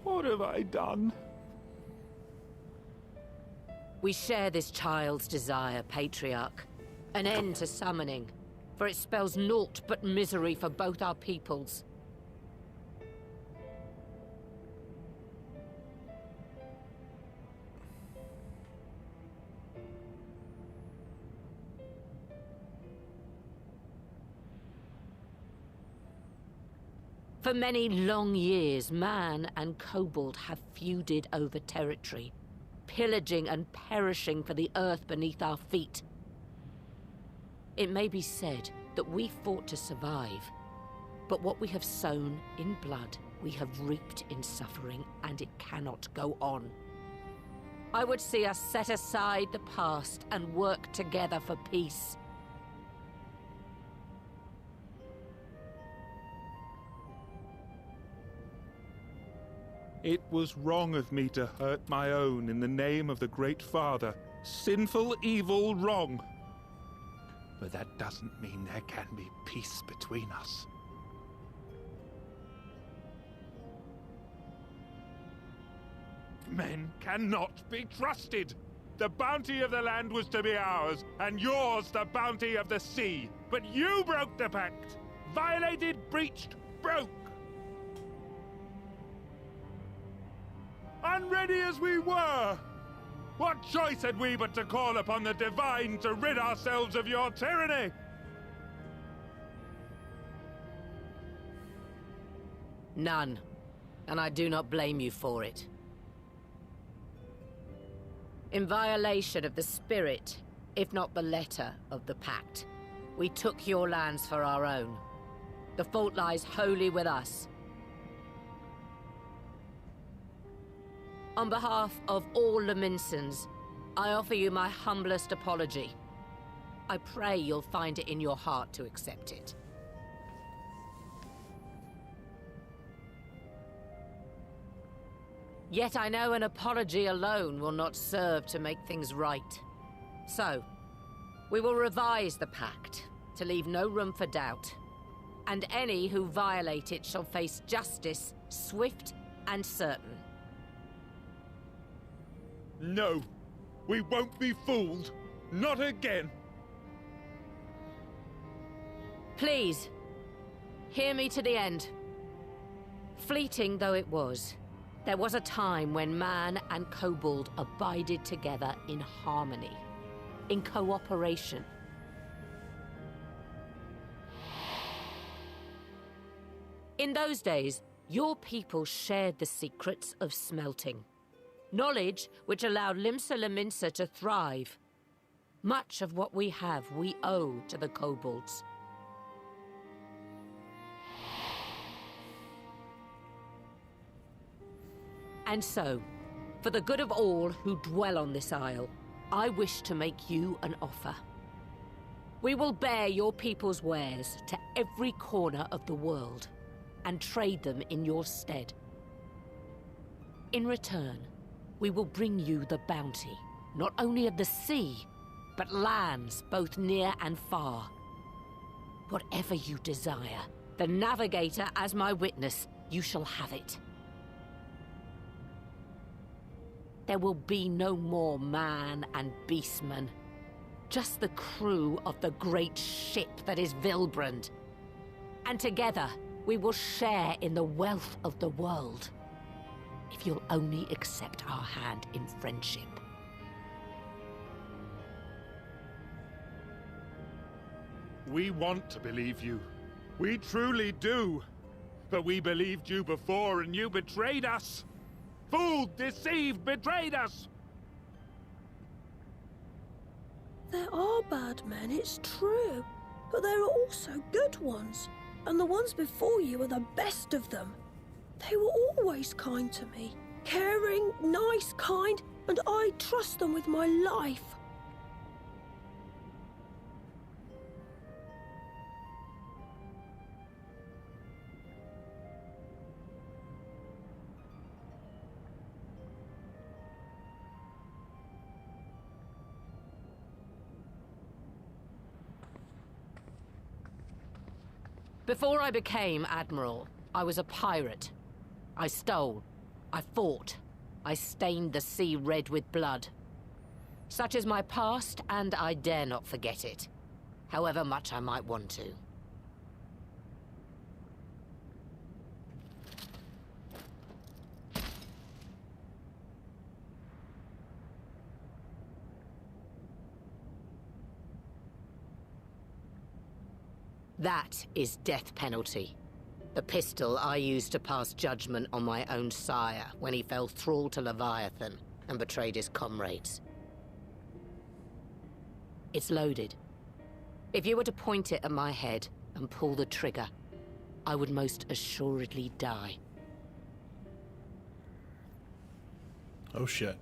What have I done? We share this child's desire, Patriarch. An end to summoning, for it spells naught but misery for both our peoples. For many long years, man and kobold have feuded over territory, pillaging and perishing for the earth beneath our feet. It may be said that we fought to survive, but what we have sown in blood, we have reaped in suffering, and it cannot go on. I would see us set aside the past and work together for peace. It was wrong of me to hurt my own in the name of the Great Father. Sinful, evil, wrong. But that doesn't mean there can be peace between us. Men cannot be trusted. The bounty of the land was to be ours, and yours the bounty of the sea. But you broke the pact. Violated, breached, broke. Unready as we were, what choice had we but to call upon the divine to rid ourselves of your tyranny? None, and I do not blame you for it. In violation of the spirit, if not the letter, of the pact, we took your lands for our own. The fault lies wholly with us. On behalf of all Laminsons, I offer you my humblest apology. I pray you'll find it in your heart to accept it. Yet I know an apology alone will not serve to make things right. So, we will revise the pact to leave no room for doubt. And any who violate it shall face justice, swift and certain. No, we won't be fooled. Not again. Please, hear me to the end. Fleeting though it was, there was a time when man and kobold abided together in harmony, in cooperation. In those days, your people shared the secrets of smelting. Knowledge which allowed Limsa Lominsa to thrive. Much of what we have, we owe to the kobolds. And so, for the good of all who dwell on this isle, I wish to make you an offer. We will bear your people's wares to every corner of the world, and trade them in your stead. In return, we will bring you the bounty, not only of the sea, but lands both near and far. Whatever you desire, the Navigator as my witness, you shall have it. There will be no more man and beastman, just the crew of the great ship that is Vilbrand. And together, we will share in the wealth of the world, if you'll only accept our hand in friendship. We want to believe you. We truly do. But we believed you before and you betrayed us. Fooled, deceived, betrayed us. There are bad men, it's true. But there are also good ones. And the ones before you are the best of them. They were always kind to me. Caring, nice, kind, and I trust them with my life. Before I became Admiral, I was a pirate. I stole, I fought, I stained the sea red with blood. Such is my past, and I dare not forget it, however much I might want to. That is death penalty. The pistol I used to pass judgment on my own sire when he fell thrall to Leviathan and betrayed his comrades. It's loaded. If you were to point it at my head and pull the trigger, I would most assuredly die. Oh shit.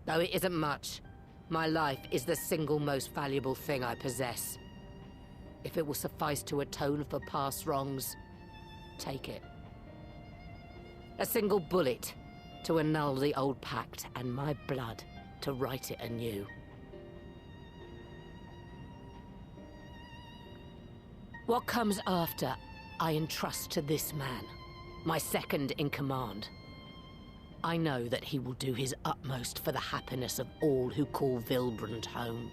Though it isn't much, my life is the single most valuable thing I possess. If it will suffice to atone for past wrongs, take it. A single bullet to annul the old pact, and my blood to write it anew. What comes after, I entrust to this man, my second in command. I know that he will do his utmost for the happiness of all who call Vilbrand home.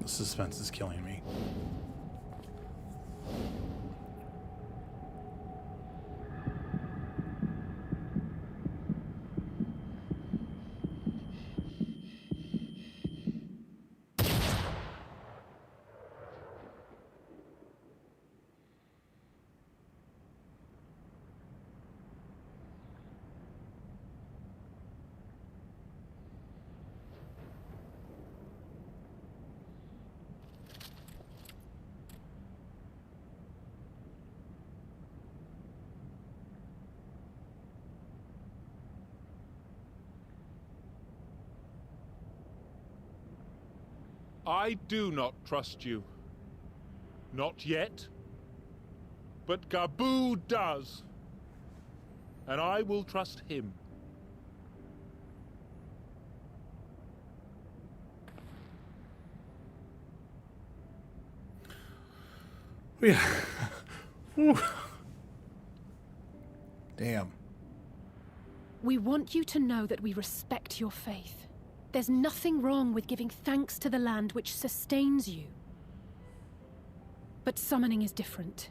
The suspense is killing me. I do not trust you. Not yet. But Gabu does. And I will trust him. Yeah. Whew. Damn. We want you to know that we respect your faith. There's nothing wrong with giving thanks to the land which sustains you. But summoning is different.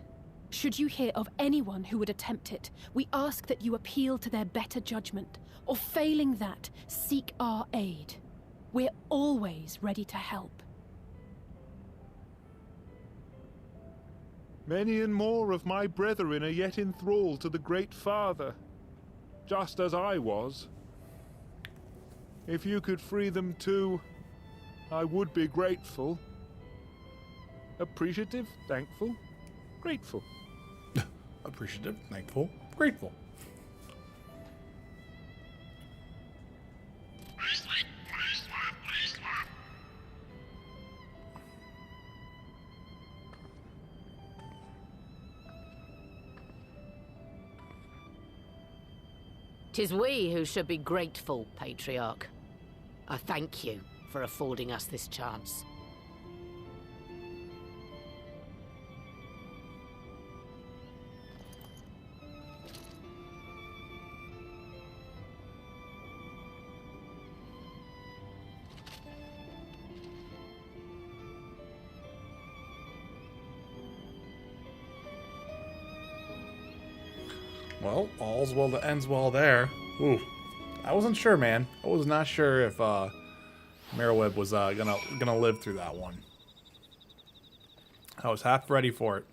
Should you hear of anyone who would attempt it, we ask that you appeal to their better judgment, or failing that, seek our aid. We're always ready to help. Many and more of my brethren are yet enthralled to the Great Father, just as I was. If you could free them too, I would be grateful. Appreciative, thankful, grateful. Appreciative, thankful, grateful. Tis we who should be grateful, Patriarch. I thank you for affording us this chance. Well, all's well that ends well there. Ooh, I wasn't sure, man. I was not sure if Merriweb was gonna live through that one. I was half ready for it.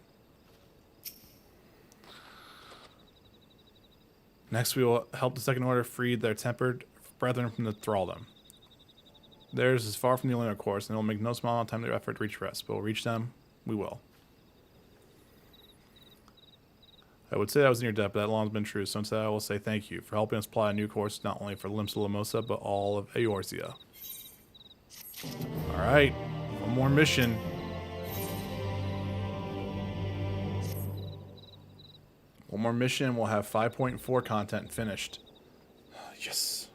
Next, we will help the Second Order free their tempered brethren from the thraldom. Theirs is far from the linear course, and it will make no small time their effort to reach rest. But we'll reach them. We will. I would say I was in your debt, but that long has been true, so instead I will say thank you for helping us plot a new course not only for Limsa Limosa, but all of Eorzea. Alright, one more mission. One more mission, we'll have 5.4 content finished. Yes.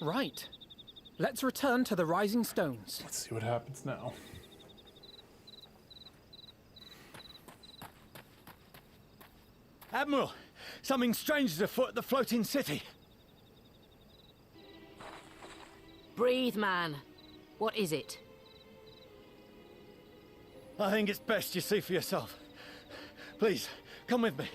Right. Let's return to the Rising Stones. Let's see what happens now. Admiral, something strange is afoot at the floating city. Breathe, man. What is it? I think it's best you see for yourself. Please, come with me.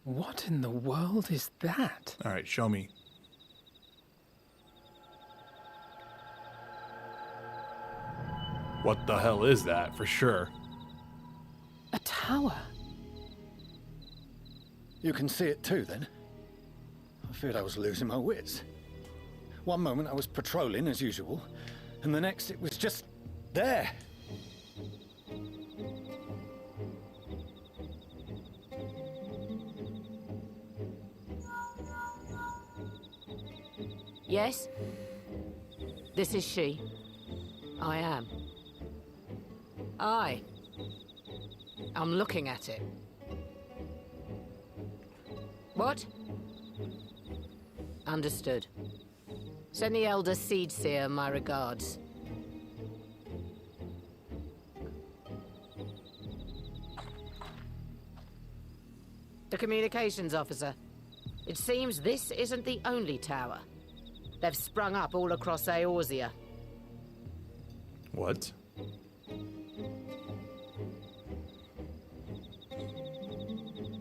What in the world is that? All right, show me. What the hell is that, for sure? A tower. You can see it too, then? I feared I was losing my wits. One moment I was patrolling as usual, and the next it was just there. Yes? This is she. I am. I'm looking at it. What? Understood. Send the Elder Seedseer my regards. The communications officer. It seems this isn't the only tower. They've sprung up all across Eorzea. What?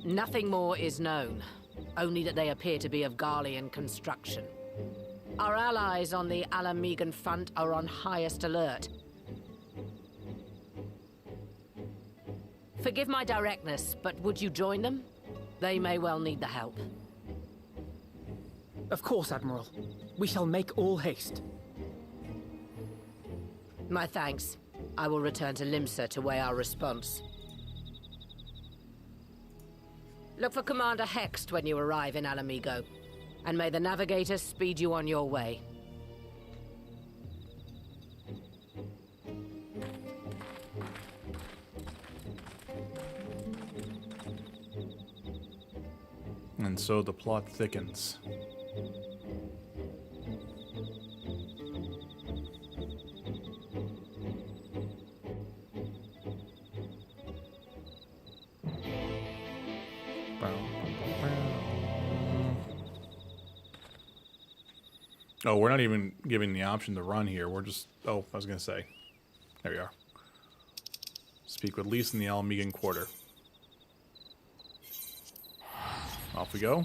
Nothing more is known. Only that they appear to be of Garlean construction. Our allies on the Alamegan front are on highest alert. Forgive my directness, but would you join them? They may well need the help. Of course, Admiral. We shall make all haste. My thanks. I will return to Limsa to weigh our response. Look for Commander Hext when you arrive in Alamigo, and may the Navigator speed you on your way. And so the plot thickens. Oh, we're not even giving the option to run here. We're just... Oh, I was going to say. There we are. Speak with Lise in the Alamegan Quarter. Off we go.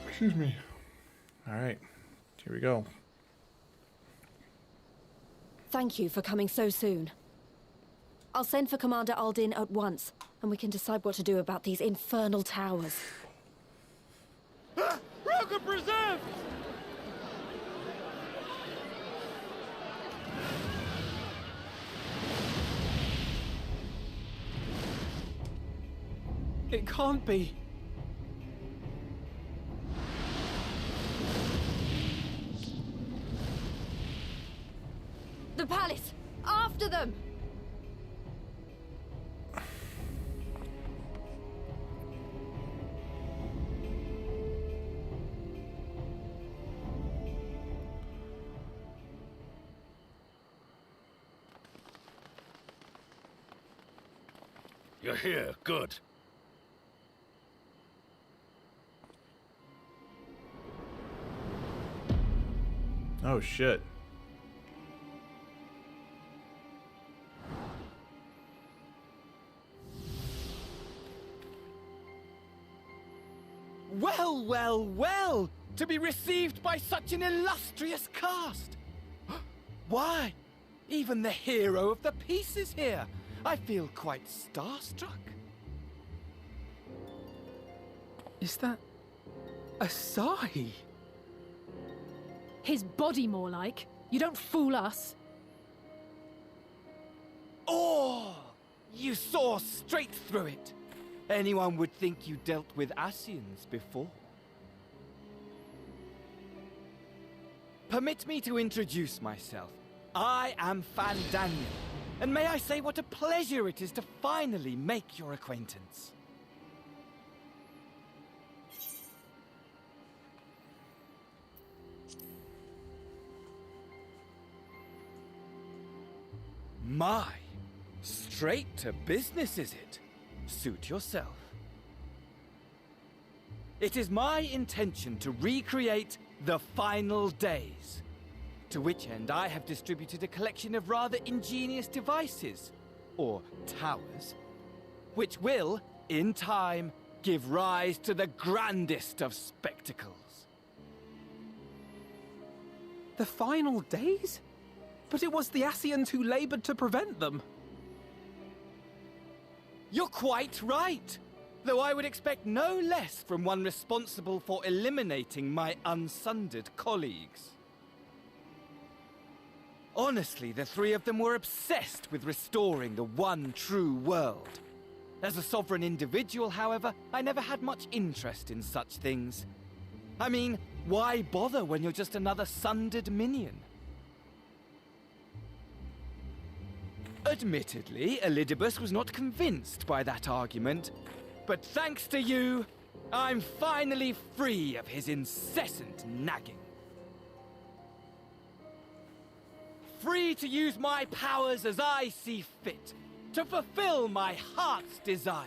Excuse me. All right, here we go. Thank you for coming so soon. I'll send for Commander Aldin at once, and we can decide what to do about these infernal towers. Rogue preserved! It can't be. The palace! After them! You're here. Good. Oh, shit. Well, well, well! To be received by such an illustrious cast! Why? Even the hero of the piece is here! I feel quite starstruck. Is that... Asahi? His body, more like. You don't fool us. Oh! You saw straight through it! Anyone would think you dealt with Asians before. Permit me to introduce myself. I am Fandaniel, and may I say what a pleasure it is to finally make your acquaintance. My, straight to business is it? Suit yourself. It is my intention to recreate the final days, to which end I have distributed a collection of rather ingenious devices, or towers, which will, in time, give rise to the grandest of spectacles. The final days? But it was the Asians who labored to prevent them. You're quite right, though I would expect no less from one responsible for eliminating my unsundered colleagues. Honestly, the three of them were obsessed with restoring the one true world. As a sovereign individual, however, I never had much interest in such things. I mean, why bother when you're just another sundered minion? Admittedly, Elidibus was not convinced by that argument, but thanks to you, I'm finally free of his incessant nagging. Free to use my powers as I see fit, to fulfill my heart's desire.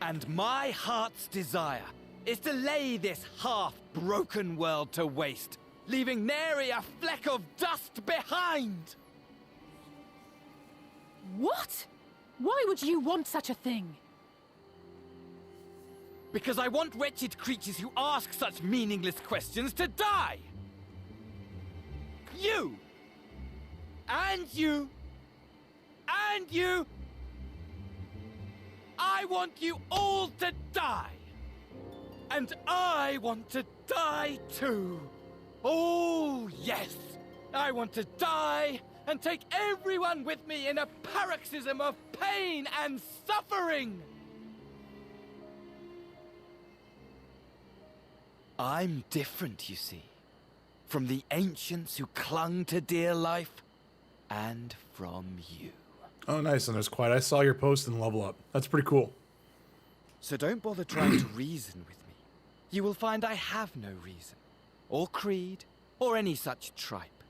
And my heart's desire is to lay this half-broken world to waste, leaving nary a fleck of dust behind! What? Why would you want such a thing? Because I want wretched creatures who ask such meaningless questions to die! You! And you! And you! I want you all to die! And I want to die too! Oh, yes! I want to die and take everyone with me in a paroxysm of pain and suffering! I'm different, you see, from the ancients who clung to dear life, and from you. Oh, nice. And there's quiet. I saw your post in Level Up. That's pretty cool. So don't bother trying to reason with me. You will find I have no reason, or creed, or any such tripe.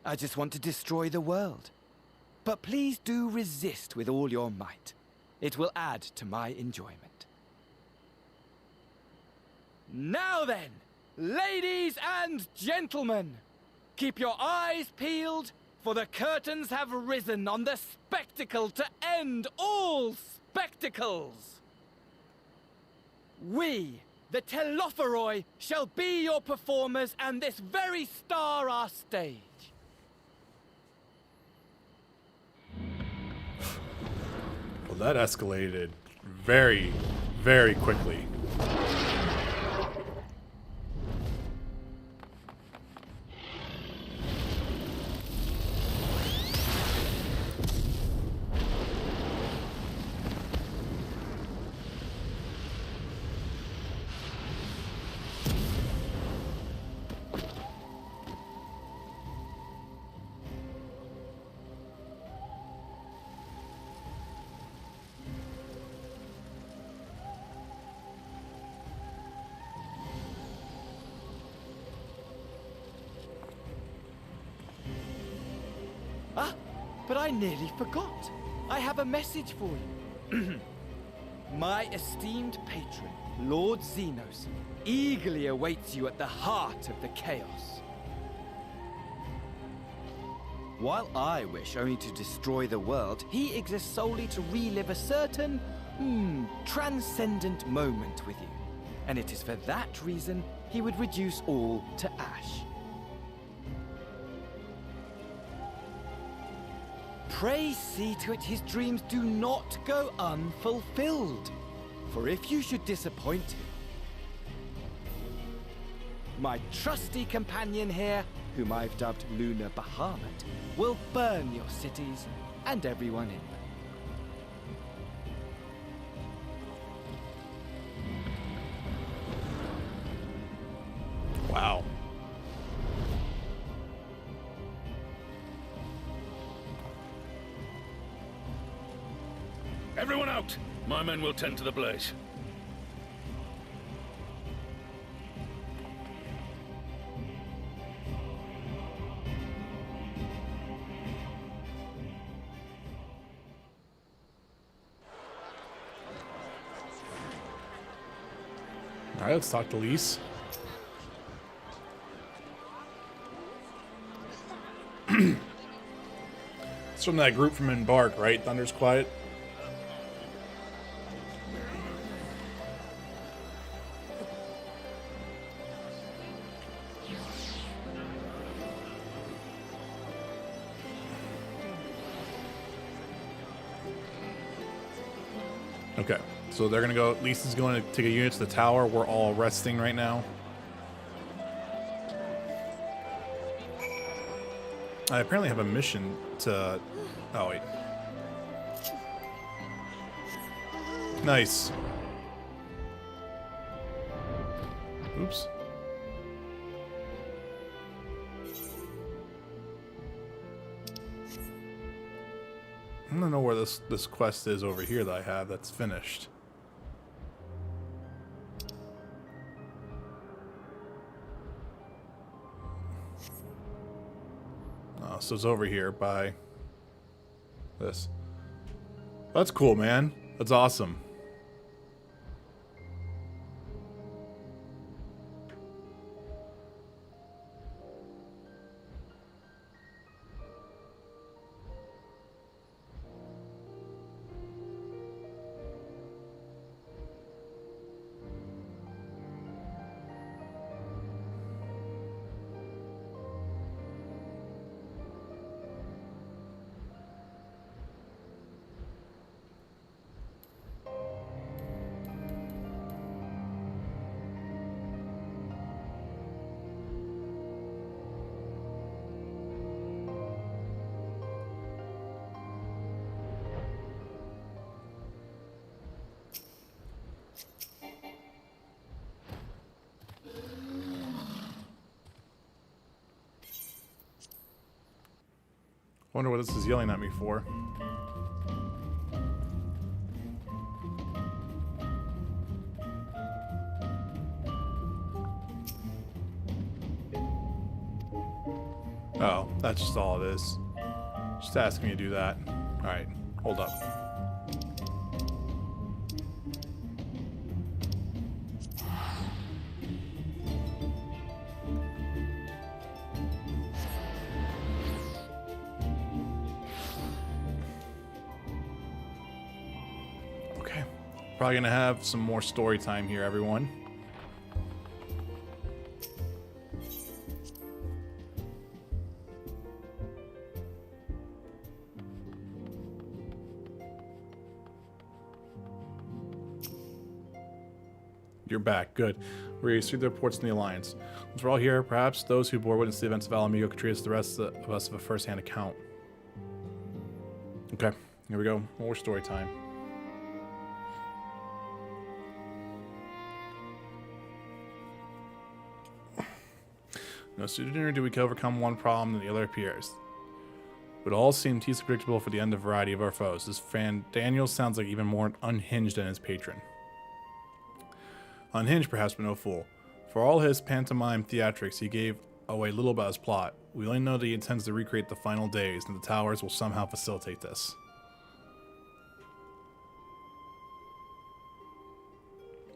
I just want to destroy the world. But please do resist with all your might. It will add to my enjoyment. Now then, ladies and gentlemen, keep your eyes peeled, for the curtains have risen on the spectacle to end all spectacles. We, the Telophoroi, shall be your performers, and this very star our stage. Well, that escalated very, very quickly. Ah, but I nearly forgot. I have a message for you. My esteemed patron, Lord Xenos, eagerly awaits you at the heart of the chaos. While I wish only to destroy the world, he exists solely to relive a certain, transcendent moment with you. And it is for that reason he would reduce all to ash. Pray see to it his dreams do not go unfulfilled. For if you should disappoint him, my trusty companion here, whom I've dubbed Lunar Bahamut, will burn your cities and everyone in them. Wow. Everyone out! My men will tend to the blaze. All right, let's talk to Lise. It's from that group from Embark, right? Thunder's Quiet. Okay, so they're gonna go. Lisa's going to take a unit to the tower. We're all resting right now. I apparently have a mission to. Oh wait. Nice. Oops. I don't know where this quest is over here that I have that's finished. Oh, so it's over here by this. That's cool, man. That's awesome. Wonder what this is yelling at me for. Oh, that's just all it is. Just asking me to do that. Alright, hold up. Okay, probably gonna have some more story time here, everyone. You're back. Good. We received the reports from the Alliance. Once we're all here, perhaps those who bore witness to the events of Alamigo could treat us the rest of us of a first-hand account. Okay, here we go. More story time. No sooner do we overcome one problem than the other appears. It would all seem too predictable for the end of variety of our foes. This fan Daniel sounds like even more unhinged than his patron. Unhinged, perhaps, but no fool. For all his pantomime theatrics, he gave away little about his plot. We only know that he intends to recreate the final days, and the towers will somehow facilitate this.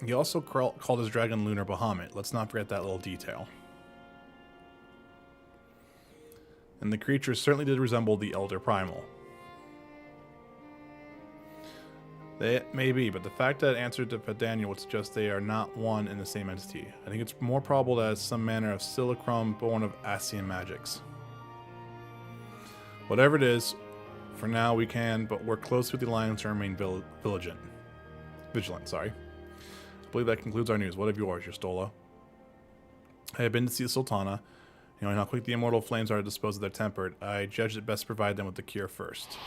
He also called his dragon Lunar Bahamut. Let's not forget that little detail. And the creature certainly did resemble the Elder Primal. They may be, but the fact that answer to Daniel would suggest they are not one and the same entity. I think it's more probable that it's some manner of simulacrum born of Asian magics. Whatever it is, for now we can but work close with the Alliance and remain vigilant. I believe that concludes our news. What of yours, Yostolo? I have been to see the Sultana. Knowing how quick the immortal flames are to dispose of their temper, I judged it best to provide them with the cure first.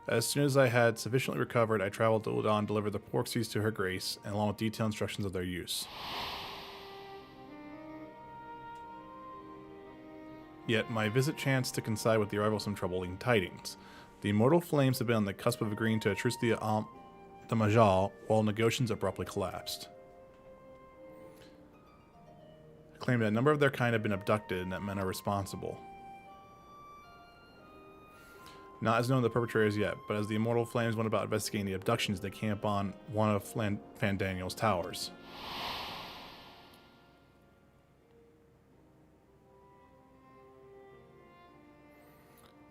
As soon as I had sufficiently recovered, I traveled to Udon, delivered the porxies to her grace, and along with detailed instructions of their use. Yet my visit chanced to coincide with the arrival of some troubling tidings. The immortal flames had been on the cusp of agreeing to a truce the Majal, while negotiations abruptly collapsed. I claimed that a number of their kind had been abducted and that men are responsible. Not as known the perpetrators yet, but as the immortal flames went about investigating the abductions, they camp on one of Fandaniel's towers.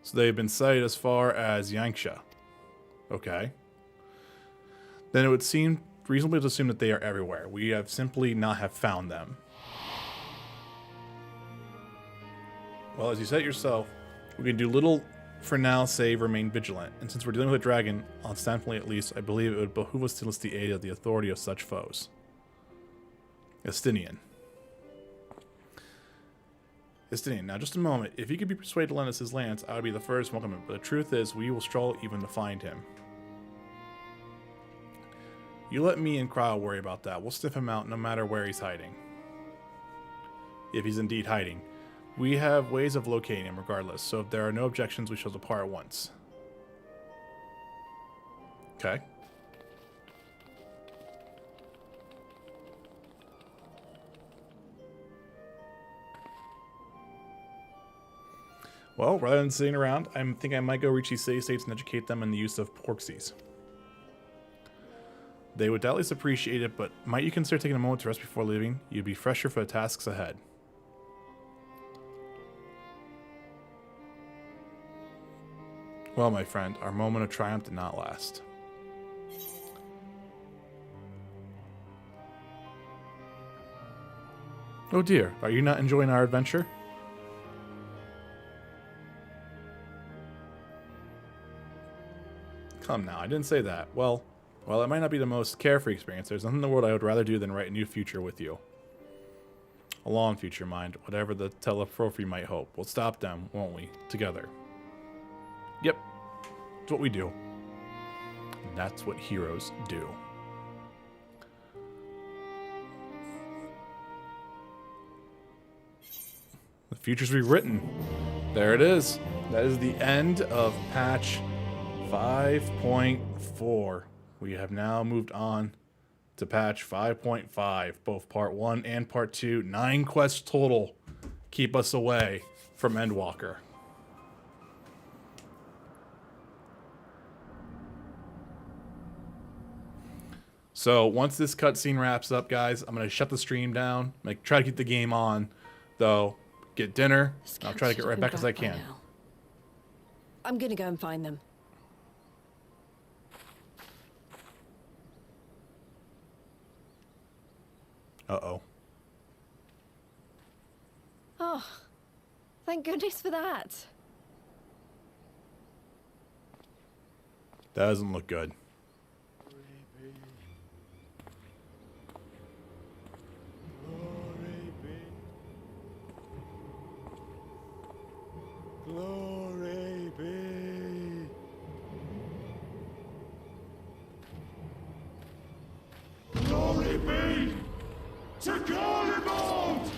So they've been sighted as far as Yanxia. Okay. Then it would seem reasonable to assume that they are everywhere. We have simply not have found them. Well, as you said yourself, we can do little for now, save remain vigilant, and since we're dealing with a dragon, ostensibly at least, I believe it would behoove us to enlist the aid of the authority of such foes. Estinian, now just a moment. If he could be persuaded to lend us his lance, I would be the first to welcome him, but the truth is, we will struggle even to find him. You let me and Cryle worry about that. We'll sniff him out no matter where he's hiding. If he's indeed hiding. We have ways of locating him regardless, so if there are no objections, we shall depart at once. Okay. Well, rather than sitting around, I think I might go reach these city-states and educate them in the use of porxies. They would doubtless appreciate it, but might you consider taking a moment to rest before leaving? You'd be fresher for the tasks ahead. Well, my friend, our moment of triumph did not last. Oh dear, are you not enjoying our adventure? Come now, I didn't say that. Well, while it might not be the most carefree experience, there's nothing in the world I would rather do than write a new future with you. A long future, mind, whatever the teleprophy might hope. We'll stop them, won't we? Together. Yep, it's what we do. And that's what heroes do. The future's rewritten. There it is. That is the end of patch 5.4. We have now moved on to patch 5.5, both part 1 and part 2. 9 quests total keep us away from Endwalker. So once this cutscene wraps up, guys, I'm going to shut the stream down. Try to keep the game on, though. Get dinner. I'll try to get right back as I can. I'm gonna go and find them. Uh-oh. Oh, thank goodness for that. That doesn't look good. Glory be. Glory be to Garlemald!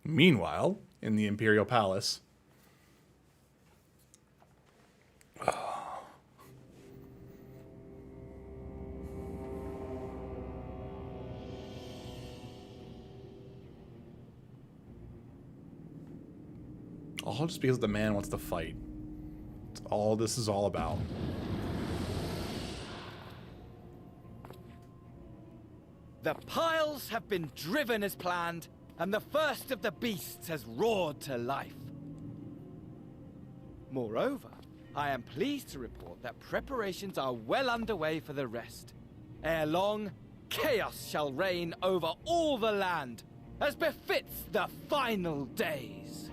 Meanwhile, in the Imperial Palace, all just because the man wants to fight. That's all this is all about. The piles have been driven as planned, and the first of the beasts has roared to life. Moreover, I am pleased to report that preparations are well underway for the rest. Ere long, chaos shall reign over all the land, as befits the final days.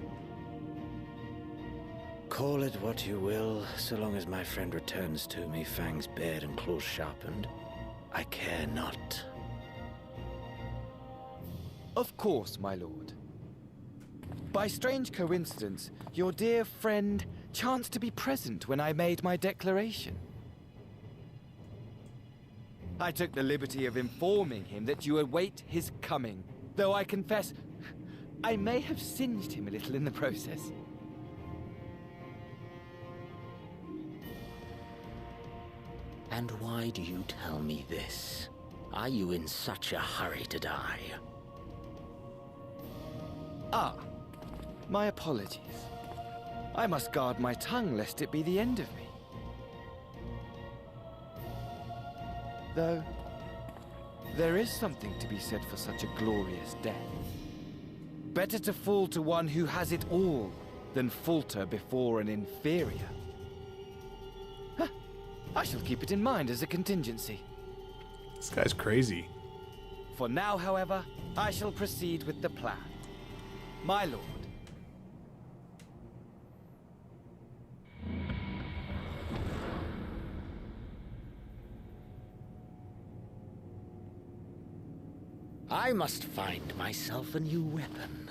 Call it what you will, so long as my friend returns to me, fangs bared and claws sharpened. I care not. Of course, my lord. By strange coincidence, your dear friend chanced to be present when I made my declaration. I took the liberty of informing him that you await his coming, though I confess I may have singed him a little in the process. And why do you tell me this? Are you in such a hurry to die? Ah, my apologies. I must guard my tongue lest it be the end of me. Though, there is something to be said for such a glorious death. Better to fall to one who has it all than falter before an inferior. Huh. I shall keep it in mind as a contingency. This guy's crazy. For now, however, I shall proceed with the plan. My lord. I must find myself a new weapon.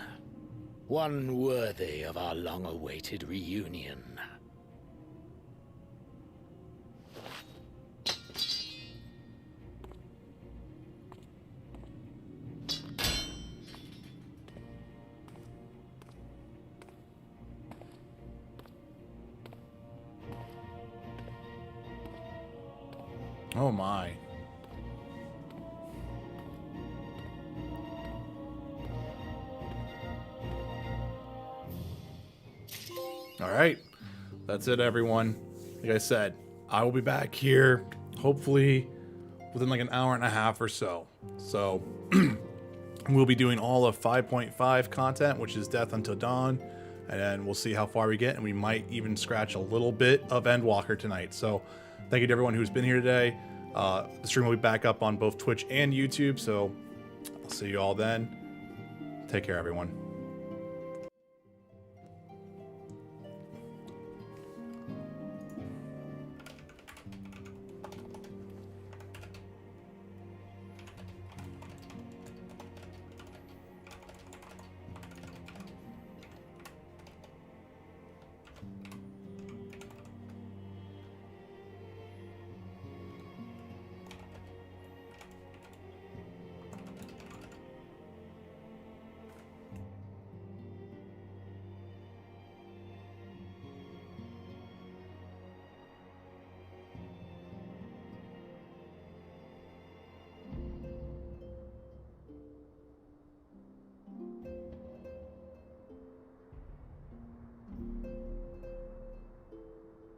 One worthy of our long-awaited reunion. Oh my. right. That's it, everyone. Like I said, I will be back here hopefully within like an hour and a half or so. So we'll be doing all of 5.5 content, which is Death Until Dawn, and then we'll see how far we get, and we might even scratch a little bit of Endwalker tonight. So thank you to everyone who's been here today. The stream will be back up on both Twitch and YouTube, so I'll see you all then. Take care, everyone.